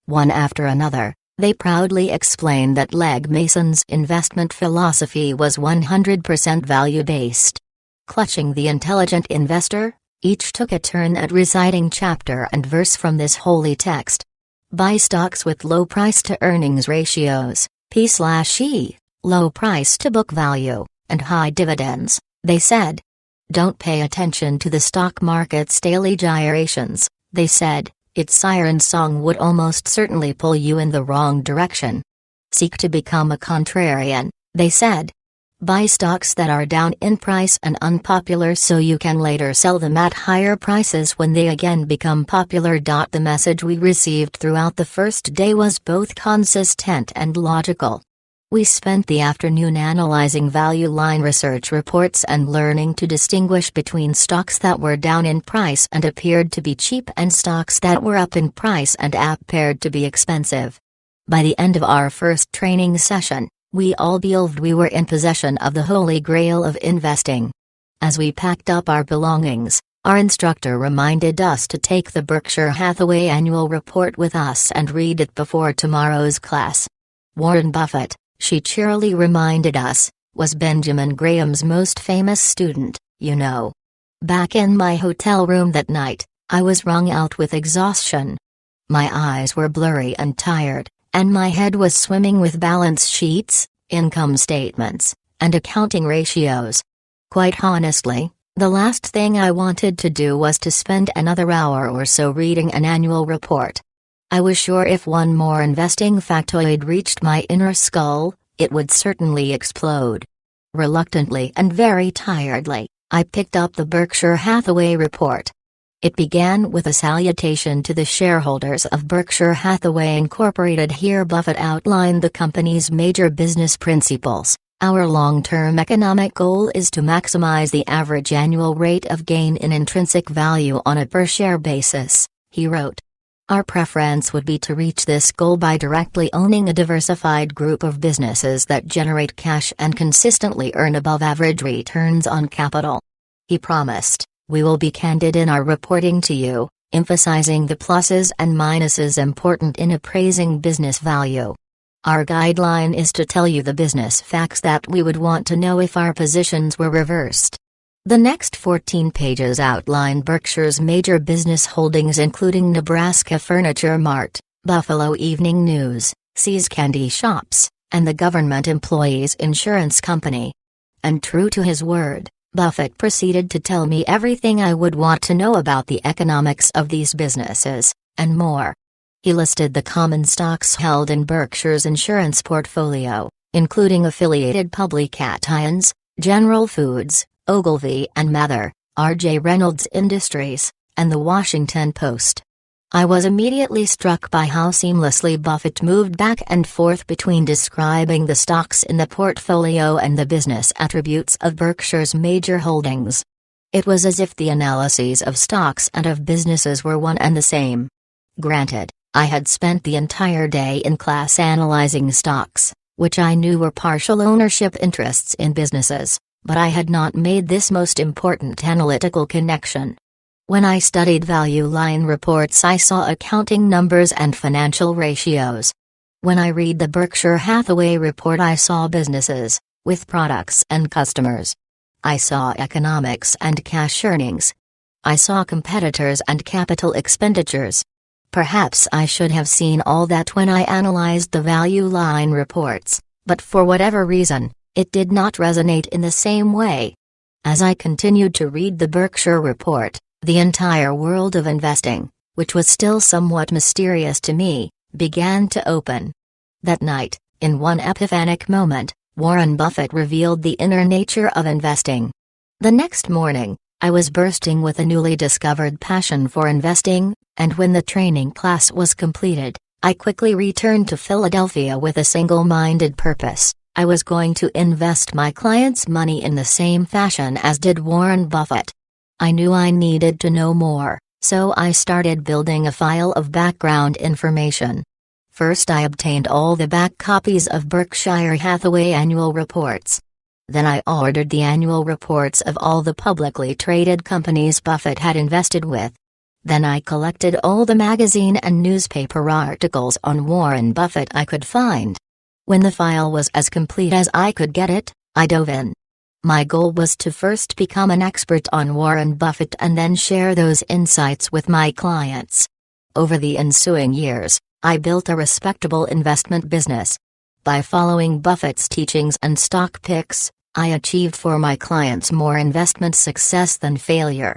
One after another, they proudly explained that Legg Mason's investment philosophy was 100% value-based. Clutching The Intelligent Investor, each took a turn at reciting chapter and verse from this holy text. Buy stocks with low price-to-earnings ratios, P/E, low price-to-book value, and high dividends, they said. Don't pay attention to the stock market's daily gyrations, they said, its siren song would almost certainly pull you in the wrong direction. Seek to become a contrarian, they said. Buy stocks that are down in price and unpopular so you can later sell them at higher prices when they again become popular. The message we received throughout the first day was both consistent and logical. We spent the afternoon analyzing value line research reports and learning to distinguish between stocks that were down in price and appeared to be cheap and stocks that were up in price and appeared to be expensive. By the end of our first training session, we all believed we were in possession of the holy grail of investing. As we packed up our belongings, our instructor reminded us to take the Berkshire Hathaway Annual Report with us and read it before tomorrow's class. Warren Buffett, she cheerily reminded us, was Benjamin Graham's most famous student, you know. Back in my hotel room that night, I was wrung out with exhaustion. My eyes were blurry and tired, and my head was swimming with balance sheets, income statements, and accounting ratios. Quite honestly, the last thing I wanted to do was to spend another hour or so reading an annual report. I was sure if one more investing factoid reached my inner skull, it would certainly explode. Reluctantly and very tiredly, I picked up the Berkshire Hathaway report. It began with a salutation to the shareholders of Berkshire Hathaway Incorporated. Here Buffett outlined the company's major business principles, Our long-term economic goal is to maximize the average annual rate of gain in intrinsic value on a per-share basis, he wrote. Our preference would be to reach this goal by directly owning a diversified group of businesses that generate cash and consistently earn above-average returns on capital. He promised, "We will be candid in our reporting to you, emphasizing the pluses and minuses important in appraising business value. Our guideline is to tell you the business facts that we would want to know if our positions were reversed." The next 14 pages outline Berkshire's major business holdings including Nebraska Furniture Mart, Buffalo Evening News, See's Candy Shops, and the Government Employees Insurance Company. And true to his word, Buffett proceeded to tell me everything I would want to know about the economics of these businesses, and more. He listed the common stocks held in Berkshire's insurance portfolio, including affiliated Publications, General Foods, Ogilvy and Mather, R.J. Reynolds Industries, and The Washington Post. I was immediately struck by how seamlessly Buffett moved back and forth between describing the stocks in the portfolio and the business attributes of Berkshire's major holdings. It was as if the analyses of stocks and of businesses were one and the same. Granted, I had spent the entire day in class analyzing stocks, which I knew were partial ownership interests in businesses, but I had not made this most important analytical connection. When I studied value line reports, I saw accounting numbers and financial ratios. When I read the Berkshire Hathaway report, I saw businesses, with products and customers. I saw economics and cash earnings. I saw competitors and capital expenditures. Perhaps I should have seen all that when I analyzed the value line reports, but for whatever reason, it did not resonate in the same way. As I continued to read the Berkshire report, the entire world of investing, which was still somewhat mysterious to me, began to open. That night, in one epiphanic moment, Warren Buffett revealed the inner nature of investing. The next morning, I was bursting with a newly discovered passion for investing, and when the training class was completed, I quickly returned to Philadelphia with a single-minded purpose. I was going to invest my clients' money in the same fashion as did Warren Buffett. I knew I needed to know more, so I started building a file of background information. First, I obtained all the back copies of Berkshire Hathaway annual reports. Then I ordered the annual reports of all the publicly traded companies Buffett had invested with. Then I collected all the magazine and newspaper articles on Warren Buffett I could find. When the file was as complete as I could get it, I dove in. My goal was to first become an expert on Warren Buffett and then share those insights with my clients. Over the ensuing years, I built a respectable investment business. By following Buffett's teachings and stock picks, I achieved for my clients more investment success than failure.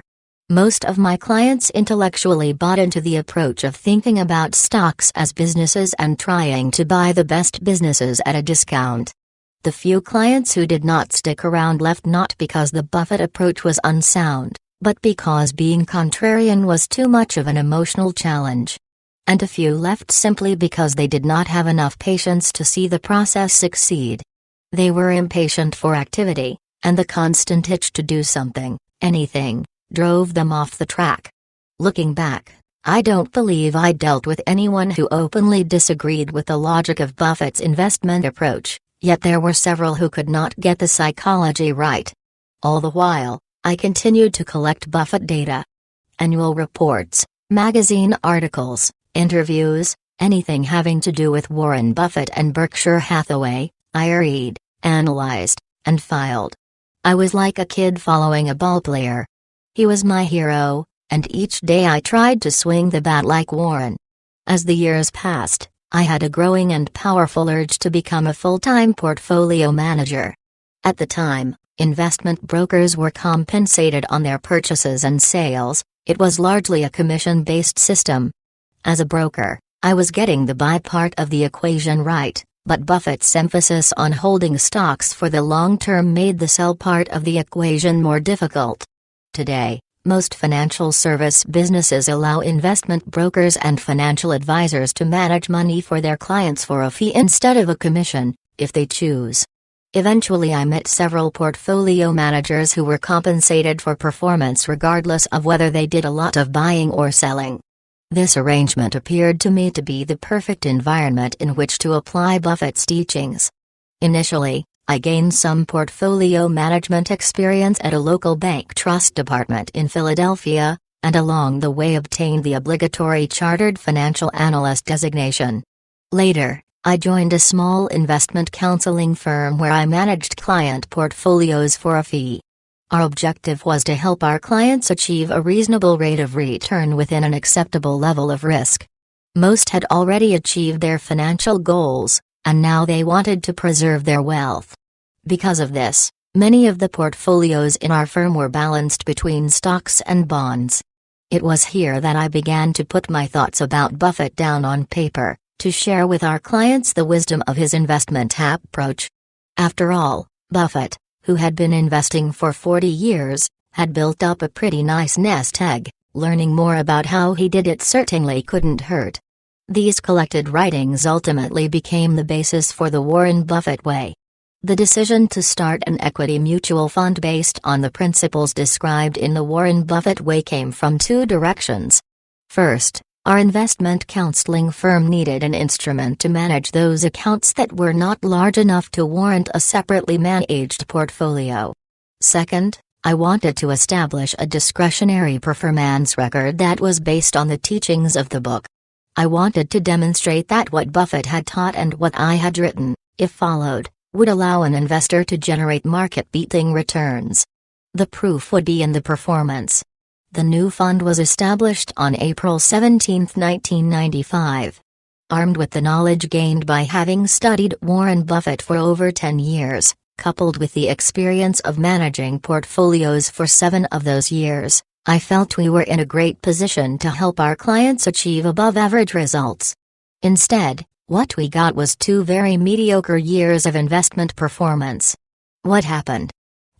Most of my clients intellectually bought into the approach of thinking about stocks as businesses and trying to buy the best businesses at a discount. The few clients who did not stick around left not because the Buffett approach was unsound, but because being contrarian was too much of an emotional challenge. And a few left simply because they did not have enough patience to see the process succeed. They were impatient for activity, and the constant itch to do something, anything, drove them off the track. Looking back, I don't believe I dealt with anyone who openly disagreed with the logic of Buffett's investment approach, yet there were several who could not get the psychology right. All the while, I continued to collect Buffett data. Annual reports, magazine articles, interviews, anything having to do with Warren Buffett and Berkshire Hathaway, I read, analyzed, and filed. I was like a kid following a ballplayer. He was my hero, and each day I tried to swing the bat like Warren. As the years passed, I had a growing and powerful urge to become a full-time portfolio manager. At the time, investment brokers were compensated on their purchases and sales. It was largely a commission-based system. As a broker, I was getting the buy part of the equation right, but Buffett's emphasis on holding stocks for the long term made the sell part of the equation more difficult. Today, most financial service businesses allow investment brokers and financial advisors to manage money for their clients for a fee instead of a commission, if they choose. Eventually I met several portfolio managers who were compensated for performance regardless of whether they did a lot of buying or selling. This arrangement appeared to me to be the perfect environment in which to apply Buffett's teachings. Initially, I gained some portfolio management experience at a local bank trust department in Philadelphia, and along the way obtained the obligatory Chartered Financial Analyst designation. Later, I joined a small investment counseling firm where I managed client portfolios for a fee. Our objective was to help our clients achieve a reasonable rate of return within an acceptable level of risk. Most had already achieved their financial goals, and now they wanted to preserve their wealth. Because of this, many of the portfolios in our firm were balanced between stocks and bonds. It was here that I began to put my thoughts about Buffett down on paper, to share with our clients the wisdom of his investment approach. After all, Buffett, who had been investing for 40 years, had built up a pretty nice nest egg. Learning more about how he did it certainly couldn't hurt. These collected writings ultimately became the basis for the Warren Buffett way. The decision to start an equity mutual fund based on the principles described in the Warren Buffett way came from two directions. First, our investment counseling firm needed an instrument to manage those accounts that were not large enough to warrant a separately managed portfolio. Second, I wanted to establish a discretionary performance record that was based on the teachings of the book. I wanted to demonstrate that what Buffett had taught and what I had written, if followed, would allow an investor to generate market-beating returns. The proof would be in the performance. The new fund was established on April 17, 1995. Armed with the knowledge gained by having studied Warren Buffett for over 10 years, coupled with the experience of managing portfolios for 7 of those years, I felt we were in a great position to help our clients achieve above-average results. Instead, what we got was 2 very mediocre years of investment performance. What happened?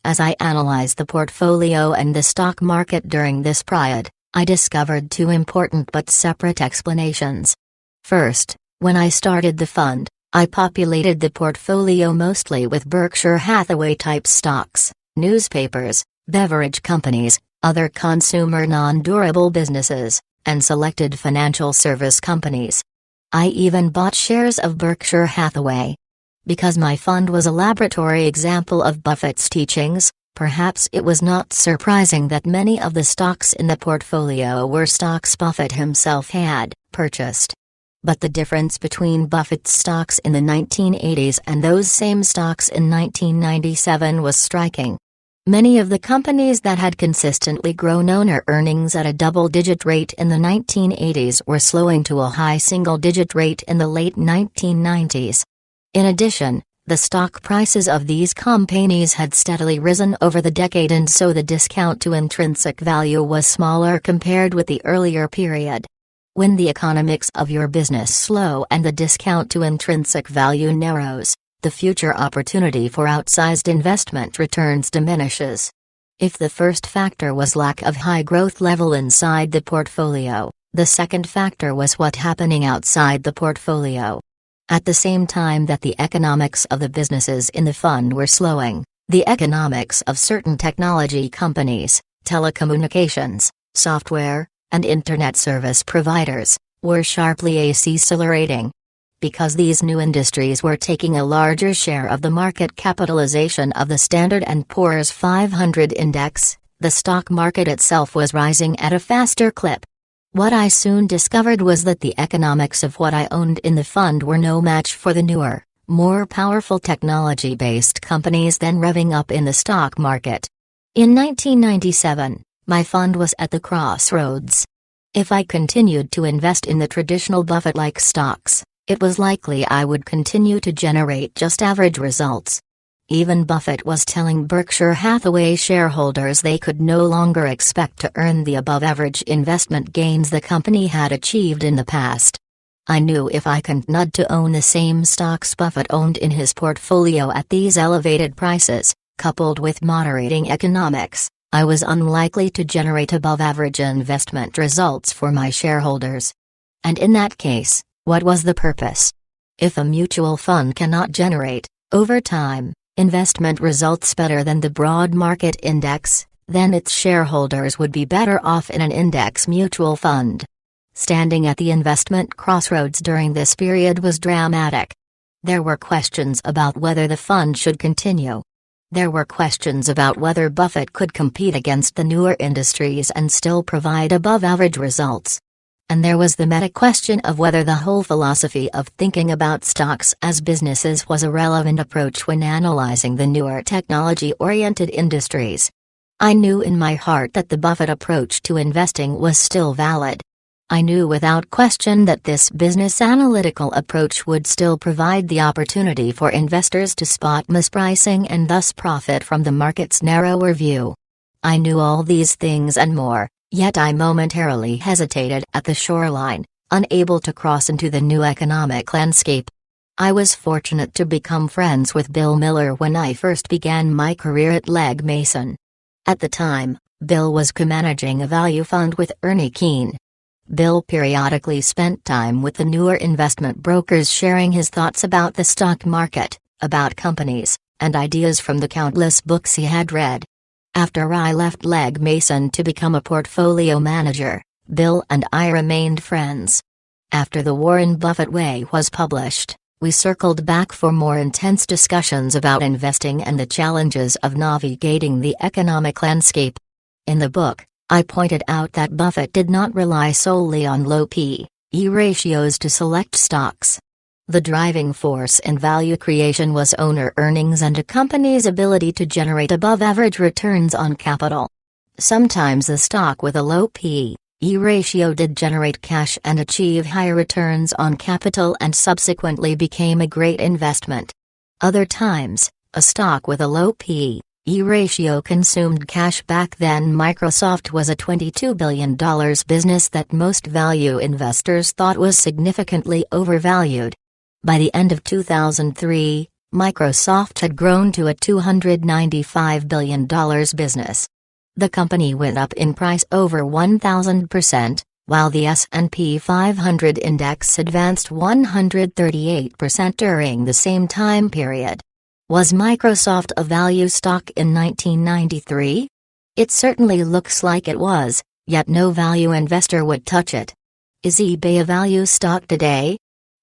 As I analyzed the portfolio and the stock market during this period, I discovered 2 important but separate explanations. First, when I started the fund, I populated the portfolio mostly with Berkshire Hathaway-type stocks, newspapers, beverage companies, other consumer non-durable businesses, and selected financial service companies. I even bought shares of Berkshire Hathaway. Because my fund was a laboratory example of Buffett's teachings, perhaps it was not surprising that many of the stocks in the portfolio were stocks Buffett himself had purchased. But the difference between Buffett's stocks in the 1980s and those same stocks in 1997 was striking. Many of the companies that had consistently grown owner earnings at a double-digit rate in the 1980s were slowing to a high single-digit rate in the late 1990s. In addition, the stock prices of these companies had steadily risen over the decade, and so the discount to intrinsic value was smaller compared with the earlier period. When the economics of your business slow and the discount to intrinsic value narrows, the future opportunity for outsized investment returns diminishes. If the first factor was lack of high growth level inside the portfolio, the second factor was what happening outside the portfolio. At the same time that the economics of the businesses in the fund were slowing, the economics of certain technology companies, telecommunications, software, and internet service providers, were sharply accelerating. Because these new industries were taking a larger share of the market capitalization of the Standard & Poor's 500 index, the stock market itself was rising at a faster clip. What I soon discovered was that the economics of what I owned in the fund were no match for the newer, more powerful technology-based companies then revving up in the stock market. In 1997, my fund was at the crossroads. If I continued to invest in the traditional Buffett-like stocks, it was likely I would continue to generate just average results. Even Buffett was telling Berkshire Hathaway shareholders they could no longer expect to earn the above-average investment gains the company had achieved in the past. I knew if I continued to own the same stocks Buffett owned in his portfolio at these elevated prices, coupled with moderating economics, I was unlikely to generate above-average investment results for my shareholders. And in that case, what was the purpose? If a mutual fund cannot generate, over time, investment results better than the broad market index, then its shareholders would be better off in an index mutual fund. Standing at the investment crossroads during this period was dramatic. There were questions about whether the fund should continue. There were questions about whether Buffett could compete against the newer industries and still provide above-average results. And there was the meta question of whether the whole philosophy of thinking about stocks as businesses was a relevant approach when analyzing the newer technology-oriented industries. I knew in my heart that the Buffett approach to investing was still valid. I knew without question that this business analytical approach would still provide the opportunity for investors to spot mispricing and thus profit from the market's narrower view. I knew all these things and more, yet I momentarily hesitated at the shoreline, unable to cross into the new economic landscape. I was fortunate to become friends with Bill Miller when I first began my career at Legg Mason. At the time, Bill was co-managing a value fund with Ernie Keene. Bill periodically spent time with the newer investment brokers sharing his thoughts about the stock market, about companies, and ideas from the countless books he had read. After I left Legg Mason to become a portfolio manager, Bill and I remained friends. After The Warren Buffett Way was published, we circled back for more intense discussions about investing and the challenges of navigating the economic landscape. In the book, I pointed out that Buffett did not rely solely on low P/E ratios to select stocks. The driving force in value creation was owner earnings and a company's ability to generate above-average returns on capital. Sometimes a stock with a low P/E ratio did generate cash and achieve higher returns on capital and subsequently became a great investment. Other times, a stock with a low P/E ratio consumed cash. Back then Microsoft was a $22 billion business that most value investors thought was significantly overvalued. By the end of 2003, Microsoft had grown to a $295 billion business. The company went up in price over 1,000%, while the S&P 500 index advanced 138% during the same time period. Was Microsoft a value stock in 1993? It certainly looks like it was, yet no value investor would touch it. Is eBay a value stock today?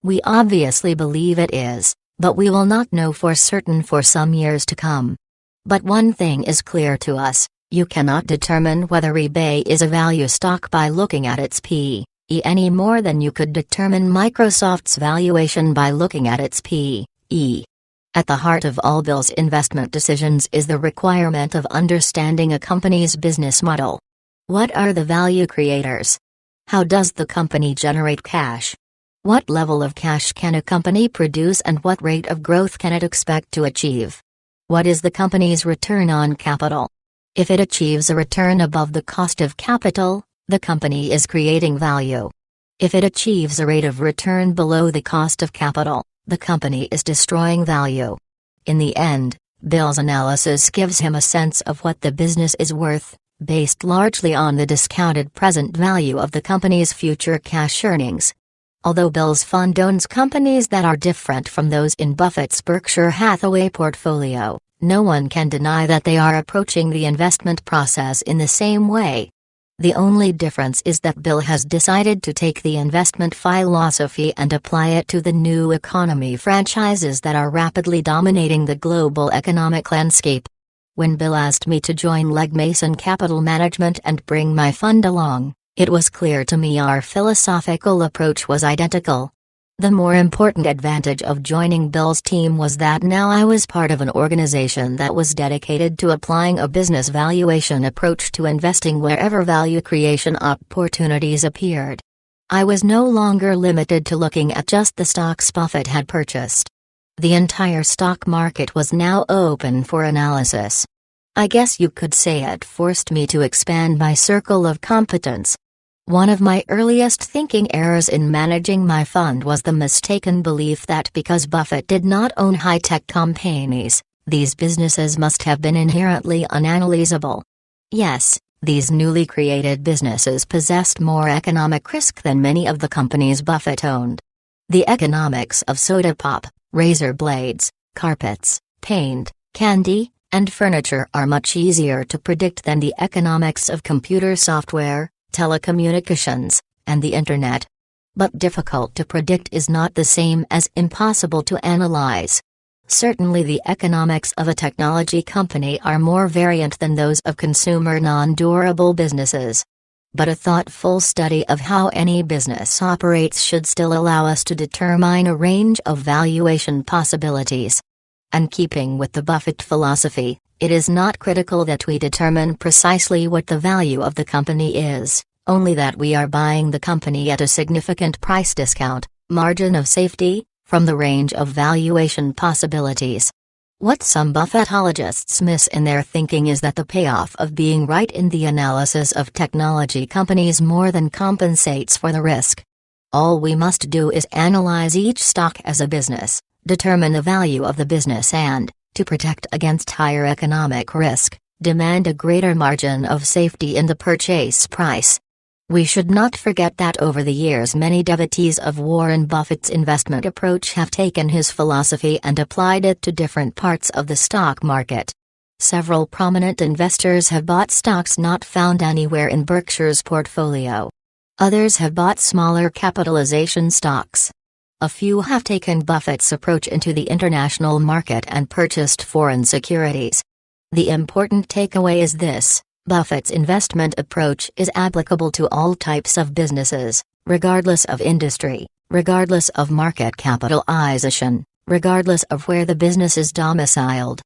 We obviously believe it is, but we will not know for certain for some years to come. But one thing is clear to us: you cannot determine whether eBay is a value stock by looking at its P/E any more than you could determine Microsoft's valuation by looking at its P/E. At the heart of all Bill's investment decisions is the requirement of understanding a company's business model. What are the value creators? How does the company generate cash? What level of cash can a company produce and what rate of growth can it expect to achieve? What is the company's return on capital? If it achieves a return above the cost of capital, the company is creating value. If it achieves a rate of return below the cost of capital, the company is destroying value. In the end, Bill's analysis gives him a sense of what the business is worth, based largely on the discounted present value of the company's future cash earnings. Although Bill's fund owns companies that are different from those in Buffett's Berkshire Hathaway portfolio, no one can deny that they are approaching the investment process in the same way. The only difference is that Bill has decided to take the investment philosophy and apply it to the new economy franchises that are rapidly dominating the global economic landscape. When Bill asked me to join Legg Mason Capital Management and bring my fund along, it was clear to me our philosophical approach was identical. The more important advantage of joining Bill's team was that now I was part of an organization that was dedicated to applying a business valuation approach to investing wherever value creation opportunities appeared. I was no longer limited to looking at just the stocks Buffett had purchased. The entire stock market was now open for analysis. I guess you could say it forced me to expand my circle of competence. One of my earliest thinking errors in managing my fund was the mistaken belief that because Buffett did not own high-tech companies, these businesses must have been inherently unanalyzable. Yes, these newly created businesses possessed more economic risk than many of the companies Buffett owned. The economics of soda pop, razor blades, carpets, paint, candy, and furniture are much easier to predict than the economics of computer software, telecommunications, and the Internet. But difficult to predict is not the same as impossible to analyze. Certainly the economics of a technology company are more variant than those of consumer non-durable businesses. But a thoughtful study of how any business operates should still allow us to determine a range of valuation possibilities. And keeping with the Buffett philosophy, it is not critical that we determine precisely what the value of the company is, only that we are buying the company at a significant price discount, margin of safety, from the range of valuation possibilities. What some Buffettologists miss in their thinking is that the payoff of being right in the analysis of technology companies more than compensates for the risk. All we must do is analyze each stock as a business, determine the value of the business and, to protect against higher economic risk, demand a greater margin of safety in the purchase price. We should not forget that over the years many devotees of Warren Buffett's investment approach have taken his philosophy and applied it to different parts of the stock market. Several prominent investors have bought stocks not found anywhere in Berkshire's portfolio. Others have bought smaller capitalization stocks. A few have taken Buffett's approach into the international market and purchased foreign securities. The important takeaway is this: Buffett's investment approach is applicable to all types of businesses, regardless of industry, regardless of market capitalization, regardless of where the business is domiciled.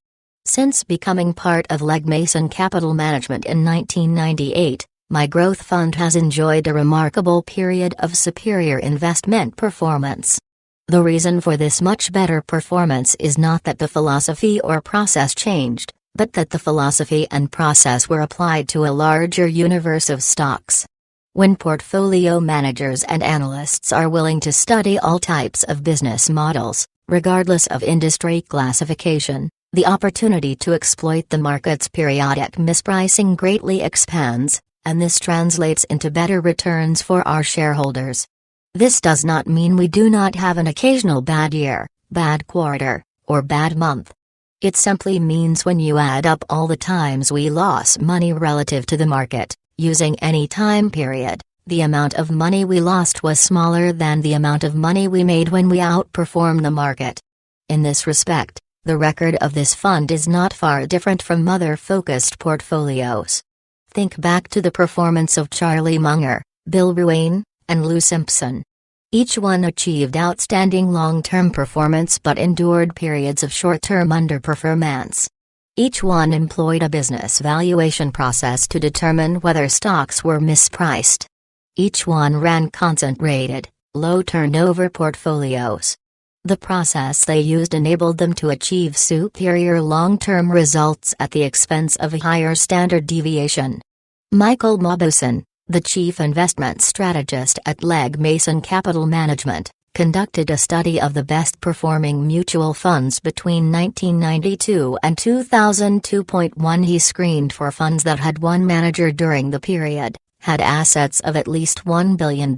Since becoming part of Legg Mason Capital Management in 1998, my growth fund has enjoyed a remarkable period of superior investment performance. The reason for this much better performance is not that the philosophy or process changed, but that the philosophy and process were applied to a larger universe of stocks. When portfolio managers and analysts are willing to study all types of business models, regardless of industry classification, the opportunity to exploit the market's periodic mispricing greatly expands, and this translates into better returns for our shareholders. This does not mean we do not have an occasional bad year, bad quarter, or bad month. It simply means when you add up all the times we lost money relative to the market, using any time period, the amount of money we lost was smaller than the amount of money we made when we outperformed the market. In this respect, the record of this fund is not far different from other focused portfolios. Think back to the performance of Charlie Munger, Bill Ruane, and Lou Simpson. Each one achieved outstanding long-term performance but endured periods of short-term underperformance. Each one employed a business valuation process to determine whether stocks were mispriced. Each one ran concentrated, low-turnover portfolios. The process they used enabled them to achieve superior long-term results at the expense of a higher standard deviation. Michael Mauboussin, the chief investment strategist at Legg Mason Capital Management, conducted a study of the best-performing mutual funds between 1992 and 2002. He screened for funds that had one manager during the period, had assets of at least $1 billion,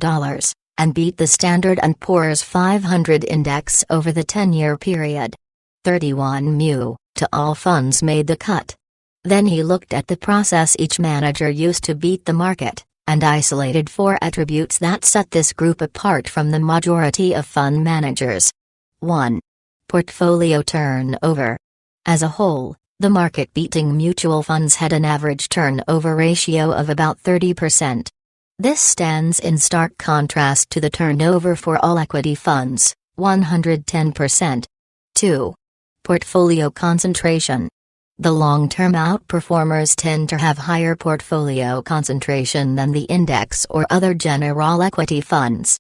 and beat the Standard & Poor's 500 index over the 10-year period. 31 mu to all funds made the cut. Then he looked at the process each manager used to beat the market, and isolated 4 attributes that set this group apart from the majority of fund managers. 1. Portfolio turnover. As a whole, the market-beating mutual funds had an average turnover ratio of about 30%. This stands in stark contrast to the turnover for all equity funds, 110%. 2. Portfolio concentration. The long-term outperformers tend to have higher portfolio concentration than the index or other general equity funds.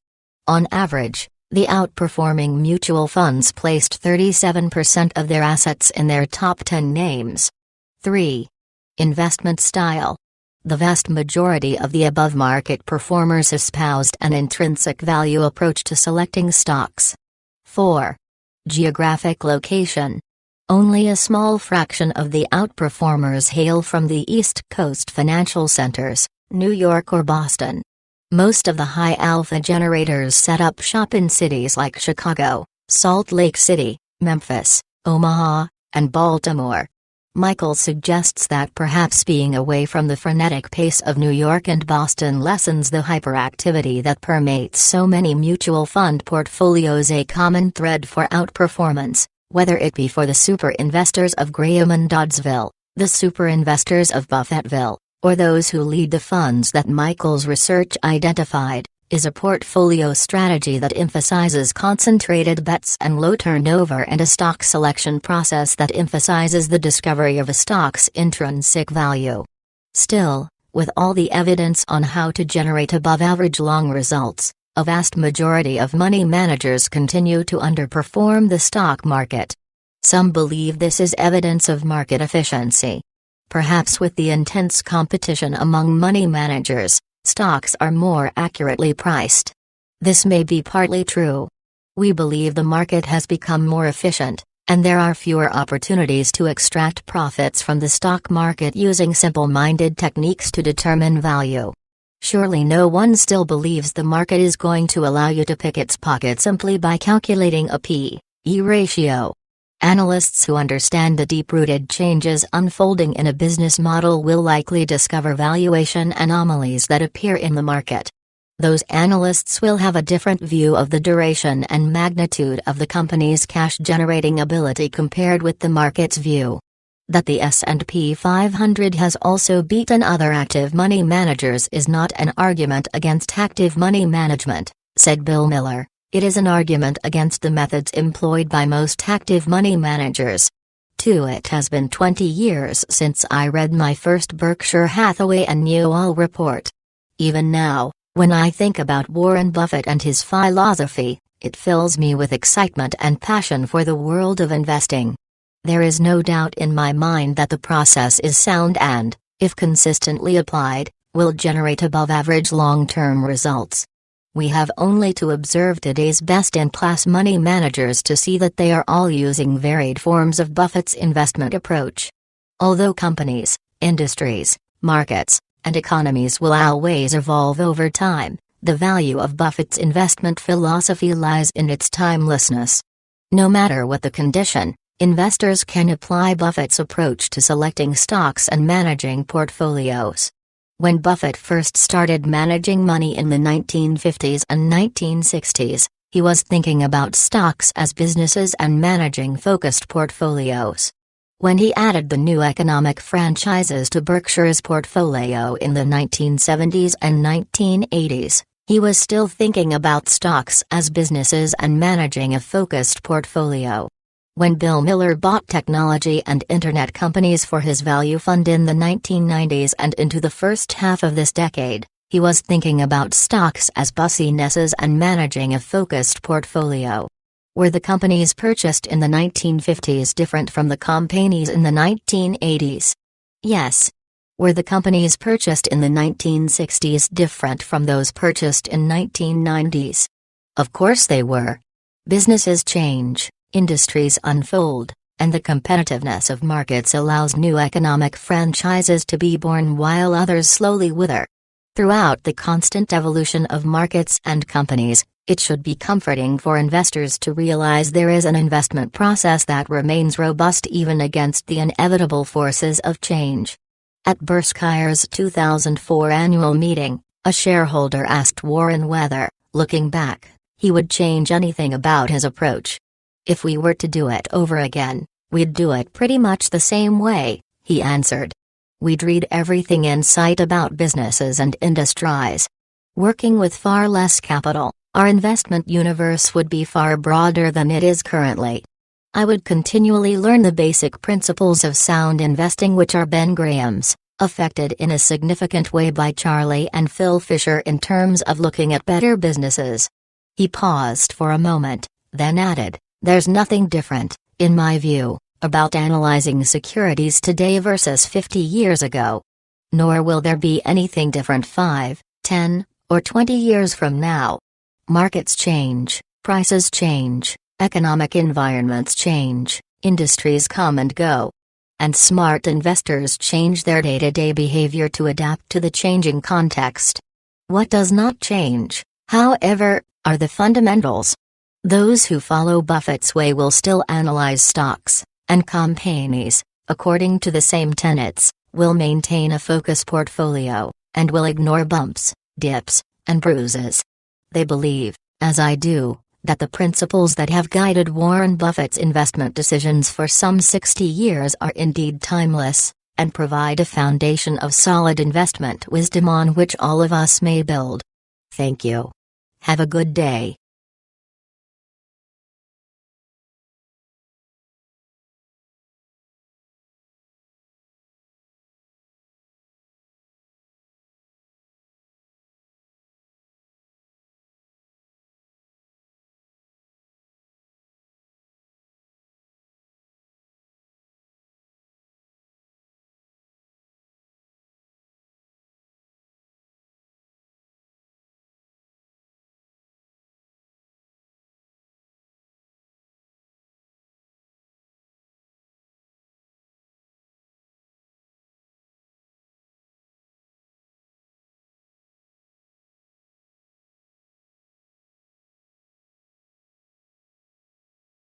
On average, the outperforming mutual funds placed 37% of their assets in their top 10 names. 3. Investment style. The vast majority of the above-market performers espoused an intrinsic value approach to selecting stocks. 4. Geographic location. Only a small fraction of the outperformers hail from the East Coast financial centers, New York or Boston. Most of the high-alpha generators set up shop in cities like Chicago, Salt Lake City, Memphis, Omaha, and Baltimore. Michael suggests that perhaps being away from the frenetic pace of New York and Boston lessens the hyperactivity that permeates so many mutual fund portfolios, a common thread for outperformance, whether it be for the super investors of Graham and Doddsville, the super investors of Buffettville, or those who lead the funds that Michael's research identified, is a portfolio strategy that emphasizes concentrated bets and low turnover, and a stock selection process that emphasizes the discovery of a stock's intrinsic value. Still, with all the evidence on how to generate above-average long results, a vast majority of money managers continue to underperform the stock market. Some believe this is evidence of market efficiency. Perhaps with the intense competition among money managers, stocks are more accurately priced. This may be partly true. We believe the market has become more efficient, and there are fewer opportunities to extract profits from the stock market using simple-minded techniques to determine value. Surely no one still believes the market is going to allow you to pick its pocket simply by calculating a P/E ratio. Analysts who understand the deep-rooted changes unfolding in a business model will likely discover valuation anomalies that appear in the market. Those analysts will have a different view of the duration and magnitude of the company's cash-generating ability compared with the market's view. That the S&P 500 has also beaten other active money managers is not an argument against active money management, said Bill Miller. It is an argument against the methods employed by most active money managers. It has been 20 years since I read my first Berkshire Hathaway annual report. Even now, when I think about Warren Buffett and his philosophy, it fills me with excitement and passion for the world of investing. There is no doubt in my mind that the process is sound and, if consistently applied, will generate above-average long-term results. We have only to observe today's best-in-class money managers to see that they are all using varied forms of Buffett's investment approach. Although companies, industries, markets, and economies will always evolve over time, the value of Buffett's investment philosophy lies in its timelessness. No matter what the condition, investors can apply Buffett's approach to selecting stocks and managing portfolios. When Buffett first started managing money in the 1950s and 1960s, he was thinking about stocks as businesses and managing focused portfolios. When he added the new economic franchises to Berkshire's portfolio in the 1970s and 1980s, he was still thinking about stocks as businesses and managing a focused portfolio. When Bill Miller bought technology and internet companies for his value fund in the 1990s and into the first half of this decade, he was thinking about stocks as businesses and managing a focused portfolio. Were the companies purchased in the 1950s different from the companies in the 1980s? Yes. Were the companies purchased in the 1960s different from those purchased in 1990s? Of course they were. Businesses change. Industries unfold, and the competitiveness of markets allows new economic franchises to be born while others slowly wither. Throughout the constant evolution of markets and companies, it should be comforting for investors to realize there is an investment process that remains robust even against the inevitable forces of change. At Berkshire's 2004 annual meeting, a shareholder asked Warren whether, looking back, he would change anything about his approach. If we were to do it over again, we'd do it pretty much the same way, he answered. We'd read everything in sight about businesses and industries. Working with far less capital, our investment universe would be far broader than it is currently. I would continually learn the basic principles of sound investing, which are Ben Graham's, affected in a significant way by Charlie and Phil Fisher in terms of looking at better businesses. He paused for a moment, then added, "There's nothing different, in my view, about analyzing securities today versus 50 years ago. Nor will there be anything different 5, 10, or 20 years from now. Markets change, prices change, economic environments change, industries come and go. And smart investors change their day-to-day behavior to adapt to the changing context. What does not change, however, are the fundamentals. Those who follow Buffett's way will still analyze stocks, and companies, according to the same tenets, will maintain a focus portfolio, and will ignore bumps, dips, and bruises. They believe, as I do, that the principles that have guided Warren Buffett's investment decisions for some 60 years are indeed timeless, and provide a foundation of solid investment wisdom on which all of us may build. Thank you. Have a good day.